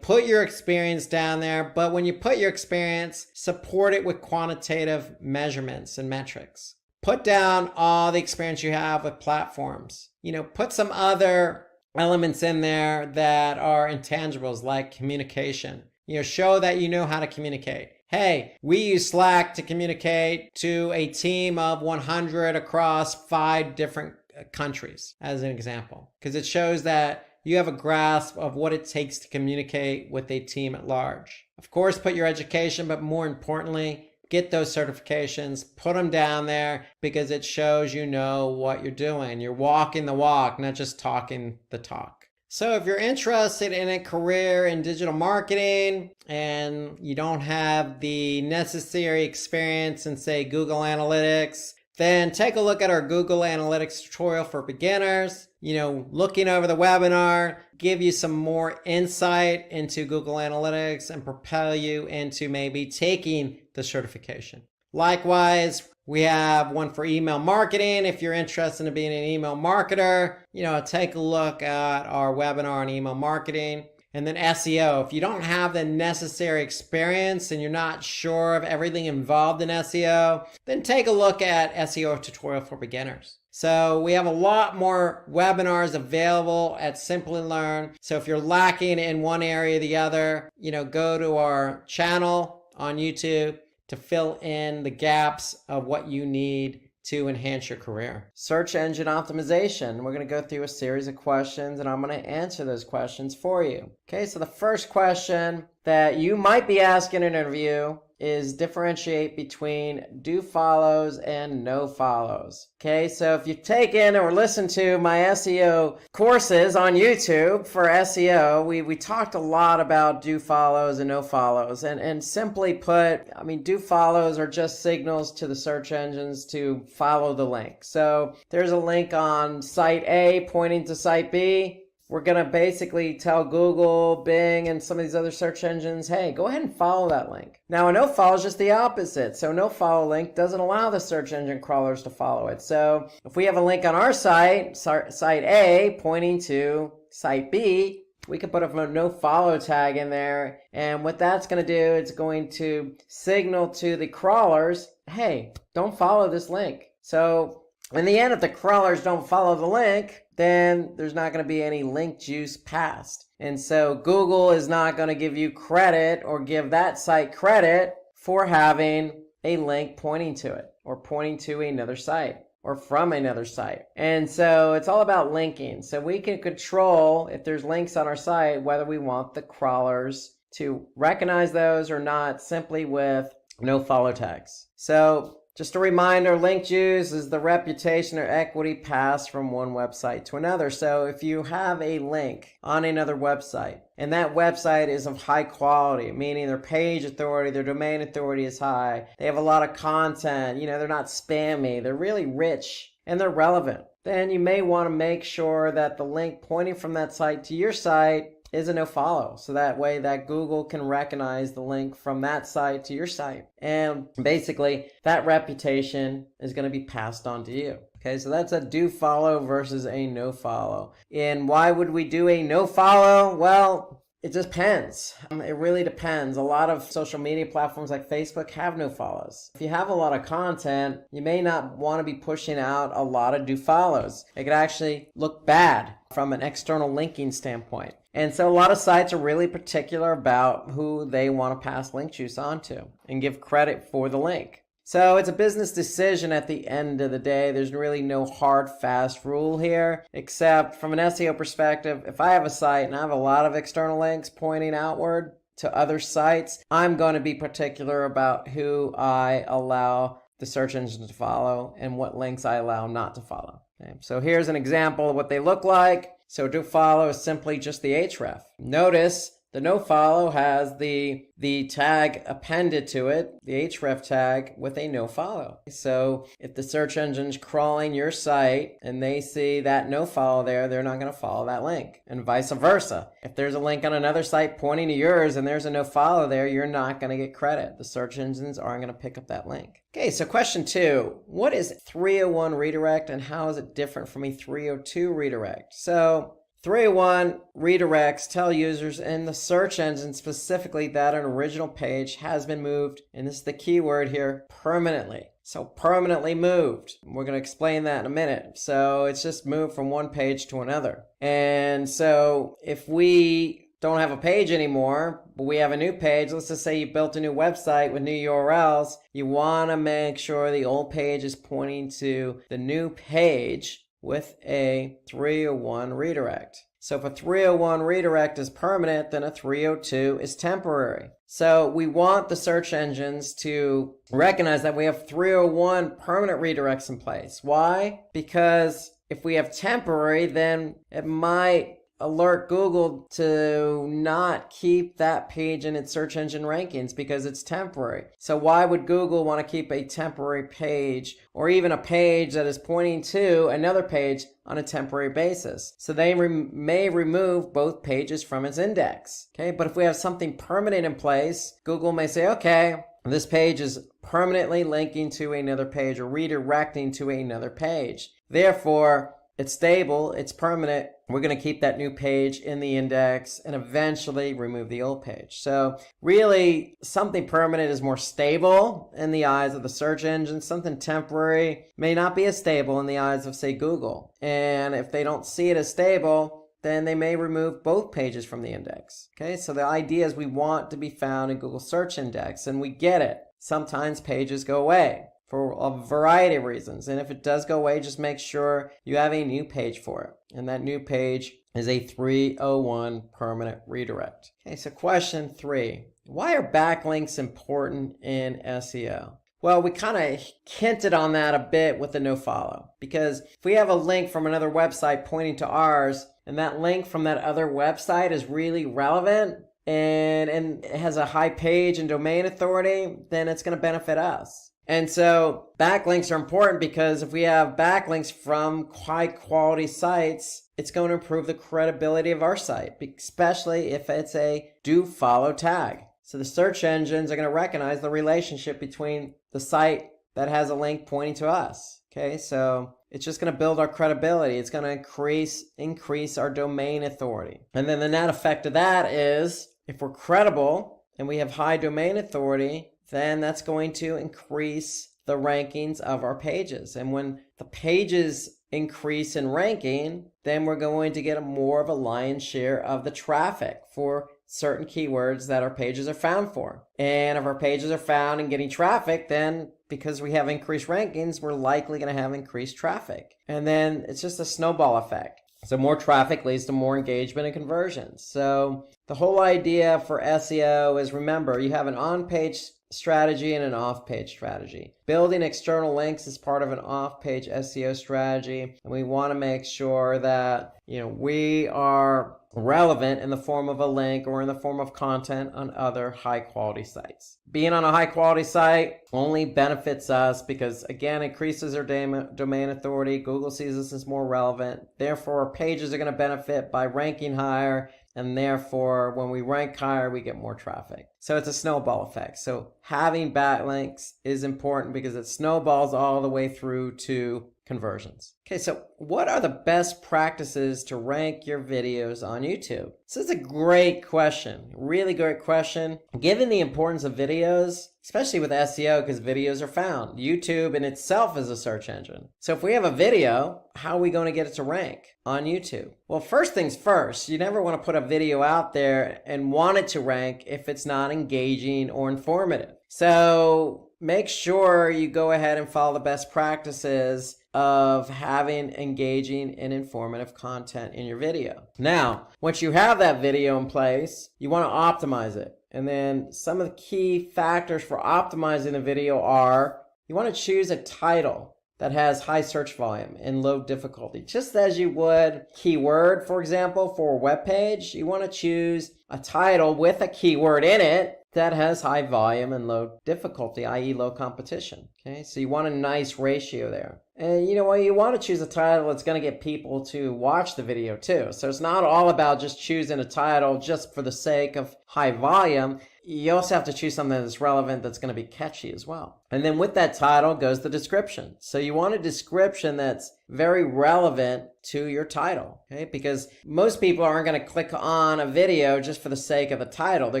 Put your experience down there, but when you put your experience, support it with quantitative measurements and metrics. Put down all the experience you have with platforms. Put some other elements in there that are intangibles like communication. Show that you know how to communicate. Hey, we use Slack to communicate to a team of 100 across 5 different countries, as an example, because it shows that you have a grasp of what it takes to communicate with a team at large. Of course, put your education, but more importantly, get those certifications, put them down there because it shows you know what you're doing. You're walking the walk, not just talking the talk. So if you're interested in a career in digital marketing and you don't have the necessary experience in, say, Google Analytics, then take a look at our Google Analytics tutorial for beginners. Looking over the webinar, give you some more insight into Google Analytics and propel you into maybe taking the certification. Likewise, we have one for email marketing. If you're interested in being an email marketer, take a look at our webinar on email marketing. And then SEO. If you don't have the necessary experience and you're not sure of everything involved in SEO, then take a look at SEO tutorial for beginners. So we have a lot more webinars available at Simplilearn. So if you're lacking in one area or the other, go to our channel on YouTube to fill in the gaps of what you need to enhance your career. Search engine optimization. We're going to go through a series of questions and I'm going to answer those questions for you. Okay, so the first question that you might be asking in an interview is differentiate between do follows and no follows. Okay, so if you've taken or listened to my SEO courses on YouTube for SEO, we talked a lot about do follows and no follows. And simply put, do follows are just signals to the search engines to follow the link. So there's a link on site A pointing to site B. We're going to basically tell Google, Bing, and some of these other search engines, hey, go ahead and follow that link. Now, a no-follow is just the opposite. So no-follow link doesn't allow the search engine crawlers to follow it. So if we have a link on our site, site A, pointing to site B, we can put a no-follow tag in there. And what that's going to do, it's going to signal to the crawlers, hey, don't follow this link. So in the end, if the crawlers don't follow the link, then there's not going to be any link juice passed. And so Google is not going to give you credit or give that site credit for having a link pointing to it or pointing to another site or from another site. And so it's all about linking. So we can control if there's links on our site, whether we want the crawlers to recognize those or not, simply with no follow tags. So just a reminder, link juice is the reputation or equity passed from one website to another. So if you have a link on another website and that website is of high quality, meaning their page authority, their domain authority is high, they have a lot of content, they're not spammy, they're really rich and they're relevant, then you may want to make sure that the link pointing from that site to your site is a no follow. So that way that Google can recognize the link from that site to your site. And basically that reputation is going to be passed on to you. Okay, so that's a do follow versus a no follow. And why would we do a no follow? Well, it depends. It really depends. A lot of social media platforms like Facebook have no follows. If you have a lot of content, you may not want to be pushing out a lot of do follows. It could actually look bad from an external linking standpoint. And so a lot of sites are really particular about who they want to pass link juice onto and give credit for the link. So it's a business decision at the end of the day. There's really no hard, fast rule here, except from an SEO perspective, if I have a site and I have a lot of external links pointing outward to other sites, I'm going to be particular about who I allow the search engine to follow and what links I allow not to follow. Okay. So here's an example of what they look like. So do follow is simply just the href. Notice The nofollow has the tag appended to it, the href tag with a nofollow. So if the search engine's crawling your site and they see that nofollow there, they're not going to follow that link, and vice versa. If there's a link on another site pointing to yours and there's a nofollow there, you're not going to get credit. The search engines aren't going to pick up that link. Okay, so question 2, what is 301 redirect and how is it different from a 302 redirect? So 301 redirects tell users in the search engine specifically that an original page has been moved, and this is the key word here, permanently. So permanently moved. We're going to explain that in a minute. So it's just moved from one page to another. And so if we don't have a page anymore, but we have a new page, let's just say you built a new website with new URLs, you want to make sure the old page is pointing to the new page with a 301 redirect. So if a 301 redirect is permanent, then a 302 is temporary. So we want the search engines to recognize that we have 301 permanent redirects in place. Why? Because if we have temporary, then it might alert Google to not keep that page in its search engine rankings because it's temporary. So why would Google want to keep a temporary page or even a page that is pointing to another page on a temporary basis? So they may remove both pages from its index. Okay, but if we have something permanent in place, Google may say, okay, this page is permanently linking to another page or redirecting to another page. Therefore, it's stable, it's permanent. We're going to keep that new page in the index and eventually remove the old page. So really, something permanent is more stable in the eyes of the search engine. Something temporary may not be as stable in the eyes of, say, Google. And if they don't see it as stable, then they may remove both pages from the index. Okay, so the idea is we want to be found in Google Search Index, and we get it. Sometimes pages go away for a variety of reasons. And if it does go away, just make sure you have a new page for it. And that new page is a 301 permanent redirect. Okay, so question 3. Why are backlinks important in SEO? Well, we kind of hinted on that a bit with the nofollow. Because if we have a link from another website pointing to ours, and that link from that other website is really relevant, and it has a high page and domain authority, then it's going to benefit us. And so backlinks are important because if we have backlinks from high quality sites, it's going to improve the credibility of our site, especially if it's a do follow tag. So the search engines are going to recognize the relationship between the site that has a link pointing to us. Okay, so it's just going to build our credibility. It's going to increase our domain authority. And then the net effect of that is if we're credible and we have high domain authority, then that's going to increase the rankings of our pages. And when the pages increase in ranking, then we're going to get more of a lion's share of the traffic for certain keywords that our pages are found for. And if our pages are found and getting traffic, then because we have increased rankings, we're likely going to have increased traffic. And then it's just a snowball effect. So more traffic leads to more engagement and conversions. So the whole idea for SEO is, remember, you have an on-page strategy and an off-page strategy. Building external links is part of an off-page SEO strategy, and we want to make sure that we are relevant in the form of a link or in the form of content on other high-quality sites. Being on a high-quality site only benefits us because, again, it increases our domain authority. Google sees us as more relevant. Therefore, our pages are going to benefit by ranking higher, and therefore, when we rank higher, we get more traffic. So it's a snowball effect. So having backlinks is important because it snowballs all the way through to conversions. Okay, so what are the best practices to rank your videos on YouTube? This is a great question, really great question. Given the importance of videos, especially with SEO, because videos are found. YouTube in itself is a search engine. So if we have a video, how are we going to get it to rank on YouTube? Well, first things first, you never want to put a video out there and want it to rank if it's not engaging or informative. So make sure you go ahead and follow the best practices of having engaging and informative content in your video. Now, once you have that video in place, you want to optimize it. And then some of the key factors for optimizing the video are you want to choose a title that has high search volume and low difficulty. Just as you would keyword, for example, for a web page, you want to choose a title with a keyword in it that has high volume and low difficulty, i.e. low competition. Okay, so you want a nice ratio there. And you want to choose a title that's going to get people to watch the video too. So it's not all about just choosing a title just for the sake of high volume. You also have to choose something that's relevant, that's going to be catchy as well. And then with that title goes the description. So you want a description that's very relevant to your title, okay? Because most people aren't going to click on a video just for the sake of the title. They're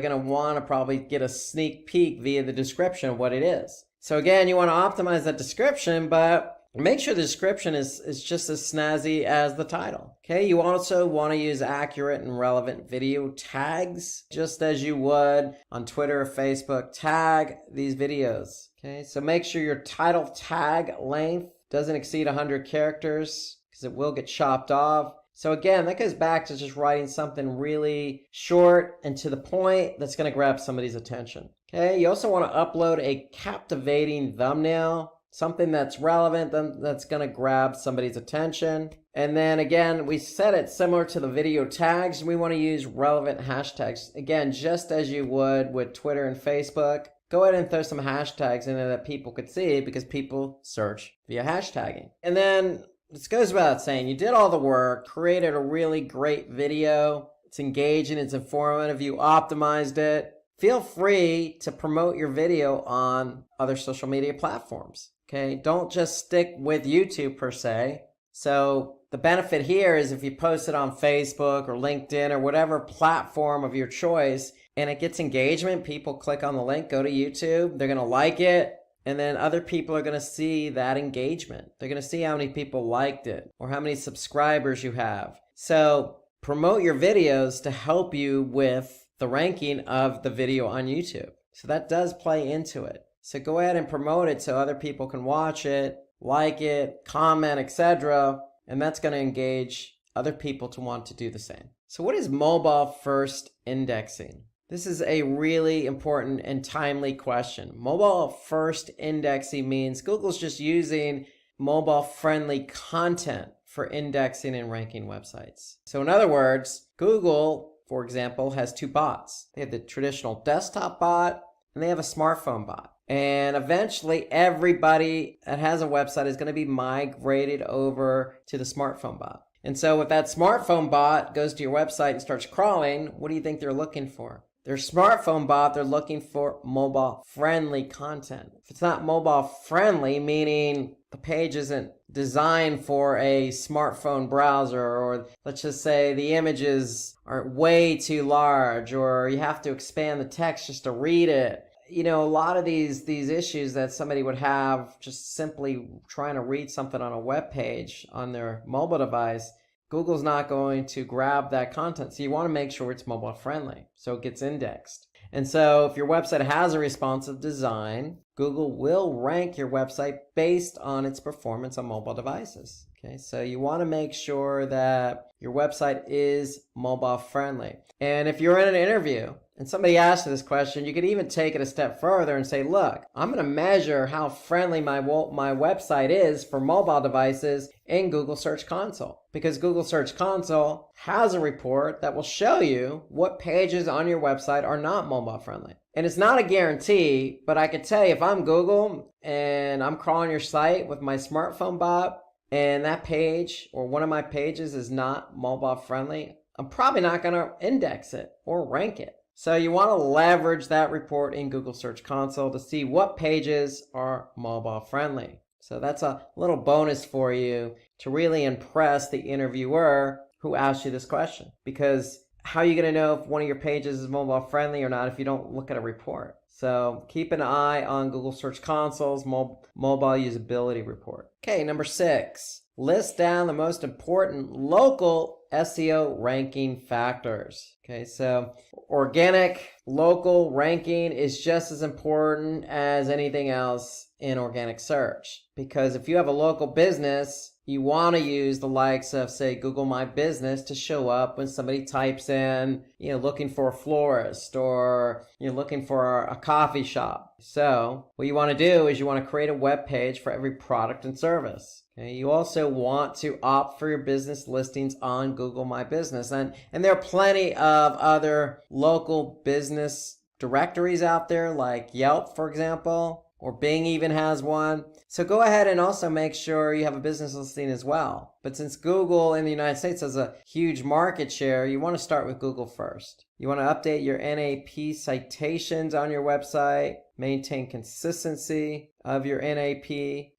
going to want to probably get a sneak peek via the description of what it is. So again, you want to optimize that description, but make sure the description is just as snazzy as the title. Okay, you also want to use accurate and relevant video tags, just as you would on Twitter or Facebook. Tag these videos. Okay, so make sure your title tag length doesn't exceed 100 characters because it will get chopped off. So again, that goes back to just writing something really short and to the point that's going to grab somebody's attention. Okay, you also want to upload a captivating thumbnail, something that's relevant, that's going to grab somebody's attention. And then again, we set it similar to the video tags. We want to use relevant hashtags. Again, just as you would with Twitter and Facebook, go ahead and throw some hashtags in there that people could see because people search via hashtagging. And then this goes without saying, you did all the work, created a really great video. It's engaging, it's informative, you optimized it. Feel free to promote your video on other social media platforms. Okay, don't just stick with YouTube per se. So the benefit here is if you post it on Facebook or LinkedIn or whatever platform of your choice and it gets engagement, people click on the link, go to YouTube, they're going to like it, and then other people are going to see that engagement. They're going to see how many people liked it or how many subscribers you have. So promote your videos to help you with the ranking of the video on YouTube. So that does play into it. So go ahead and promote it so other people can watch it, like it, comment, etc. And that's going to engage other people to want to do the same. So what is mobile first indexing? This is a really important and timely question. Mobile first indexing means Google's just using mobile friendly content for indexing and ranking websites. So in other words, Google, for example, has two bots. They have the traditional desktop bot and they have a smartphone bot. And eventually everybody that has a website is going to be migrated over to the smartphone bot. And so if that smartphone bot goes to your website and starts crawling, what do you think they're looking for? Their smartphone bot, they're looking for mobile friendly content. If it's not mobile friendly, meaning the page isn't designed for a smartphone browser, or let's just say the images are way too large, or you have to expand the text just to read it. A lot of these issues that somebody would have just simply trying to read something on a web page on their mobile device, Google's not going to grab that content. So you want to make sure it's mobile friendly so it gets indexed. And so if your website has a responsive design, Google will rank your website based on its performance on mobile devices. Okay, so you want to make sure that your website is mobile friendly. And if you're in an interview and somebody asks you this question, you could even take it a step further and say, look, I'm going to measure how friendly my website is for mobile devices in Google Search Console. Because Google Search Console has a report that will show you what pages on your website are not mobile friendly. And it's not a guarantee, but I could tell you if I'm Google and I'm crawling your site with my smartphone bot and that page or one of my pages is not mobile friendly, I'm probably not going to index it or rank it. So you want to leverage that report in Google Search Console to see what pages are mobile friendly. So that's a little bonus for you to really impress the interviewer who asked you this question. Because how are you going to know if one of your pages is mobile friendly or not if you don't look at a report? So keep an eye on Google Search Console's mobile usability report. Okay, number 6. List down the most important local SEO ranking factors. Okay, so organic local ranking is just as important as anything else in organic search. Because if you have a local business, you want to use the likes of, say, Google My Business to show up when somebody types in, looking for a florist or, looking for a coffee shop. So what you want to do is you want to create a web page for every product and service. Okay, you also want to opt for your business listings on Google My Business. And there are plenty of other local business directories out there, like Yelp, for example, or Bing even has one. So go ahead and also make sure you have a business listing as well. But since Google in the United States has a huge market share, you want to start with Google first. You want to update your NAP citations on your website, maintain consistency of your NAP.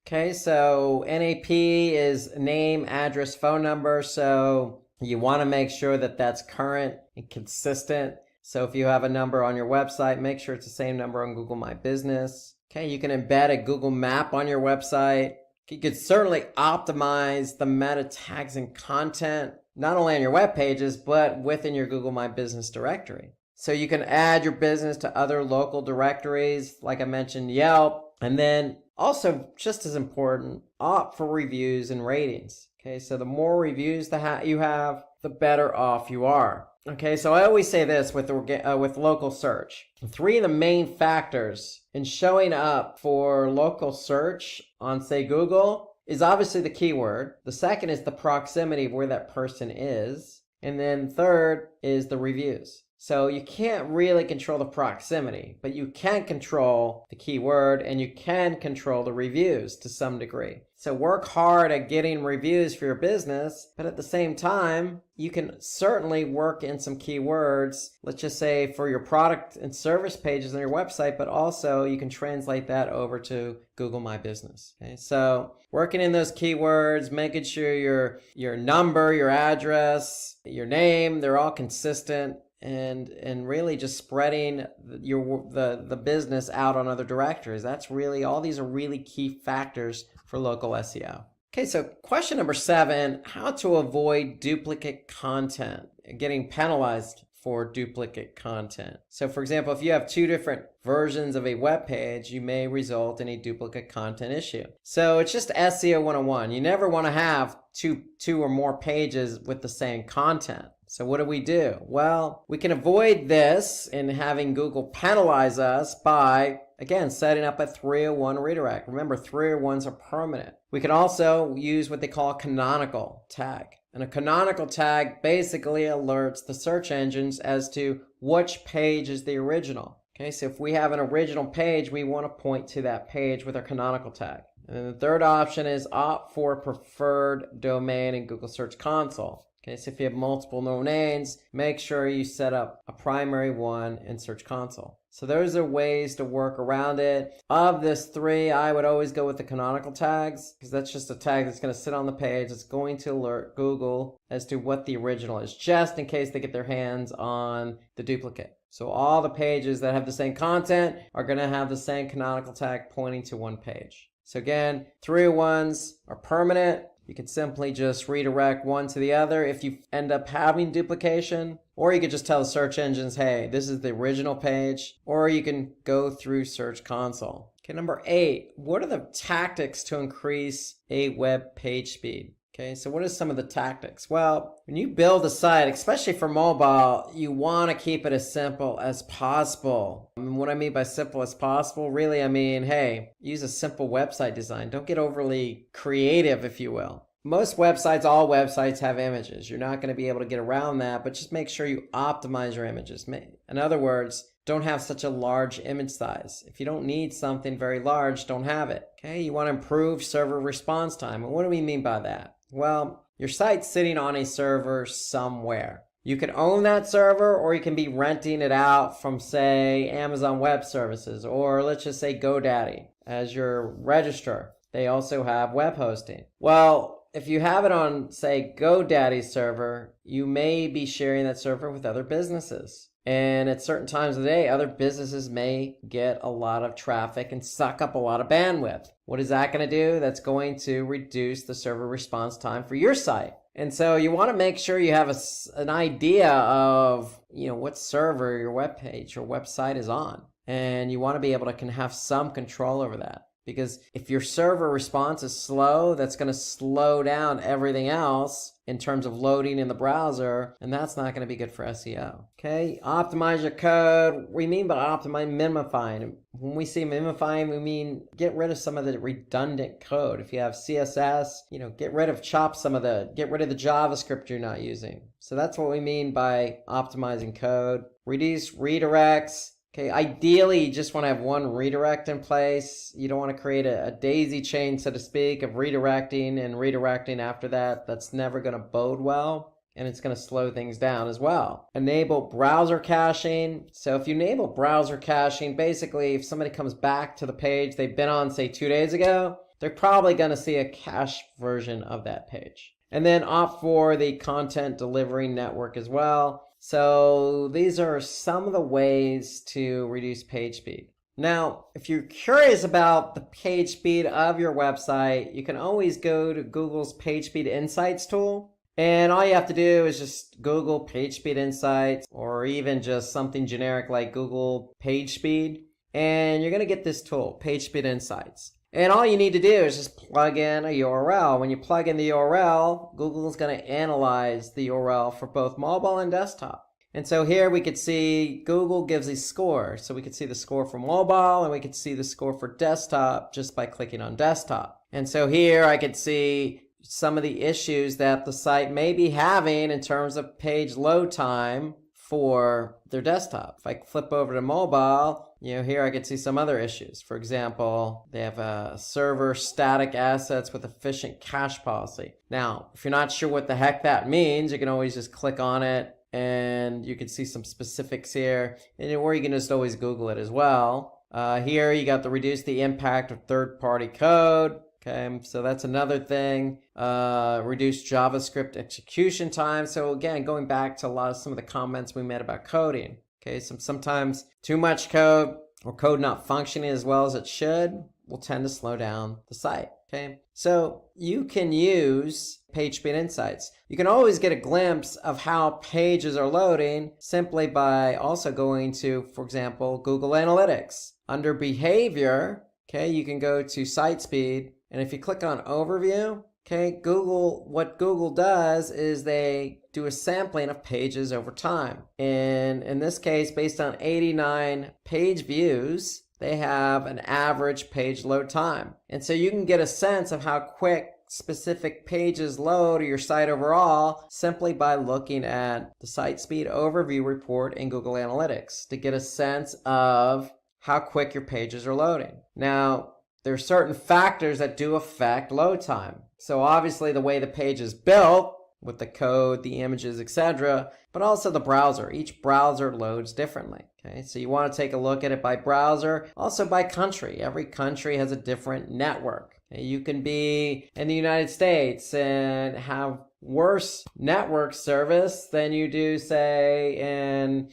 Okay, so NAP is name, address, phone number. So you want to make sure that that's current and consistent. So if you have a number on your website, make sure it's the same number on Google My Business. Okay, you can embed a Google map on your website. You could certainly optimize the meta tags and content, not only on your web pages, but within your Google My Business directory. So you can add your business to other local directories, like I mentioned, Yelp. And then also, just as important, opt for reviews and ratings. Okay, so the more reviews you have, the better off you are. Okay, so I always say this with local search. 3 of the main factors in showing up for local search on, say, Google is obviously the keyword. The second is the proximity of where that person is. And then third is the reviews. So you can't really control the proximity, but you can control the keyword and you can control the reviews to some degree. So work hard at getting reviews for your business, but at the same time, you can certainly work in some keywords, let's just say for your product and service pages on your website, but also you can translate that over to Google My Business. Okay, so working in those keywords, making sure your number, your address, your name, they're all consistent. And really just spreading the business out on other directories. That's really, all these are really key factors for local SEO. Okay, so question number 7, how to avoid duplicate content, getting penalized for duplicate content. So for example, if you have 2 different versions of a web page, you may result in a duplicate content issue. So it's just SEO 101. You never want to have two or more pages with the same content. So what do? Well, we can avoid this in having Google penalize us by, again, setting up a 301 redirect. Remember, 301s are permanent. We can also use what they call a canonical tag. And a canonical tag basically alerts the search engines as to which page is the original. Okay, so if we have an original page, we want to point to that page with our canonical tag. And then the third option is opt for preferred domain in Google Search Console. Okay, so if you have multiple domains, make sure you set up a primary one in Search Console. So those are ways to work around it. Of this 3, I would always go with the canonical tags, because that's just a tag that's going to sit on the page. It's going to alert Google as to what the original is, just in case they get their hands on the duplicate. So all the pages that have the same content are going to have the same canonical tag pointing to one page. So again, 301s are permanent. You can simply just redirect one to the other if you end up having duplication, or you could just tell the search engines, hey, this is the original page, or you can go through Search Console. Okay, number 8, what are the tactics to increase a web page speed? Okay, so what are some of the tactics? Well, when you build a site, especially for mobile, you want to keep it as simple as possible. And what I mean by simple as possible, really, I mean, hey, use a simple website design. Don't get overly creative, if you will. Most websites, all websites have images. You're not going to be able to get around that, but just make sure you optimize your images. In other words, don't have such a large image size. If you don't need something very large, don't have it. Okay, you want to improve server response time. And what do we mean by that? Well, your site's sitting on a server somewhere. You can own that server, or you can be renting it out from, say, Amazon Web Services, or let's just say GoDaddy as your registrar. They also have web hosting. Well, if you have it on, say, GoDaddy's server, you may be sharing that server with other businesses. And at certain times of the day, other businesses may get a lot of traffic and suck up a lot of bandwidth. What is that going to do? That's going to reduce the server response time for your site. And so you want to make sure you have an idea of, what server your web page or website is on. And you want to be able to have some control over that. Because if your server response is slow, that's going to slow down everything else in terms of loading in the browser, and that's not going to be good for SEO. Okay, optimize your code. We mean by optimize, minifying. When we say minifying, we mean get rid of some of the redundant code. If you have CSS, get rid of the JavaScript you're not using. So that's what we mean by optimizing code. Reduce redirects. Okay, ideally, you just want to have one redirect in place. You don't want to create a daisy chain, so to speak, of redirecting and redirecting after that. That's never going to bode well, and it's going to slow things down as well. Enable browser caching. So if you enable browser caching, basically, if somebody comes back to the page they've been on, say, 2 days ago, they're probably going to see a cached version of that page. And then opt for the content delivery network as well. So these are some of the ways to reduce page speed. Now, if you're curious about the page speed of your website, you can always go to Google's Page Speed Insights tool. And all you have to do is just Google Page Speed Insights, or even just something generic like Google Page Speed. And you're going to get this tool, Page Speed Insights. And all you need to do is just plug in a URL. When you plug in the URL, Google is going to analyze the URL for both mobile and desktop. And so here we could see Google gives a score. So we could see the score for mobile and we could see the score for desktop just by clicking on desktop. And so here I could see some of the issues that the site may be having in terms of page load time for their desktop. If I flip over to mobile, here I could see some other issues. For example, they have a server static assets with efficient cache policy. Now, if you're not sure what the heck that means, you can always just click on it and you can see some specifics here. Or you can just always Google it as well. Here you got to reduce the impact of third-party code. Okay, so that's another thing. Reduce JavaScript execution time. So again, going back to some of the comments we made about coding. Okay, sometimes too much code or code not functioning as well as it should will tend to slow down the site. Okay, so you can use Page Speed Insights. You can always get a glimpse of how pages are loading simply by also going to, for example, Google Analytics. Under Behavior, okay, you can go to Site Speed. And if you click on Overview, okay, what Google does is they do a sampling of pages over time. And in this case, based on 89 page views, they have an average page load time. And so you can get a sense of how quick specific pages load your site overall simply by looking at the Site Speed Overview report in Google Analytics to get a sense of how quick your pages are loading. Now, there are certain factors that do affect load time. So obviously the way the page is built with the code, the images, etc., but also the browser. Each browser loads differently. Okay, so you want to take a look at it by browser, also by country. Every country has a different network. Okay, you can be in the United States and have worse network service than you do, say, in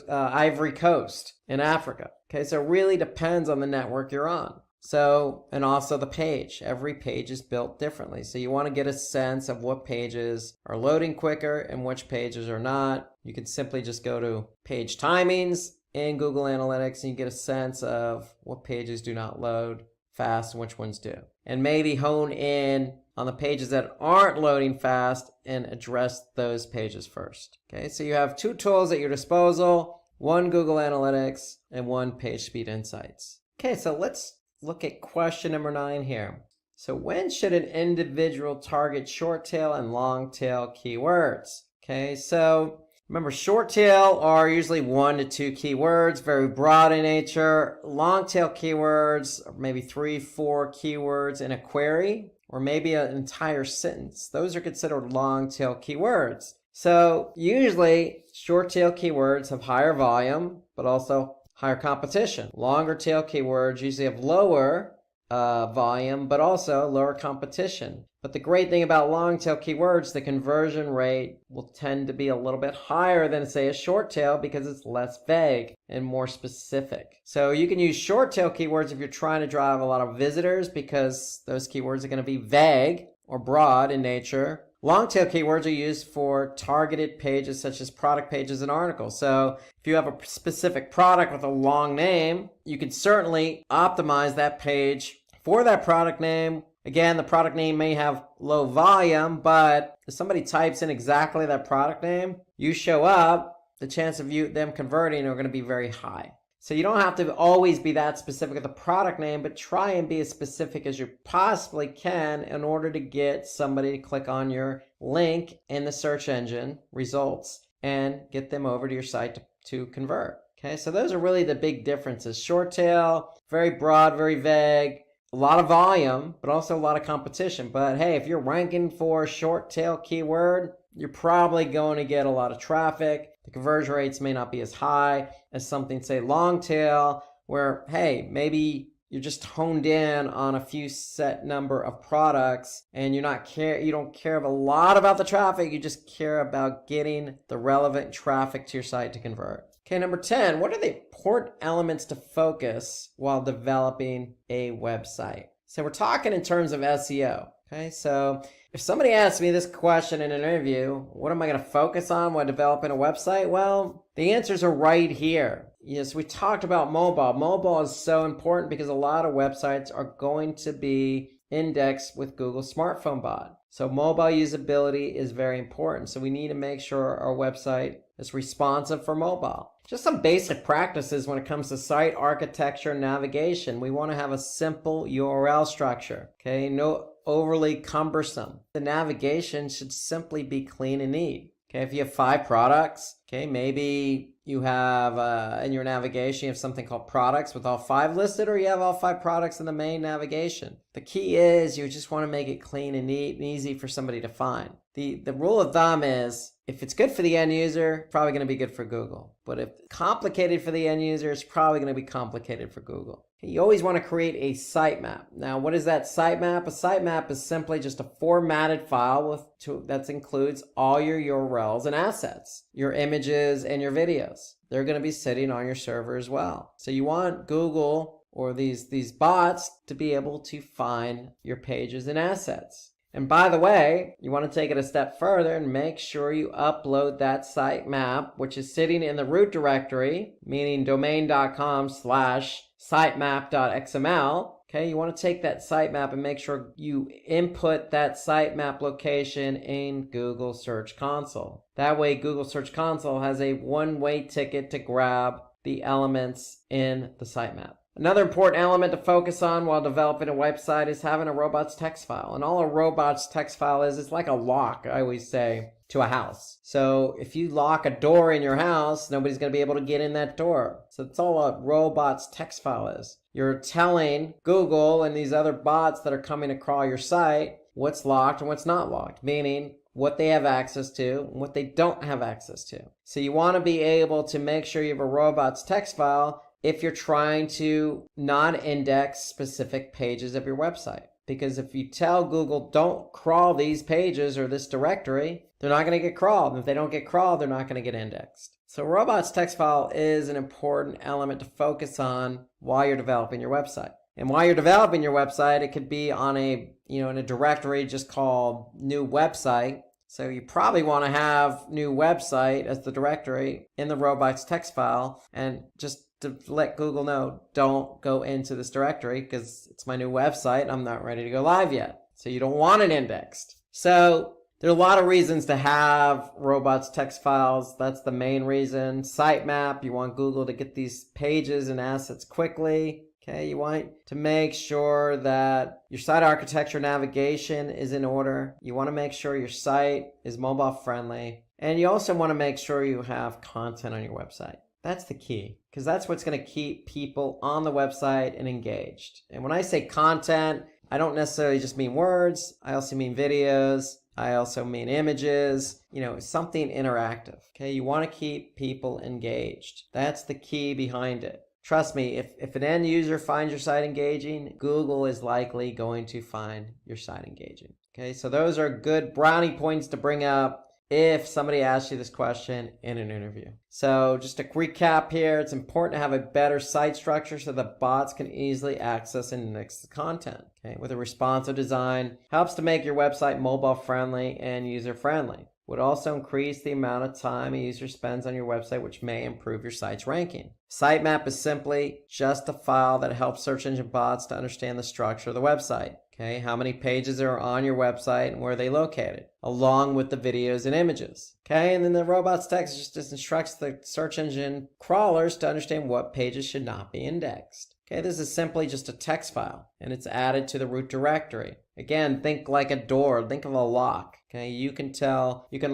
Ivory Coast in Africa. Okay, so it really depends on the network you're on. So, and also the page. Every page is built differently. So you want to get a sense of what pages are loading quicker and which pages are not. You can simply just go to page timings in Google Analytics and you get a sense of what pages do not load fast and which ones do. And maybe hone in on the pages that aren't loading fast and address those pages first. Okay, so you have two tools at your disposal, one Google Analytics and one Page Speed Insights. Okay, so let's look at question number 9 here. So when should an individual target short tail and long tail keywords? Okay, so remember, short tail are usually 1 to 2 keywords, very broad in nature. Long tail keywords are maybe 3-4 keywords in a query, or maybe an entire sentence. Those are considered long tail keywords. So usually short tail keywords have higher volume, but also higher competition. Longer tail keywords usually have lower volume, but also lower competition. But the great thing about long tail keywords, the conversion rate will tend to be a little bit higher than, say, a short tail because it's less vague and more specific. So you can use short tail keywords if you're trying to drive a lot of visitors because those keywords are going to be vague or broad in nature. Long tail keywords are used for targeted pages such as product pages and articles. So if you have a specific product with a long name, you can certainly optimize that page for that product name. Again, the product name may have low volume, but if somebody types in exactly that product name, you show up, the chance of them converting are going to be very high. So you don't have to always be that specific with the product name, but try and be as specific as you possibly can in order to get somebody to click on your link in the search engine results and get them over to your site to convert. Okay, so those are really the big differences. Short tail, very broad, very vague, a lot of volume, but also a lot of competition. But hey, if you're ranking for a short tail keyword, you're probably going to get a lot of traffic. The conversion rates may not be as high as something, say, long tail, where, hey, maybe you're just honed in on a few set number of products and you don't care a lot about the traffic. You just care about getting the relevant traffic to your site to convert. Okay, number 10, what are the important elements to focus while developing a website? So we're talking in terms of SEO. Okay, so if somebody asks me this question in an interview, what am I going to focus on while developing a website? Well, the answers are right here. Yes, we talked about mobile. Mobile is so important because a lot of websites are going to be indexed with Google smartphone bot. So mobile usability is very important. So we need to make sure our website is responsive for mobile. Just some basic practices when it comes to site architecture and navigation. We want to have a simple URL structure. Okay, no overly cumbersome. The navigation should simply be clean and neat. Okay, if you have 5 products, okay, maybe you have in your navigation, you have something called products with all 5 listed, or you have all 5 products in the main navigation. The key is you just want to make it clean and neat and easy for somebody to find. The rule of thumb is if it's good for the end user, it's probably going to be good for Google. But if it's complicated for the end user, it's probably going to be complicated for Google. You always want to create a sitemap. Now, what is that sitemap? A sitemap is simply just a formatted file that includes all your URLs and assets, your images and your videos. They're going to be sitting on your server as well. So you want Google or these bots to be able to find your pages and assets. And by the way, you want to take it a step further and make sure you upload that sitemap, which is sitting in the root directory, meaning domain.com/sitemap.xml. Okay, you want to take that sitemap and make sure you input that sitemap location in Google Search Console. That way, Google Search Console has a one-way ticket to grab the elements in the sitemap. Another important element to focus on while developing a website is having a robots text file. And all a robots text file is, it's like a lock, I always say, to a house. So if you lock a door in your house, nobody's going to be able to get in that door. So that's all a robots text file is. You're telling Google and these other bots that are coming to crawl your site what's locked and what's not locked, meaning what they have access to and what they don't have access to. So you want to be able to make sure you have a robots text file if you're trying to not index specific pages of your website. Because if you tell Google, don't crawl these pages or this directory, they're not going to get crawled. And if they don't get crawled, they're not going to get indexed. So robots text file is an important element to focus on while you're developing your website. And while you're developing your website, it could be on in a directory just called new website. So you probably want to have new website as the directory in the robots text file, and just to let Google know, don't go into this directory because it's my new website. I'm not ready to go live yet. So you don't want it indexed. So there are a lot of reasons to have robots text files. That's the main reason. Sitemap, you want Google to get these pages and assets quickly. Okay, you want to make sure that your site architecture navigation is in order. You want to make sure your site is mobile friendly. And you also want to make sure you have content on your website. That's the key, because that's what's going to keep people on the website and engaged. And when I say content, I don't necessarily just mean words. I also mean videos. I also mean images, something interactive. Okay, you want to keep people engaged. That's the key behind it. Trust me, if an end user finds your site engaging, Google is likely going to find your site engaging. Okay, so those are good brownie points to bring up if somebody asks you this question in an interview. So just a recap here, it's important to have a better site structure so that bots can easily access and index the content. Okay, with a responsive design, helps to make your website mobile friendly and user friendly. Would also increase the amount of time a user spends on your website, which may improve your site's ranking. Sitemap is simply just a file that helps search engine bots to understand the structure of the website. Okay, how many pages are on your website and where are they located, along with the videos and images. Okay, and then the robots text just instructs the search engine crawlers to understand what pages should not be indexed. Okay, this is simply just a text file, and it's added to the root directory. Again, think like a door, think of a lock. Okay, you can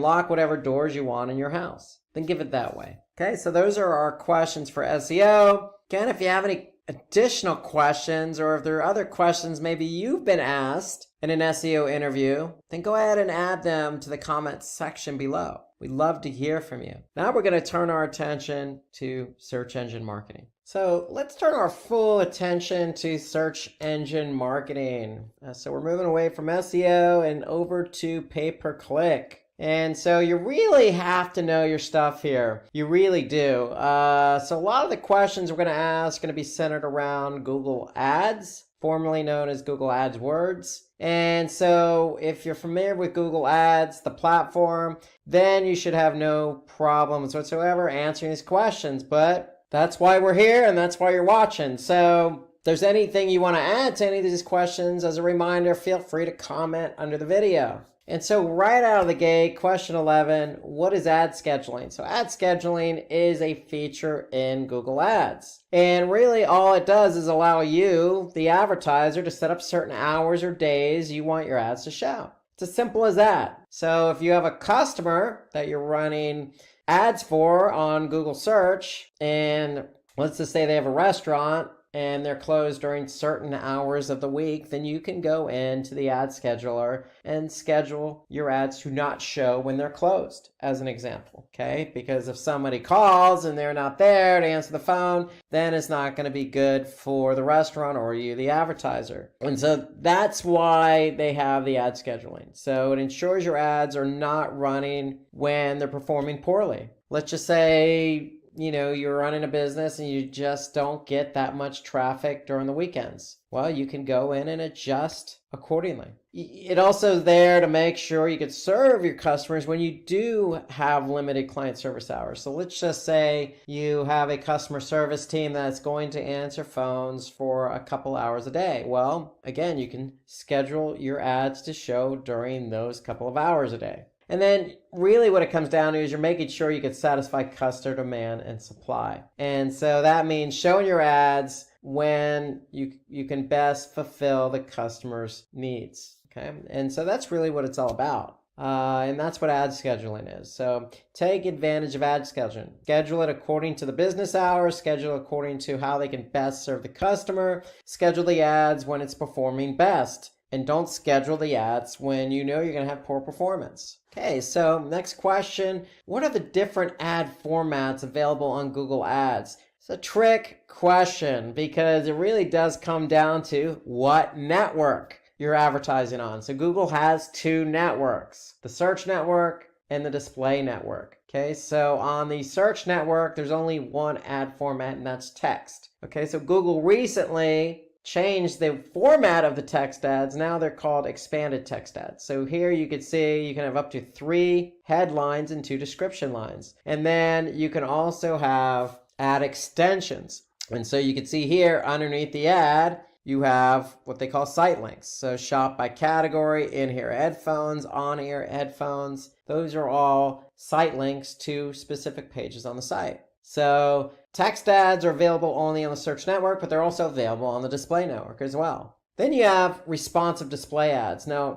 lock whatever doors you want in your house. Think of it that way. Okay, so those are our questions for SEO. Again, if you have any additional questions, or if there are other questions maybe you've been asked in an SEO interview, then go ahead and add them to the comments section below. We'd love to hear from you. Now we're going to turn our attention to search engine marketing. So let's turn our full attention to search engine marketing. So we're moving away from SEO and over to pay-per-click. And so you really have to know your stuff here. You really do. So a lot of the questions we're going to ask are going to be centered around Google Ads, formerly known as Google AdWords. And so if you're familiar with Google Ads, the platform, then you should have no problems whatsoever answering these questions. But that's why we're here and that's why you're watching. So if there's anything you want to add to any of these questions, as a reminder, feel free to comment under the video. And so right out of the gate, question 11, what is ad scheduling? So ad scheduling is a feature in Google Ads. And really all it does is allow you, the advertiser, to set up certain hours or days you want your ads to show. It's as simple as that. So if you have a customer that you're running ads for on Google search, and let's just say they have a restaurant and they're closed during certain hours of the week, then you can go into the ad scheduler and schedule your ads to not show when they're closed, as an example, okay? Because if somebody calls and they're not there to answer the phone, then it's not going to be good for the restaurant or you, the advertiser. And so that's why they have the ad scheduling. So it ensures your ads are not running when they're performing poorly. Let's just say you're running a business and you just don't get that much traffic during the weekends. Well, you can go in and adjust accordingly. It also is there to make sure you can serve your customers when you do have limited client service hours. So let's just say you have a customer service team that's going to answer phones for a couple hours a day. Well, again, you can schedule your ads to show during those couple of hours a day. And then really what it comes down to is you're making sure you can satisfy customer demand and supply. And so that means showing your ads when you can best fulfill the customer's needs. Okay, and so that's really what it's all about. And that's what ad scheduling is. So take advantage of ad scheduling. Schedule it according to the business hours, schedule according to how they can best serve the customer, schedule the ads when it's performing best. And don't schedule the ads when you know you're going to have poor performance. Okay, so next question. What are the different ad formats available on Google Ads? It's a trick question because it really does come down to what network you're advertising on. So Google has two networks, the search network and the display network. Okay, so on the search network, there's only one ad format, and that's text. Okay, so Google recently changed the format of the text ads. Now they're called expanded text ads. So here you can see you can have up to 3 headlines and 2 description lines. And then you can also have ad extensions. And so you can see here underneath the ad, you have what they call site links. So shop by category, in-ear headphones, on-ear headphones. Those are all site links to specific pages on the site. So text ads are available only on the search network, but they're also available on the display network as well. Then you have responsive display ads. Now,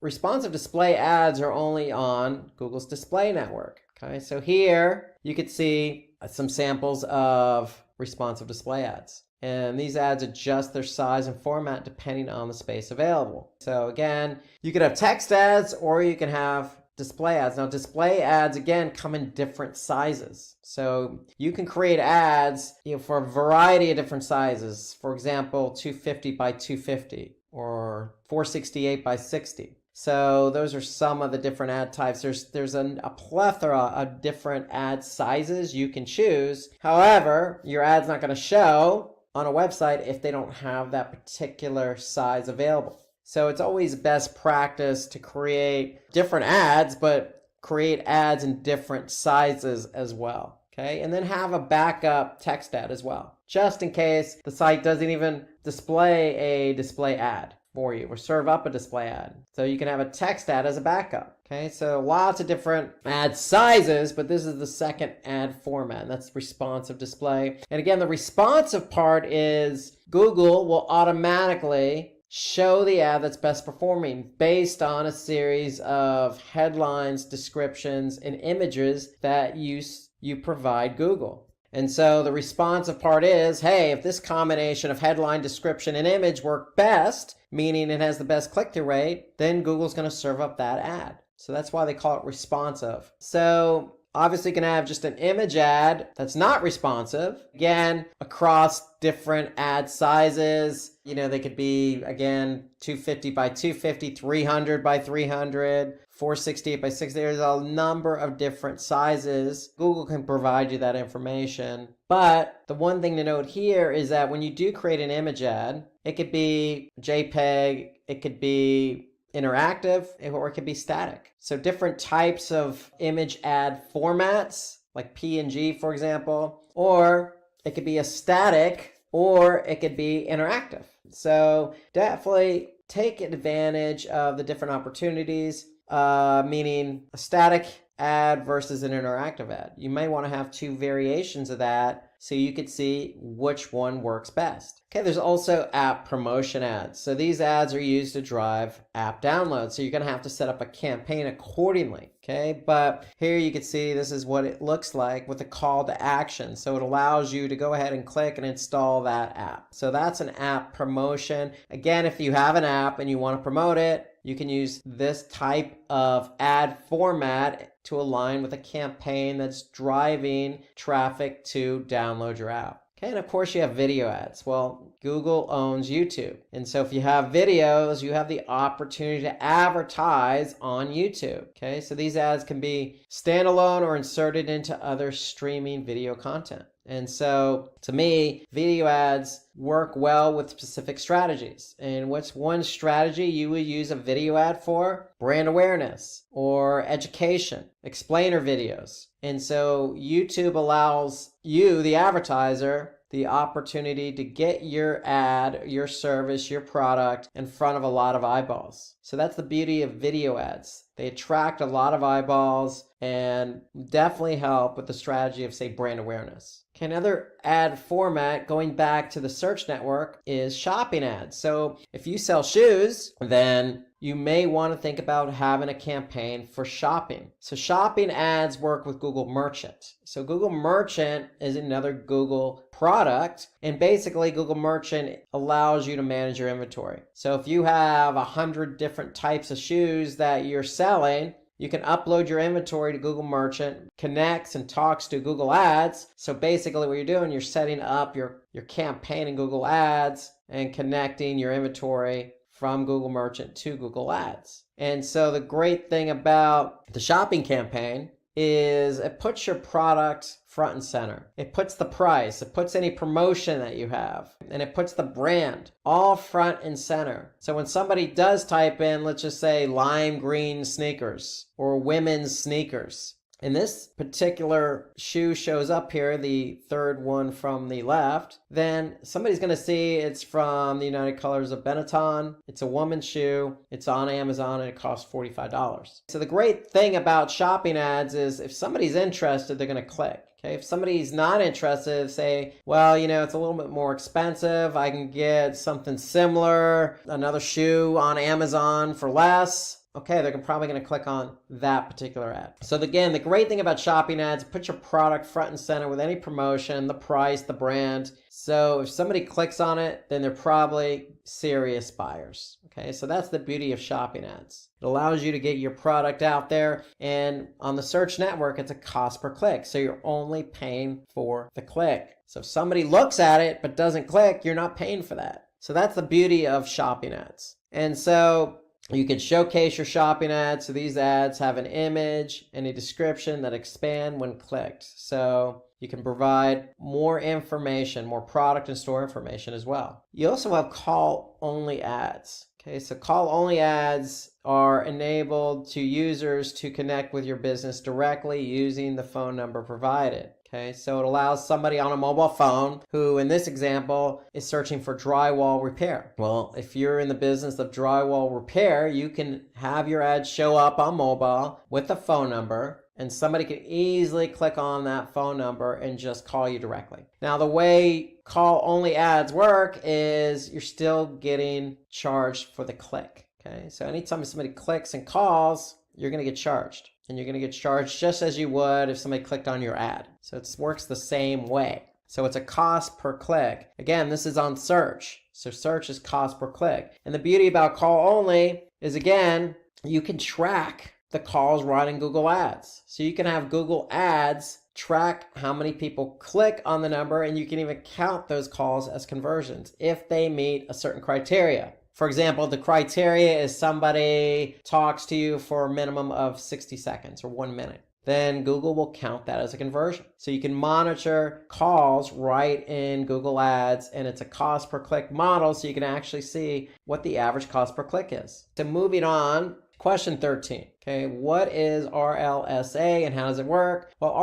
responsive display ads are only on Google's display network. Okay, so here you could see some samples of responsive display ads. And these ads adjust their size and format depending on the space available. So again, you could have text ads or you can have display ads. Now, display ads, again, come in different sizes. So you can create ads for a variety of different sizes. For example, 250 by 250 or 468 by 60. So those are some of the different ad types. There's a plethora of different ad sizes you can choose. However, your ad's not going to show on a website if they don't have that particular size available. So it's always best practice to create different ads, but create ads in different sizes as well. Okay, and then have a backup text ad as well, just in case the site doesn't even display a display ad for you or serve up a display ad. So you can have a text ad as a backup. Okay, so lots of different ad sizes, but this is the second ad format, and that's responsive display. And again, the responsive part is Google will automatically show the ad that's best performing based on a series of headlines, descriptions, and images that you provide Google. And so the responsive part is, hey, if this combination of headline, description, and image work best, meaning it has the best click-through rate, then Google's going to serve up that ad. So that's why they call it responsive. So obviously you can have just an image ad that's not responsive, again, across different ad sizes. You know, they could be, again, 250 by 250, 300 by 300, 468 by 60. There's a number of different sizes. Google can provide you that information. But the one thing to note here is that when you do create an image ad, it could be JPEG, it could be interactive, or it could be static. So different types of image ad formats, like PNG, for example, or it could be a static, or it could be interactive. So definitely take advantage of the different opportunities, meaning a static ad versus an interactive ad. You may want to have two variations of that so you could see which one works best. Okay, there's also app promotion ads. So these ads are used to drive app downloads. So you're going to have to set up a campaign accordingly. Okay, but here you can see this is what it looks like with a call to action. So it allows you to go ahead and click and install that app. So that's an app promotion. Again, if you have an app and you want to promote it, you can use this type of ad format to align with a campaign that's driving traffic to download your app. Okay, and of course you have video ads. Well, Google owns YouTube. And so if you have videos, you have the opportunity to advertise on YouTube. Okay, so these ads can be standalone or inserted into other streaming video content. And so to me, video ads work well with specific strategies. And what's one strategy you would use a video ad for? Brand awareness or education, explainer videos. And so YouTube allows you, the advertiser, the opportunity to get your ad, your service, your product in front of a lot of eyeballs. So that's the beauty of video ads. They attract a lot of eyeballs and definitely help with the strategy of, say, brand awareness. Okay, another ad format, going back to the search network, is shopping ads. So if you sell shoes, then you may want to think about having a campaign for shopping. So shopping ads work with Google Merchant. So Google Merchant is another Google product, and basically Google Merchant allows you to manage your inventory. So if you have 100 different types of shoes that you're selling, you can upload your inventory to Google Merchant, connects and talks to Google Ads. So basically what you're doing, you're setting up your campaign in Google Ads and connecting your inventory from Google Merchant to Google Ads. And so the great thing about the shopping campaign is it puts your product front and center. It puts the price, it puts any promotion that you have, and it puts the brand all front and center. So when somebody does type in, let's just say lime green sneakers or women's sneakers, and this particular shoe shows up here, the third one from the left, then somebody's going to see it's from the United Colors of Benetton. It's a woman's shoe. It's on Amazon and it costs $45. So the great thing about shopping ads is if somebody's interested, they're going to click. Okay, if somebody's not interested, say, well, you know, it's a little bit more expensive. I can get something similar, another shoe on Amazon for less. Okay, they're probably going to click on that particular ad. So again, the great thing about shopping ads, put your product front and center with any promotion, the price, the brand. So if somebody clicks on it, then they're probably serious buyers. Okay, so that's the beauty of shopping ads. It allows you to get your product out there, and on the search network, it's a cost per click. So you're only paying for the click. So if somebody looks at it but doesn't click, you're not paying for that. So that's the beauty of shopping ads. And so You can showcase your shopping ads. So these ads have an image and a description that expand when clicked. So you can provide more information, more product and store information as well. You also have call-only ads. Okay, so call-only ads are enabled to users to connect with your business directly using the phone number provided. Okay, so it allows somebody on a mobile phone who, in this example, is searching for drywall repair. Well, if you're in the business of drywall repair, you can have your ad show up on mobile with a phone number, and somebody can easily click on that phone number and just call you directly. Now, the way call-only ads work is you're still getting charged for the click. Okay, so anytime somebody clicks and calls, you're going to get charged. And you're going to get charged just as you would if somebody clicked on your ad. So it works the same way. So it's a cost per click. Again, this is on search. So search is cost per click. And the beauty about call only is, again, you can track the calls right in Google Ads. So you can have Google Ads track how many people click on the number, and you can even count those calls as conversions if they meet a certain criteria. For example, the criteria is somebody talks to you for a minimum of 60 seconds or 1 minute. Then Google will count that as a conversion. So you can monitor calls right in Google Ads, and it's a cost per click model, so you can actually see what the average cost per click is. So moving on, question 13. Okay, what is RLSA and how does it work? Well,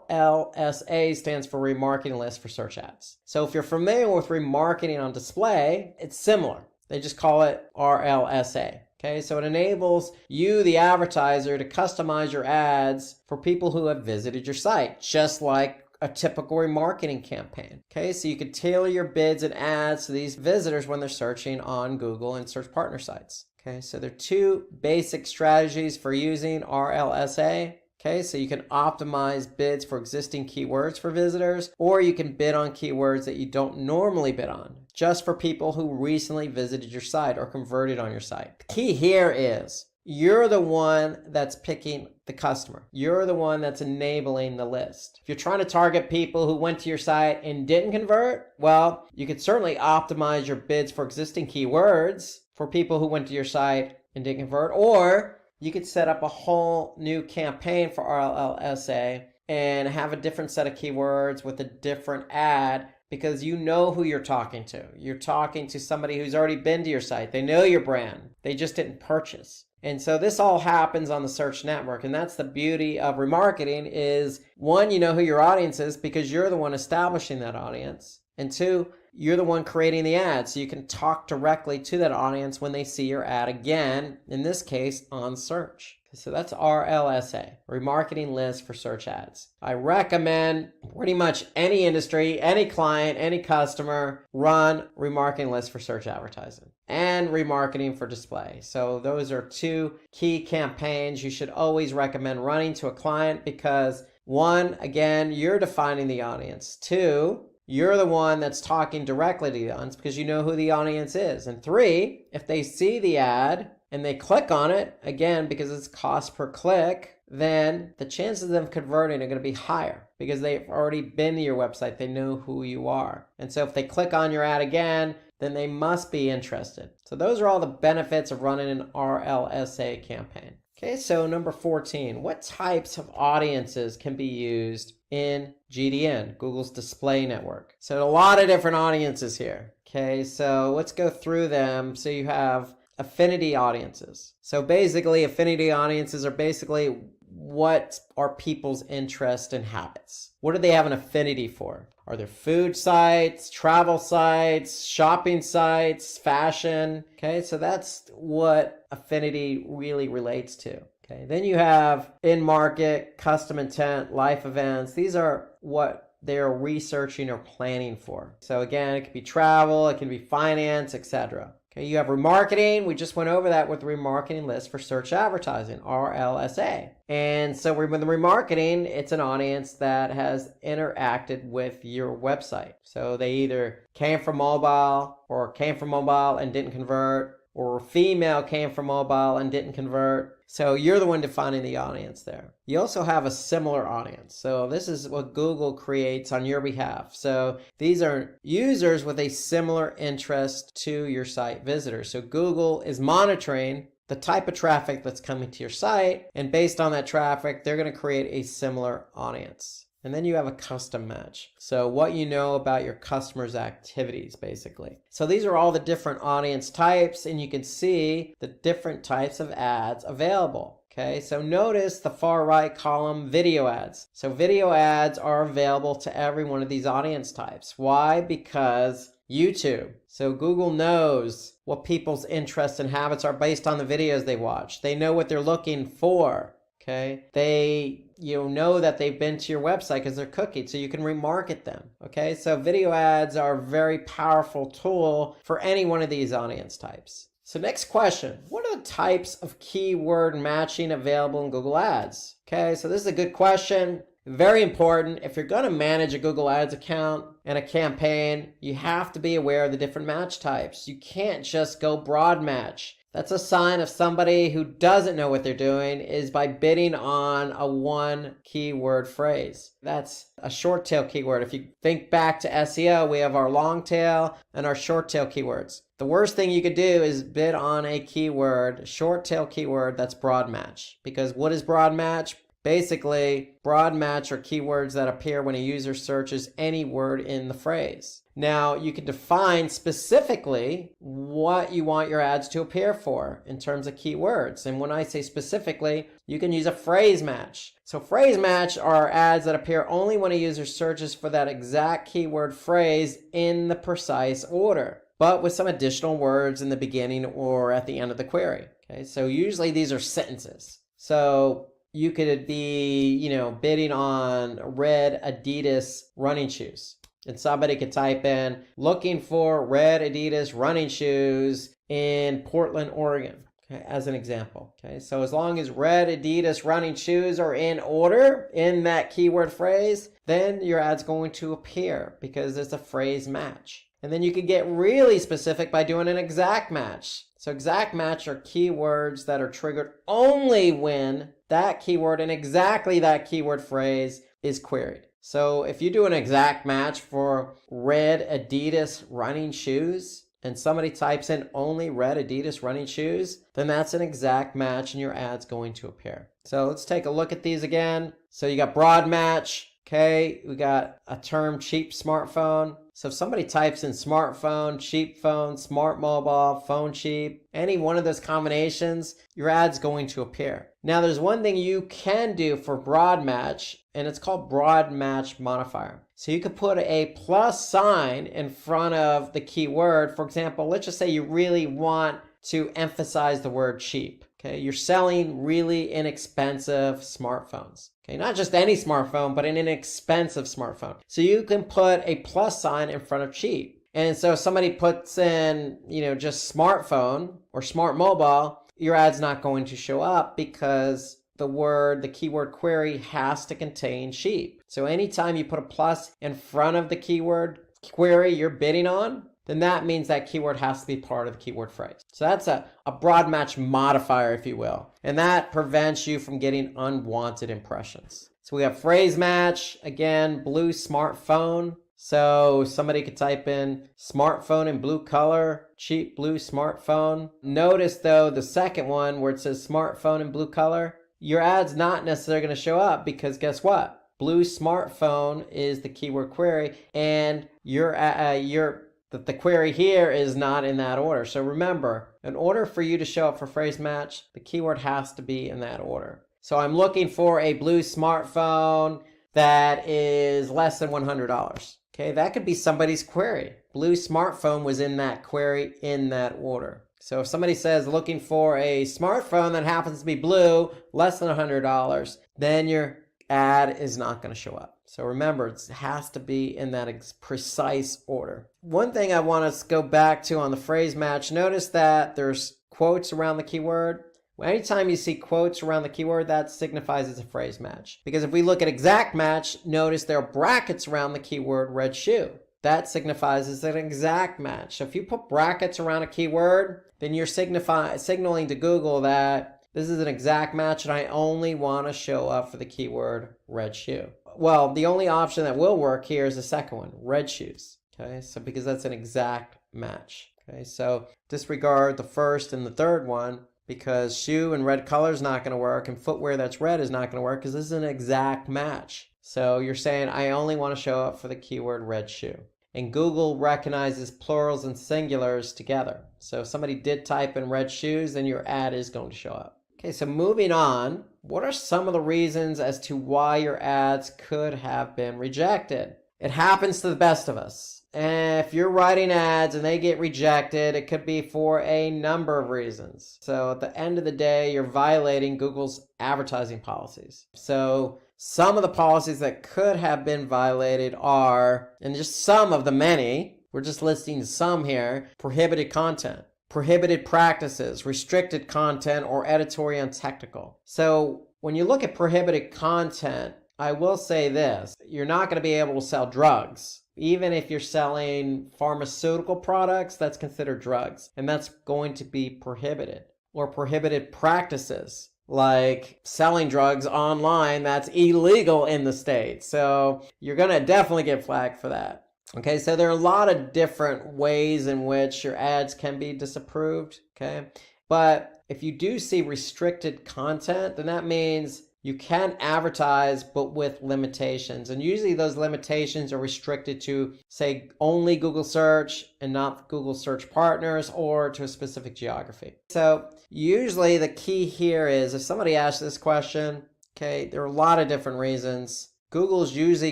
RLSA stands for Remarketing List for Search Ads. So if you're familiar with remarketing on display, it's similar. They just call it RLSA. Okay, so it enables you, the advertiser, to customize your ads for people who have visited your site, just like a typical remarketing campaign. Okay, so you can tailor your bids and ads to these visitors when they're searching on Google and search partner sites. Okay, so there are two basic strategies for using RLSA. Okay, so you can optimize bids for existing keywords for visitors, or you can bid on keywords that you don't normally bid on, just for people who recently visited your site or converted on your site. The key here is you're the one that's picking the customer. You're the one that's enabling the list. If you're trying to target people who went to your site and didn't convert, well, you could certainly optimize your bids for existing keywords for people who went to your site and didn't convert, or you could set up a whole new campaign for RLSA and have a different set of keywords with a different ad, because you know who you're talking to. You're talking to somebody who's already been to your site. They know your brand. They just didn't purchase. And so this all happens on the search network. And that's the beauty of remarketing is, one, you know who your audience is because you're the one establishing that audience. And two, you're the one creating the ad, so you can talk directly to that audience when they see your ad again, in this case, on search. So that's RLSA, Remarketing List for Search Ads. I recommend pretty much any industry, any client, any customer run remarketing lists for search advertising and remarketing for display. So those are two key campaigns you should always recommend running to a client because, one, again, you're defining the audience. Two, you're the one that's talking directly to the audience because you know who the audience is. And three, if they see the ad and they click on it, again, because it's cost per click, then the chances of them converting are going to be higher because they've already been to your website. They know who you are. And so if they click on your ad again, then they must be interested. So those are all the benefits of running an RLSA campaign. Okay, so number 14, what types of audiences can be used in GDN, Google's display network? So a lot of different audiences here. Okay, so let's go through them. So you have affinity audiences. So basically, affinity audiences are basically what are people's interests and habits. What do they have an affinity for? Are there food sites, travel sites, shopping sites, fashion? Okay, so that's what affinity really relates to. Okay, then you have in-market, custom intent, life events. These are what they're researching or planning for. So again, it could be travel, it can be finance, etc. Okay, you have remarketing. We just went over that with the remarketing list for search advertising, RLSA. And so with the remarketing, it's an audience that has interacted with your website. So they either came from mobile and didn't convert, or a female came from mobile and didn't convert. So you're the one defining the audience there. You also have a similar audience. So this is what Google creates on your behalf. So these are users with a similar interest to your site visitors. So Google is monitoring the type of traffic that's coming to your site, and based on that traffic, they're going to create a similar audience. And then you have a custom match. So what you know about your customers' activities, basically. So these are all the different audience types, and you can see the different types of ads available. Okay, so notice the far right column, video ads. So video ads are available to every one of these audience types. Why? Because YouTube. So Google knows what people's interests and habits are based on the videos they watch. They know what they're looking for. Okay, they know that they've been to your website because they're cookied, so you can remarket them. Okay, so video ads are a very powerful tool for any one of these audience types. So next question, what are the types of keyword matching available in Google Ads? Okay, so this is a good question. Very important. If you're going to manage a Google Ads account and a campaign, you have to be aware of the different match types. You can't just go broad match. That's a sign of somebody who doesn't know what they're doing, is by bidding on a one keyword phrase. That's a short tail keyword. If you think back to SEO, we have our long tail and our short tail keywords. The worst thing you could do is bid on a keyword, short tail keyword, that's broad match. Because what is broad match? Basically, broad match are keywords that appear when a user searches any word in the phrase. Now, you can define specifically what you want your ads to appear for in terms of keywords. And when I say specifically, you can use a phrase match. So phrase match are ads that appear only when a user searches for that exact keyword phrase in the precise order, but with some additional words in the beginning or at the end of the query. Okay, so usually these are sentences. So you could be, bidding on red Adidas running shoes. And somebody could type in, looking for red Adidas running shoes in Portland, Oregon, okay, as an example. Okay, so as long as red Adidas running shoes are in order in that keyword phrase, then your ad's going to appear because it's a phrase match. And then you can get really specific by doing an exact match. So exact match are keywords that are triggered only when that keyword and exactly that keyword phrase is queried. So if you do an exact match for red Adidas running shoes and somebody types in only red Adidas running shoes, then that's an exact match and your ad's going to appear. So let's take a look at these again. So you got broad match. Okay, we got a term cheap smartphone. So if somebody types in smartphone, cheap phone, smart mobile, phone cheap, any one of those combinations, your ad's going to appear. Now there's one thing you can do for broad match, and it's called broad match modifier. So you could put a plus sign in front of the keyword. For example, let's just say you really want to emphasize the word cheap. Okay, you're selling really inexpensive smartphones. Okay, not just any smartphone, but an inexpensive smartphone. So you can put a plus sign in front of cheap. And so if somebody puts in, just smartphone or smart mobile, your ad's not going to show up because the keyword query has to contain cheap. So anytime you put a plus in front of the keyword query you're bidding on, then that means that keyword has to be part of the keyword phrase. So that's a broad match modifier, if you will. And that prevents you from getting unwanted impressions. So we have phrase match, again, blue smartphone. So somebody could type in smartphone in blue color, cheap blue smartphone. Notice though, the second one where it says smartphone in blue color, your ad's not necessarily going to show up because guess what? Blue smartphone is the keyword query and the query here is not in that order. So remember, in order for you to show up for phrase match, the keyword has to be in that order. So I'm looking for a blue smartphone that is less than $100. Okay, that could be somebody's query. Blue smartphone was in that query in that order. So if somebody says looking for a smartphone that happens to be blue, less than $100, then your ad is not going to show up. So remember, it has to be in that precise order. One thing I want us to go back to on the phrase match, notice that there's quotes around the keyword. Anytime you see quotes around the keyword, that signifies it's a phrase match. Because if we look at exact match, notice there are brackets around the keyword red shoe. That signifies it's an exact match. So if you put brackets around a keyword, then you're signaling to Google that this is an exact match and I only want to show up for the keyword red shoe. Well, the only option that will work here is the second one, red shoes. Okay, so because that's an exact match. Okay, so disregard the first and the third one. because shoe and red color is not going to work, and footwear that's red is not going to work because this is an exact match. So you're saying, I only want to show up for the keyword red shoe. And Google recognizes plurals and singulars together. So if somebody did type in red shoes, then your ad is going to show up. Okay, so moving on, what are some of the reasons as to why your ads could have been rejected? It happens to the best of us. And if you're writing ads and they get rejected, it could be for a number of reasons. So at the end of the day, you're violating Google's advertising policies. So some of the policies that could have been violated are, and just some of the many, we're just listing some here, prohibited content, prohibited practices, restricted content, or editorial and technical. So when you look at prohibited content, I will say this, you're not going to be able to sell drugs. Even if you're selling pharmaceutical products, that's considered drugs, and that's going to be prohibited. Or prohibited practices, like selling drugs online, that's illegal in the state. So you're going to definitely get flagged for that. Okay, so there are a lot of different ways in which your ads can be disapproved, okay? But if you do see restricted content, then that means you can advertise, but with limitations. And usually those limitations are restricted to, say, only Google search and not Google search partners, or to a specific geography. So usually the key here is if somebody asks this question, okay, there are a lot of different reasons. Google is usually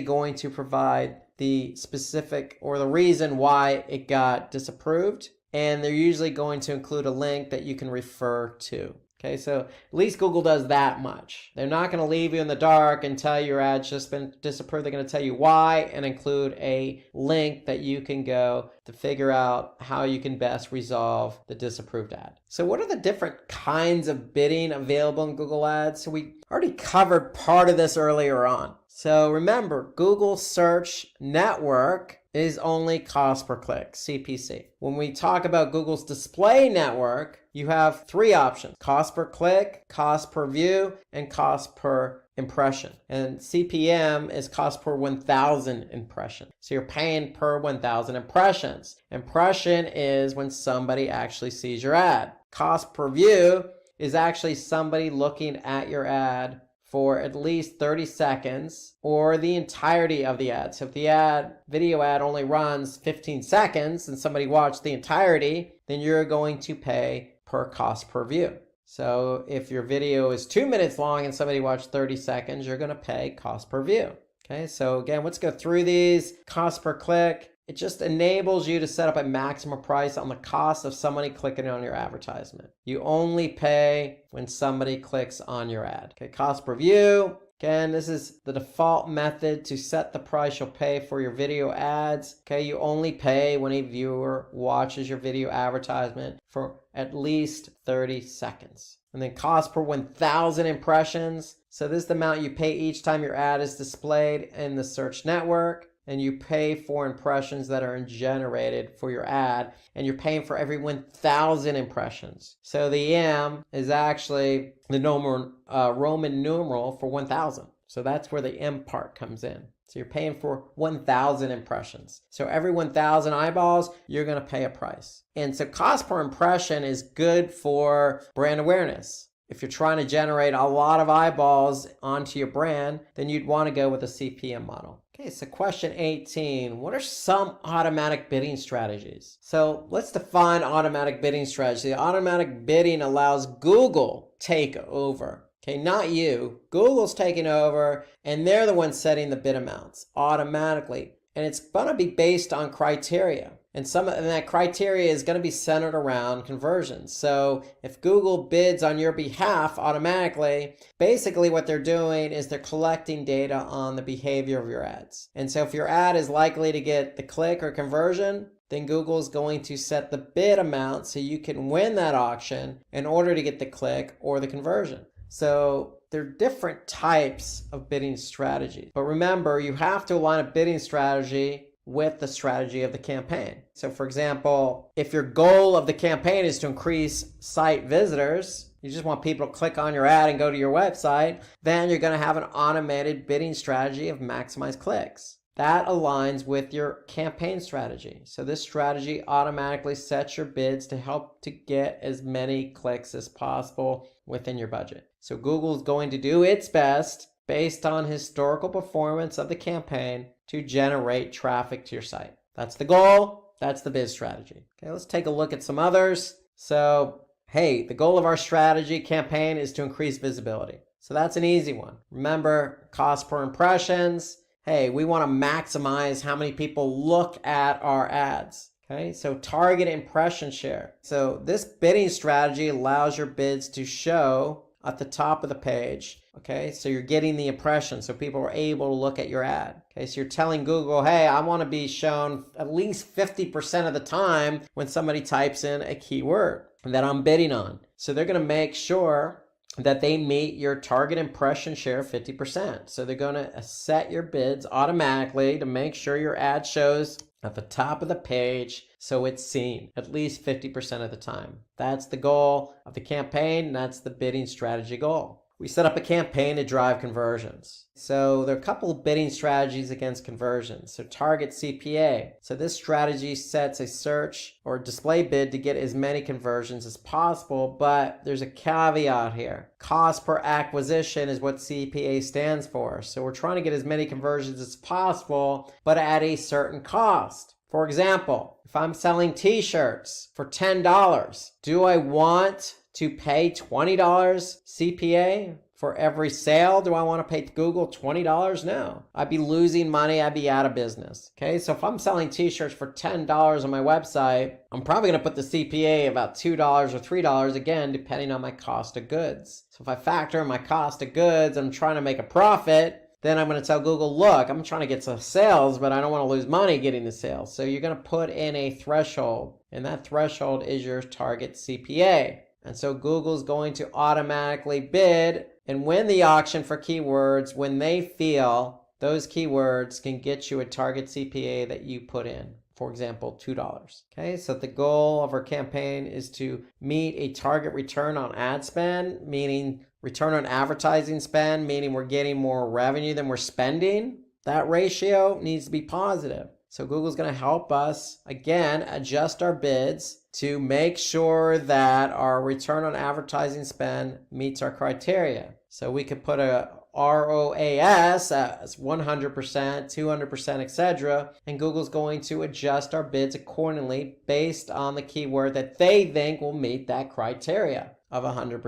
going to provide the specific or the reason why it got disapproved. And they're usually going to include a link that you can refer to. Okay, so at least Google does that much. They're not going to leave you in the dark and tell you your ad's just been disapproved. They're going to tell you why and include a link that you can go to figure out how you can best resolve the disapproved ad. So what are the different kinds of bidding available in Google Ads? So we already covered part of this earlier on. So remember, Google Search Network is only cost per click, CPC. When we talk about Google's display network, you have three options: cost per click, cost per view, and cost per impression. And CPM is cost per 1,000 impressions. So you're paying per 1,000 impressions. Impression is when somebody actually sees your ad. Cost per view is actually somebody looking at your ad for at least 30 seconds or the entirety of the ad. So if the video ad only runs 15 seconds and somebody watched the entirety, then you're going to pay per cost per view. So if your video is 2 minutes long and somebody watched 30 seconds, you're going to pay cost per view. Okay, so again, let's go through these. Cost per click. It just enables you to set up a maximum price on the cost of somebody clicking on your advertisement. You only pay when somebody clicks on your ad. Okay, cost per view. Again, this is the default method to set the price you'll pay for your video ads. Okay, you only pay when a viewer watches your video advertisement for at least 30 seconds. And then cost per 1,000 impressions. So this is the amount you pay each time your ad is displayed in the search network. And you pay for impressions that are generated for your ad, and you're paying for every 1,000 impressions. So the M is actually the Roman numeral for 1,000. So that's where the M part comes in. So you're paying for 1,000 impressions. So every 1,000 eyeballs, you're going to pay a price. And so cost per impression is good for brand awareness. If you're trying to generate a lot of eyeballs onto your brand, then you'd want to go with a CPM model. Okay, so question 18, what are some automatic bidding strategies? So let's define automatic bidding strategy. Automatic bidding allows Google take over. Okay, not you. Google's taking over, and they're the ones setting the bid amounts automatically. And it's going to be based on criteria. And that criteria is going to be centered around conversions. So if Google bids on your behalf automatically, basically what they're doing is they're collecting data on the behavior of your ads. And so if your ad is likely to get the click or conversion, then Google is going to set the bid amount so you can win that auction in order to get the click or the conversion. So there are different types of bidding strategies. But remember, you have to align a bidding strategy with the strategy of the campaign. So for example, if your goal of the campaign is to increase site visitors, you just want people to click on your ad and go to your website, then you're going to have an automated bidding strategy of maximize clicks. that aligns with your campaign strategy. So this strategy automatically sets your bids to help to get as many clicks as possible within your budget. So Google is going to do its best based on historical performance of the campaign to generate traffic to your site. That's the goal. That's the bid strategy. Okay, let's take a look at some others. So, hey, the goal of our strategy campaign is to increase visibility. So that's an easy one. Remember, cost per impressions. Hey, we want to maximize how many people look at our ads. Okay, so target impression share. So this bidding strategy allows your bids to show at the top of the page. Okay, so you're getting the impression, so people are able to look at your ad. Okay, so you're telling Google, hey, I want to be shown at least 50% of the time when somebody types in a keyword that I'm bidding on. So they're going to make sure that they meet your target impression share of 50%. So they're going to set your bids automatically to make sure your ad shows at the top of the page so it's seen at least 50% of the time. That's the goal of the campaign. That's the bidding strategy goal. We set up a campaign to drive conversions. So there are a couple of bidding strategies against conversions. So target CPA. So this strategy sets a search or display bid to get as many conversions as possible, but there's a caveat here. Cost per acquisition is what CPA stands for. So we're trying to get as many conversions as possible, but at a certain cost. For example, if I'm selling t-shirts for $10, do I want to pay $20 CPA for every sale? Do I want to pay Google $20? No. I'd be losing money. I'd be out of business. Okay, so if I'm selling t-shirts for $10 on my website, I'm probably going to put the CPA about $2 or $3, again, depending on my cost of goods. So if I factor in my cost of goods, I'm trying to make a profit, then I'm going to tell Google, look, I'm trying to get some sales, but I don't want to lose money getting the sales. So you're going to put in a threshold, and that threshold is your target CPA. And so Google's going to automatically bid and win the auction for keywords when they feel those keywords can get you a target CPA that you put in. For example, $2. Okay, so the goal of our campaign is to meet a target return on ad spend, meaning return on advertising spend, meaning we're getting more revenue than we're spending. That ratio needs to be positive. So Google's going to help us, again, adjust our bids to make sure that our return on advertising spend meets our criteria. So we could put a ROAS as 100%, 200%, etc. And Google's going to adjust our bids accordingly based on the keyword that they think will meet that criteria of 100%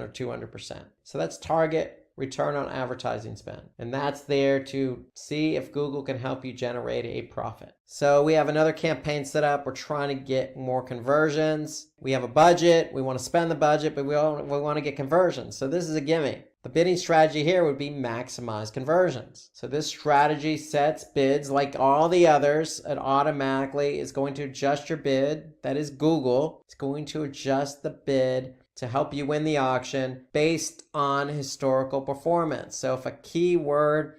or 200%. So that's target return on advertising spend. And that's there to see if Google can help you generate a profit. So we have another campaign set up. We're trying to get more conversions. We have a budget. We want to spend the budget, but we want to get conversions. So this is a gimme. The bidding strategy here would be maximize conversions. So this strategy sets bids like all the others. It automatically is going to adjust your bid. That is Google. It's going to adjust the bid to help you win the auction based on historical performance. So if a keyword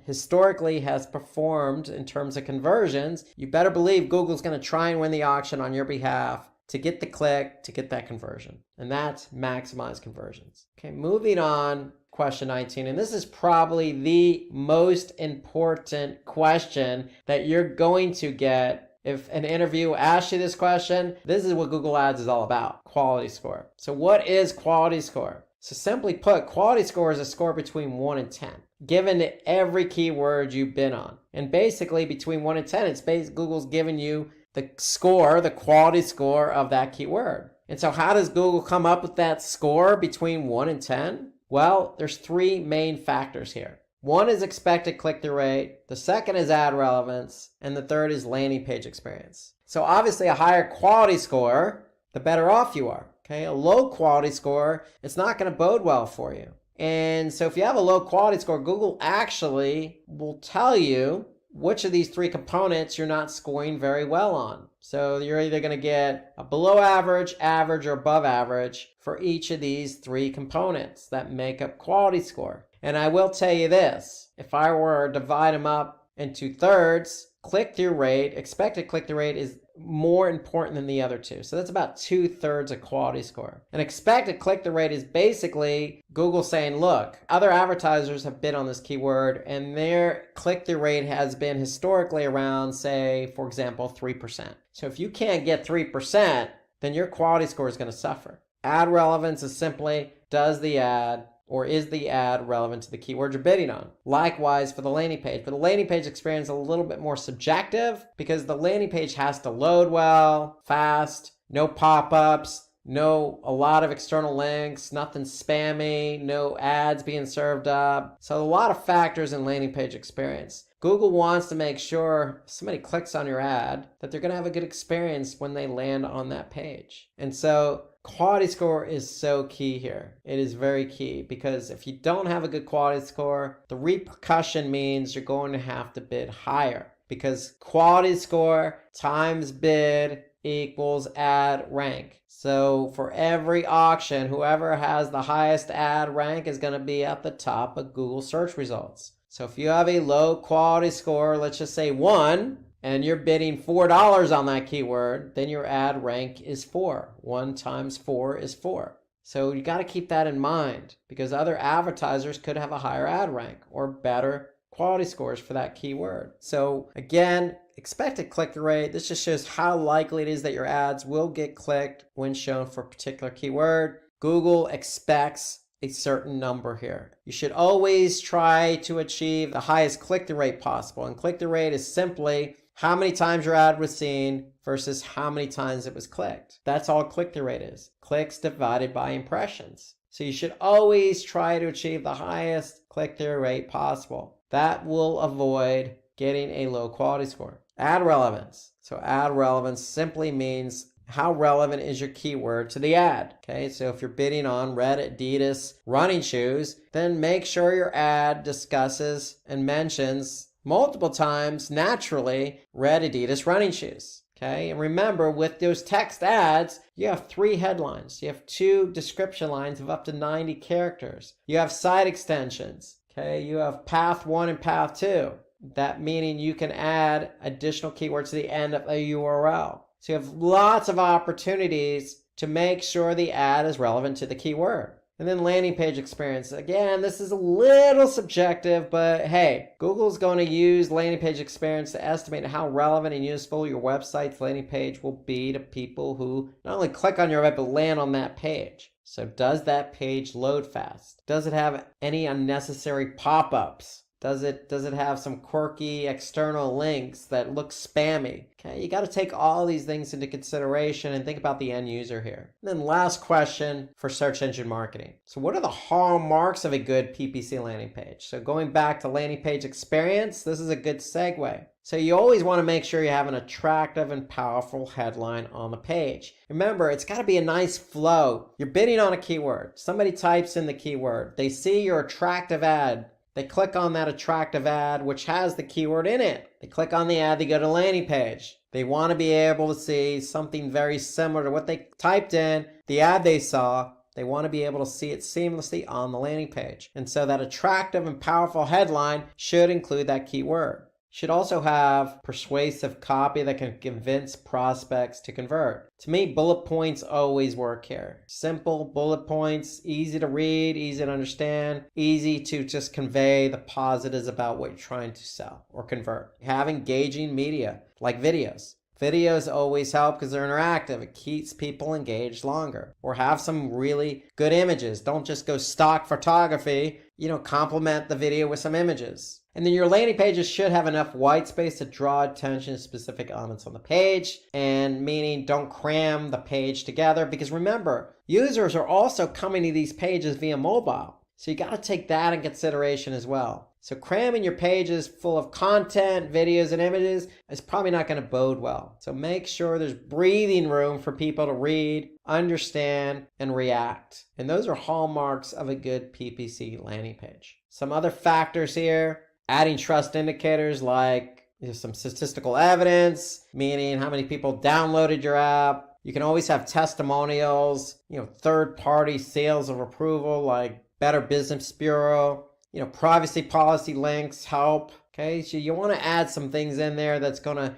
historically has performed in terms of conversions, you better believe Google's going to try and win the auction on your behalf to get the click, to get that conversion. And that's maximize conversions. Okay, moving on, question 19. And this is probably the most important question that you're going to get. If an interview asks you this question, this is what Google Ads is all about, quality score. So what is quality score? So simply put, quality score is a score between 1 and 10, given to every keyword you've been on. And basically between 1 and 10, it's Google's giving you the score, the quality score of that keyword. And so how does Google come up with that score between 1 and 10? Well, there's 3 main factors here. One is expected click-through rate, the second is ad relevance, and the third is landing page experience. So obviously a higher quality score, the better off you are. Okay, a low quality score, it's not going to bode well for you. And so if you have a low quality score, Google actually will tell you which of these 3 components you're not scoring very well on. So you're either going to get a below average, average, or above average for each of these 3 components that make up quality score. And I will tell you this, if I were to divide them up into thirds, click-through rate, expected click-through rate is more important than the other two. So that's about 2/3 of quality score. An expected click-through rate is basically Google saying, look, other advertisers have bid on this keyword and their click-through rate has been historically around, say, for example, 3%. So if you can't get 3%, then your quality score is going to suffer. Ad relevance is simply, does the ad or is the ad relevant to the keyword you're bidding on? Likewise for the landing page. But the landing page experience is a little bit more subjective because the landing page has to load well, fast, no pop-ups, a lot of external links, nothing spammy, no ads being served up. So a lot of factors in landing page experience. Google wants to make sure if somebody clicks on your ad that they're going to have a good experience when they land on that page. And so quality score is so key here. It is very key because if you don't have a good quality score, the repercussion means you're going to have to bid higher because quality score times bid equals ad rank. So for every auction, whoever has the highest ad rank is going to be at the top of Google search results. So if you have a low quality score, let's just say 1, and you're bidding $4 on that keyword, then your ad rank is 4. 1 times 4 is 4. So you got to keep that in mind because other advertisers could have a higher ad rank or better quality scores for that keyword. So again, expected click-through rate. This just shows how likely it is that your ads will get clicked when shown for a particular keyword. Google expects a certain number here. You should always try to achieve the highest click-through rate possible. And click-through rate is simply how many times your ad was seen versus how many times it was clicked. That's all click-through rate is. Clicks divided by impressions. So you should always try to achieve the highest click-through rate possible. That will avoid getting a low quality score. Ad relevance. So ad relevance simply means how relevant is your keyword to the ad? Okay, so if you're bidding on red Adidas running shoes, then make sure your ad discusses and mentions multiple times, naturally, red Adidas running shoes. Okay, and remember with those text ads, you have 3 headlines. You have 2 description lines of up to 90 characters. You have site extensions. Okay, you have path 1 and path 2. That meaning you can add additional keywords to the end of a URL. So you have lots of opportunities to make sure the ad is relevant to the keyword. And then landing page experience. Again, this is a little subjective, but hey, Google's going to use landing page experience to estimate how relevant and useful your website's landing page will be to people who not only click on your web, but land on that page. So does that page load fast? Does it have any unnecessary pop-ups? Does it have some quirky external links that look spammy? Okay, you got to take all these things into consideration and think about the end user here. And then last question for search engine marketing. So what are the hallmarks of a good PPC landing page? So going back to landing page experience, this is a good segue. So you always want to make sure you have an attractive and powerful headline on the page. Remember, it's got to be a nice flow. You're bidding on a keyword. Somebody types in the keyword. They see your attractive ad. They click on that attractive ad, which has the keyword in it. They click on the ad, they go to the landing page. They want to be able to see something very similar to what they typed in, the ad they saw. They want to be able to see it seamlessly on the landing page. And so that attractive and powerful headline should include that keyword. Should also have persuasive copy that can convince prospects to convert. To me, bullet points always work here. Simple bullet points, easy to read, easy to understand, easy to just convey the positives about what you're trying to sell or convert. Have engaging media like videos. Videos always help because they're interactive. It keeps people engaged longer. Or have some really good images. Don't just go stock photography. Complement the video with some images. And then your landing pages should have enough white space to draw attention to specific elements on the page, and meaning don't cram the page together because remember, users are also coming to these pages via mobile. So you got to take that in consideration as well. So cramming your pages full of content, videos, and images is probably not going to bode well. So make sure there's breathing room for people to read, understand, and react. And those are hallmarks of a good PPC landing page. Some other factors here. Adding trust indicators like some statistical evidence, meaning how many people downloaded your app. You can always have testimonials, third-party seals of approval like Better Business Bureau. Privacy policy links help. Okay, so you want to add some things in there that's going to,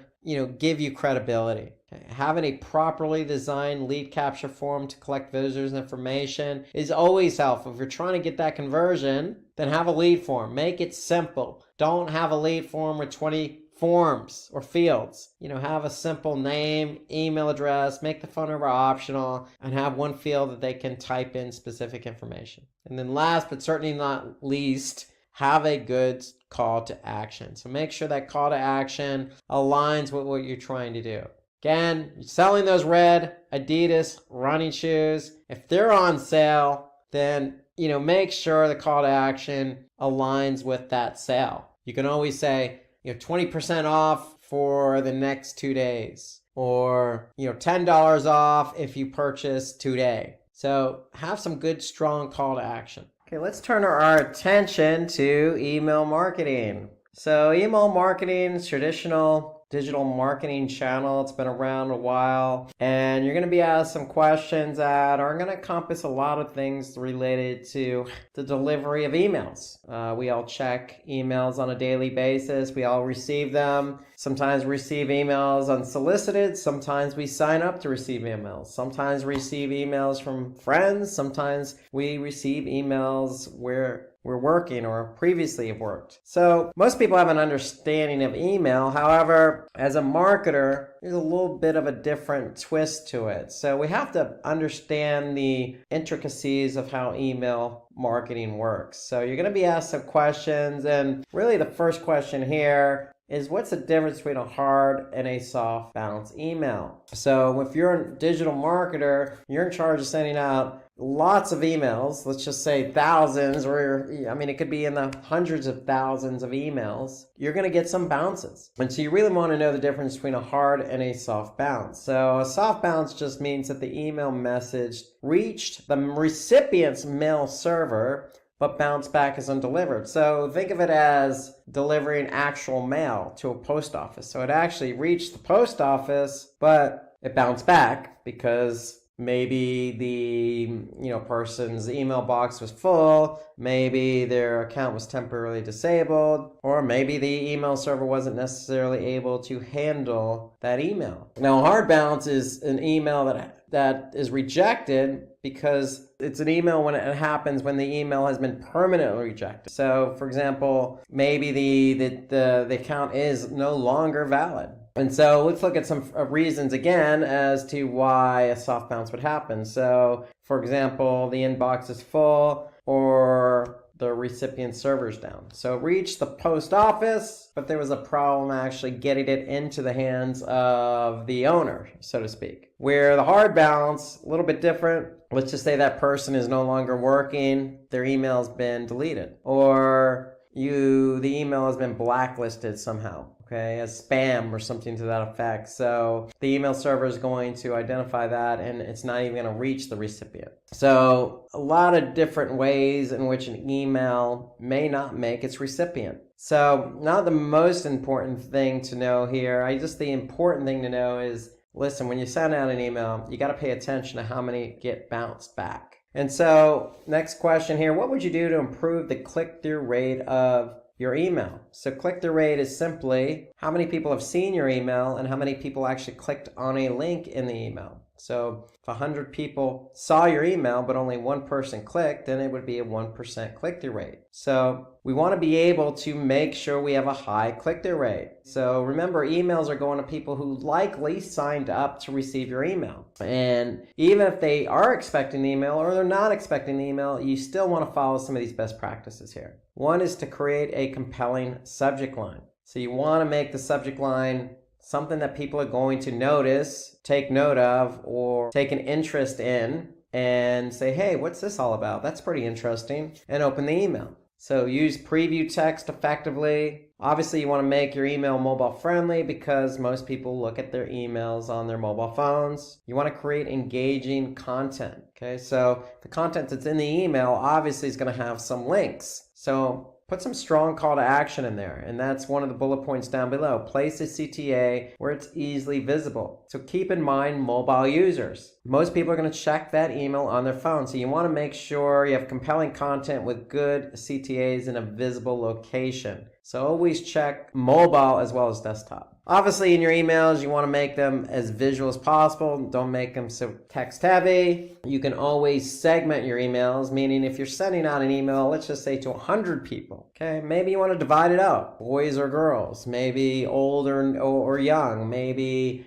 give you credibility. Okay. Having a properly designed lead capture form to collect visitors' information is always helpful. If you're trying to get that conversion, then have a lead form. Make it simple. Don't have a lead form with 20 forms or fields. Have a simple name, email address, make the phone number optional, and have one field that they can type in specific information. And then last but certainly not least, have a good call to action. So make sure that call to action aligns with what you're trying to do. Again, you're selling those red Adidas running shoes. If they're on sale, then make sure the call to action aligns with that sale. You can always say, 20% off for the next 2 days, or $10 off if you purchase today. So have some good strong call to action. Okay, let's turn our attention to email marketing. So email marketing is traditional digital marketing channel. It's been around a while, and you're going to be asked some questions that are going to encompass a lot of things related to the delivery of emails. We all check emails on a daily basis. We all receive them. Sometimes we receive emails unsolicited. Sometimes we sign up to receive emails. Sometimes we receive emails from friends. Sometimes we receive emails where we're working or previously have worked. So most people have an understanding of email. However, as a marketer, there's a little bit of a different twist to it. So we have to understand the intricacies of how email marketing works. So you're going to be asked some questions, and really the first question here is, what's the difference between a hard and a soft bounce email? So if you're a digital marketer, you're in charge of sending out lots of emails, let's just say thousands, or it could be in the hundreds of thousands of emails. You're going to get some bounces. And so you really want to know the difference between a hard and a soft bounce. So a soft bounce just means that the email message reached the recipient's mail server but bounced back as undelivered. So think of it as delivering actual mail to a post office. So it actually reached the post office, but it bounced back because maybe the person's email box was full, maybe their account was temporarily disabled, or maybe the email server wasn't necessarily able to handle that email. Now, a hard bounce is an email that is rejected because it's an email when it happens when the email has been permanently rejected. So, for example, maybe the account is no longer valid. And so let's look at some reasons again as to why a soft bounce would happen. So, for example, the inbox is full or the recipient server's down. So it reached the post office, but there was a problem actually getting it into the hands of the owner, so to speak. Where the hard bounce, a little bit different. Let's just say that person is no longer working, their email's been deleted, or the email has been blacklisted somehow. Okay, as spam or something to that effect. So the email server is going to identify that, and it's not even going to reach the recipient. So a lot of different ways in which an email may not make its recipient. So not the most important thing to know here. The important thing to know is, listen, when you send out an email, you got to pay attention to how many get bounced back. And so next question here, what would you do to improve the click-through rate of your email? So click-through rate is simply how many people have seen your email and how many people actually clicked on a link in the email. So if 100 people saw your email but only one person clicked, then it would be a 1% click-through rate. So we want to be able to make sure we have a high click-through rate. So remember, emails are going to people who likely signed up to receive your email. And even if they are expecting the email or they're not expecting the email, you still want to follow some of these best practices here. One is to create a compelling subject line. So you want to make the subject line something that people are going to notice, take note of, or take an interest in, and say, hey, what's this all about? That's pretty interesting, and open the email. So use preview text effectively. Obviously, you want to make your email mobile friendly because most people look at their emails on their mobile phones. You want to create engaging content. Okay, so the content that's in the email obviously is going to have some links. So put some strong call to action in there, and that's one of the bullet points down below. Place a CTA where it's easily visible. So keep in mind mobile users. Most people are going to check that email on their phone, so you want to make sure you have compelling content with good CTAs in a visible location. So always check mobile as well as desktop. Obviously, in your emails, you want to make them as visual as possible. Don't make them so text heavy. You can always segment your emails, meaning if you're sending out an email, let's just say to 100 people, okay, maybe you want to divide it up, boys or girls, maybe old or young, maybe,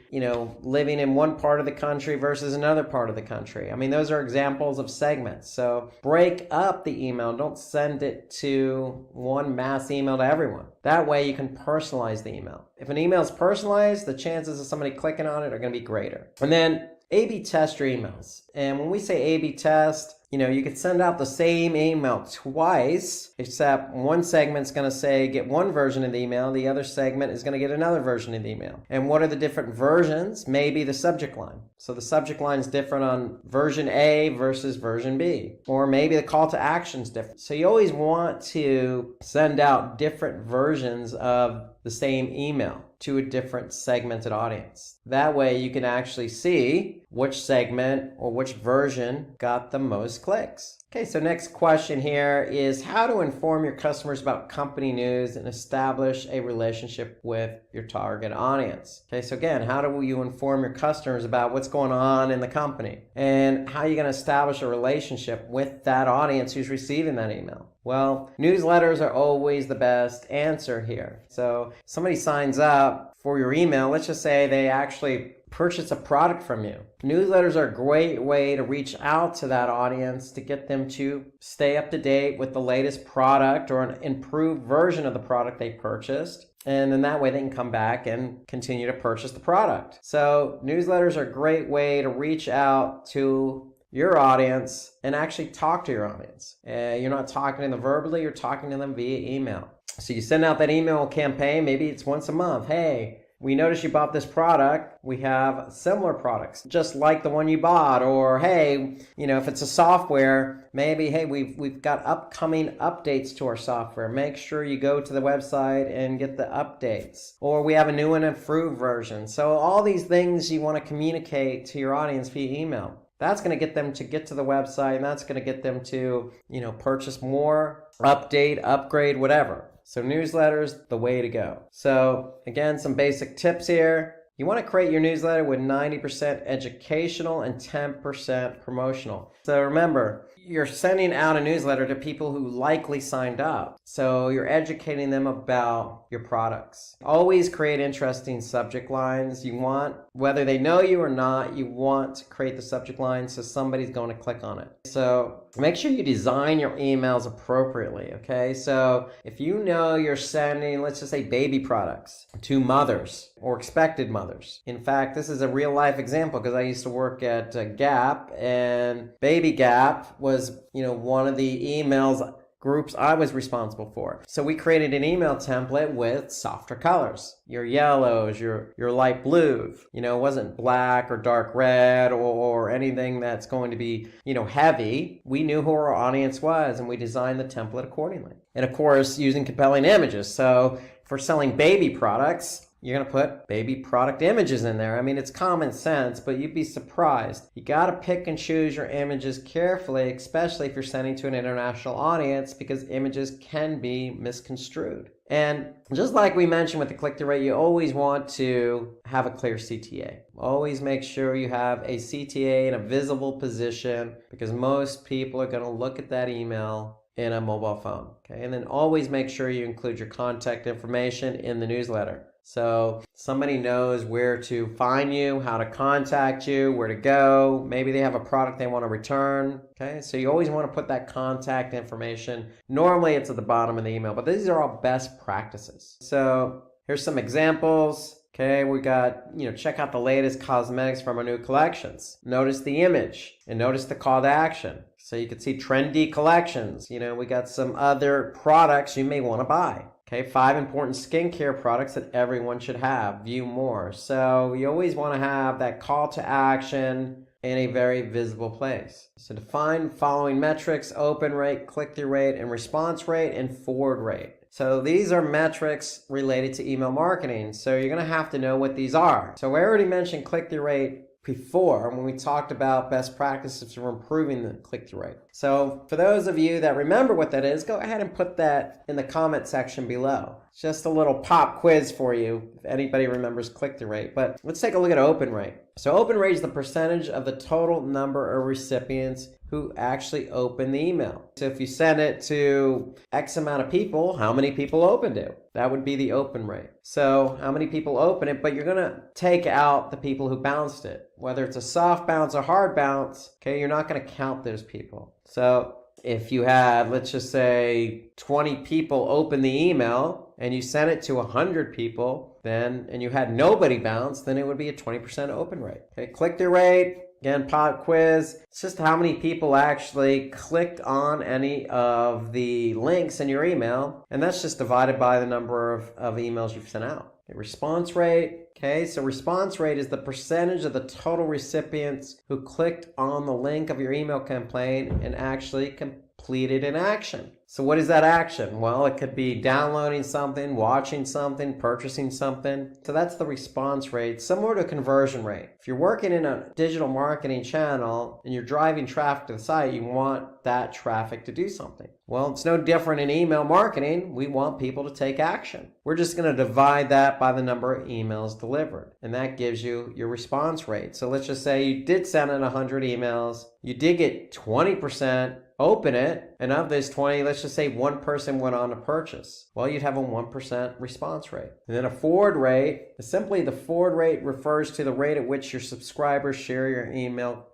living in one part of the country versus another part of the country. I mean, those are examples of segments. So break up the email. Don't send it to one mass email to everyone. That way you can personalize the email. If an email is personalized, the chances of somebody clicking on it are going to be greater. And then A/B test your emails. And when we say A/B test, you could send out the same email twice, except one segment's going to say get one version of the email, the other segment is going to get another version of the email. And what are the different versions? Maybe the subject line. So the subject line is different on version A versus version B. Or maybe the call to action is different. So you always want to send out different versions of the same email to a different segmented audience. That way you can actually see which segment or which version got the most clicks. Okay, so next question here is how to inform your customers about company news and establish a relationship with your target audience. Okay, so again, how do you inform your customers about what's going on in the company? And how are you going to establish a relationship with that audience who's receiving that email? Well, newsletters are always the best answer here. So somebody signs up for your email, let's just say they actually purchase a product from you. Newsletters are a great way to reach out to that audience to get them to stay up to date with the latest product or an improved version of the product they purchased. And then that way they can come back and continue to purchase the product. So newsletters are a great way to reach out to your audience and actually talk to your audience. You're not talking to them verbally, you're talking to them via email. So you send out that email campaign, maybe it's once a month. Hey, we noticed you bought this product. We have similar products, just like the one you bought. Or, hey, if it's a software, maybe, hey, we've got upcoming updates to our software. Make sure you go to the website and get the updates. Or we have a new and improved version. So all these things you want to communicate to your audience via email. That's going to get them to get to the website, and that's going to get them to, purchase more, update, upgrade, whatever. So newsletters, the way to go. So again, some basic tips here. You want to create your newsletter with 90% educational and 10% promotional. So remember, you're sending out a newsletter to people who likely signed up. So you're educating them about your products. Always create interesting subject lines. You want, whether they know you or not, you want to create the subject line so somebody's going to click on it. So make sure you design your emails appropriately, okay? So if you know you're sending, let's just say baby products to mothers or expected mothers. In fact, this is a real life example because I used to work at Gap, and Baby Gap was, one of the emails groups I was responsible for. So we created an email template with softer colors. Your yellows, your light blues. It wasn't black or dark red or anything that's going to be, heavy. We knew who our audience was and we designed the template accordingly. And of course, using compelling images. So for selling baby products, you're going to put baby product images in there. I mean, it's common sense, but you'd be surprised. You got to pick and choose your images carefully, especially if you're sending to an international audience, because images can be misconstrued. And just like we mentioned with the click-through rate, you always want to have a clear CTA. Always make sure you have a CTA in a visible position, because most people are going to look at that email in a mobile phone. Okay, and then always make sure you include your contact information in the newsletter. So somebody knows where to find you, how to contact you, where to go. Maybe they have a product they want to return. Okay, so you always want to put that contact information. Normally it's at the bottom of the email, but these are all best practices. So here's some examples. Okay, we got, check out the latest cosmetics from our new collections. Notice the image and notice the call to action. So you can see trendy collections. We got some other products you may want to buy. Okay, 5 important skincare products that everyone should have. View more. So you always want to have that call to action in a very visible place. So define following metrics: open rate, click-through rate, and response rate, and forward rate. So these are metrics related to email marketing. So you're going to have to know what these are. So we already mentioned click-through rate before when we talked about best practices for improving the click-through rate. So for those of you that remember what that is, go ahead and put that in the comment section below. It's just a little pop quiz for you if anybody remembers click-through rate. But let's take a look at open rate. So open rate is the percentage of the total number of recipients who actually open the email. So if you send it to X amount of people, how many people opened it? That would be the open rate. So how many people open it, but you're gonna take out the people who bounced it. Whether it's a soft bounce or hard bounce, okay, you're not gonna count those people. So if you had, let's just say 20 people open the email and you sent it to 100 people, then, and you had nobody bounce, then it would be a 20% open rate. Okay, click-through rate, again, pop quiz. It's just how many people actually clicked on any of the links in your email, and that's just divided by the number of emails you've sent out. Okay, response rate. Okay, so response rate is the percentage of the total recipients who clicked on the link of your email campaign and actually completed an action. So what is that action? Well, it could be downloading something, watching something, purchasing something. So that's the response rate, similar to conversion rate. If you're working in a digital marketing channel and you're driving traffic to the site, you want that traffic to do something. Well, it's no different in email marketing. We want people to take action. We're just going to divide that by the number of emails delivered, and that gives you your response rate. So let's just say you did send in 100 emails. You did get 20% open it, and of those 20, let's just say one person went on to purchase. Well, you'd have a 1% response rate. And then a forward rate, simply the forward rate refers to the rate at which your subscribers share your email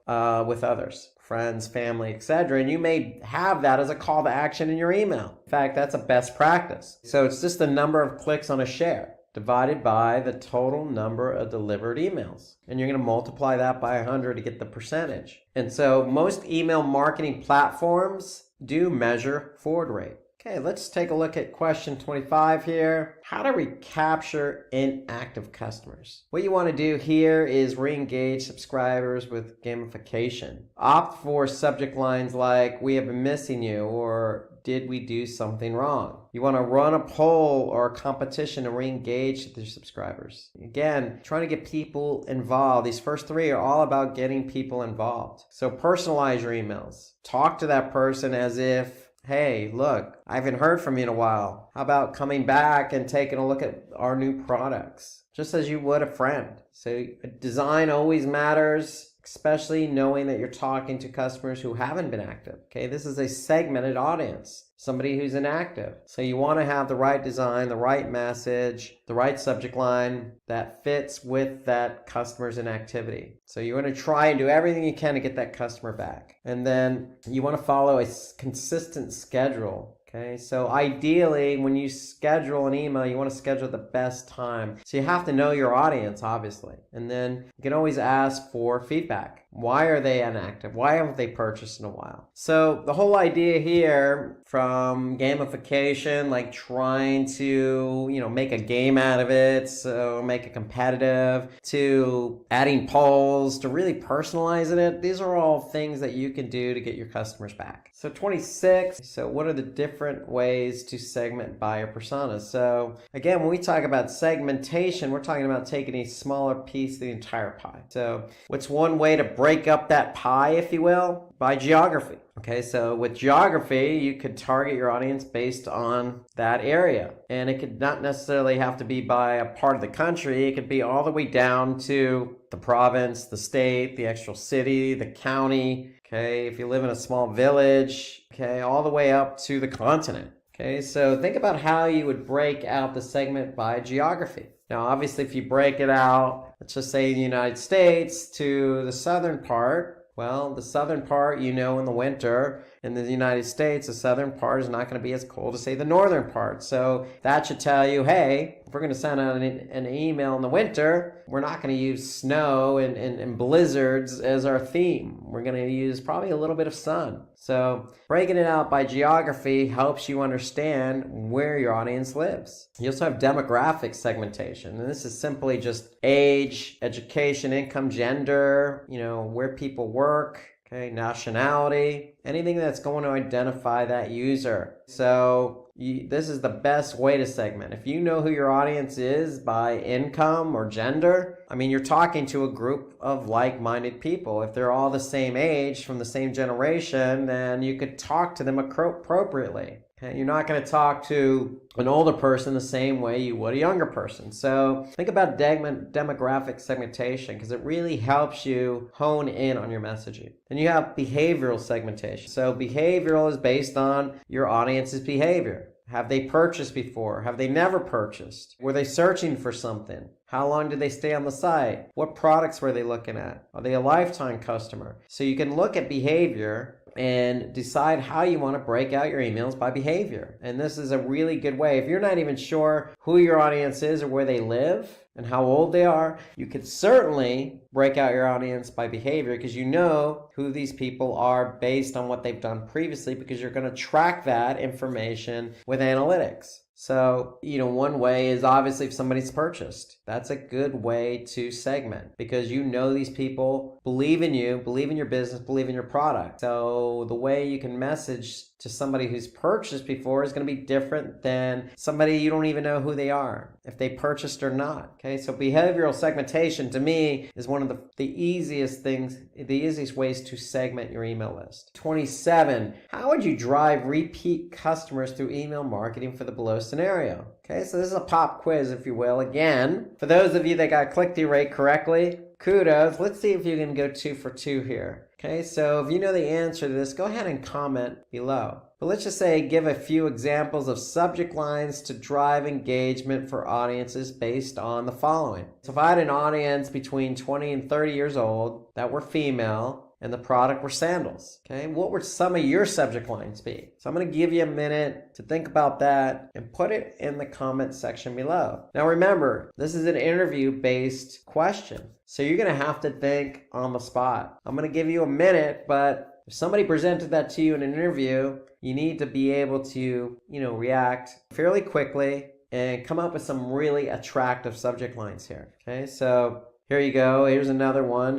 with others, friends, family, etc. And you may have that as a call to action in your email. In fact, that's a best practice. So it's just the number of clicks on a share divided by the total number of delivered emails. And you're going to multiply that by 100 to get the percentage. And so most email marketing platforms do measure forward rate. Okay, let's take a look at question 25 here. How to recapture inactive customers. What you want to do here is re-engage subscribers with gamification. Opt for subject lines like, "We have been missing you," or "Did we do something wrong?" You want to run a poll or a competition to re-engage with your subscribers. Again, trying to get people involved. These first three are all about getting people involved. So personalize your emails. Talk to that person as if, "Hey, look, I haven't heard from you in a while. How about coming back and taking a look at our new products?" Just as you would a friend. So design always matters, especially knowing that you're talking to customers who haven't been active. Okay, this is a segmented audience, somebody who's inactive. So you want to have the right design, the right message, the right subject line that fits with that customer's inactivity. So you want to try and do everything you can to get that customer back. And then you want to follow a consistent schedule. Okay, so ideally, when you schedule an email, you want to schedule the best time. So you have to know your audience, obviously. And then you can always ask for feedback. Why are they inactive? Why haven't they purchased in a while? So the whole idea here, from gamification, like trying to, make a game out of it, so make it competitive, to adding polls, to really personalizing it, these are all things that you can do to get your customers back. So 26, so what are the different ways to segment buyer personas? So again, when we talk about segmentation, we're talking about taking a smaller piece of the entire pie. So what's one way to break up that pie, if you will? By geography. Okay, so with geography, you could target your audience based on that area. And it could not necessarily have to be by a part of the country. It could be all the way down to the province, the state, the actual city, the county. Okay, if you live in a small village, okay, all the way up to the continent. Okay, so think about how you would break out the segment by geography. Now, obviously, if you break it out, let's just say the United States to the southern part, well, the southern part, in the winter in the United States, the southern part is not going to be as cold as, say, the northern part. So that should tell you, hey, if we're going to send out an email in the winter, we're not going to use snow and blizzards as our theme. We're going to use probably a little bit of sun. So breaking it out by geography helps you understand where your audience lives. You also have demographic segmentation, and this is simply just age, education, income, gender, where people work, okay, nationality, anything that's going to identify that user. So this is the best way to segment. If you know who your audience is by income or gender, I mean, you're talking to a group of like-minded people. If they're all the same age, from the same generation, then you could talk to them appropriately. Okay? You're not going to talk to an older person the same way you would a younger person. So think about demographic segmentation, because it really helps you hone in on your messaging. Then you have behavioral segmentation. So behavioral is based on your audience's behavior. Have they purchased before? Have they never purchased? Were they searching for something? How long did they stay on the site? What products were they looking at? Are they a lifetime customer? So you can look at behavior and decide how you want to break out your emails by behavior. And this is a really good way. If you're not even sure who your audience is or where they live and how old they are, you could certainly break out your audience by behavior, because you know who these people are based on what they've done previously, because you're going to track that information with analytics. So, one way is obviously if somebody's purchased. That's a good way to segment, because you know these people believe in you, believe in your business, believe in your product. So the way you can message to somebody who's purchased before is going to be different than somebody you don't even know who they are, if they purchased or not. Okay, so behavioral segmentation to me is one of the easiest ways to segment your email list. 27, how would you drive repeat customers through email marketing for the below scenario? Okay, so this is a pop quiz, if you will. Again, for those of you that got click-through rate correctly, kudos. Let's see if you can go 2 for 2 here. Okay, so if you know the answer to this, go ahead and comment below. But let's just say, give a few examples of subject lines to drive engagement for audiences based on the following. So if I had an audience between 20 and 30 years old that were female, and the product were sandals, okay? What would some of your subject lines be? So I'm going to give you a minute to think about that and put it in the comment section below. Now remember, this is an interview-based question, so you're going to have to think on the spot. I'm going to give you a minute, but if somebody presented that to you in an interview, you need to be able to, react fairly quickly and come up with some really attractive subject lines here, okay? So here you go. Here's another one.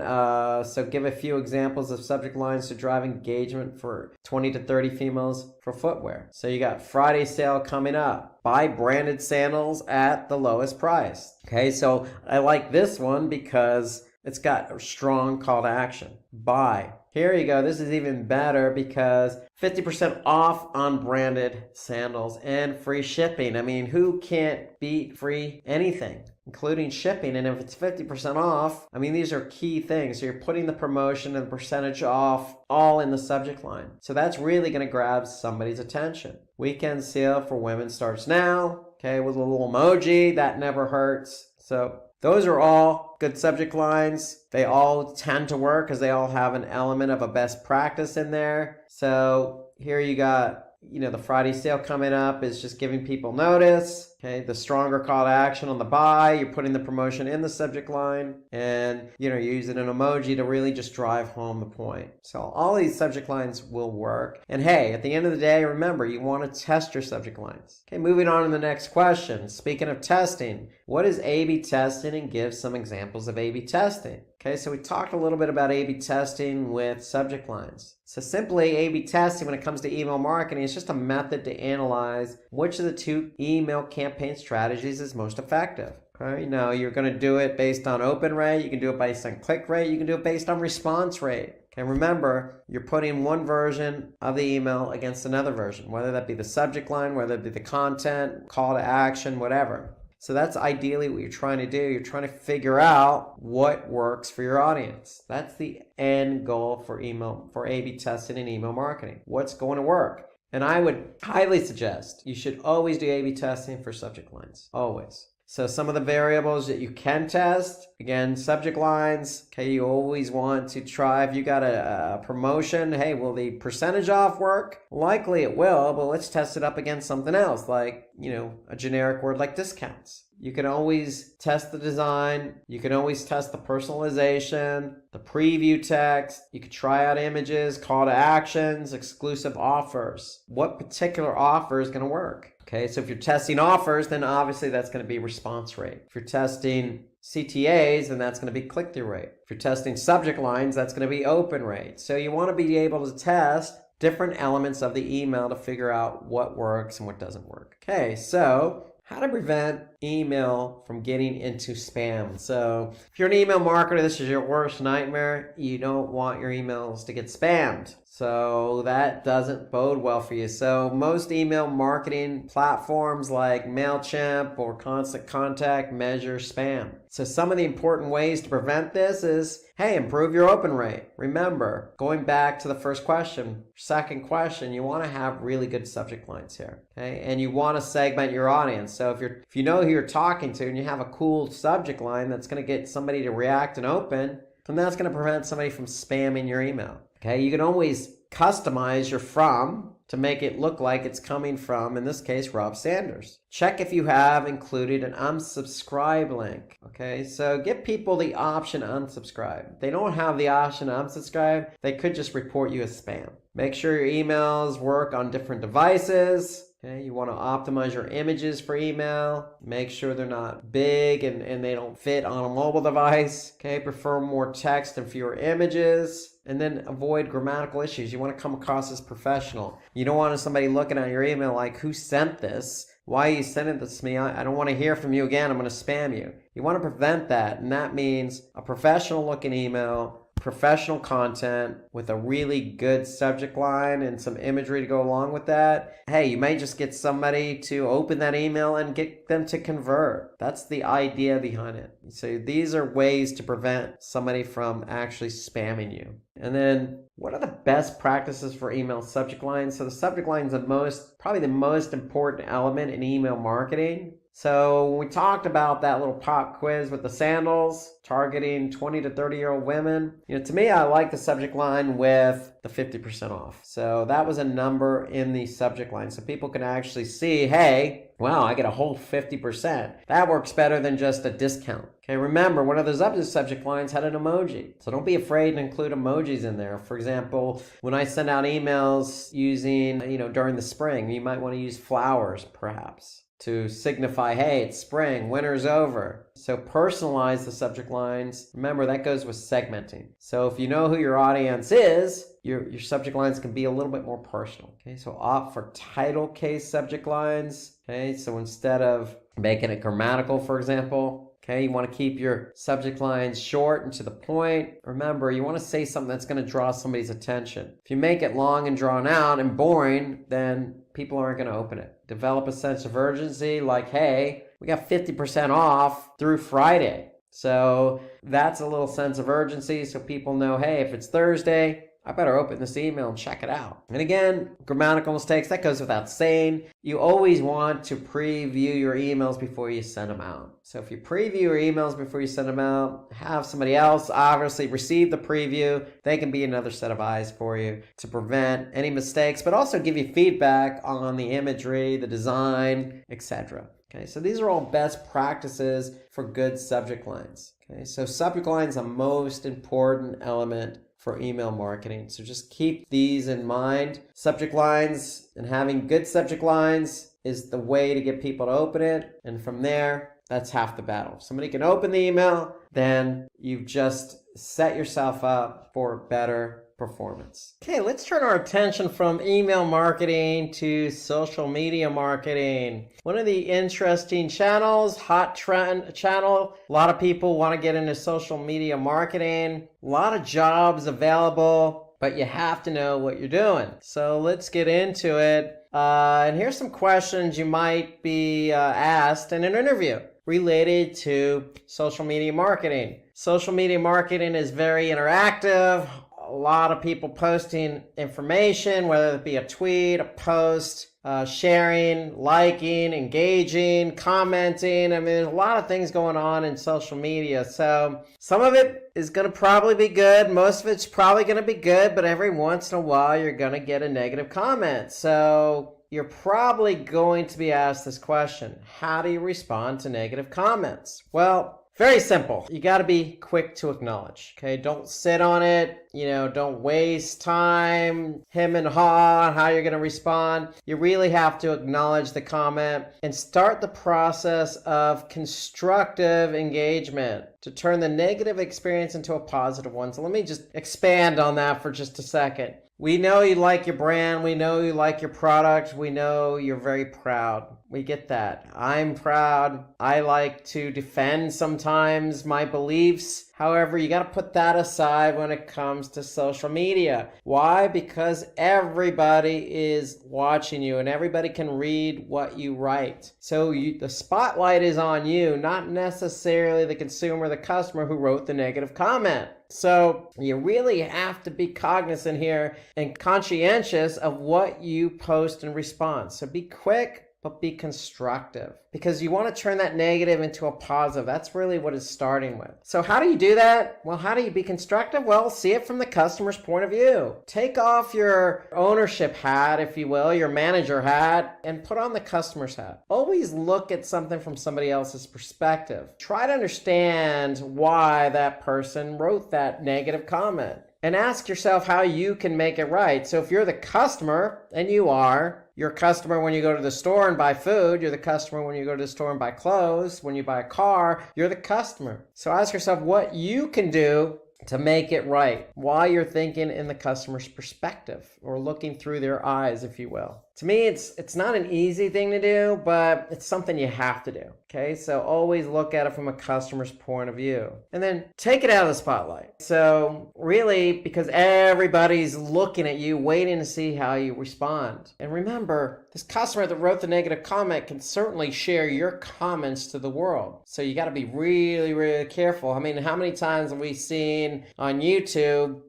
So give a few examples of subject lines to drive engagement for 20 to 30 females for footwear. So you got Friday sale coming up. Buy branded sandals at the lowest price. Okay, so I like this one because it's got a strong call to action. Buy. Here you go. This is even better because 50% off on branded sandals and free shipping. I mean, who can't beat free anything, including shipping? And if it's 50% off, I mean, these are key things. So you're putting the promotion and percentage off all in the subject line. So that's really going to grab somebody's attention. Weekend sale for women starts now. Okay, with a little emoji. That never hurts. So those are all good subject lines. They all tend to work because they all have an element of a best practice in there. So here you got, the Friday sale coming up is just giving people notice. Okay, the stronger call to action on the buy, you're putting the promotion in the subject line, and you're using an emoji to really just drive home the point. So all these subject lines will work. And hey, at the end of the day, remember, you want to test your subject lines. Okay, moving on to the next question. Speaking of testing, what is A/B testing, and give some examples of A/B testing? Okay, so we talked a little bit about A/B testing with subject lines. So simply, A/B testing when it comes to email marketing is just a method to analyze which of the two email campaign strategies is most effective. Okay, now you're going to do it based on open rate, you can do it based on click rate, you can do it based on response rate. Okay, remember, you're putting one version of the email against another version, whether that be the subject line, whether it be the content, call to action, whatever. So that's ideally what you're trying to do. You're trying to figure out what works for your audience. That's the end goal for A/B testing and email marketing. What's going to work? And I would highly suggest you should always do A/B testing for subject lines. Always. So some of the variables that you can test, again, subject lines. Okay, you always want to try, if you got a promotion, hey, will the percentage off work? Likely it will, but let's test it up against something else, like, a generic word like discounts. You can always test the design. You can always test the personalization, the preview text. You can try out images, call to actions, exclusive offers. What particular offer is going to work? Okay, so if you're testing offers, then obviously that's going to be response rate. If you're testing CTAs, then that's going to be click-through rate. If you're testing subject lines, that's going to be open rate. So you want to be able to test different elements of the email to figure out what works and what doesn't work. Okay, so how to prevent email from getting into spam. So if you're an email marketer, this is your worst nightmare. You don't want your emails to get spammed. So that doesn't bode well for you. So most email marketing platforms like MailChimp or Constant Contact measure spam. So some of the important ways to prevent this is, hey, improve your open rate. Remember, going back to the first question, second question, you want to have really good subject lines here, okay? And you want to segment your audience. So if you know who you're talking to and you have a cool subject line that's going to get somebody to react and open, then that's going to prevent somebody from spamming your email. Okay, you can always customize your from to make it look like it's coming from, in this case, Rob Sanders. Check if you have included an unsubscribe link. Okay, so give people the option to unsubscribe. If they don't have the option to unsubscribe, they could just report you as spam. Make sure your emails work on different devices. Okay, you want to optimize your images for email. Make sure they're not big and they don't fit on a mobile device. Okay, prefer more text and fewer images. And then avoid grammatical issues. You want to come across as professional. You don't want somebody looking at your email like, who sent this? Why are you sending this to me? I don't want to hear from you again. I'm going to spam you. You want to prevent that. And that means a professional looking email, professional content with a really good subject line and some imagery to go along with that. Hey, you may just get somebody to open that email and get them to convert. That's the idea behind it. So these are ways to prevent somebody from actually spamming you. And then what are the best practices for email subject lines? So the subject line is probably the most important element in email marketing. So we talked about that little pop quiz with the sandals targeting 20 to 30-year-old women. To me, I like the subject line with the 50% off. So that was a number in the subject line. So people can actually see, hey, wow, I get a whole 50%. That works better than just a discount. Okay, remember, one of those other subject lines had an emoji. So don't be afraid to include emojis in there. For example, when I send out emails using, during the spring, you might want to use flowers, perhaps, to signify, hey, it's spring, winter's over. So personalize the subject lines. Remember, that goes with segmenting. So if you know who your audience is, your subject lines can be a little bit more personal. Okay, so opt for title case subject lines. Okay, so instead of making it grammatical, for example, okay, you want to keep your subject lines short and to the point. Remember, you want to say something that's going to draw somebody's attention. If you make it long and drawn out and boring, then people aren't going to open it. Develop a sense of urgency like, hey, we got 50% off through Friday. So that's a little sense of urgency so people know, hey, if it's Thursday, I better open this email and check it out. And again, grammatical mistakes, that goes without saying. You always want to preview your emails before you send them out. So if you preview your emails before you send them out, have somebody else obviously receive the preview. They can be another set of eyes for you to prevent any mistakes, but also give you feedback on the imagery, the design, etc. Okay, so these are all best practices for good subject lines. Okay, so subject line is the most important element for email marketing. So just keep these in mind. Subject lines and having good subject lines is the way to get people to open it. And from there, that's half the battle. If somebody can open the email, then you've just set yourself up for better performance. Okay, let's turn our attention from email marketing to social media marketing. One of the interesting channels, hot trend channel. A lot of people want to get into social media marketing. A lot of jobs available, but you have to know what you're doing. So let's get into it. And here's some questions you might be asked in an interview related to social media marketing. Social media marketing is very interactive. A lot of people posting information, whether it be a tweet, a post, sharing, liking, engaging, commenting. I mean, there's a lot of things going on in social media. So some of it is going to probably be good. Most of it's probably going to be good, but every once in a while, you're going to get a negative comment. So you're probably going to be asked this question: how do you respond to negative comments? Well, very simple. You got to be quick to acknowledge. Okay, don't sit on it. Don't waste time hem and haw on how you're going to respond. You really have to acknowledge the comment and start the process of constructive engagement to turn the negative experience into a positive one. So let me just expand on that for just a second. We know you like your brand. We know you like your product. We know you're very proud. We get that. I'm proud. I like to defend sometimes my beliefs. However, you got to put that aside when it comes to social media. Why? Because everybody is watching you and everybody can read what you write. So the spotlight is on you, not necessarily the consumer, the customer who wrote the negative comment. So you really have to be cognizant here and conscientious of what you post in response. So be quick, but be constructive, because you want to turn that negative into a positive. That's really what it's starting with. So how do you do that? Well, how do you be constructive? Well, see it from the customer's point of view. Take off your ownership hat, if you will, your manager hat, and put on the customer's hat. Always look at something from somebody else's perspective. Try to understand why that person wrote that negative comment, and ask yourself how you can make it right. So if you're the customer, and you're a customer when you go to the store and buy food. You're the customer when you go to the store and buy clothes. When you buy a car, you're the customer. So ask yourself what you can do to make it right while you're thinking in the customer's perspective, or looking through their eyes, if you will. To me, it's not an easy thing to do, but it's something you have to do. Okay, so always look at it from a customer's point of view, and then take it out of the spotlight. So really, because everybody's looking at you, waiting to see how you respond. And remember, this customer that wrote the negative comment can certainly share your comments to the world. So you got to be really, really careful. I mean, how many times have we seen on YouTube,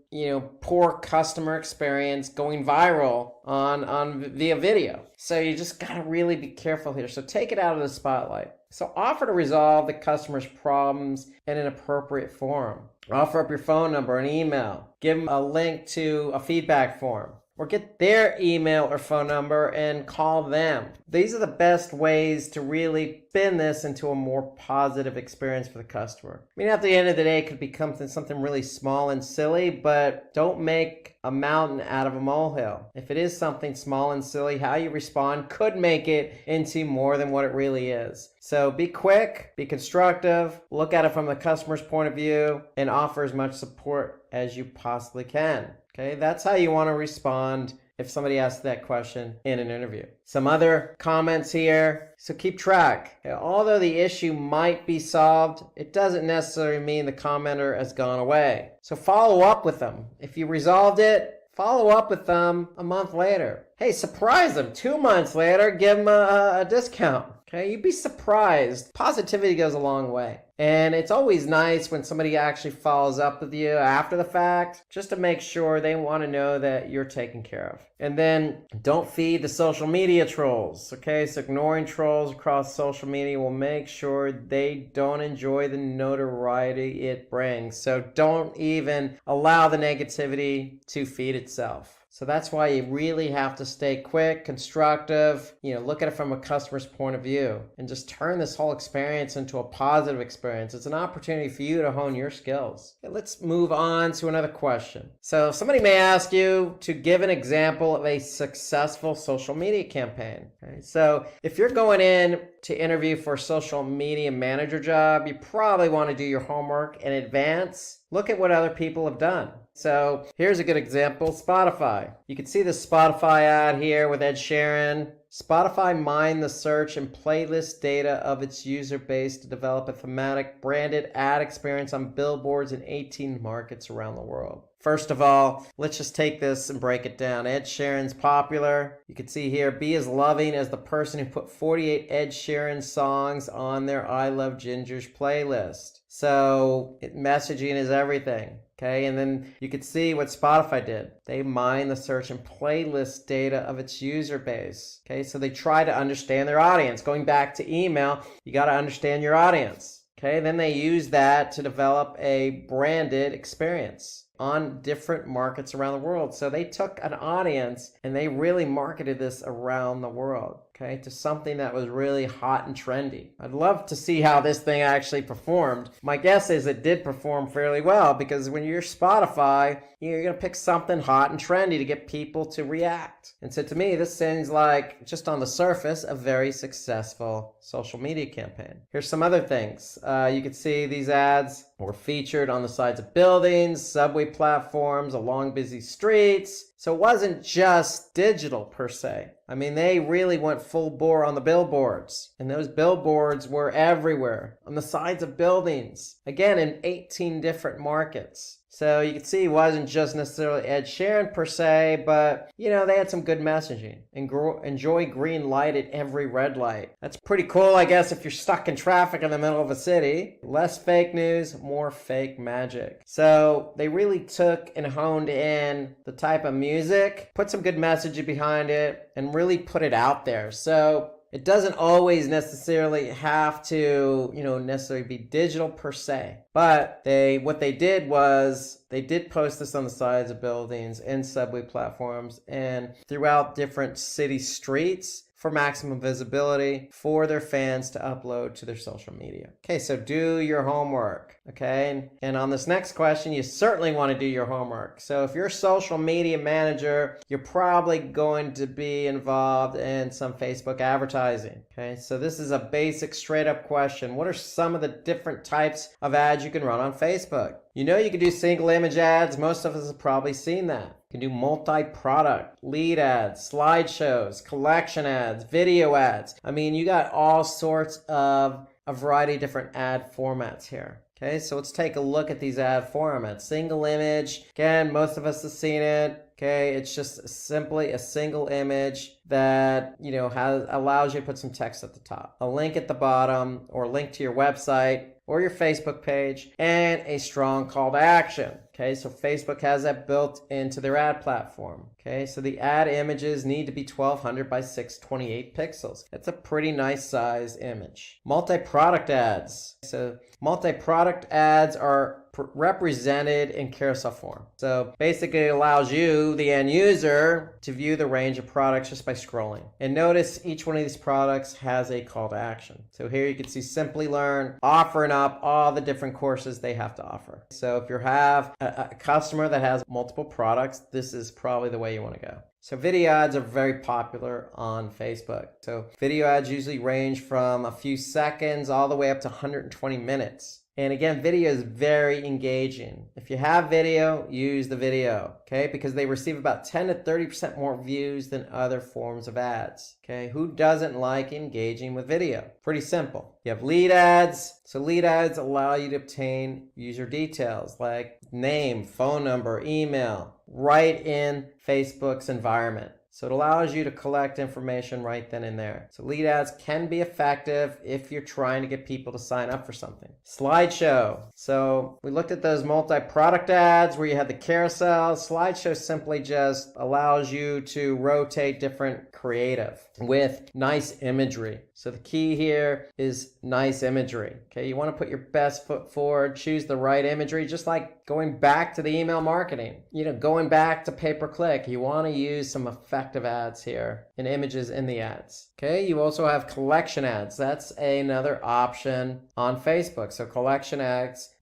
poor customer experience going viral on via video? So you just got to really be careful here. So take it out of the spotlight. So offer to resolve the customer's problems in an appropriate forum. Offer up your phone number and email. Give them a link to a feedback form, or get their email or phone number and call them. These are the best ways to really spin this into a more positive experience for the customer. I mean, at the end of the day, it could become something really small and silly, but don't make a mountain out of a molehill. If it is something small and silly, how you respond could make it into more than what it really is. So be quick, be constructive, look at it from the customer's point of view, and offer as much support as you possibly can. Okay, that's how you want to respond if somebody asks that question in an interview. Some other comments here. So keep track. Okay, although the issue might be solved, it doesn't necessarily mean the commenter has gone away. So follow up with them. If you resolved it, follow up with them a month later. Hey, surprise them. 2 months later, give them a discount. Okay, you'd be surprised. Positivity goes a long way. And it's always nice when somebody actually follows up with you after the fact, just to make sure they want to know that you're taken care of. And then don't feed the social media trolls. Okay, so ignoring trolls across social media will make sure they don't enjoy the notoriety it brings. So don't even allow the negativity to feed itself. So that's why you really have to stay quick, constructive, look at it from a customer's point of view, and just turn this whole experience into a positive experience. It's an opportunity for you to hone your skills. Okay, let's move on to another question. So somebody may ask you to give an example of a successful social media campaign. Okay, so if you're going in to interview for a social media manager job, you probably want to do your homework in advance. Look at what other people have done. So here's a good example, Spotify. You can see the Spotify ad here with Ed Sheeran. Spotify mined the search and playlist data of its user base to develop a thematic branded ad experience on billboards in 18 markets around the world. First of all, let's just take this and break it down. Ed Sheeran's popular. You can see here, be as loving as the person who put 48 Ed Sheeran songs on their I Love Ginger's playlist. So messaging is everything. Okay, and then you could see what Spotify did. They mined the search and playlist data of its user base. Okay, so they try to understand their audience. Going back to email, you got to understand your audience. Okay, then they use that to develop a branded experience on different markets around the world. So they took an audience and they really marketed this around the world, okay, to something that was really hot and trendy. I'd love to see how this thing actually performed. My guess is it did perform fairly well, because when you're Spotify, you're going to pick something hot and trendy to get people to react. And so to me, this seems like, just on the surface, a very successful social media campaign. Here's some other things. You can see these ads were featured on the sides of buildings, subway platforms, along busy streets. So it wasn't just digital per se. I mean, they really went full bore on the billboards. And those billboards were everywhere, on the sides of buildings. Again, in 18 different markets. So you can see it wasn't just necessarily Ed Sheeran per se, but, they had some good messaging. Enjoy green light at every red light. That's pretty cool, I guess, if you're stuck in traffic in the middle of a city. Less fake news, more fake magic. So they really took and honed in the type of music, put some good messaging behind it, and really put it out there. So it doesn't always necessarily have to, necessarily be digital per se. But what they did was they did post this on the sides of buildings and subway platforms and throughout different city streets for maximum visibility for their fans to upload to their social media. Okay, so do your homework, okay? And on this next question, you certainly want to do your homework. So if you're a social media manager, you're probably going to be involved in some Facebook advertising, okay? So this is a basic straight up question. What are some of the different types of ads you can run on Facebook? You can do single image ads. Most of us have probably seen that. You can do multi-product, lead ads, slideshows, collection ads, video ads. I mean, you got all sorts of a variety of different ad formats here. Okay, so let's take a look at these ad formats. Single image, again, most of us have seen it. Okay, it's just simply a single image that, allows you to put some text at the top, a link at the bottom, or a link to your website or your Facebook page, and a strong call to action. Okay, so Facebook has that built into their ad platform. Okay, so the ad images need to be 1200 by 628 pixels. That's a pretty nice size image. Multi-product ads. So multi-product ads are represented in carousel form. So basically it allows you, the end user, to view the range of products just by scrolling. And notice each one of these products has a call to action. So here you can see Simplilearn offering up all the different courses they have to offer. So if you have a customer that has multiple products, this is probably the way you want to go. So video ads are very popular on Facebook. So video ads usually range from a few seconds all the way up to 120 minutes. And again, video is very engaging. If you have video, use the video, okay? Because they receive about 10 to 30% more views than other forms of ads, okay? Who doesn't like engaging with video? Pretty simple. You have lead ads. So lead ads allow you to obtain user details like name, phone number, email, right in Facebook's environment. So it allows you to collect information right then and there. So lead ads can be effective if you're trying to get people to sign up for something. Slideshow. So we looked at those multi-product ads where you had the carousel. Slideshow simply just allows you to rotate different creative with nice imagery. So the key here is nice imagery. Okay, you want to put your best foot forward, choose the right imagery, just like going back to the email marketing, going back to pay-per-click. You want to use some effective ads here and images in the ads. Okay, you also have collection ads. That's another option on Facebook. So collection ads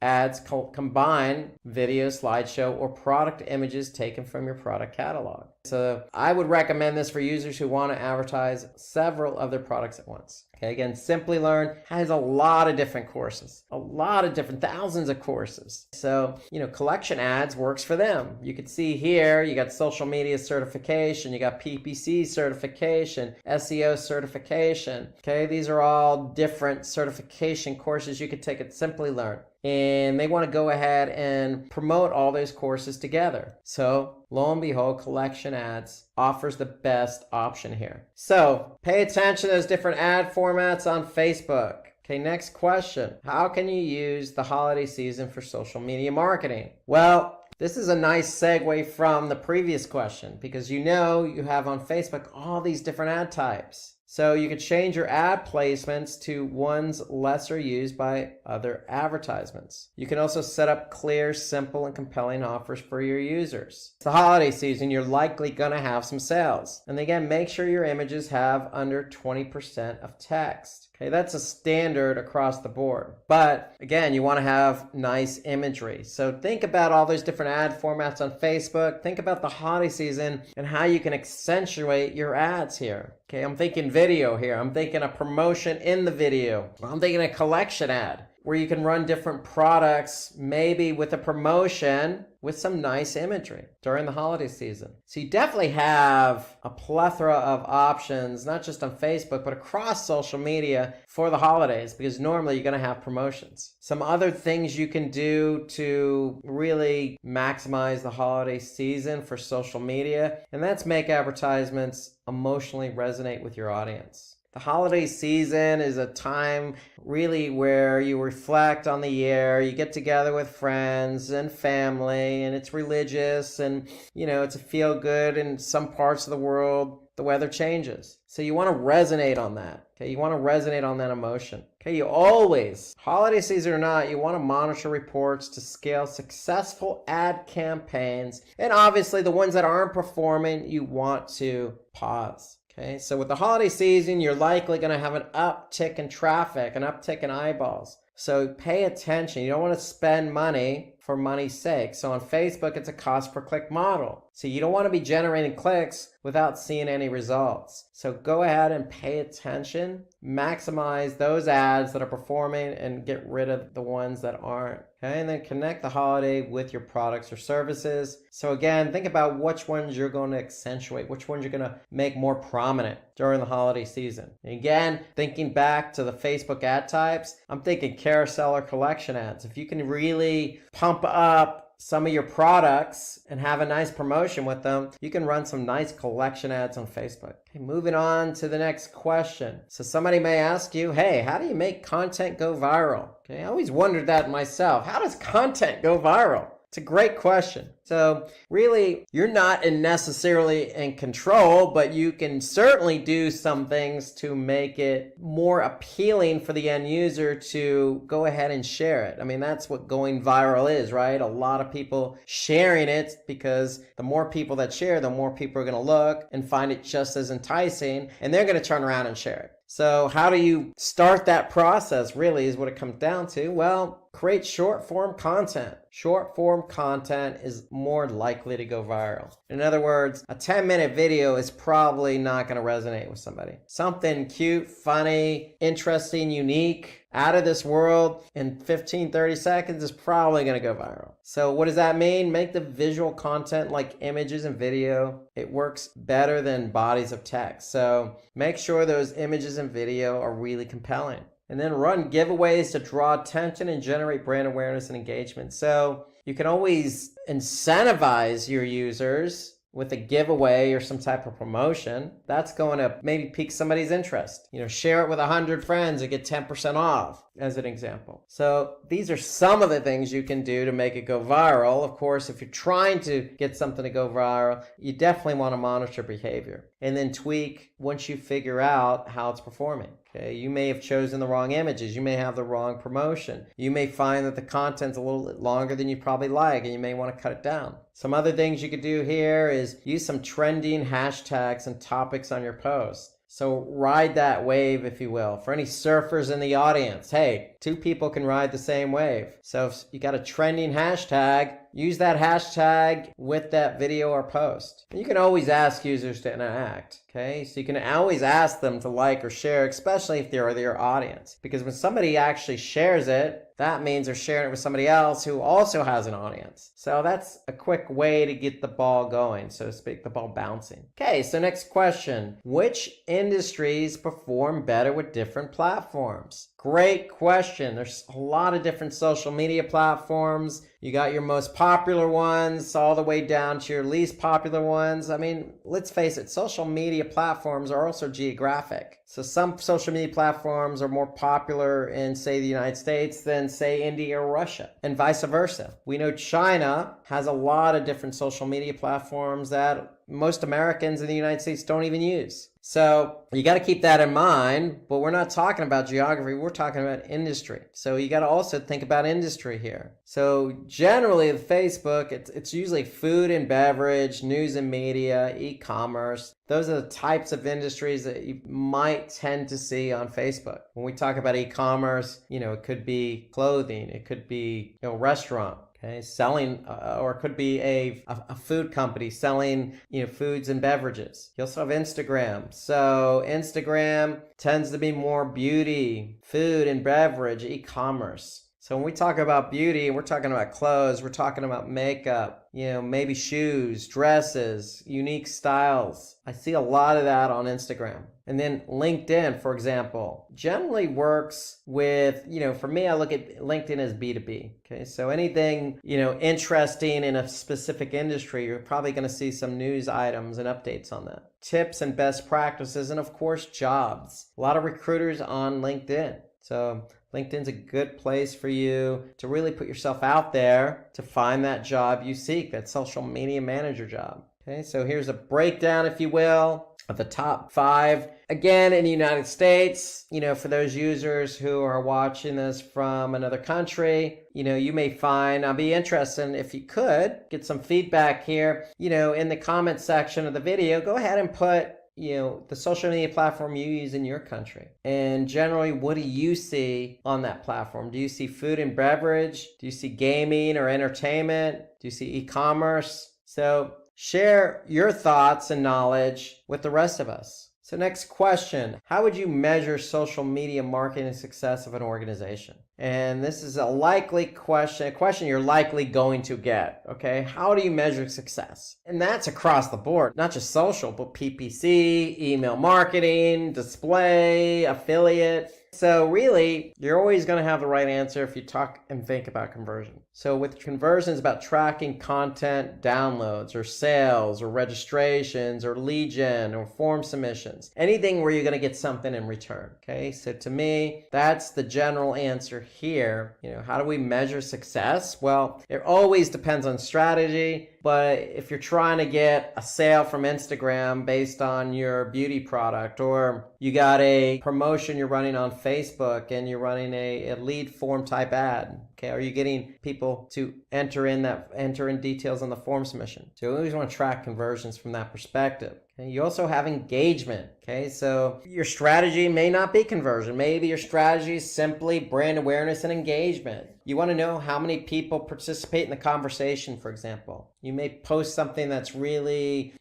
combine video, slideshow, or product images taken from your product catalog. So I would recommend this for users who want to advertise several of their products at once. Okay, again, Simplilearn has a lot of different courses, thousands of courses. So, collection ads works for them. You can see here, you got social media certification, you got PPC certification, SEO certification. Okay, these are all different certification courses you could take at Simplilearn. And they want to go ahead and promote all those courses together. So lo and behold, collection ads offers the best option here. So pay attention to those different ad formats on Facebook. Okay, next question. How can you use the holiday season for social media marketing? Well, this is a nice segue from the previous question because you have on Facebook all these different ad types. So you could change your ad placements to ones lesser used by other advertisements. You can also set up clear, simple, and compelling offers for your users. It's the holiday season, you're likely going to have some sales. And again, make sure your images have under 20% of text. Okay, that's a standard across the board. But again, you want to have nice imagery. So think about all those different ad formats on Facebook. Think about the holiday season and how you can accentuate your ads here. Okay, I'm thinking video here. I'm thinking a promotion in the video. I'm thinking a collection ad. where you can run different products, maybe with a promotion with some nice imagery during the holiday season. So you definitely have a plethora of options, not just on Facebook, but across social media for the holidays, because normally you're going to have promotions. Some other things you can do to really maximize the holiday season for social media, and that's make advertisements emotionally resonate with your audience. The holiday season is a time really where you reflect on the year, you get together with friends and family, and it's religious, and it's a feel good. In some parts of the world, the weather changes. So you want to resonate on that. Okay, you want to resonate on that emotion. Okay, you always, holiday season or not, you want to monitor reports to scale successful ad campaigns. And obviously the ones that aren't performing, you want to pause. Okay, so with the holiday season, you're likely going to have an uptick in traffic, an uptick in eyeballs. So pay attention. You don't want to spend money for money's sake. So on Facebook, it's a cost per click model. So you don't want to be generating clicks without seeing any results. So go ahead and pay attention, maximize those ads that are performing and get rid of the ones that aren't. Okay, and then connect the holiday with your products or services. So again, think about which ones you're going to accentuate, which ones you're going to make more prominent during the holiday season. And again, thinking back to the Facebook ad types, I'm thinking carousel or collection ads. If you can really pump up some of your products and have a nice promotion with them, you can run some nice collection ads on Facebook. Okay, moving on to the next question. So somebody may ask you, hey, how do you make content go viral? Okay, I always wondered that myself. How does content go viral? It's a great question. So really, you're not necessarily in control, but you can certainly do some things to make it more appealing for the end user to go ahead and share it. I mean, that's what going viral is, right? A lot of people sharing it, because the more people that share, the more people are going to look and find it just as enticing, and they're going to turn around and share it. So how do you start that process, really, is what it comes down to. Well, create short form content. Short form content is more likely to go viral. In other words, a 10-minute video is probably not going to resonate with somebody. Something cute, funny, interesting, unique, out of this world in 15-30 seconds is probably going to go viral. So what does that mean? Make the visual content like images and video. It works better than bodies of text. So make sure those images and video are really compelling. And then run giveaways to draw attention and generate brand awareness and engagement. So you can always incentivize your users with a giveaway or some type of promotion. That's going to maybe pique somebody's interest. Share it with 100 friends and get 10% off, as an example. So these are some of the things you can do to make it go viral. Of course, if you're trying to get something to go viral, you definitely want to monitor behavior and then tweak once you figure out how it's performing. Okay, you may have chosen the wrong images. You may have the wrong promotion. You may find that the content's a little bit longer than you probably like, and you may want to cut it down. Some other things you could do here is use some trending hashtags and topics on your post. So ride that wave, if you will. For any surfers in the audience, hey, two people can ride the same wave. So if you got a trending hashtag, use that hashtag with that video or post. And you can always ask users to interact. Okay, so you can always ask them to like or share, especially if they're your audience. Because when somebody actually shares it, that means they're sharing it with somebody else who also has an audience. So that's a quick way to get the ball going, so to speak, the ball bouncing. Okay, so next question. Which industries perform better with different platforms? Great question. There's a lot of different social media platforms. You got your most popular ones all the way down to your least popular ones. I mean, let's face it, social media platforms are also geographic. So some social media platforms are more popular in, say, the United States than, say, India or Russia, and vice versa. We know China has a lot of different social media platforms that most Americans in the United States don't even use. So you got to keep that in mind, but we're not talking about geography, we're talking about industry. So you got to also think about industry here. So generally with Facebook, it's usually food and beverage, news and media, e-commerce. Those are the types of industries that you might might tend to see on Facebook. When we talk about e-commerce, it could be clothing, it could be restaurant. Okay, selling, or it could be a food company selling, foods and beverages. You also have Instagram. So Instagram tends to be more beauty, food and beverage, e-commerce. So when we talk about beauty, we're talking about clothes, we're talking about makeup, maybe shoes, dresses, unique styles. I see a lot of that on Instagram. And then LinkedIn, for example, generally works with, for me, I look at LinkedIn as B2B. Okay, so anything, interesting in a specific industry, you're probably going to see some news items and updates on that. Tips and best practices, and of course, jobs. A lot of recruiters on LinkedIn. So LinkedIn's a good place for you to really put yourself out there to find that job you seek, that social media manager job. Okay, so here's a breakdown, if you will, of the top 5. Again, in the United States, for those users who are watching this from another country, you may find, I'll be interested if you could get some feedback here, in the comment section of the video. Go ahead and put the social media platform you use in your country. And generally, what do you see on that platform? Do you see food and beverage? Do you see gaming or entertainment? Do you see e-commerce? So share your thoughts and knowledge with the rest of us. So next question, how would you measure social media marketing success of an organization? And this is a question you're likely going to get, okay? How do you measure success? And that's across the board, not just social, but PPC, email marketing, display, affiliate. So really, you're always going to have the right answer if you talk and think about conversion. So with conversions, about tracking content downloads or sales or registrations or lead gen or form submissions, anything where you're going to get something in return. Okay, so to me, that's the general answer here. How do we measure success? Well, it always depends on strategy. But if you're trying to get a sale from Instagram based on your beauty product, or you got a promotion you're running on Facebook and you're running a lead form type ad, okay, are you getting people to enter in details on the form submission? So you always want to track conversions from that perspective. Okay, you also have engagement. Okay, so your strategy may not be conversion. Maybe your strategy is simply brand awareness and engagement. You want to know how many people participate in the conversation, for example. You may post something that's really,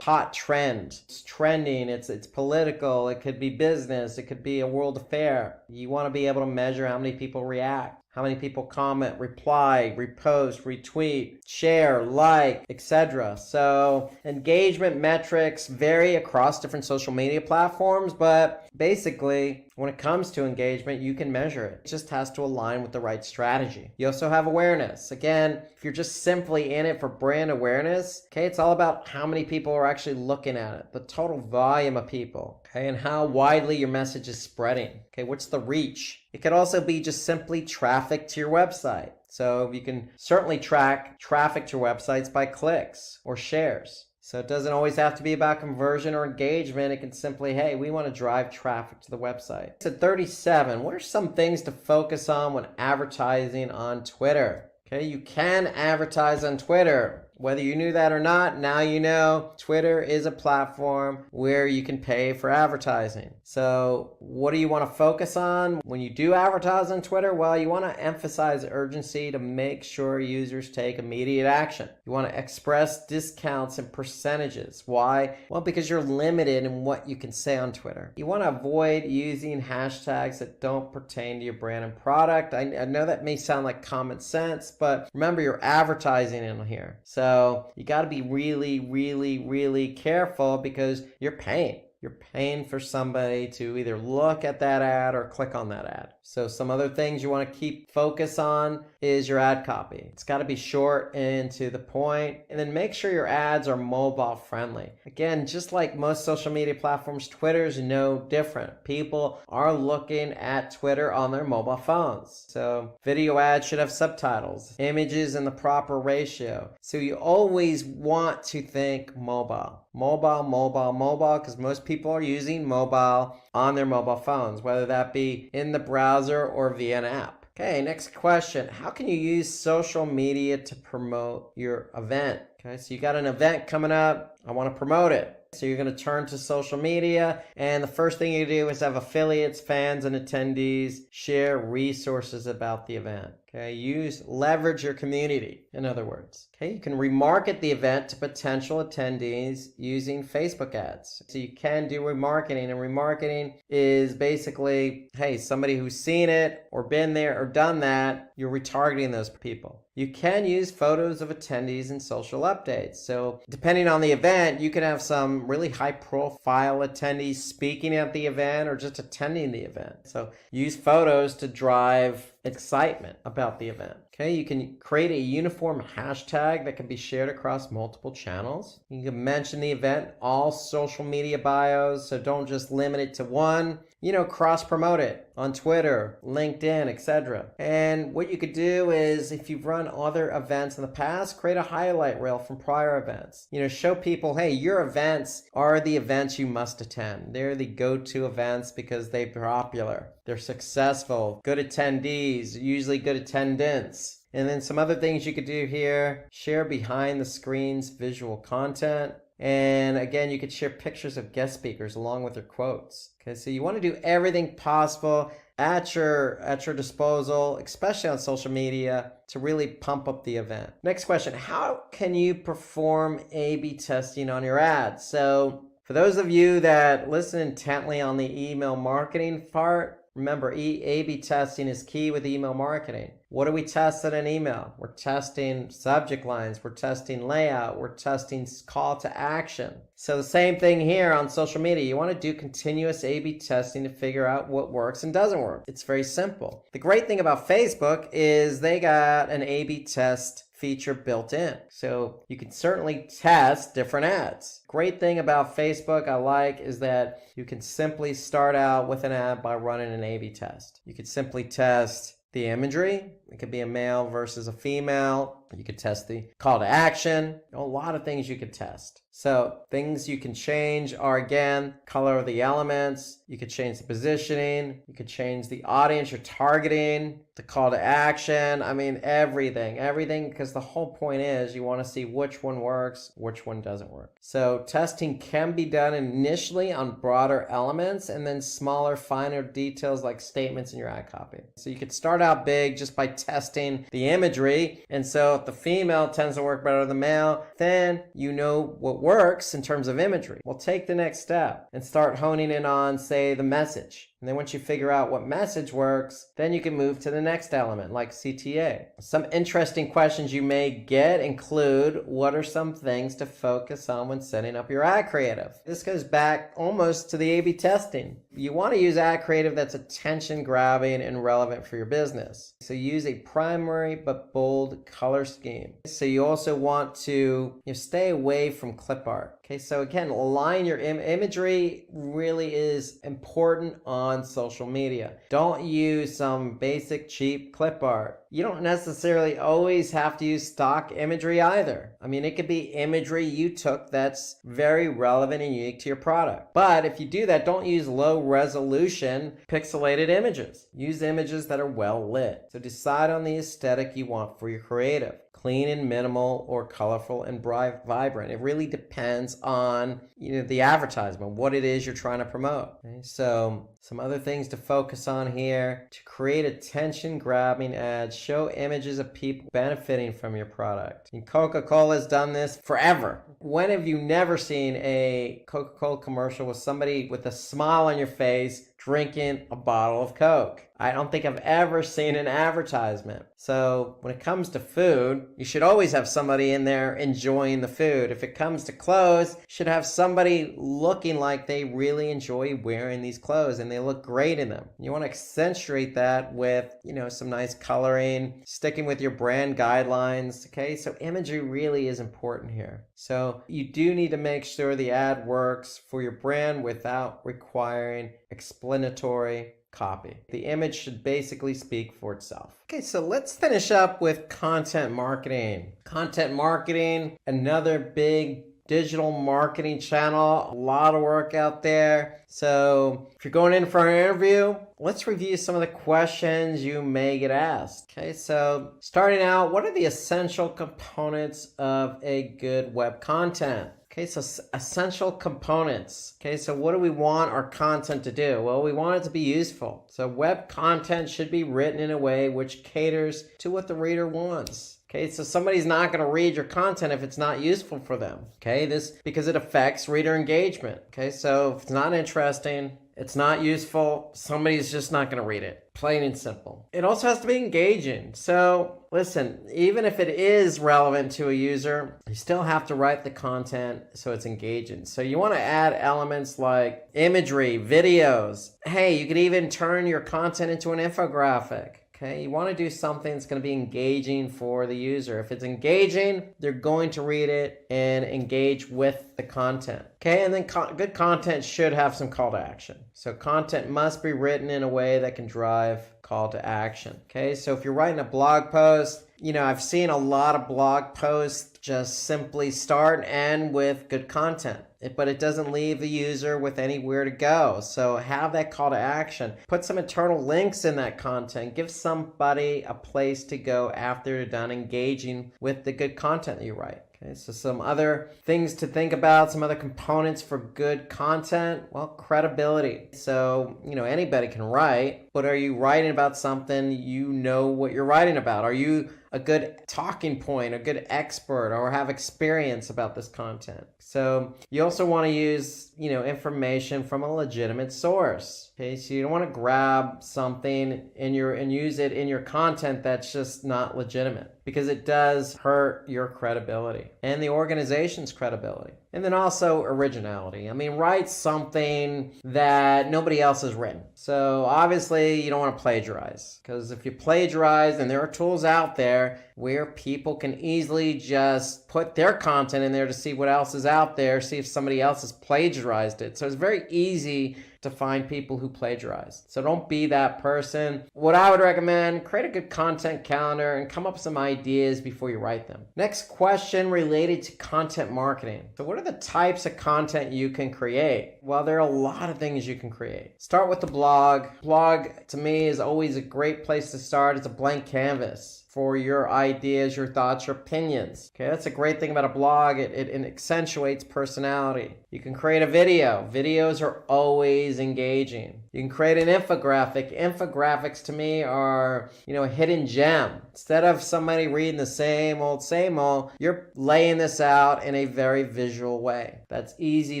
hot trend. It's trending, it's political, it could be business, it could be a world affair. You want to be able to measure how many people react, how many people comment, reply, repost, retweet, share, like, etc. So engagement metrics vary across different social media platforms, but basically, when it comes to engagement, you can measure it. It just has to align with the right strategy. You also have awareness. Again, if you're just simply in it for brand awareness, okay, it's all about how many people are actually looking at it, the total volume of people, okay, and how widely your message is spreading. Okay, what's the reach? It could also be just simply traffic to your website. So you can certainly track traffic to your websites by clicks or shares. So it doesn't always have to be about conversion or engagement. It can simply, hey, we want to drive traffic to the website. So 37, what are some things to focus on when advertising on Twitter? Okay, you can advertise on Twitter. Whether you knew that or not, now you know Twitter is a platform where you can pay for advertising. So what do you want to focus on when you do advertise on Twitter? Well, you want to emphasize urgency to make sure users take immediate action. You want to express discounts and percentages. Why? Well, because you're limited in what you can say on Twitter. You want to avoid using hashtags that don't pertain to your brand and product. I know that may sound like common sense, but remember, you're advertising in here. So you got to be really, really, really careful because you're paying. You're paying for somebody to either look at that ad or click on that ad. So some other things you want to keep focus on is your ad copy. It's got to be short and to the point. And then make sure your ads are mobile friendly. Again, just like most social media platforms, Twitter's no different. People are looking at Twitter on their mobile phones. So video ads should have subtitles, images in the proper ratio. So you always want to think mobile. Mobile, because most people are using mobile on their mobile phones, whether that be in the browser or via an app. Okay, next question. How can you use social media to promote your event? Okay, so you got an event coming up. I want to promote it. So you're going to turn to social media, and the first thing you do is have affiliates, fans, and attendees share resources about the event. Okay, leverage your community, in other words. Okay, you can remarket the event to potential attendees using Facebook ads. So you can do remarketing, and remarketing is basically, hey, somebody who's seen it or been there or done that, you're retargeting those people. You can use photos of attendees in social updates. So depending on the event, you can have some really high profile attendees speaking at the event or just attending the event. So use photos to drive excitement about the event. Okay, you can create a uniform hashtag that can be shared across multiple channels. You can mention the event, all social media bios, so don't just limit it to one. Cross promote it on Twitter, LinkedIn, etc. And what you could do is, if you've run other events in the past, create a highlight reel from prior events. Show people, hey, your events are the events you must attend. They're the go-to events because they're popular, they're successful, good attendees, usually good attendance. And then some other things you could do here: share behind the scenes visual content. And again, you could share pictures of guest speakers along with their quotes. Okay, so you want to do everything possible at your disposal, especially on social media, to really pump up the event. Next question: how can you perform A/B testing on your ads? So for those of you that listen intently on the email marketing part, remember, A/B testing is key with email marketing. What do we test in an email? We're testing subject lines, we're testing layout, we're testing call to action. So the same thing here on social media. You want to do continuous A/B testing to figure out what works and doesn't work. It's very simple. The great thing about Facebook is they got an A/B test feature built in. So you can certainly test different ads. Great thing about Facebook I like is that you can simply start out with an ad by running an A/B test. You could simply test the imagery. It could be a male versus a female. You could test the call to action. A lot of things you could test. So things you can change are, again, color of the elements. You could change the positioning. You could change the audience you're targeting, the call to action. I mean, everything, because the whole point is you want to see which one works, which one doesn't work. So testing can be done initially on broader elements and then smaller, finer details like statements in your ad copy. So you could start out big just by testing the imagery. And so if the female tends to work better than the male, then you know what works in terms of imagery. Well, take the next step and start honing in on, say, the message. And then once you figure out what message works, then you can move to the next element, like CTA. Some interesting questions you may get include, what are some things to focus on when setting up your ad creative? This goes back almost to the A/B testing. You want to use ad creative that's attention grabbing and relevant for your business. So use a primary but bold color scheme. So you also want to stay away from clip art. Okay, so again, align your imagery really is important on social media. Don't use some basic cheap clip art. You don't necessarily always have to use stock imagery either. I mean, it could be imagery you took that's very relevant and unique to your product. But if you do that, don't use low resolution pixelated images. Use images that are well lit. So decide on the aesthetic you want for your creative. Clean and minimal, or colorful and bright, vibrant. It really depends on the advertisement, what it is you're trying to promote. Okay? So some other things to focus on here: to create attention-grabbing ads, show images of people benefiting from your product. And Coca-Cola has done this forever. When have you never seen a Coca-Cola commercial with somebody with a smile on your face drinking a bottle of Coke? I don't think I've ever seen an advertisement. So when it comes to food, you should always have somebody in there enjoying the food. If it comes to clothes, you should have somebody looking like they really enjoy wearing these clothes and they look great in them. You want to accentuate that with, some nice coloring, sticking with your brand guidelines. Okay, so imagery really is important here. So you do need to make sure the ad works for your brand without requiring explanatory copy. The image should basically speak for itself. Okay, so let's finish up with content marketing. Content marketing, another big digital marketing channel, a lot of work out there. So if you're going in for an interview, let's review some of the questions you may get asked. Okay, so starting out, what are the essential components of a good web content? Okay, so essential components. Okay, so what do we want our content to do? Well, we want it to be useful. So web content should be written in a way which caters to what the reader wants. Okay, so somebody's not going to read your content if it's not useful for them. Okay, this because it affects reader engagement. Okay, so if it's not interesting, it's not useful, somebody's just not going to read it. Plain and simple. It also has to be engaging. So listen, even if it is relevant to a user, you still have to write the content so it's engaging. So you want to add elements like imagery, videos. Hey, you could even turn your content into an infographic. Okay, you want to do something that's going to be engaging for the user. If it's engaging, they're going to read it and engage with the content. Okay, and then good content should have some call to action. So content must be written in a way that can drive call to action. Okay, so if you're writing a blog post, I've seen a lot of blog posts just simply start and end with good content, but it doesn't leave the user with anywhere to go. So have that call to action. Put some internal links in that content. Give somebody a place to go after they're done engaging with the good content that you write. Okay, so some other things to think about, some other components for good content. Well, credibility. So, anybody can write, but are you writing about something you know what you're writing about? Are you a good talking point, a good expert, or have experience about this content? So you also want to use, information from a legitimate source. Okay, so you don't want to grab something and use it in your content that's just not legitimate, because it does hurt your credibility and the organization's credibility. And then also originality. Write something that nobody else has written. So obviously you don't want to plagiarize, because if you plagiarize, and there are tools out there where people can easily just put their content in there to see what else is out there, see if somebody else has plagiarized it. So it's very easy to find people who plagiarize. So don't be that person. What I would recommend, create a good content calendar and come up with some ideas before you write them. Next question related to content marketing. So what are the types of content you can create? Well, there are a lot of things you can create. Start with the blog. Blog, to me, is always a great place to start. It's a blank canvas for your ideas, your thoughts, your opinions. Okay, that's a great thing about a blog. It accentuates personality. You can create a video. Videos are always engaging. You can create an infographic. Infographics, to me, are, a hidden gem. Instead of somebody reading the same old, you're laying this out in a very visual way that's easy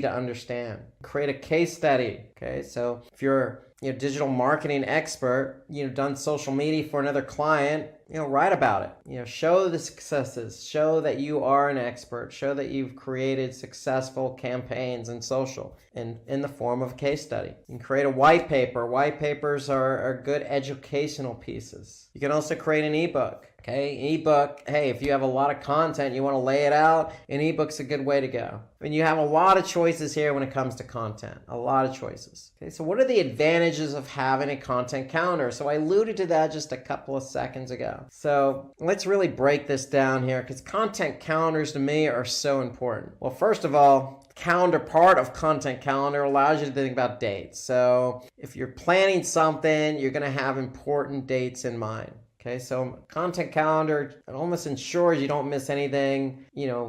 to understand. Create a case study. Okay, so if you're digital marketing expert, done social media for another client, write about it. Show the successes, show that you are an expert, show that you've created successful campaigns in social in the form of a case study. You can create a white paper. White papers are good educational pieces. You can also create an ebook. Okay, ebook, hey, if you have a lot of content, you want to lay it out, an ebook's a good way to go. You have a lot of choices here when it comes to content, a lot of choices. Okay, so what are the advantages of having a content calendar? So I alluded to that just a couple of seconds ago. So let's really break this down here, because content calendars to me are so important. Well, first of all, calendar part of content calendar allows you to think about dates. So if you're planning something, you're going to have important dates in mind. Okay, so content calendar, it almost ensures you don't miss anything,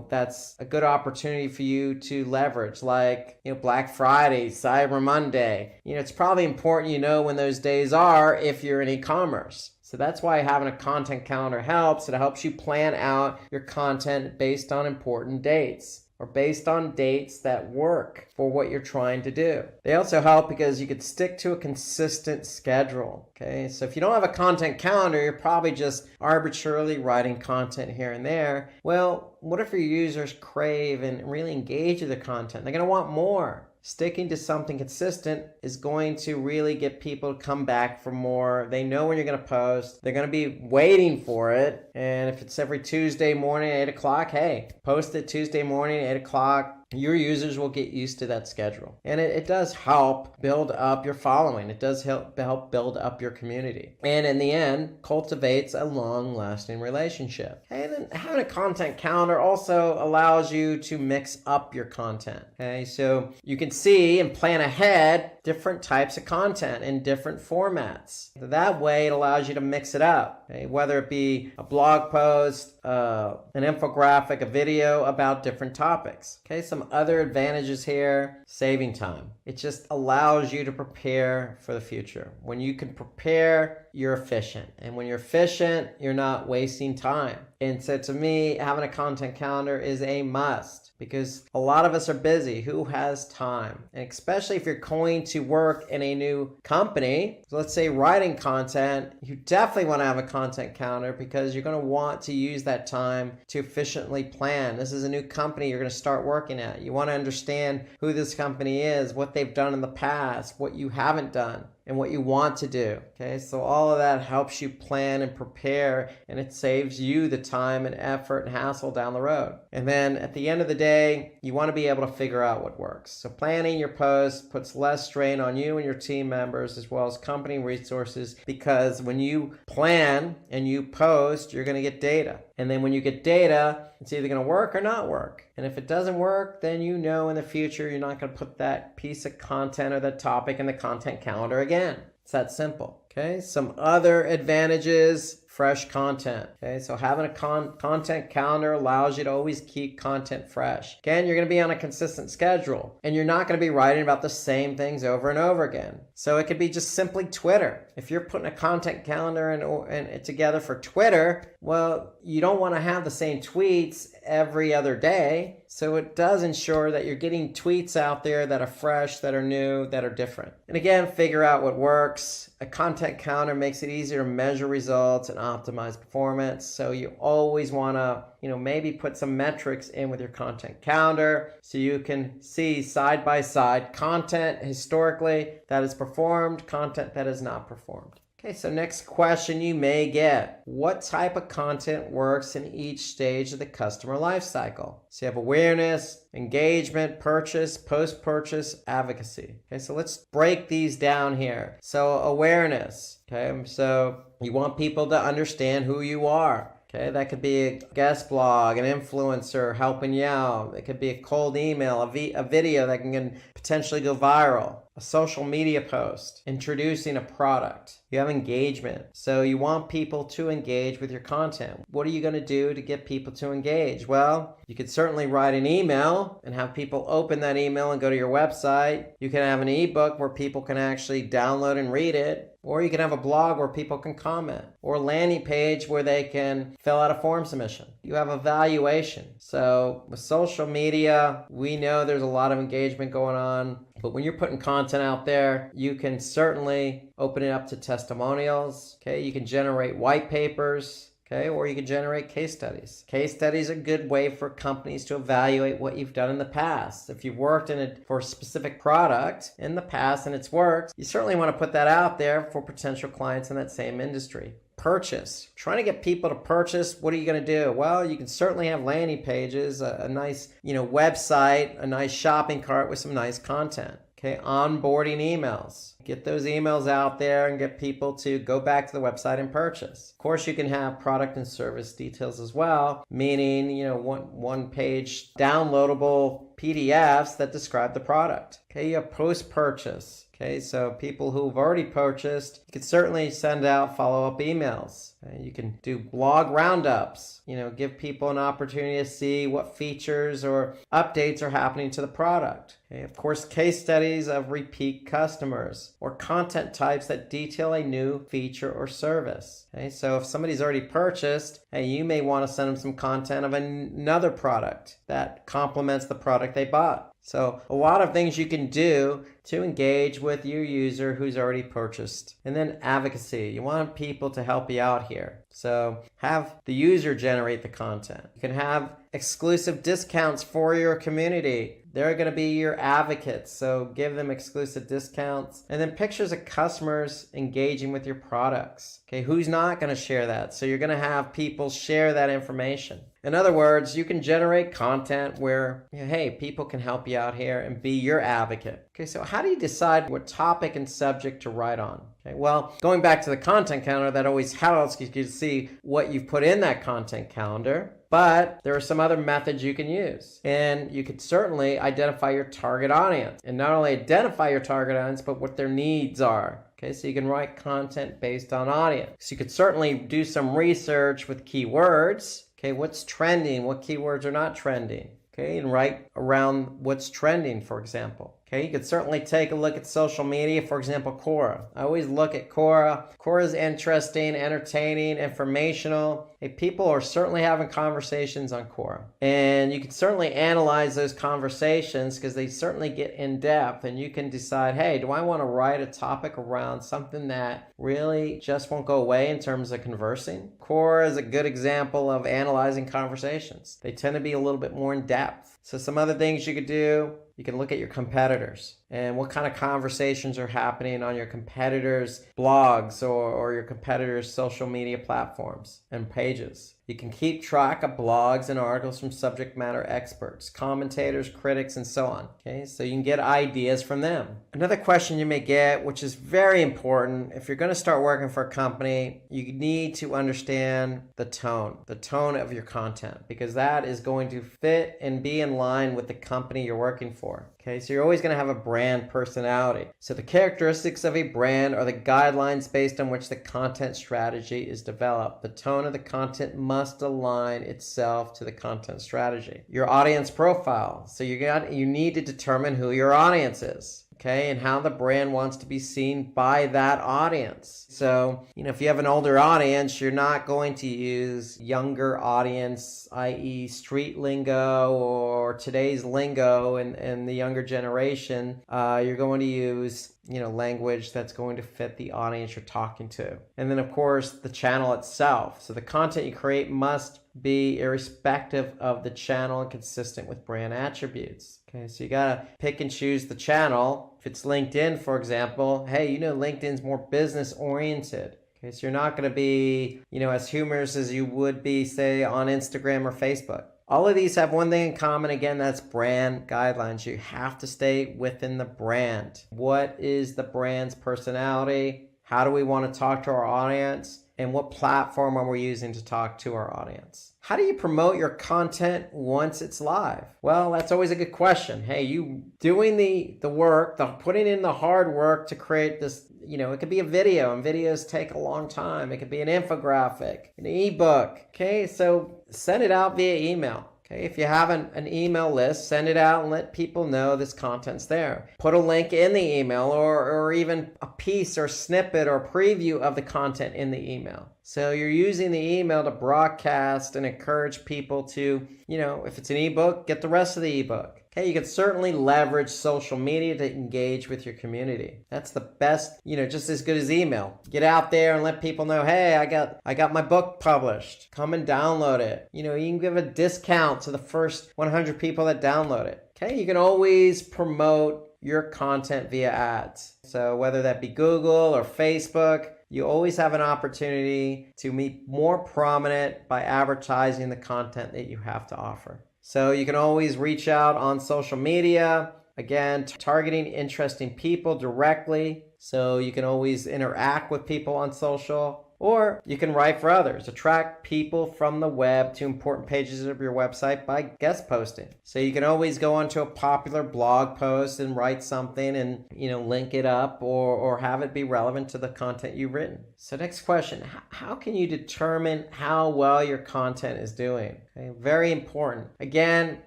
that's a good opportunity for you to leverage, like, Black Friday, Cyber Monday. It's probably important when those days are if you're in e-commerce. So that's why having a content calendar helps. It helps you plan out your content based on important dates, or based on dates that work for what you're trying to do. They also help because you could stick to a consistent schedule. Okay, so if you don't have a content calendar, you're probably just arbitrarily writing content here and there. Well, what if your users crave and really engage with the content? They're going to want more. Sticking to something consistent is going to really get people to come back for more. They know when you're going to post. They're going to be waiting for it. And if it's every Tuesday morning at 8 o'clock, hey, post it Tuesday morning at 8 o'clock. Your users will get used to that schedule. And it does help build up your following. It does help build up your community. And in the end, cultivates a long-lasting relationship. And then having a content calendar also allows you to mix up your content. Okay, so you can see and plan ahead different types of content in different formats. That way, it allows you to mix it up. okay? Whether it be a blog post, an infographic, a video about different topics. Okay, some other advantages here: saving time. It just allows you to prepare for the future. When you can prepare, you're efficient. And when you're efficient, you're not wasting time. And so to me, having a content calendar is a must, because a lot of us are busy. Who has time? And especially if you're going to work in a new company, so let's say writing content, you definitely want to have a content calendar, because you're going to want to use that time to efficiently plan. This is a new company you're going to start working at. You want to understand who this company is, what they've done in the past, what you haven't done, and what you want to do. Okay, so all of that helps you plan and prepare, and it saves you the time and effort and hassle down the road. And then at the end of the day, you want to be able to figure out what works. So planning your posts puts less strain on you and your team members, as well as company resources, because when you plan and you post, you're going to get data. And then when you get data, it's either going to work or not work. And if it doesn't work, then you know in the future you're not going to put that piece of content or that topic in the content calendar again. It's that simple. Okay, some other advantages: fresh content. Okay, so having a content calendar allows you to always keep content fresh. Again, you're going to be on a consistent schedule, and you're not going to be writing about the same things over and over again. So it could be just simply Twitter. If you're putting a content calendar and together for Twitter, well, you don't want to have the same tweets every other day. So it does ensure that you're getting tweets out there that are fresh, that are new, that are different. And again, figure out what works. A content calendar makes it easier to measure results and optimize performance. So you always want to, maybe put some metrics in with your content calendar, so you can see side by side content historically that has performed, content that has not performed. Okay, so next question you may get: what type of content works in each stage of the customer lifecycle? So you have awareness, engagement, purchase, post-purchase, advocacy. Okay, so let's break these down here. So awareness, okay, so you want people to understand who you are. Okay, that could be a guest blog, an influencer helping you out. It could be a cold email, a video that can potentially go viral, a social media post, introducing a product. You have engagement. So you want people to engage with your content. What are you going to do to get people to engage? Well, you could certainly write an email and have people open that email and go to your website. You can have an ebook where people can actually download and read it. Or you can have a blog where people can comment, or a landing page where they can fill out a form submission. You have evaluation. So with social media, we know there's a lot of engagement going on, but when you're putting content out there, you can certainly open it up to testimonials. Okay, you can generate white papers. Okay, or you can generate case studies. Case studies are a good way for companies to evaluate what you've done in the past. If you've worked in it for a specific product in the past and it's worked, you certainly want to put that out there for potential clients in that same industry. Purchase. Trying to get people to purchase, what are you going to do? Well, you can certainly have landing pages, a nice, website, a nice shopping cart with some nice content. Okay, onboarding emails. Get those emails out there and get people to go back to the website and purchase. Of course, you can have product and service details as well, meaning, one page downloadable PDFs that describe the product. Okay, you have post-purchase. Okay, so people who've already purchased, you can certainly send out follow-up emails. You can do blog roundups, give people an opportunity to see what features or updates are happening to the product. Okay, of course, case studies of repeat customers or content types that detail a new feature or service. Okay, so if somebody's already purchased, you may want to send them some content of another product that complements the product they bought. So a lot of things you can do to engage with your user who's already purchased. And then advocacy. You want people to help you out here. So have the user generate the content. You can have exclusive discounts for your community. They're going to be your advocates, so give them exclusive discounts. And then pictures of customers engaging with your products. Okay, who's not going to share that? So you're going to have people share that information. In other words, you can generate content where, hey, people can help you out here and be your advocate. Okay, so how do you decide what topic and subject to write on? Okay, well, going back to the content calendar, that always helps you to see what you've put in that content calendar. But there are some other methods you can use. And you could certainly identify your target audience. And not only identify your target audience, but what their needs are. Okay, so you can write content based on audience. So you could certainly do some research with keywords. Okay, what's trending? What keywords are not trending? Okay, and write around what's trending, for example. Okay, you could certainly take a look at social media, for example, Quora. I always look at Quora. Quora is interesting, entertaining, informational. Hey, people are certainly having conversations on Quora. And you can certainly analyze those conversations because they certainly get in depth, and you can decide, hey, do I want to write a topic around something that really just won't go away in terms of conversing? Quora is a good example of analyzing conversations. They tend to be a little bit more in depth. So some other things you could do, you can look at your competitors and what kind of conversations are happening on your competitors' blogs or your competitors' social media platforms and pages. You can keep track of blogs and articles from subject matter experts, commentators, critics, and so on. Okay, so you can get ideas from them. Another question you may get, which is very important, if you're going to start working for a company, you need to understand the tone of your content, because that is going to fit and be in line with the company you're working for. Okay, so you're always going to have a brand personality. So the characteristics of a brand are the guidelines based on which the content strategy is developed. The tone of the content must align itself to the content strategy. Your audience profile. So you need to determine who your audience is. Okay, and how the brand wants to be seen by that audience. So, if you have an older audience, you're not going to use younger audience, i.e. street lingo or today's lingo in the younger generation. You're going to use language that's going to fit the audience you're talking to. And then, of course, the channel itself. So the content you create must be irrespective of the channel and consistent with brand attributes. Okay, so you gotta pick and choose the channel. If it's LinkedIn, for example, hey, LinkedIn's more business oriented. Okay, so you're not gonna be, as humorous as you would be, say, on Instagram or Facebook. All of these have one thing in common. Again, that's brand guidelines. You have to stay within the brand. What is the brand's personality? How do we want to talk to our audience? And what platform are we using to talk to our audience? How do you promote your content once it's live? Well, that's always a good question. Hey, you doing the work, putting in the hard work to create this, it could be a video, and videos take a long time. It could be an infographic, an ebook. Okay, so send it out via email. Okay, if you have an email list, send it out and let people know this content's there. Put a link in the email or even a piece or snippet or preview of the content in the email. So you're using the email to broadcast and encourage people to, if it's an ebook, get the rest of the ebook. Okay, you can certainly leverage social media to engage with your community. That's the best, just as good as email. Get out there and let people know, hey, I got my book published. Come and download it. You can give a discount to the first 100 people that download it. Okay, you can always promote your content via ads. So whether that be Google or Facebook, you always have an opportunity to be more prominent by advertising the content that you have to offer. So you can always reach out on social media, again, targeting interesting people directly. So you can always interact with people on social, or you can write for others. Attract people from the web to important pages of your website by guest posting. So you can always go onto a popular blog post and write something and, link it up or have it be relevant to the content you've written. So next question, how can you determine how well your content is doing? Okay, very important. Again,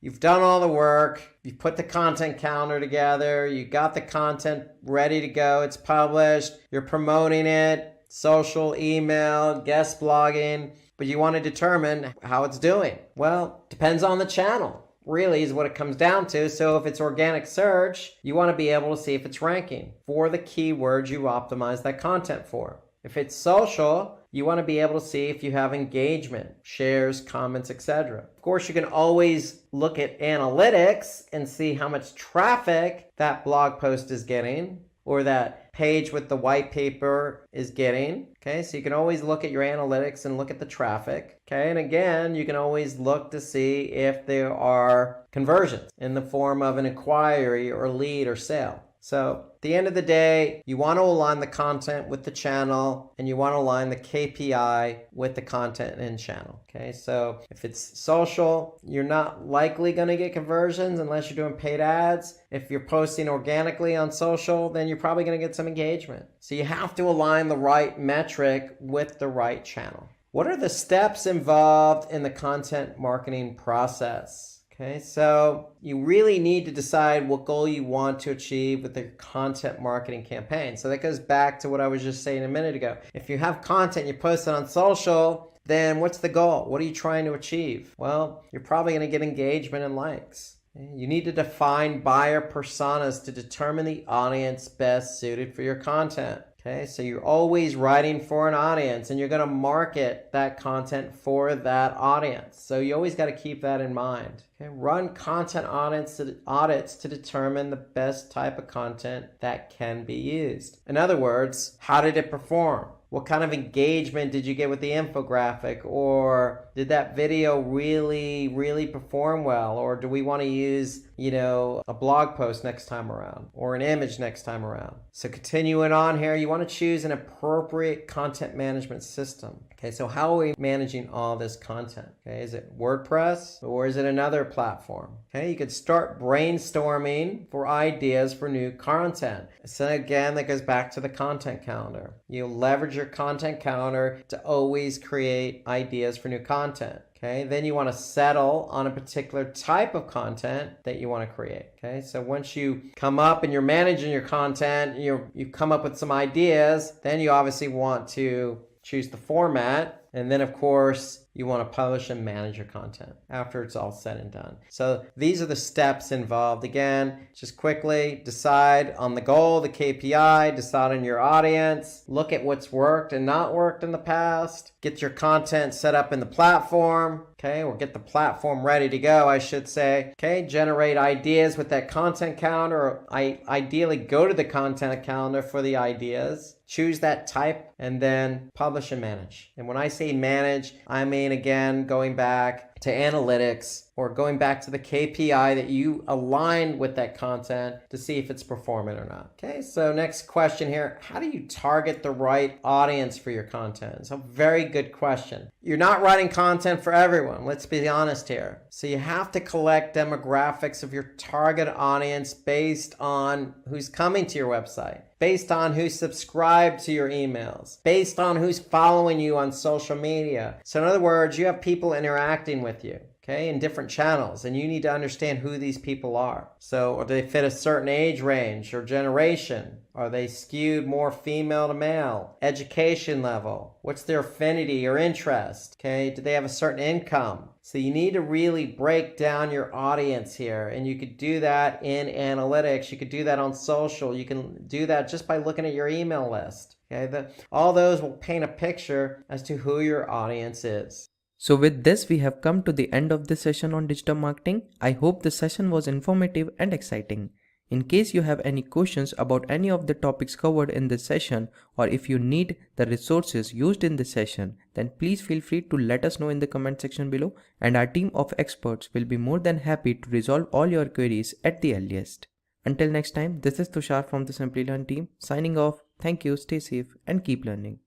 you've done all the work. You've put the content calendar together. You got the content ready to go. It's published. You're promoting it. Social, email, guest blogging, but you want to determine how it's doing. Well, depends on the channel, really is what it comes down to. So if it's organic search, you want to be able to see if it's ranking for the keywords you optimize that content for. If it's social, you want to be able to see if you have engagement, shares, comments, etc. Of course, you can always look at analytics and see how much traffic that blog post is getting, or that page with the white paper is getting. Okay, so you can always look at your analytics and look at the traffic. Okay, and again, you can always look to see if there are conversions in the form of an inquiry or lead or sale. So at the end of the day, you want to align the content with the channel, and you want to align the KPI with the content in channel. Okay, so if it's social, you're not likely going to get conversions unless you're doing paid ads. If you're posting organically on social, then you're probably going to get some engagement. So you have to align the right metric with the right channel. What are the steps involved in the content marketing process? Okay, so you really need to decide what goal you want to achieve with the content marketing campaign. So that goes back to what I was just saying a minute ago. If you have content you post it on social, then what's the goal? What are you trying to achieve? Well, you're probably going to get engagement and likes. You need to define buyer personas to determine the audience best suited for your content. Okay, so you're always writing for an audience, and you're going to market that content for that audience. So you always got to keep that in mind. Okay, run content audits to determine the best type of content that can be used. In other words, how did it perform? What kind of engagement did you get with the infographic? Or did that video really perform well? Or do we want to use, a blog post next time around, or an image next time around? So continuing on here, you want to choose an appropriate content management system. Okay, so how are we managing all this content? Okay, is it WordPress, or is it another platform? Okay, you could start brainstorming for ideas for new content. So again, that goes back to the content calendar. You leverage your content calendar to always create ideas for new content. Okay, then you want to settle on a particular type of content that you want to create. Okay, so once you come up and you're managing your content, you come up with some ideas, then you obviously want to choose the format. And then, of course, you want to publish and manage your content after it's all said and done. So these are the steps involved. Again, just quickly decide on the goal, the KPI, decide on your audience, look at what's worked and not worked in the past, get your content set up in the platform, okay, or get the platform ready to go, I should say. Okay, generate ideas with that content calendar, or ideally go to the content calendar for the ideas. Choose that type and then publish and manage. And when I say manage, I mean, again, going back to analytics or going back to the KPI that you aligned with that content to see if it's performing or not. Okay, so next question here. How do you target the right audience for your content? It's a very good question. You're not writing content for everyone. Let's be honest here. So you have to collect demographics of your target audience based on who's coming to your website, based on who's subscribed to your emails, based on who's following you on social media. So in other words, you have people interacting with you, okay, in different channels, and you need to understand who these people are. So do they fit a certain age range or generation? Are they skewed more female to male? Education level? What's their affinity or interest? Okay, do they have a certain income? So you need to really break down your audience here, and you could do that in analytics. You could do that on social. You can do that just by looking at your email list. Okay, all those will paint a picture as to who your audience is. So with this, we have come to the end of this session on digital marketing. I hope the session was informative and exciting. In case you have any questions about any of the topics covered in this session, or if you need the resources used in this session, then please feel free to let us know in the comment section below, and our team of experts will be more than happy to resolve all your queries at the earliest. Until next time, this is Tushar from the Simplilearn team signing off. Thank you, stay safe and keep learning.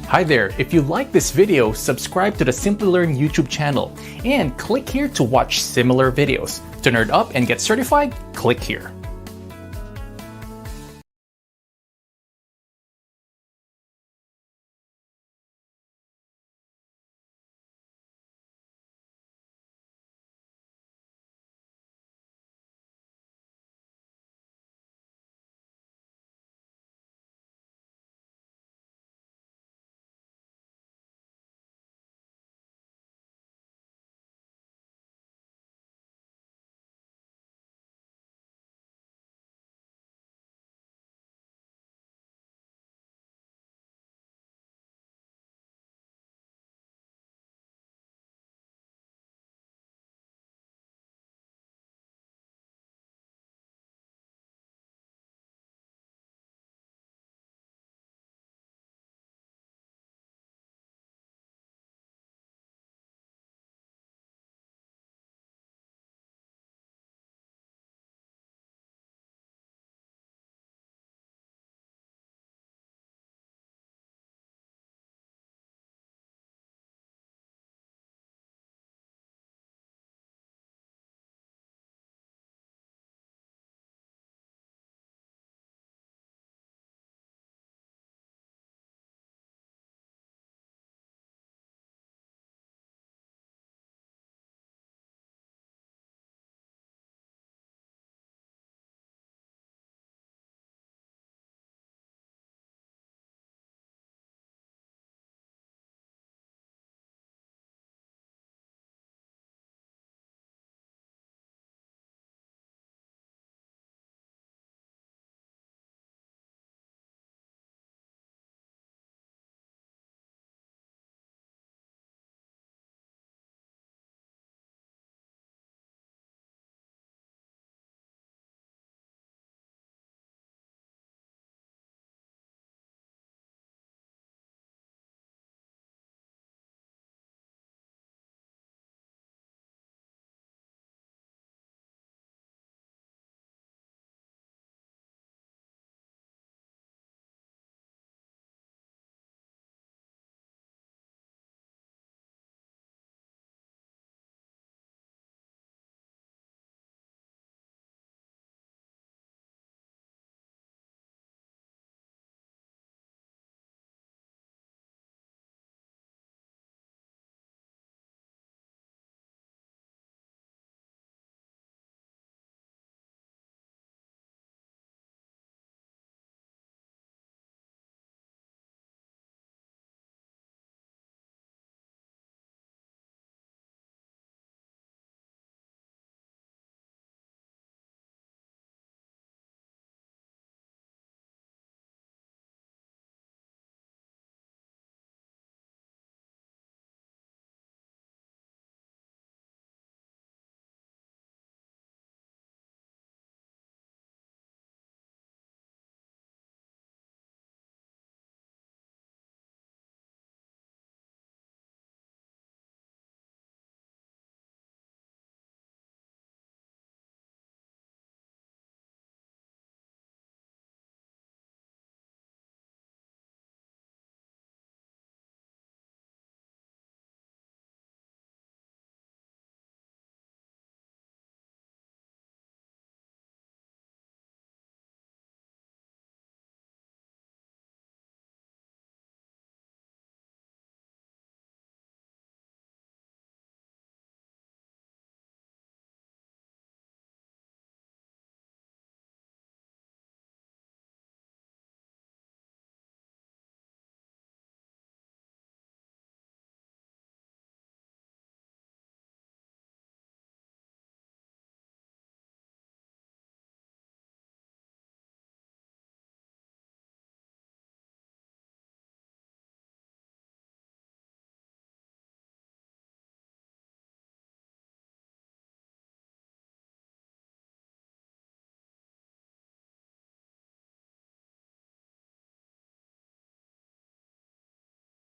Hi there, if you like this video, subscribe to the Simplilearn YouTube channel and click here to watch similar videos. To nerd up and get certified, click here.